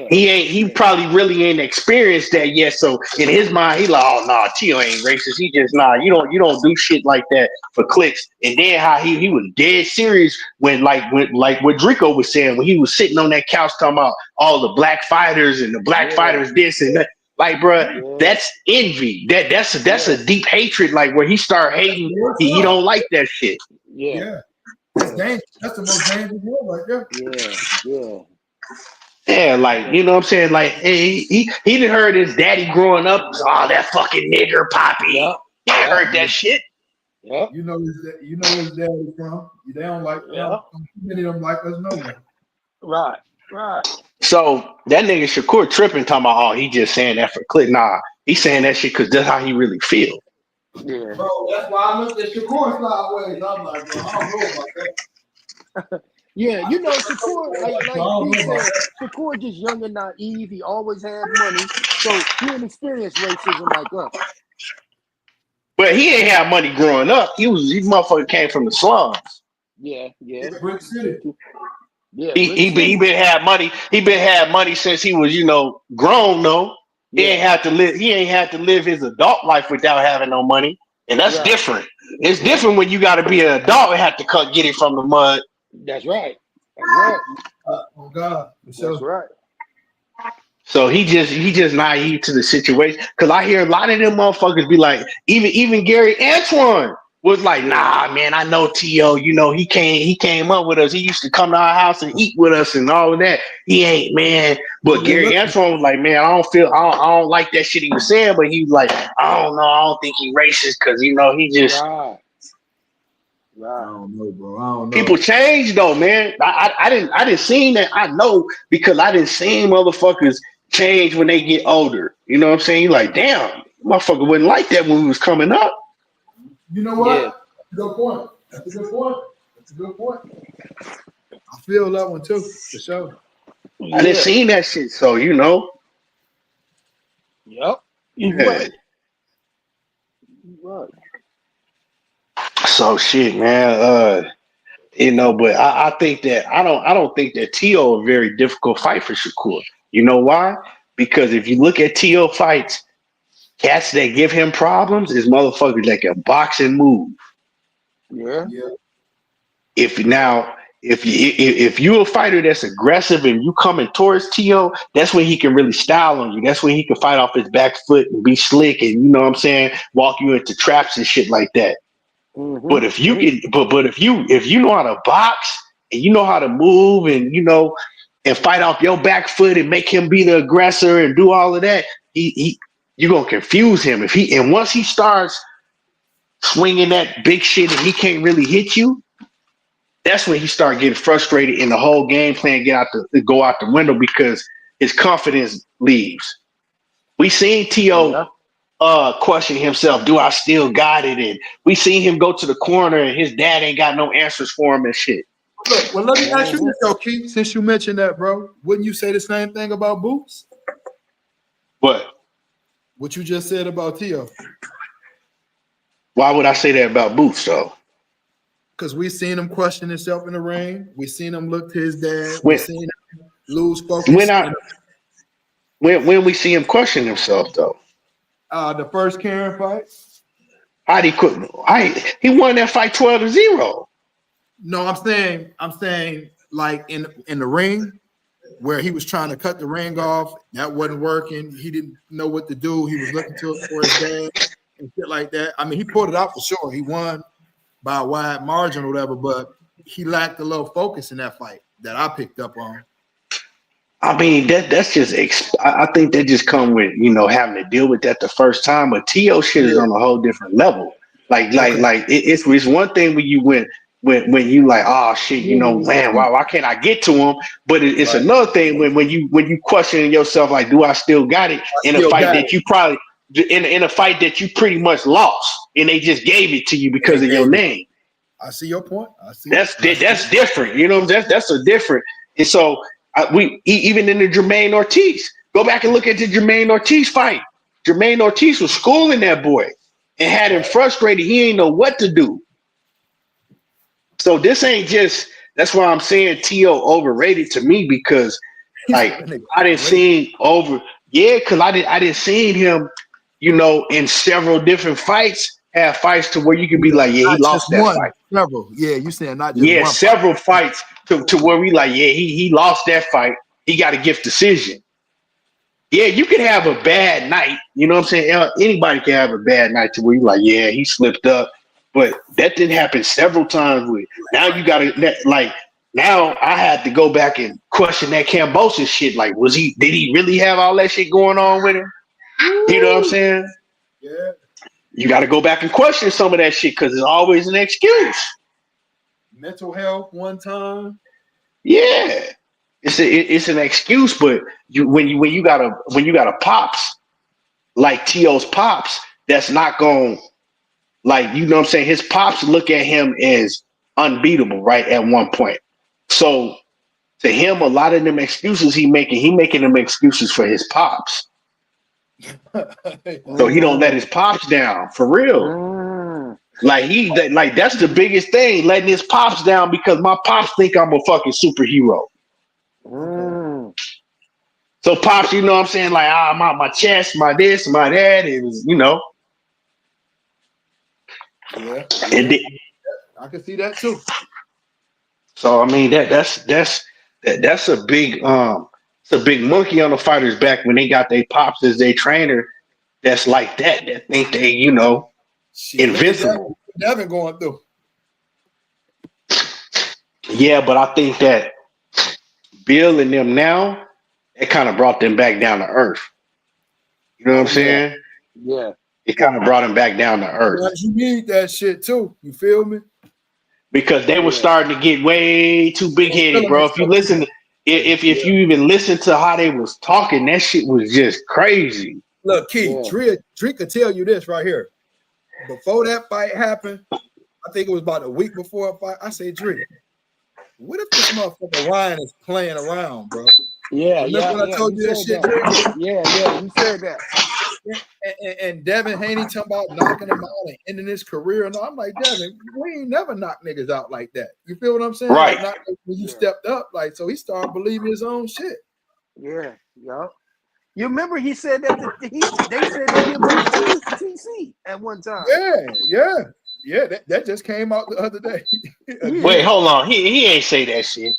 He probably really ain't experienced that yet. So in his mind, he like, oh nah, Tio ain't racist. He just you don't do shit like that for clicks. And then how he was dead serious when like what Drico was saying when he was sitting on that couch talking about all the black fighters and the black fighters this and that. Like, bro, that's envy. That's a deep hatred. Like where he start hating, he don't like that shit. Yeah. That's dangerous. That's the most dangerous one right there. Yeah, like, you know what I'm saying? Like, he didn't heard his daddy growing up. Oh, that fucking nigger poppy. He heard that shit. Yeah. You know where his daddy from. They don't like many of them like us no more. Right. So that nigga Shakur tripping talking about, oh, he just saying that for click. Nah, he's saying that shit because that's how he really feel. Yeah. Bro, that's why I looked at Shakur sideways. I'm like, bro, I don't know about that. Yeah, Shakur, like he said, Shakur just young and naive. He always had money, so he didn't experience racism like us. But he ain't have money growing up. He motherfucker came from the slums. Yeah. Brick City. Yeah, he been had money. He been had money since he was grown though. He ain't have to live. He ain't have to live his adult life without having no money, and that's different. It's different when you got to be an adult and have to get it from the mud. That's right. Oh God, that's right. So he just naive to the situation. Cause I hear a lot of them motherfuckers be like, even Gary Antoine was like, nah, man, I know T.O., he came up with us. He used to come to our house and eat with us and all of that. He ain't, man. But Gary Antoine was like, man, I don't like that shit he was saying, but he was like, I don't know, I don't think he racist because he just I don't know, bro. I don't know. People change though, man. I didn't see that. I know because I didn't see motherfuckers change when they get older. You know what I'm saying? You're like, damn, motherfucker wasn't like that when we was coming up. You know what? Yeah. Good point. That's a good point. I feel that one too, for sure. I didn't see that shit, so Yep. Right. So shit, man. But I think that I don't think that T.O. a very difficult fight for Shakur. You know why? because if you look at T.O. fights, cats that give him problems is motherfuckers that can box and move. Yeah. If you're a fighter that's aggressive and you coming towards T.O., that's when he can really style on you. That's when he can fight off his back foot and be slick and, you know what I'm saying, walk you into traps and shit like that. Mm-hmm. But if you can, but if you know how to box and you know how to move and and fight off your back foot and make him be the aggressor and do all of that, you're gonna confuse him. And once he starts swinging that big shit and he can't really hit you, that's when he start getting frustrated and the whole game plan go out the window because his confidence leaves. We seen T.O. question himself, do I still got it? And we seen him go to the corner and his dad ain't got no answers for him and shit. Look, well, let me ask you this though, Keith, since you mentioned that, bro. Wouldn't you say the same thing about Boots? What you just said about T.O.? Why would I say that about Boots though? Because we seen him question himself in the ring. We seen him look to his dad. We When- seen him lose focus. When we see him question himself though? The first Karen fight. He won that fight 12-0. No, I'm saying like in the ring where he was trying to cut the ring off, that wasn't working. He didn't know what to do. He was looking for his dad and shit like that. I mean, he pulled it out for sure. He won by a wide margin or whatever, but he lacked a little focus in that fight that I picked up on. I mean, that's just. I think that just come with having to deal with that the first time. But T.O. shit is on a whole different level. It's one thing when you when you like, oh shit, man, why can't I get to him? But it's another thing when you question yourself, like, do I still got it in a fight that you probably in a fight that you pretty much lost and they just gave it to you because of your name. I see your point. That's different. That's a different. And so even in the Jermaine Ortiz, go back and look at the Jermaine Ortiz fight. Jermaine Ortiz was schooling that boy and had him frustrated. He ain't know what to do. So this ain't just. That's why I'm saying T.O. overrated to me because I didn't see because I didn't see him, in several different fights. Have fights to where you could be like, yeah, he lost that fight. Several, you saying not just one. Several fights to where we like, yeah, he lost that fight. He got a gift decision. Yeah, you can have a bad night. You know what I'm saying? Anybody can have a bad night to where you like, yeah, he slipped up. But that didn't happen several times. Now you got to now I had to go back and question that Cambosis shit. Like, did he really have all that shit going on with him? You know what I'm saying? Yeah. You got to go back and question some of that shit because it's always an excuse. Mental health one time. Yeah, it's an excuse, but when you got a pops like T.O.'s pops, that's not going like what I'm saying. His pops look at him as unbeatable, right? At one point, so to him, a lot of them excuses he making them excuses for his pops. So he don't let his pops down for real. Like that's the biggest thing, letting his pops down because my pops think I'm a fucking superhero. So pops, you know what I'm saying? Like, my chest, my this, my that, it was, Yeah. And I can see that too. So I mean that's a big it's a big monkey on the fighter's back when they got their pops as their trainer. That's like that think they invincible. Devin going through. Yeah, but I think that Bill and them now, it kind of brought them back down to earth. You know what I'm saying? Yeah. It kind of brought them back down to earth. Well, you need that shit too. You feel me? Because they were starting to get way too big headed, bro. If you listen, if you even listen to how they was talking, that shit was just crazy. Look, Keith, Dree could tell you this right here. Before that fight happened, I think it was about a week before a fight. I say, Dree, what if this motherfucker Ryan is playing around, bro? Yeah, Remember when I told you that shit? Yeah, you said that. And Devin Haney talking about knocking him out and ending his career. And I'm like, Devin, we ain't never knocked niggas out like that. You feel what I'm saying? Right. Like, not when you stepped up, like, so he started believing his own shit. Yeah. You remember he said that they said that he moved to TC at one time. Yeah. That just came out the other day. Wait, hold on. He ain't say that shit.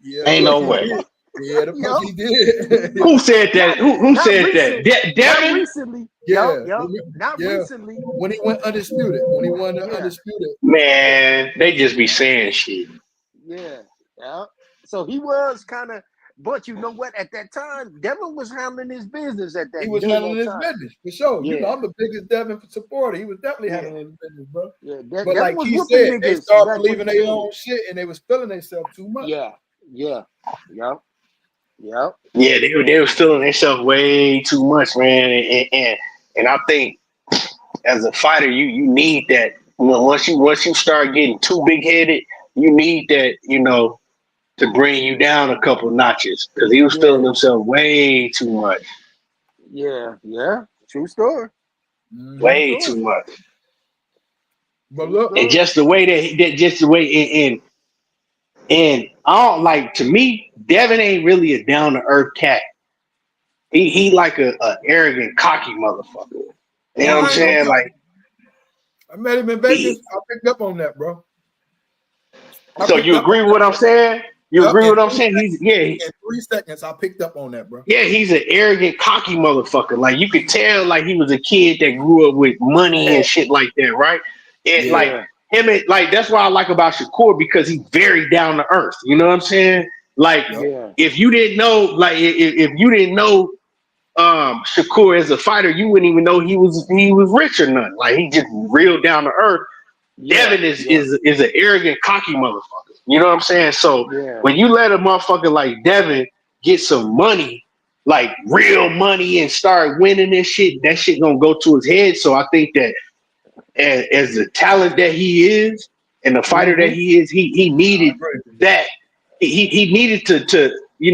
Yeah, Ain't fuck no he way. did. Yeah, the fuck he did. Who said that? Who Not said recent, that? not Devin? recently. Yeah, Not recently. when he went undisputed, when he won the undisputed. Man, they just be saying shit. Yeah. So he was kind of, but you know what? At that time, Devin was handling his business He was during handling that his time. business for sure. Yeah. You know, I'm the biggest Devin supporter. He was definitely handling his business, bro. Yeah, But Devin like was he whooping said, they niggas started back when believing he their did own it. shit and they was feeling themselves too much. Yeah. Yeah, they were feeling themselves way too much, man. And I think as a fighter, you need that. Once you start getting too big headed, you need that, to bring you down a couple notches because he was feeling himself way too much. Yeah. True story. Way too much. But look, and just the way and I don't like, to me, Devin ain't really a down to earth cat. He like a arrogant, cocky motherfucker. You know what I'm I ain't gonna saying? lie. Like, I met him in Vegas. I picked up on that, bro. so you agree with what I'm saying? You Yep, agree with what I'm saying? in 3 seconds, I picked up on that, bro. Yeah, he's an arrogant, cocky motherfucker. Like, you could tell, like, he was a kid that grew up with money and shit like that, right? And like him, that's what I like about Shakur, because he's very down to earth. You know what I'm saying? Like, if you didn't know, like, if you didn't know Shakur as a fighter, you wouldn't even know he was rich or nothing. Like, he just real down to earth. Devin is an arrogant, cocky motherfucker. You know what I'm saying? So when you let a motherfucker like Devin get some money, like real money, and start winning this shit, that shit gonna go to his head. So I think that as the talent that he is and the fighter that he is, he needed that. He needed to he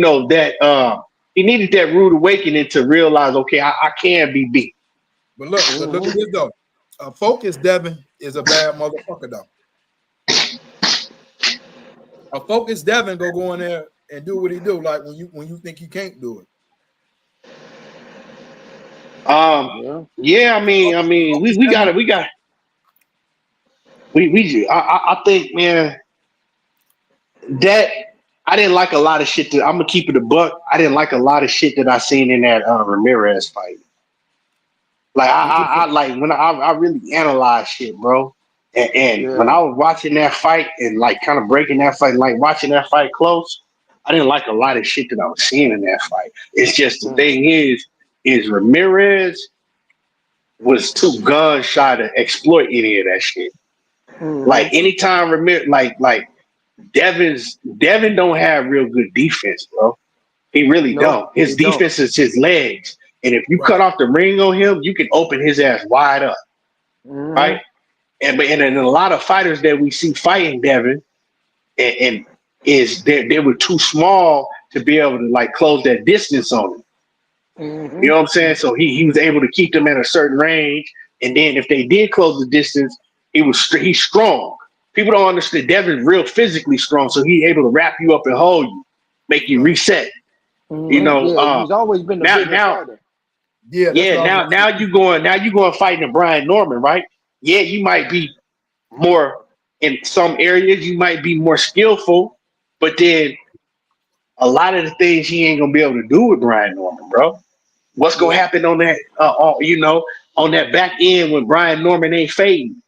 needed that rude awakening to realize, okay, I can be beat. But look at this though. A focused Devin is a bad motherfucker though. A focused Devin go in there and do what he do, like when you think you can't do it. Yeah, I mean, I think, man, that I didn't like a lot of shit I'm gonna keep it a buck. I didn't like a lot of shit that I seen in that Ramirez fight. Like, I like when I really analyzed shit, bro. And when I was watching that fight and like kind of breaking that fight, like watching that fight close, I didn't like a lot of shit that I was seeing in that fight. It's just, the thing is Ramirez was too gun shy to exploit any of that shit. Like, anytime Ramirez, like Devin don't have real good defense, bro. He really don't. His defense is his legs. And if you cut off the ring on him, you can open his ass wide up. Right? And a lot of fighters that we see fighting Devin and is they were too small to be able to like close that distance on him. You know what I'm saying? So he was able to keep them at a certain range. And then if they did close the distance, he's strong. People don't understand. Devin's real physically strong, so he's able to wrap you up and hold you, make you reset. You know, he's always been the biggest fighter. Now you going fighting a Brian Norman, right? Yeah, you might be more in some areas, you might be more skillful, but then a lot of the things he ain't gonna be able to do with Brian Norman, bro. What's gonna happen on that? On that back end when Brian Norman ain't fading,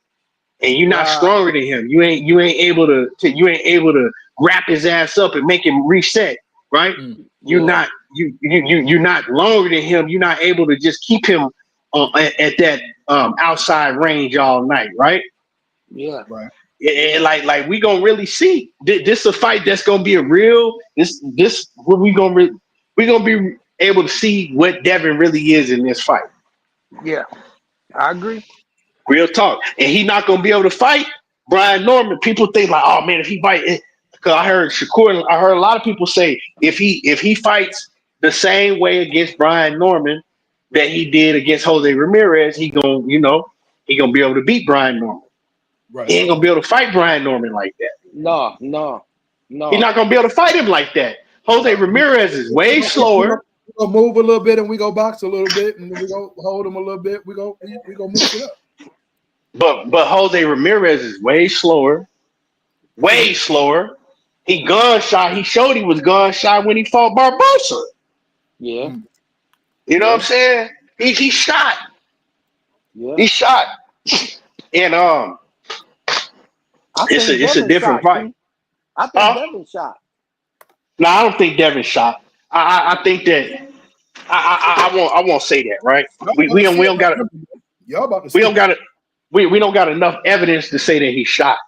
and you're not stronger than him. You ain't able to wrap his ass up and make him reset, right? You're not longer than him. You're not able to just keep him at that outside range all night, right? Yeah, right. And like we gonna really see this a fight that's gonna be a real this what we gonna be able to see what Devin really is in this fight. Yeah, I agree. Real talk. And he not gonna be able to fight Brian Norman. People think like, oh man, if he fight, because I heard a lot of people say if he fights the same way against Brian Norman that he did against Jose Ramirez, he gonna be able to beat Brian Norman. Right. He ain't gonna be able to fight Brian Norman like that. No. He's not gonna be able to fight him like that. Jose Ramirez is way slower. We'll move a little bit and we go box a little bit and then we go hold him a little bit. We go mix it up. But Jose Ramirez is way slower. Way slower. He gun shy. He showed he was gun shy when he fought Barbosa. Yeah. You know what I'm saying? He shot. Yeah. He shot. And it's a different fight. I think Devin shot. No, I don't think Devin shot. I think that I won't say that, right? We don't got it. Y'all about to we don't got it. We don't got enough evidence to say that he shot.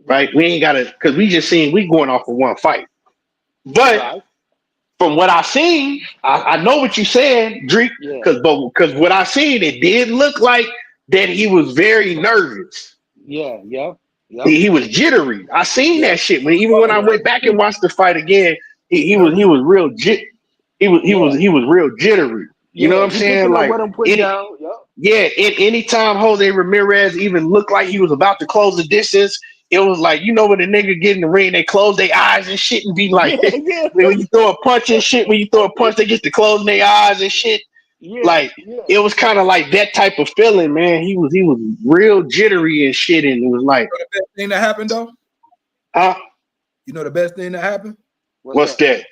Right? We ain't got it because we just seen we going off of one fight. But from what I seen, I know what you saying, Drake. Because what I seen, it did look like that he was very nervous. Yeah. He was jittery. I seen that shit when I went back and watched the fight again. He was real he was real jittery. You know what I'm saying? Like anytime Jose Ramirez even looked like he was about to close the distance, it was like, you know, when the nigga get in the ring, they close their eyes and shit and be like, when you throw a punch and shit, they get to closing their eyes and shit. It was kind of like that type of feeling, man. He was real jittery and shit, and it was like, the best thing that happened though? You know the best thing that happened? What's that?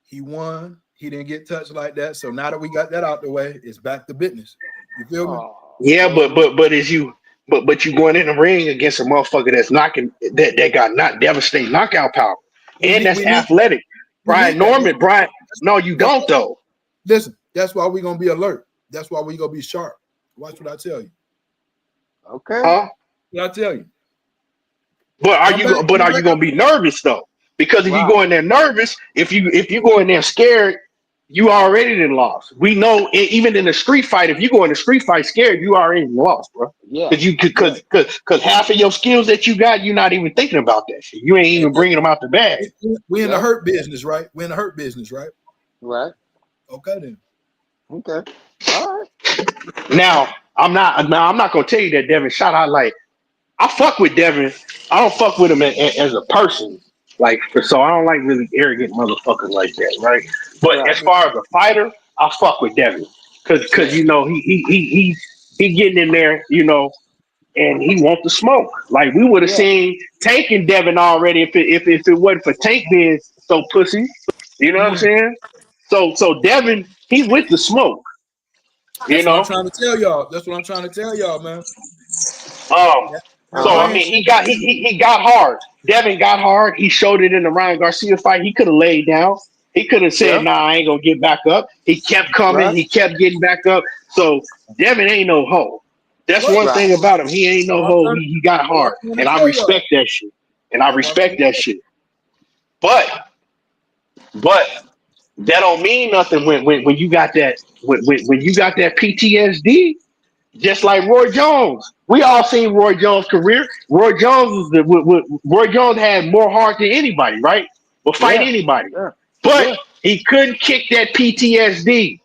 He won. He didn't get touched like that. So now that we got that out the way, it's back to business. You feel me? Yeah, but you going in the ring against a motherfucker that's knocking that got not devastating knockout power, and that's athletic. Brian Norman, no, you don't though. Listen, that's why we're gonna be alert. That's why we're gonna be sharp. Watch what I tell you. Okay. What I tell you. But are you gonna be nervous though? Because if you go in there nervous, if you go in there scared, you already done lost. We know even in a street fight, if you go in a street fight scared, you already lost, bro. Yeah. Because half of your skills that you got, you're not even thinking about that shit. You ain't even bringing them out the bag. We in the hurt business, right? We're in the hurt business, right? Right. Okay then. Okay. All right. Now I'm not gonna tell you that Devin shot. I fuck with Devin. I don't fuck with him as a person. So I don't like really arrogant motherfuckers like that, right? But as far as a fighter, I fuck with Devin because you know he getting in there, you know, and he wants to smoke. Like we would have seen Tank and Devin already if it wasn't for Tank being so pussy. You know what I'm saying? So Devin, he with the smoke. That's what I'm trying to tell y'all. That's what I'm trying to tell y'all, man. So I mean, he got hard. Devin got hard. He showed it in the Ryan Garcia fight. He could have laid down. He could have said, "Nah, I ain't gonna get back up." He kept coming. He kept getting back up. So Devin ain't no hoe. That's one thing about him. He ain't no hoe. He got hard, and I respect that shit. But that don't mean nothing when you got that when you got that PTSD. Just like Roy Jones, we all seen Roy Jones' career. Roy Jones Roy Jones had more heart than anybody, right? Will fight anybody, but he couldn't kick that PTSD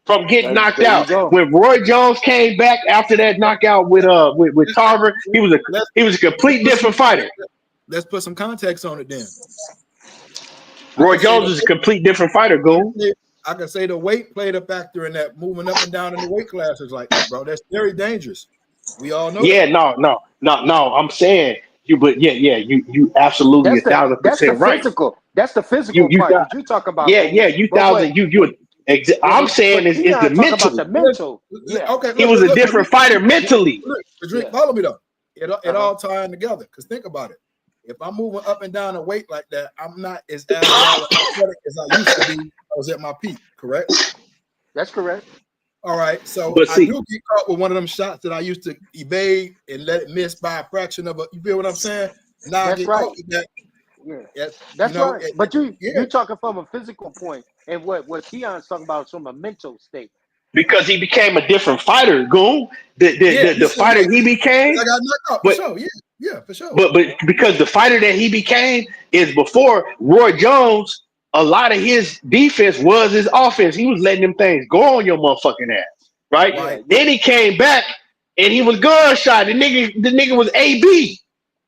from getting knocked out. When Roy Jones came back after that knockout with Tarver, he was a complete different fighter. Let's put some context on it then. Roy Jones is a complete different fighter, Goon. I can say the weight played a factor in that, moving up and down in the weight classes like that, bro. That's very dangerous. We all know. Yeah, no. I'm saying you, but you absolutely 1,000% right. That's the physical part that you talk about. I'm saying is the mental. The mental. Yeah. Okay. He was a different fighter mentally. Follow me though. It all tying together. Because think about it. If I'm moving up and down the weight like that, I'm not as athletic as I used to be. I was at my peak, correct? That's correct. All right, so I do get caught with one of them shots that I used to evade and let it miss by a fraction of a. You feel what I'm saying? Now I get caught with that. Yeah, that's right. But you're talking from a physical point, and what Keon's talking about is from a mental state. Because he became a different fighter, Goon. The fighter he became. I got knocked out for sure. Yeah, for sure. But because the fighter that he became is before Roy Jones, a lot of his defense was his offense. He was letting them things go on your motherfucking ass, right? Then he came back and he was gunshot. The nigga was AB.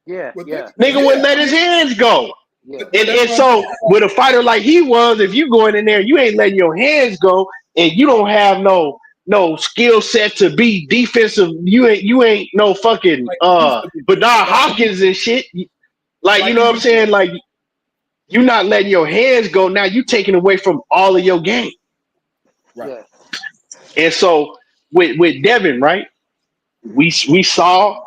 Yeah. Nigga wouldn't let his hands go. Yeah. And so with a fighter like he was, if you going in there, you ain't letting your hands go, and you don't have no skill set to be defensive. You ain't no fucking Like you used to be. Bernard Like, Hopkins and shit. Like you like know you what I'm used to saying? be. Like you're not letting your hands go. Now you taking away from all of your game. Right. Yeah. And so with Devin, right? We saw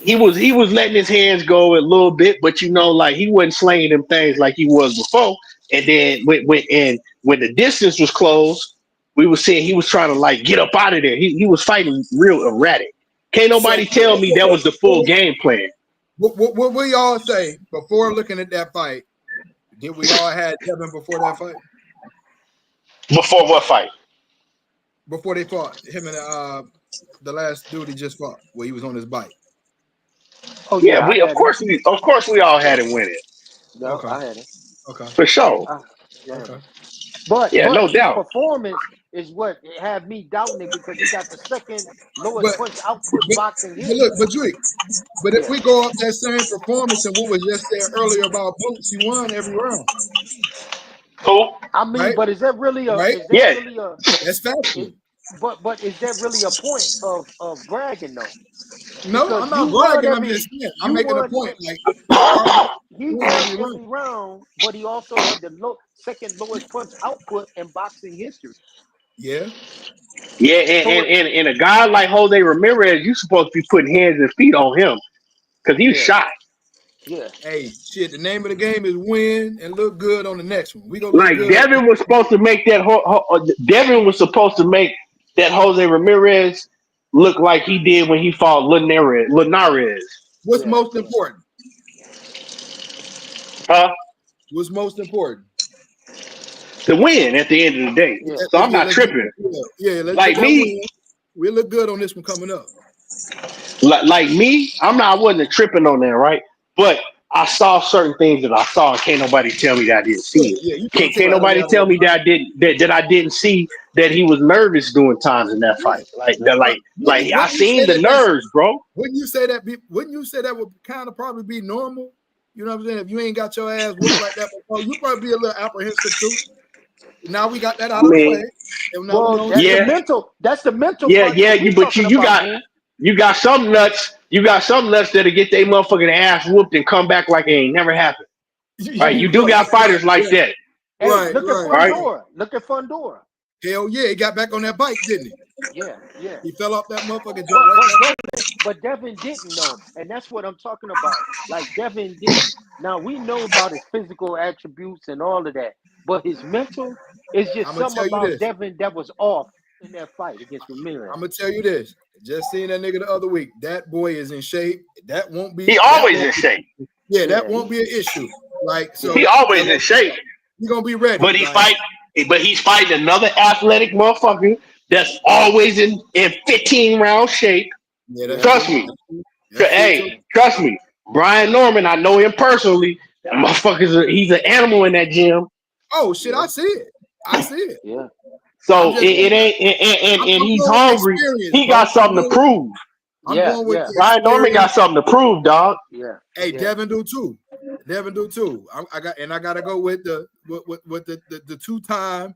he was letting his hands go a little bit, but like he wasn't slaying them things like he was before. And then when the distance was closed, we were seeing he was trying to like get up out of there. He was fighting real erratic. Can't So nobody tell me that was the full game plan. what we all say before looking at that fight? Did we all had Devin before that fight? Before what fight? Before they fought, him and the last dude he just fought, where he was on his bike. Oh Yeah, yeah, I we of had him. course we all had him win it. No, Okay. I had him. Okay. For sure. Okay. But Yeah, no his doubt. performance is what had me doubting it because he got the second lowest But punch output boxing look, history. but Drake, but if Yeah. we go up that same performance and what was just said earlier about Boots, he won every round. Who? I mean, Right? but is that really a Right? Yeah. That's factual. but is that really a point of bragging though? No, Because I'm not bragging. I'm just saying. I'm making a point. Like he already he won won every round. every round, but he also had the second lowest punch output in boxing history. Yeah. Yeah, So and a guy like Jose Ramirez, you supposed to be putting hands and feet on him because he was yeah, shot. yeah. Hey, shit. The name of the game is win and look good on the next one. We gonna look Like good. Devin was supposed to make that. Devin was supposed to make that Jose Ramirez look like he did when he fought Linares. What's Yeah, most important? Huh? What's most important? To win at the end of the day. yeah, So I'm not Let's get, tripping. let's get Like that me, win. We look good on this one coming up. like me, I wasn't tripping on that, right? But I saw certain things that I saw, and can't nobody tell me that I didn't see it. Yeah, you can't take Can't that away nobody out of tell the me that I didn't see that he was nervous doing times in that fight. Like I Wouldn't you say seen the that that's nerves, bro. wouldn't you say that would kind of probably be normal? You know what I'm saying? If you ain't got your ass whooped like that before, you probably be a little apprehensive too. Now we got that I out of the mean, way. And now we well, know that's the yeah, mental. That's the mental yeah, part yeah. that we But talking you about, got man. you got some nuts. You got some nuts that'll get their motherfucking ass whooped and come back like it ain't never happened. Right? You do got fighters like that. Hey, right, look at Right? Fundora. Look at Fundora. Hell yeah, he got back on that bike, didn't he? Yeah, yeah. He fell off that motherfucking jump But right but back. Devin didn't know, and that's what I'm talking about. Like Devin didn't. Now we know about his physical attributes and all of that, but his mental is just I'm gonna something tell you about this. Devin that was off in that fight against Ramirez. I'm gonna tell you this. Just seeing that nigga the other week. That boy is in shape. That won't be. He always in shape. Yeah, that won't be an issue. Like so. He always in shape. He's gonna be ready. But he's fighting another athletic motherfucker that's always in 15 round shape. Yeah, that's Trust true. me. That's true too. Hey, trust me. Brian Norman, I know him personally. That he's an animal in that gym. Oh shit, I see it. I see it. Yeah. So it ain't and he's going with hungry. He bro. got something to prove. I'm going with the Brian Norman got experience. something to prove, dog. Yeah. Hey, Devin do too. Devin do too. I gotta go with the 2-time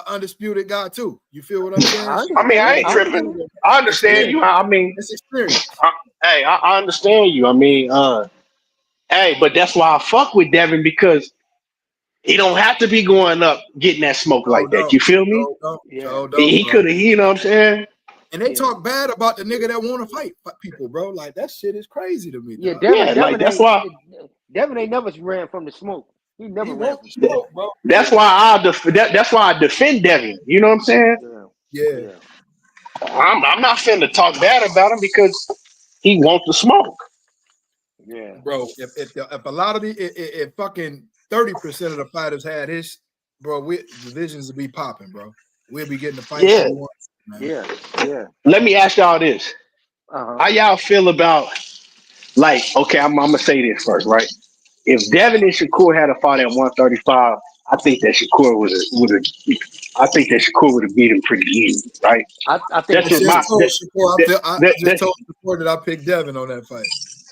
undisputed guy too. You feel what I'm saying? I mean, I ain't tripping. I understand you. I mean, it's experience. I understand you. I mean, hey, but that's why I fuck with Devin because he don't have to be going up getting that smoke like that. You feel me? He could have. You know what I'm saying? And they talk bad about the nigga that want to fight people, bro. Like that shit is crazy to me. Yeah, dog. Devin ain't never ran from the smoke. He never ran from smoke, bro. That's why that's why I defend Devin. You know what I'm saying? Yeah. I'm not finna talk bad about him because he wants the smoke. Yeah, bro. If a lot of if fucking 30% of the fighters had his, bro, divisions would be popping, bro. We'll be getting the fights. Yeah. We want, man. Yeah. Let me ask y'all this: How y'all feel about okay? I'm gonna say this first, right? If Devin and Shakur had a fight at 135, I think that Shakur would have. I think that Shakur would have beat him pretty easy, right? I think I just told Shakur that I picked Devin on that fight.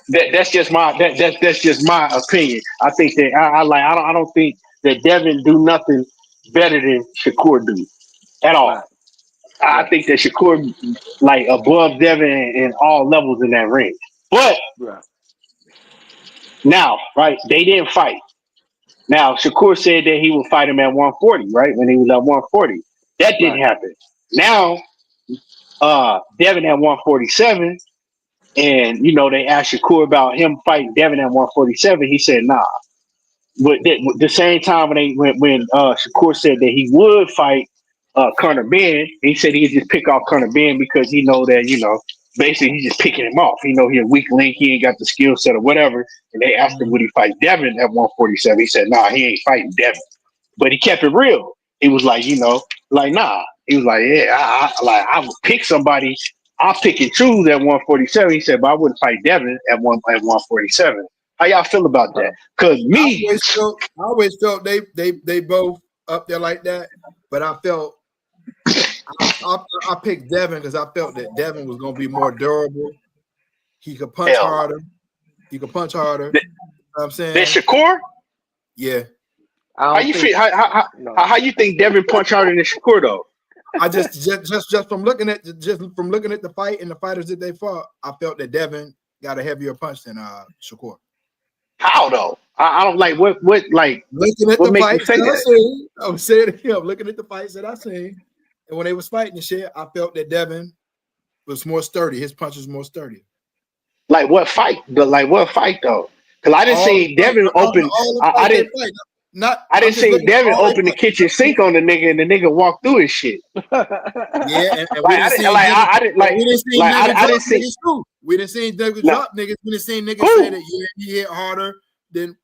That's just my that's just my opinion. I think that I don't think that Devin do nothing better than Shakur do at all. Right. I Right. think that Shakur like above Devin in all levels in that ring. But Right. now, right, they didn't fight. Now Shakur said that he would fight him at 140, right? When he was at 140. That didn't Right. happen. Now, Devin at 147, and they asked Shakur about him fighting Devin at 147. He said, nah. But the same time when Shakur said that he would fight Conor Ben, he said he'd just pick off Conor Ben because he know that basically he's just picking him off. He know he a weak link, he ain't got the skill set or whatever. And they asked him would he fight Devin at 147. He said nah, he ain't fighting Devin. But he kept it real. He was like like nah. He was like yeah, I would pick somebody. I'll pick and choose at 147. He said, but I wouldn't fight Devin at 147. How y'all feel about that? Because me, I always felt they both up there like that, but I felt I picked Devin because I felt that Devin was going to be more durable. He could punch harder. He could punch harder. You know what I'm saying? That Shakur? Yeah. How you feel? How you think Devin punch harder than Shakur though? I just from looking at the fight and the fighters that they fought, I felt that Devin got a heavier punch than Shakur. How though? I don't like what like looking at what the make fights you say that I that? seen. I'm saying it here. I'm looking at the fights that I seen, and when they was fighting and shit, I felt that Devin was more sturdy. His punch was more sturdy. Like what fight? Like what fight though? Because I didn't see Devin open. I didn't. I didn't see Devin open the kitchen sink on the nigga and the nigga walk through his shit. Yeah, and we didn't see niggas too. We didn't see niggas drop niggas. We didn't see niggas say that he hit harder than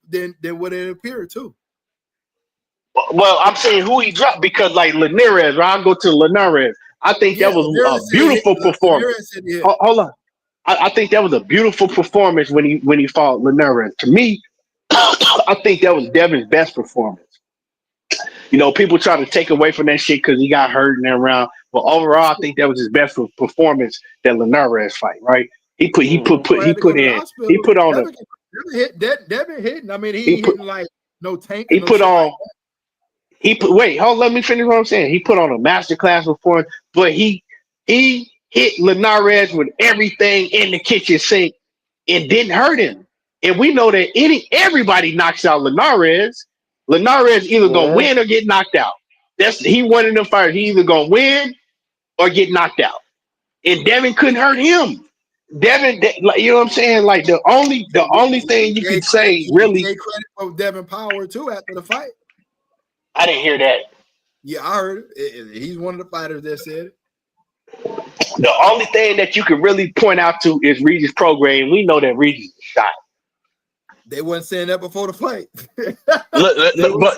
what it appeared to. Well, I'm saying who he dropped because like Linares, right? I'll go to Linares. I think that was a beautiful performance. Hold on. I think that was a beautiful performance when he fought Linares. To me, I think that was Devin's best performance. People try to take away from that shit because he got hurt in that round. But overall, I think that was his best performance that Linares fight. Right? He put on Devin hitting. I mean, he hitting like no tank. He put on. Wait, hold. Let me finish what I'm saying. He put on a masterclass performance, but he hit Linares with everything in the kitchen sink and didn't hurt him. And we know that everybody knocks out Linares. Linares either gonna win or get knocked out. He one of them fighters. He either gonna win or get knocked out. And Devin couldn't hurt him. Devin, like you know what I'm saying? Like the only thing you could say really. Credit for Devin Power too after the fight. I didn't hear that. Yeah, I heard it. He's one of the fighters that said it. The only thing that you can really point out to is Regis' program. We know that Regis is shot. They wasn't saying that before the fight. But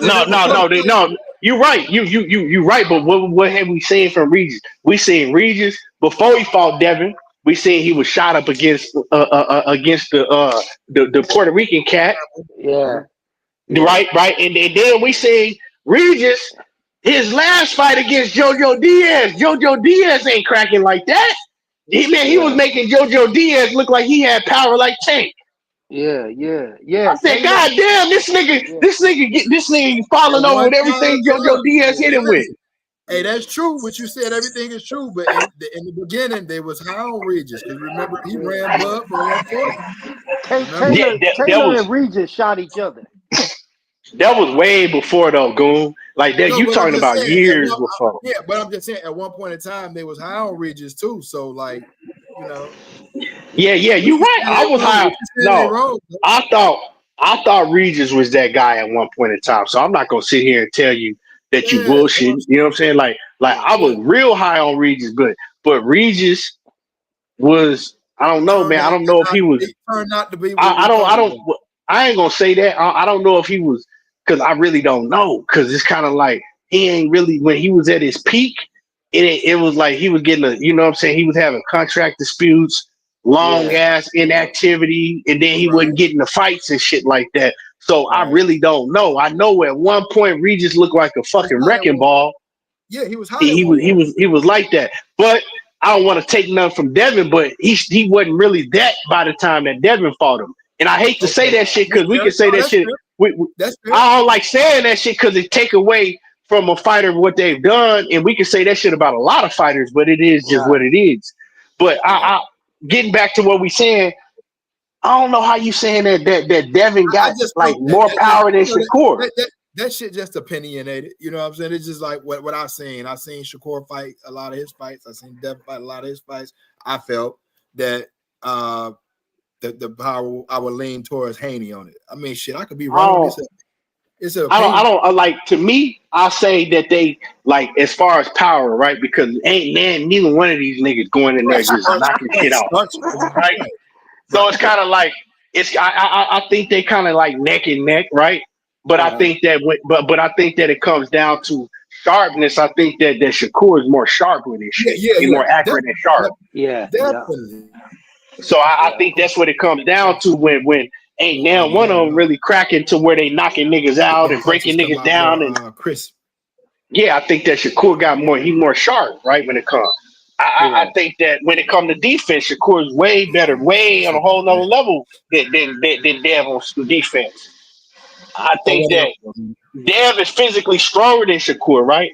no. You're right. You're right. But what have we seen from Regis? We seen Regis before he fought Devin. We seen he was shot up against the Puerto Rican cat. Yeah. Right. And then we seen Regis his last fight against JoJo Diaz. JoJo Diaz ain't cracking like that. He was making JoJo Diaz look like he had power like Tank. Yeah. I said, God damn, this nigga falling over with everything JoJo Diaz hit him with. Hey, that's true. What you said, everything is true. But in the beginning, they was high on Regis because remember he ran Bud for 140. Taylor and Regis shot each other. That was way before though, Goon. Like that, you talking about years before. Yeah, but I'm just saying, at one point in time, they was high on Regis too. So like, Yeah, you're right. I was high. No, I thought Regis was that guy at one point in time. So I'm not gonna sit here and tell you that you bullshit. You know what I'm saying? Like I was real high on Regis, but Regis was. I don't know, man. I don't know if he was. He turned out to be. I ain't gonna say that. I don't know if he was, because I really don't know. Because it's kind of like he ain't really, when he was at his peak, it was like he was getting you know what I'm saying? He was having contract disputes, long ass inactivity, and then he wasn't getting the fights and shit like that. So I really don't know. I know at one point Regis looked like a fucking wrecking ball. Yeah, he was high. He was like that. But I don't want to take nothing from Devin, but he wasn't really that by the time that Devin fought him. And I hate to say that shit because we can say that shit. I don't like saying that shit because it take away from a fighter what they've done, and we can say that shit about a lot of fighters, but it is just what it is. But I getting back to what we saying, I don't know how you saying that Devin got like more power than Shakur. That shit just opinionated. You know what I'm saying? It's just like what I've seen. I've seen Shakur fight a lot of his fights. I've seen Devin fight a lot of his fights. I felt that the power I would lean towards Haney on it. I mean, shit, I could be wrong. I don't like, to me, I say that they like as far as power, right? Because neither one of these niggas going in there just knocking shit out. Right? So it's kind of like I think they kind of like neck and neck, right? But I think that but I think that it comes down to sharpness. I think that Shakur is more sharp with his shit. He's more accurate and sharp. Definitely. So I think that's what it comes down to when ain't now one of them really cracking to where they knocking niggas out and breaking niggas down and Chris. Yeah, I think that Shakur got more. He's more sharp, right? When it comes, I think that when it comes to defense, Shakur is way better, way on a whole nother level than Dev on defense. I think that Dev is physically stronger than Shakur, right?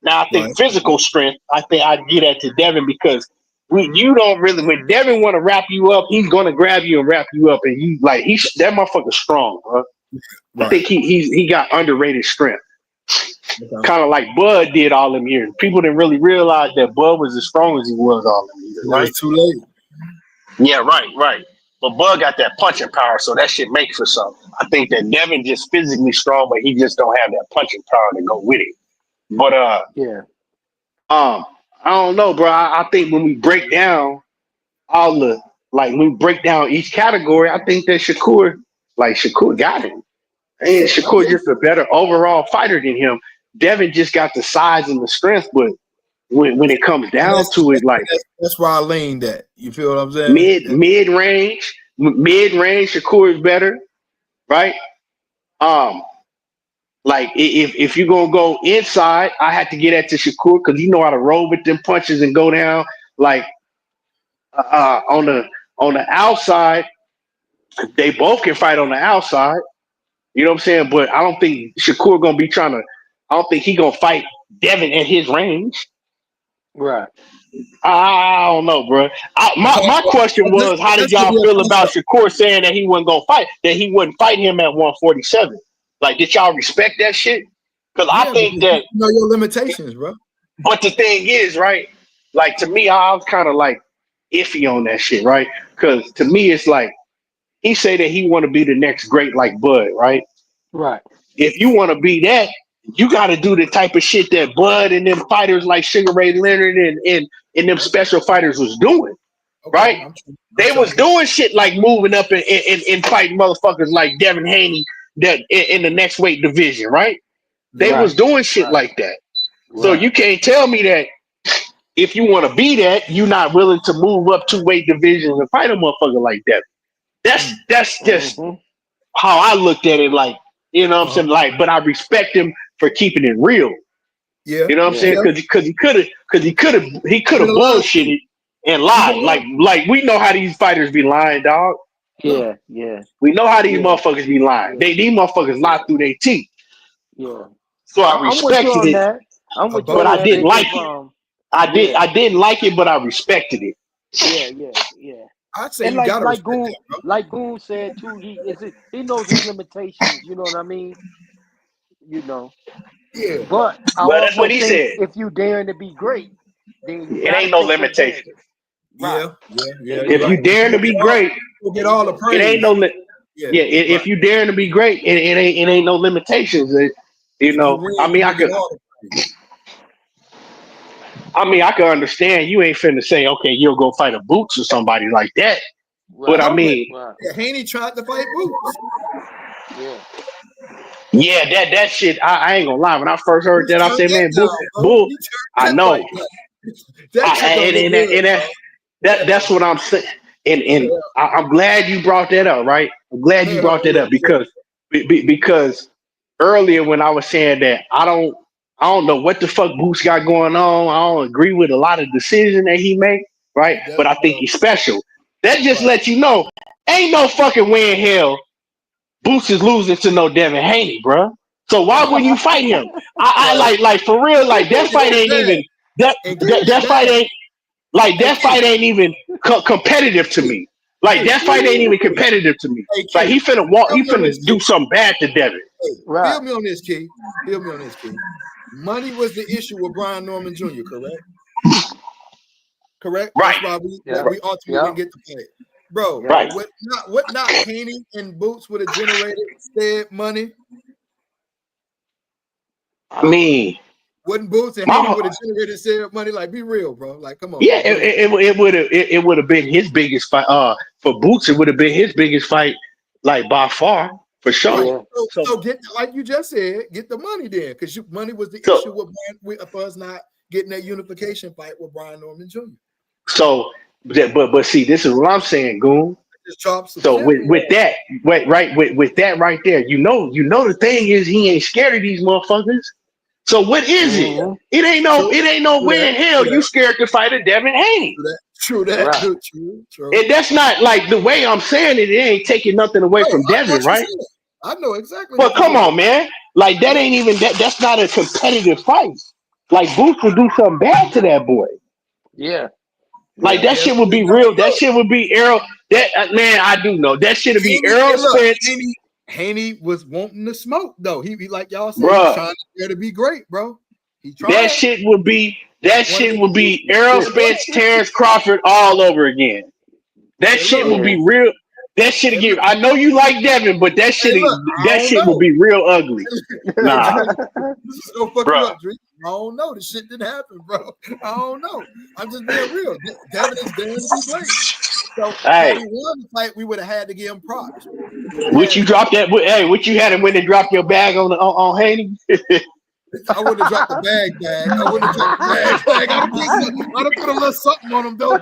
Now I think physical strength. I think I'd get that to Devin because you don't really. When Devin want to wrap you up, he's gonna grab you and wrap you up, and you like that motherfucker strong, bro. I think he got underrated strength. Kind of like Bud did all them years. People didn't really realize that Bud was as strong as he was all them years. Right? Too late. Yeah, right. But Bud got that punching power, so that shit makes for something. I think that Devin just physically strong, but he just don't have that punching power to go with it. But I don't know, bro. I think when we break down when we break down each category, I think that Shakur got him. And Shakur just a better overall fighter than him. Devin just got the size and the strength, but when it comes down to it, like that's why I leaned that. You feel what I'm saying? Mid range, Shakur is better, right? Like if you're gonna go inside, I had to get that to Shakur because you know how to roll with them punches and go down. Like on the outside, they both can fight on the outside. You know what I'm saying? But I don't think Shakur gonna be trying to. I don't think he gonna fight Devin at his range. Right. I don't know, bro. My question was, how did y'all feel about Shakur saying that he wasn't gonna fight, that he wouldn't fight him at 147? Like, did y'all respect that shit? Because I think that you know your limitations, bro. But the thing is, right? Like to me, I was kind of like iffy on that shit, right? Because to me, it's like he say that he want to be the next great like Bud, right? Right. If you want to be that, you got to do the type of shit that Bud and them fighters like Sugar Ray Leonard and them special fighters was doing, right? They was doing shit like moving up and fighting motherfuckers like Devin Haney that in the next weight division, right? They was doing shit like that. So you can't tell me that if you want to be that, you're not willing to move up 2 weight divisions and fight a motherfucker like that. That's just how I looked at it. Like, you know what I'm saying? Like, but I respect him for keeping it real. Yeah. You know what I'm saying? Because he could have bullshitted and lied. Like we know how these fighters be lying, dog. Yeah. We know how these motherfuckers be lying. These motherfuckers lie through their teeth. Yeah. So I respected it. That. I'm with you but on I didn't like it. I didn't like it, but I respected it. Yeah. I'd say and you gotta like respect Goon, that, bro. like Goon said too, he knows his limitations. You know what I mean? You know. Yeah. But I Well, that's also what he think said. if you daring to be great, then you It ain't no limitation. Yeah. If you daring to be great, you'll get all the praise. It ain't no if you daring to be great, it ain't no limitations. You know, I mean, I could understand you ain't finna say, okay, you'll go fight a Boots or somebody like that. But I mean, Haney tried to fight Boots. Yeah, that shit. I ain't gonna lie. When I first heard that, I said, "Man, bull." I know. That's what I'm saying. And I'm glad you brought that up, right? I'm glad you brought that up because earlier when I was saying that I don't I don't know what the fuck Boots got going on. I don't agree with a lot of decisions that he make, right? But I think he's special. That just lets you know, ain't no fucking way in hell Boots is losing to no Devin Haney, bro. So why wouldn't you fight him? I like for real, like that fight ain't even that fight ain't like that fight ain't even competitive to me. Like that fight ain't even competitive to me. Like he finna do something bad to Devin. Right. Feel me on this, Key. Feel me on this, Key. Money was the issue with Brian Norman Jr., correct? Correct? Right. That's why we ultimately didn't get to play it. Bro, right. What not Haney and Boots would have generated said money? I mean, wouldn't Boots and Haney would have generated said money? Like, be real, bro. Like, come on. Yeah, it would have been his biggest fight. For Boots, it would have been his biggest fight, like by far, for sure. Right. So get, like you just said, get the money then, because money was the issue with us not getting that unification fight with Brian Norman Jr. So, but see, this is what I'm saying, Goon. So with that right there, you know the thing is he ain't scared of these motherfuckers. So what is it? It ain't no way in hell you scared to fight a Devin Haney. True that. Right. True. And that's not like the way I'm saying it. It ain't taking nothing away from Devin, right? I know exactly. But come on, man. Like that ain't even that. That's not a competitive fight. Like Boots would do something bad to that boy. Yeah. Like that shit would be real. That shit would be Errol. That man, I do know that shit would be Errol Spence. Haney was wanting to smoke though. He like y'all said, he's trying to be great, bro. He tried. That shit would be Errol Spence, Terrence Crawford all over again. That shit would be real. That shit again. I know you like Devin, but that shit would be real ugly. Nah, this is gonna fuck you up, Drake. I don't know. This shit didn't happen, bro. I don't know. I'm just being real. Devin is there to be played. So had he won the fight, we would have had to give him props. Would you drop that? Hey, would you had him when and drop your bag on Haney? I wouldn't have dropped the bag. I wouldn't have dropped the bag. I'd have put a little something on him though.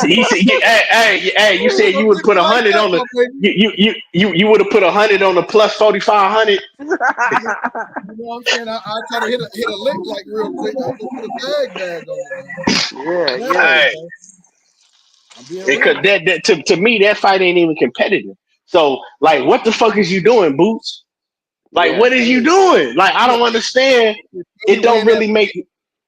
He said, hey, you said you would put 100 on the you would have put 100 on the plus 4,500. You know what I'm saying? I try to hit a lick like real quick. I just put a bag on it. Yeah. Because that to me that fight ain't even competitive. So like, what the fuck is you doing, Boots? Like, what is you doing? Like, I don't understand. It don't really make.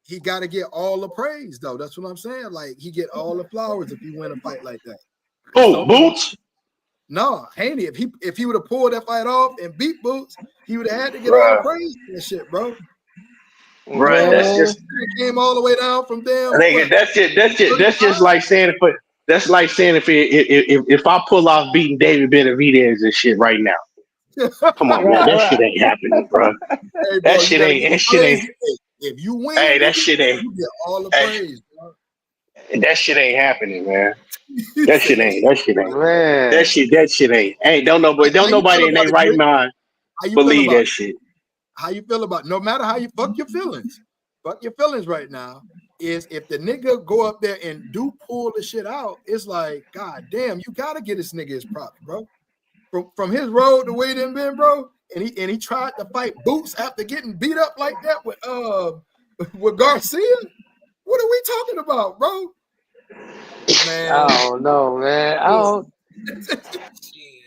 He got to get all the praise, though. That's what I'm saying. Like, he get all the flowers if he win a fight like that. Oh, Boots? No, Haney. If he would have pulled that fight off and beat Boots, he would have had to get all the praise for that shit, bro. Right, that's just he came all the way down from there. Nigga, that's just like saying if I pull off beating David Benavidez and shit right now. Come on, man. That shit ain't happening, bro. Hey, that shit ain't. If you win, that shit ain't. You get all the praise, bro. That shit ain't happening, man. That shit ain't. Man. That shit ain't. Hey, don't nobody in their right mind believe that shit. How you feel about? No matter how you fuck your feelings right now. Is if the nigga go up there and do pull the shit out, it's like, God damn, you gotta get this nigga his props, bro. From his road the way them been, bro, and he tried to fight Boots after getting beat up like that with Garcia. What are we talking about, bro? Man, I don't know, man. I don't.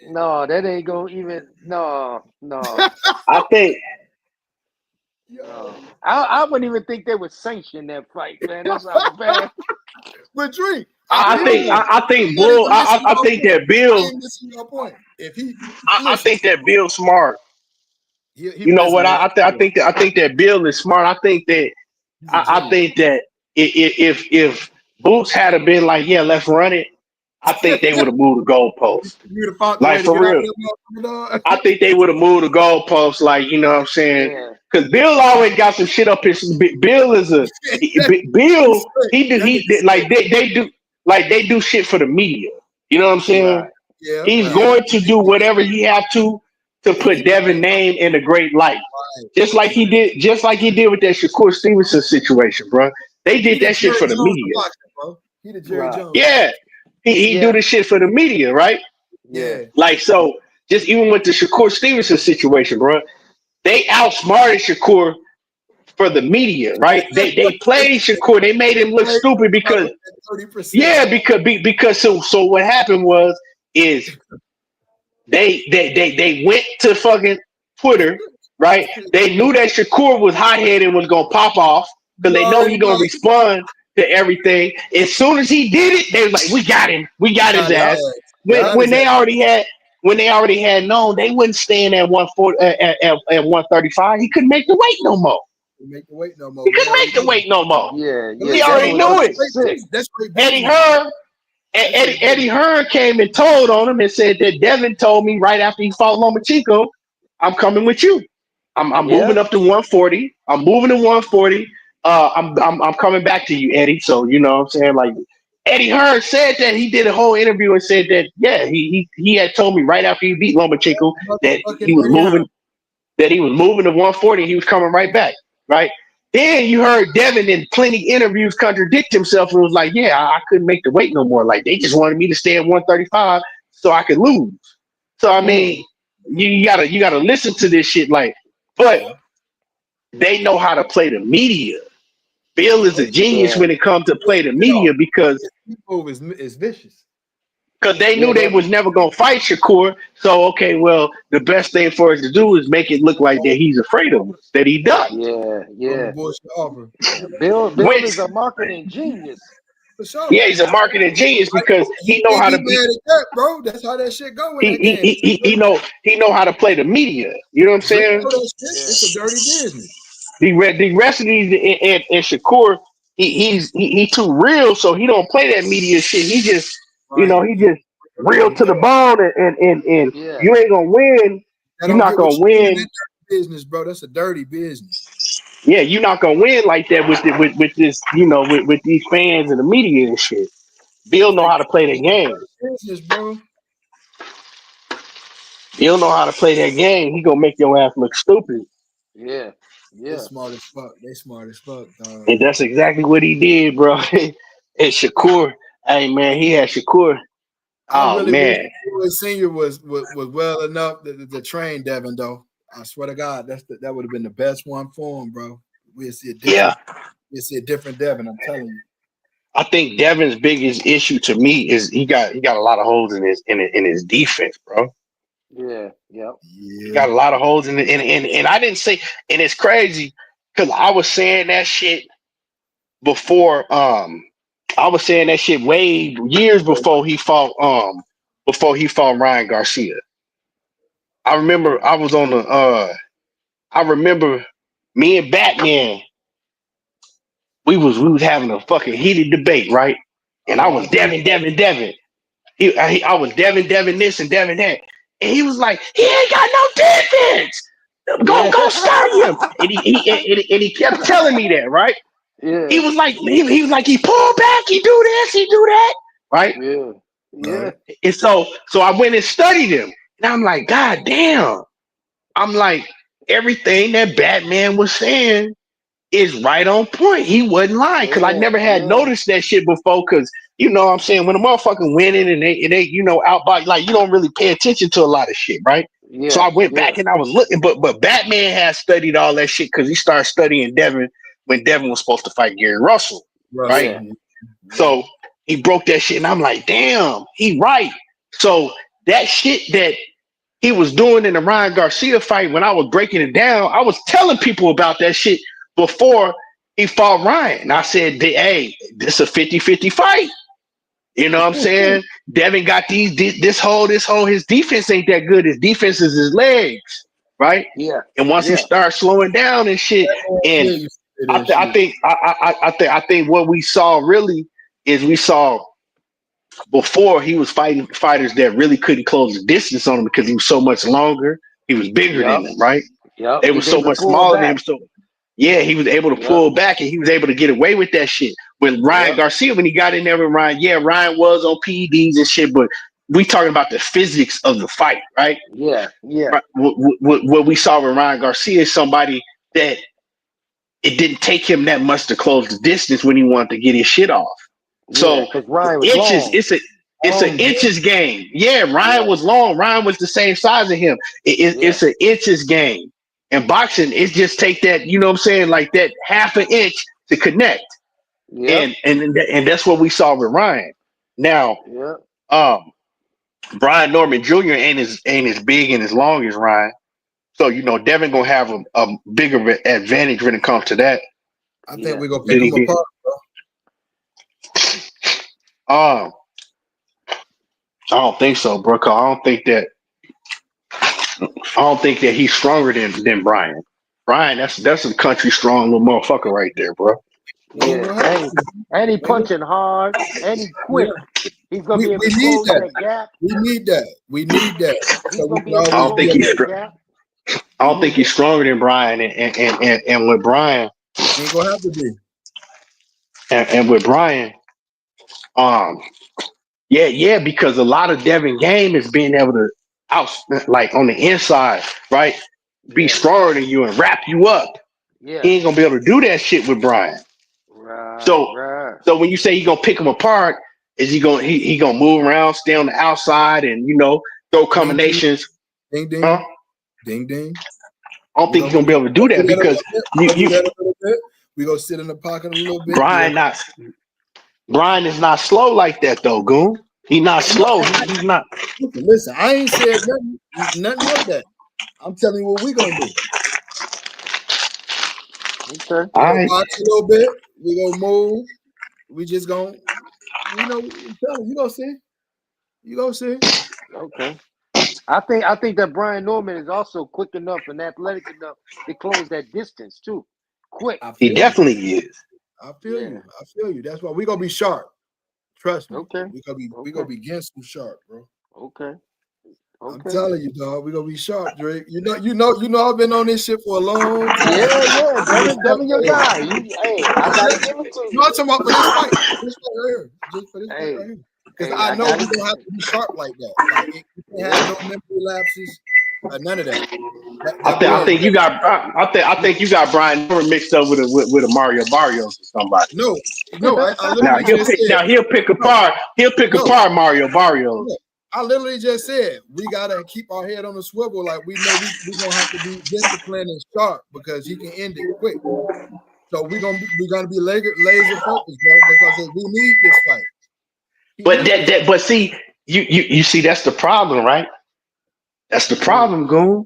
No, that ain't gonna even. No. I think. I wouldn't even think they would sanction that fight, man. That's how bad. But Drake, I think Bull. I think that Bill. I think that Bill's smart. You know what? I think that Bill is smart. I think that if Boots had been like, yeah, let's run it, I think they would have moved the goalpost. Like for real. I think they would have moved the goalpost. Like, you know what I'm saying? Because Bill always got some shit up his. Bill is a Bill. They do shit for the media. You know what I'm saying? Right. Yeah, he's going to do whatever he have to put Devin's name in a great light. Just like he did with that Shakur Stevenson situation, bro. They did that shit for the media. He did Jerry Jones. Yeah. He do the shit for the media, right? Yeah. Like, so just even with the Shakur Stevenson situation, bro, they outsmarted Shakur for the media, right? They played Shakur. They made him look stupid because 30%. yeah, because so what happened was is they went to fucking Twitter, right? They knew that Shakur was hot headed and was gonna pop off because they know he gonna respond to everything. As soon as he did it, they was like, "We got him. We got his ass." When they already had known they wouldn't stand at 140 at 135. He couldn't make the weight no more. Make the weight no more. He couldn't make the weight no more. Yeah, He Devin already was knew looking it. sick. That's great Eddie business. Hearn. Eddie Hearn came and told on him and said that Devin told me right after he fought Lomachenko, I'm coming with you. I'm moving up to 140. I'm moving to 140. I'm coming back to you, Eddie. So you know what I'm saying? Like Eddie Hearn said that he did a whole interview and said that he had told me right after he beat Lomachenko that he was moving to 140 and he was coming right back. Right. Then you heard Devin in plenty interviews contradict himself and was like, yeah, I couldn't make the weight no more. Like they just wanted me to stay at 135 so I could lose. So I mean, you gotta listen to this shit. Like, but they know how to play the media. Bill is a genius when it comes to play the media because is vicious. they knew they was never gonna fight Shakur. So okay, well, the best thing for us to do is make it look like that he's afraid of us, that he does. Yeah. Offer. Bill Which, is a marketing genius. For sure. yeah, he's a marketing genius because he know how to be mad at that, bro. That's how that shit go in that game. He know how to play the media. You know what I'm saying? It's a dirty business. The rest of these and Shakur, he too real, so he don't play that media shit. He just he just real to the bone and you ain't gonna win. You're not gonna win. Business, bro. That's a dirty business. Yeah, you're not gonna win like that with this, with these fans and the media and shit. Bill know how to play that game. Business, bro. Bill know how to play that game. He gonna make your ass look stupid. Yeah. They smart as fuck, dog. And that's exactly what he did, bro. And Shakur, hey man, he had Shakur. I really man, wish Senior was well enough to train Devin, though. I swear to God, that would have been the best one for him, bro. We'll see a different Devin. I'm telling you. I think Devin's biggest issue to me is he got a lot of holes in his defense, bro. Yeah. He got a lot of holes in it, and I didn't say, and it's crazy because I was saying that shit before. I was saying that shit way years before he fought Ryan Garcia. I remember I was on the I remember me and Batman, we was having a fucking heated debate, right? And I was Devin. I was Devin this and Devin that. And he was like, he ain't got no defense. Go start him. And he kept telling me that, right? Yeah. He was like, he pulled back, he do this, he do that, right? Yeah. And so I went and studied him. And I'm like, God damn. I'm like, everything that Batman was saying is right on point. He wasn't lying because I never had noticed that shit before. Because you know what I'm saying, when a motherfucker winning and they out by, like, you don't really pay attention to a lot of shit, right? So I went back and I was looking, but Batman has studied all that shit because he started studying Devin when Devin was supposed to fight Gary Russell, right? So he broke that shit, and I'm like, damn, he right. So that shit that he was doing in the Ryan Garcia fight, when I was breaking it down, I was telling people about that shit before he fought Ryan. And I said, hey, this is a 50-50 fight. You know what I'm saying? Devin got this whole, his defense ain't that good. His defense is his legs, right? Yeah. And once he starts slowing down and shit, and I think what we saw really is we saw before he was fighting fighters that really couldn't close the distance on him because he was so much longer. He was bigger than them, right? They were so much smaller than him. So yeah, he was able to pull back and he was able to get away with that shit. With Ryan Garcia, when he got in there with Ryan, Ryan was on PEDs and shit, but we talking about the physics of the fight, right? Yeah. What we saw with Ryan Garcia is somebody that it didn't take him that much to close the distance when he wanted to get his shit off. So inches, it's an inches game. Yeah, Ryan was long. Ryan was the same size as him. It's an inches game. In boxing, it just take that, you know what I'm saying, like that half an inch to connect. Yep. And that's what we saw with Ryan. Now, Yep. Brian Norman Jr. ain't as big and as long as Ryan. So, Devin gonna have a bigger advantage when it comes to that. I think we're gonna pick Than he them did. apart, bro. I don't think so, bro. 'Cause I don't think that he's stronger than Brian. Brian, that's a country strong little motherfucker right there, bro. We ain't Yeah. gonna have to. And he punching hard and he Yeah. quick. He's gonna We be able to need close that. that gap. We need that. We need that. He's So we gonna can be able to I always don't think close get he's it. that gap. I We don't think need he's that. stronger than Brian, and with Brian He ain't gonna have to be. and with Brian, yeah, because a lot of Devin game is being able to out like on the inside, right? Be Yeah. stronger than you and wrap you up. Yeah. He ain't gonna be able to do that shit with Brian. Right. So Right. so when you say he gonna pick him apart, is he gonna move around, stay on the outside, and throw Ding ding, combinations? ding Huh? ding, ding ding. I don't think he's gonna be able to do that We because gonna do that a little bit. We gonna sit in the pocket a little bit. Brian is not slow like that though, Goon. He's not slow. He's not. Listen, I ain't said nothing of that. I'm telling you what we gonna do. Okay. We All gonna right. box a little bit. We gonna move. We just gonna, I'm telling you, you gonna see. You gonna see. Okay. I think that Brian Norman is also quick enough and athletic enough to close that distance too. Quick. I He feel you. definitely is. I feel Yeah. you. I feel you. That's why we gonna be sharp. Trust me. Okay. We gonna Okay. be against some sharp, bro. Okay. I'm Okay. telling you, dog. We gonna be sharp, Drake. I've been on this shit for a long time. Yeah. Devin, your guy. I gotta give it to No, you. I'm talking about for this fight. This fight right here. Just for this fight right here. Because I I know gotta we don't have to be sharp like that. Like you can't have no memory lapses, none of that. That I boy. think you got. I think you got Brian Norman mixed up with a Mario Barrios or somebody. No, I Now literally just said. he'll pick apart. He'll pick No, apart Mario Barrios. no. I literally just said we gotta keep our head on the swivel. Like we know we're gonna have to be disciplined and sharp because he can end it quick. So we're gonna be laser focused, bro. That's why I said we need this fight. But see, you see that's the problem, right? That's the problem, Goon.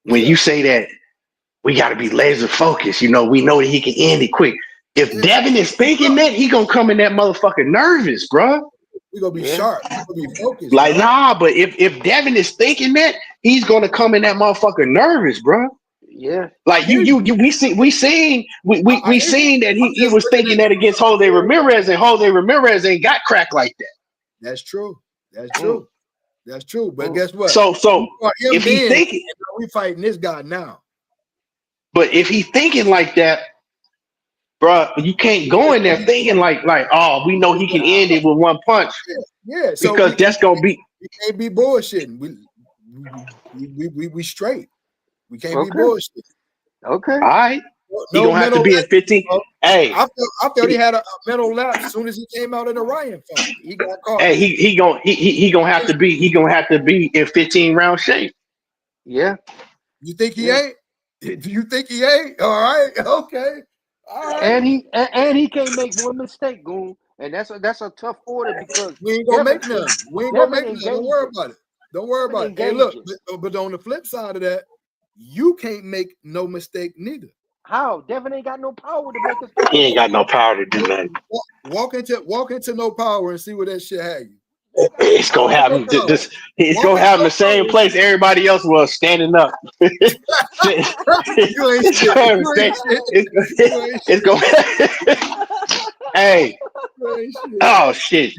When you say that we got to be laser focused, we know that he can end it quick. If Devin is thinking that, he gonna come in that motherfucker nervous, bro. We gonna be sharp. We gonna be focused. Like, bro. nah, but if Devin is thinking that, he's gonna come in that motherfucker nervous, bro. Yeah. Like we seen that he was thinking that against Jose Ramirez, and Jose Ramirez ain't got crack like that. That's true. That's true. That's true. But guess what? So if he thinking, we fighting this guy now. But if he thinking like that, bro, you can't go in there thinking like, oh, we know he can end it with one punch. Yeah. So because that's gonna be. We can't be bullshitting. We straight. We can't be bullshitting. Okay. All right. He gonna have to be in 15. Hey, I felt he had a mental lapse as soon as he came out of the Ryan fight. He got caught. Hey, he gonna have to be in 15 round shape. Yeah. You think he ain't? Do you think he ain't? All right. Okay. All right. And he can't make one mistake, Goon. And that's a tough order because we ain't gonna make none. We ain't gonna make none. Don't worry about it. Don't worry about it. Hey, look, but on the flip side of that, you can't make no mistake neither. How? Devin ain't got no power to make us. He ain't got no power to do nothing. Walk into no power and see what that shit had you. It's gonna have him. It's gonna have him the same place everybody else was standing up. It's gonna. Hey. Oh shit.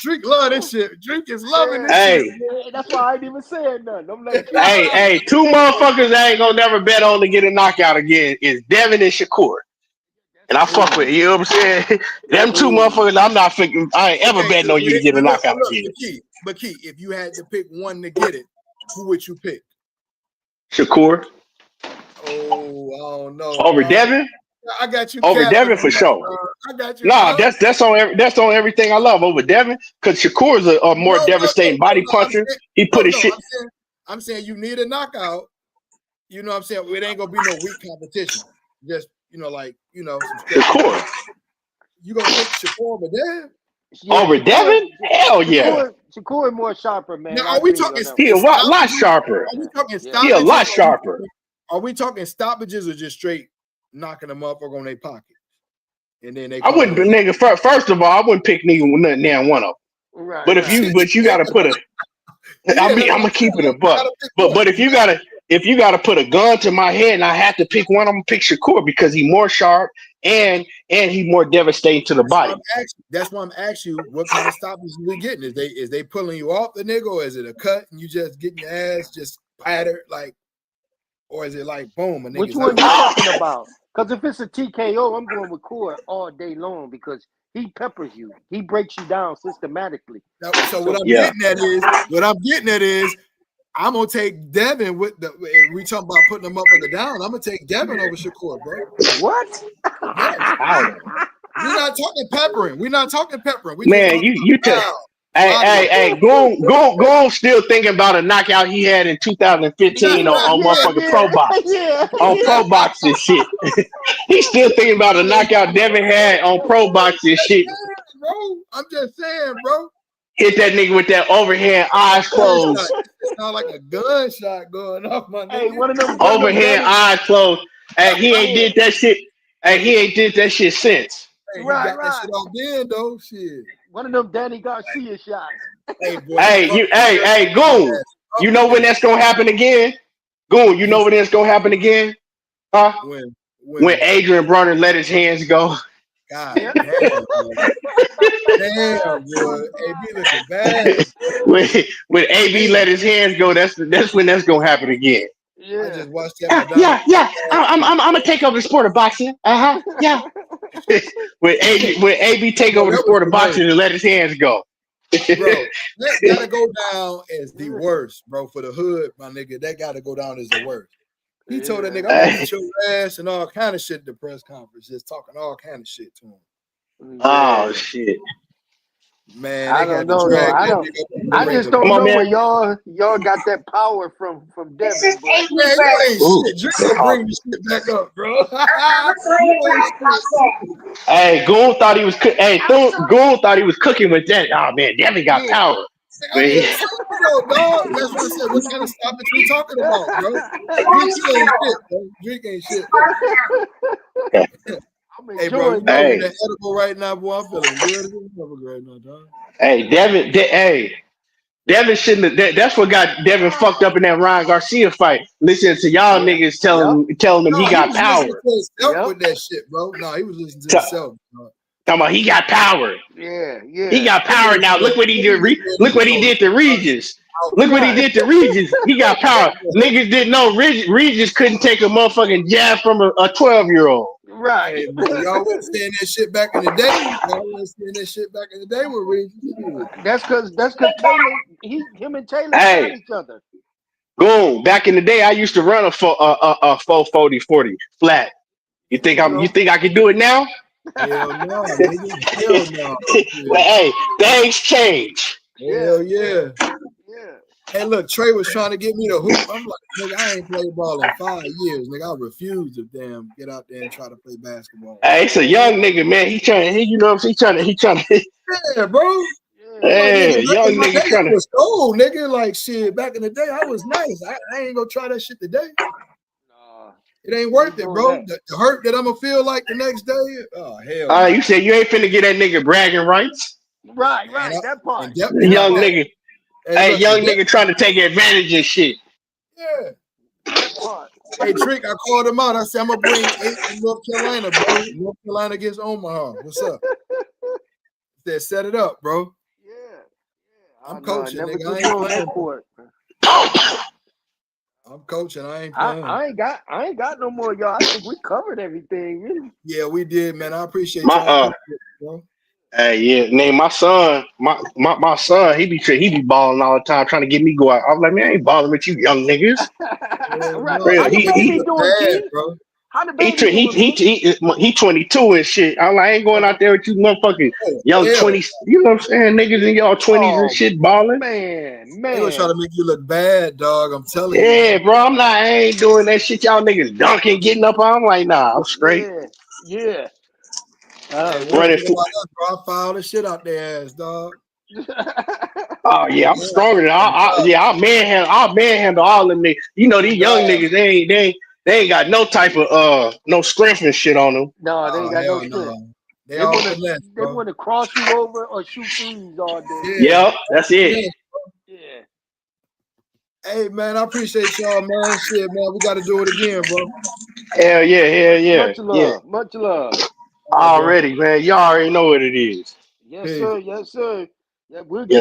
Drink love this shit. Drink is loving this shit. Yeah, that's why I ain't even saying nothing. I'm like, hey, two motherfuckers I ain't gonna never bet on to get a knockout again is Devin and Shakur. And I fuck with you know what I'm saying? Them two motherfuckers, I'm not thinking I ain't ever betting on you to get a knockout again. But Key, if you had to pick one to get it, who would you pick? Shakur. Oh, I don't know. Over Devin? I got you. Over Devin for sure. I got you. Nah, that's on everything I love over Devin because Shakur is a more devastating body puncher. He put his shit. I'm saying you need a knockout. You know what I'm saying? It ain't gonna be no weak competition. Just some straight. Shakur. You gonna take Shakur over there? Over Devin? Hell yeah. Shakur more sharper, man. Now, are we talking? He a lot sharper. Are we talking stoppages? He a lot sharper. Are we talking stoppages or just straight knocking them up on their pocket? And then they. I wouldn't, nigga. First of all, I wouldn't pick nigga with nothing down one of them. Right. But if you gotta put a. I'm gonna keep it a buck. But if you gotta put a gun to my head and I have to pick one, I'm gonna pick Shakur because he's more sharp and he more devastating to the body. That's why I'm asking you what kind of stoppages we getting. Is they pulling you off the nigga, or is it a cut and you just getting your ass just pattered like, or is it like boom? A Which one you talking about? Because if it's a TKO, I'm going with Core all day long because he peppers you. He breaks you down systematically. So what I'm getting at is I'm gonna take Devin with the. We talking about putting him up or the down. I'm gonna take Devin over Shakur, bro. What? Yes. We're not talking peppering. We're not talking peppering. Man, you hey, Goon still thinking about a knockout he had in 2015 on motherfucking Pro Box. On Pro Box and shit. He's still thinking about a knockout Devin had on Pro Box and shit. Bro, I'm just saying, bro. Hit that nigga with that overhand eyes closed. It sound like a gunshot going off, my nigga. Hey, one of them overhand eyes closed. Hey, he ain't did that shit. Hey, he ain't did that shit since. Hey, right. That shit off then, though. Shit. One of them Danny Garcia shots. Hey, Goon. You know when that's gonna happen again? Goon, you know when that's gonna happen again? Huh? When Adrian Bronner let his hands go. God damn, boy. AB looking bad. when AB let his hands go, that's when that's gonna happen again. Yeah. I just watched that. Yeah. I'm gonna take over the sport of boxing. Yeah. when AB take over the sport of boxing and let his hands go. Bro, that gotta go down as the worst, bro. For the hood, my nigga, that gotta go down as the worst. He told that nigga, I'm gonna beat your ass and all kind of shit at the press conference, just talking all kind of shit to him. Oh shit. Man, I don't know. I just don't know where y'all got that power from Devin. Man, you ain't shit. You're gonna bring this shit back up, bro. Hey, Goon thought he was Goon thought he was cooking with that. Oh man, Devin got power. That's what I said. What kind of stoppage we talking about, bro? Drink ain't shit, bro. Hey, bro, you know that edible right now, boy. I'm feeling good right now, dog. Hey, Devin shouldn't have. That's what got Devin fucked up in that Ryan Garcia fight. Listening to y'all niggas telling him he got power. With that shit, bro. No, he was listening to himself. Talking about he got power. Yeah. He got power now. Look what he did. Look what he did to Regis. Look what he did to Regis. He got power. Niggas didn't know Regis couldn't take a motherfucking jab from a 12-year-old. Right. Hey, y'all wasn't saying that shit back in the day. Y'all wasn't saying that shit back in the day with Regis. That's because Taylor, him and Taylor got each other. Boom. Back in the day, I used to run a 440 flat. You think I can do it now? Hell no, hell no. Well, hey, things change. Hell yeah. Hey, look, Trey was trying to get me to hoop. I'm like, nigga, I ain't played ball in 5 years. Nigga, I refuse to get out there and try to play basketball. Hey, it's a young nigga, man. He you know what I'm saying? He trying to. Yeah, bro. Hey, young nigga trying to. Was cool, nigga. Like shit. Back in the day, I was nice. I ain't gonna try that shit today. It ain't worth it, bro. The hurt that I'm gonna feel like the next day. Oh hell. You said you ain't finna get that nigga bragging rights. Right. That part. Young nigga. Hey, young nigga trying to take advantage of shit. Yeah. Hey, Trick, I called him out. I said, I'm going to bring 8 from North Carolina, bro. North Carolina against Omaha. What's up? He said, set it up, bro. Yeah. I'm coaching, nigga. I ain't playing. I'm coaching. I ain't playing. I ain't got no more, y'all. I think we covered everything, really. Yeah, we did, man. I appreciate y'all. Bro. Hey, yeah, name my son. My son, he be balling all the time, trying to get me go out. I'm like, man, I ain't balling with you young niggas. Right. How How the He baby doing, man? he 22 and shit. I ain't going out there with you motherfucking Oh, young hell. 20s. You know what I'm saying? Niggas in y'all 20s and Oh shit balling. man, They gonna try to make you look bad, dog. I'm telling you, Yeah, man. bro. I ain't doing that shit. Y'all niggas dunking, getting up. I'm like, nah, I'm straight. Yeah. Hey, one Running thing for. about us, bro, I foul the shit out their ass, dog. Oh yeah, I'm stronger than I'll manhandle all them niggas. You know these young niggas, they ain't got no type of no strength and shit on them. No, they Oh ain't got no hell strength. no. They They all wanna finesse, they bro. wanna cross you over or shoot threes all day. Yeah. Yep, that's it. Finesse. Yeah. Hey man, I appreciate y'all, man. Shit, man, we got to do it again, bro. Hell yeah. Much love. Much love. All right, bro. Already, man. You already know what it is. Yes, Peace. sir. Yes, sir. Yeah, we'll Yes, get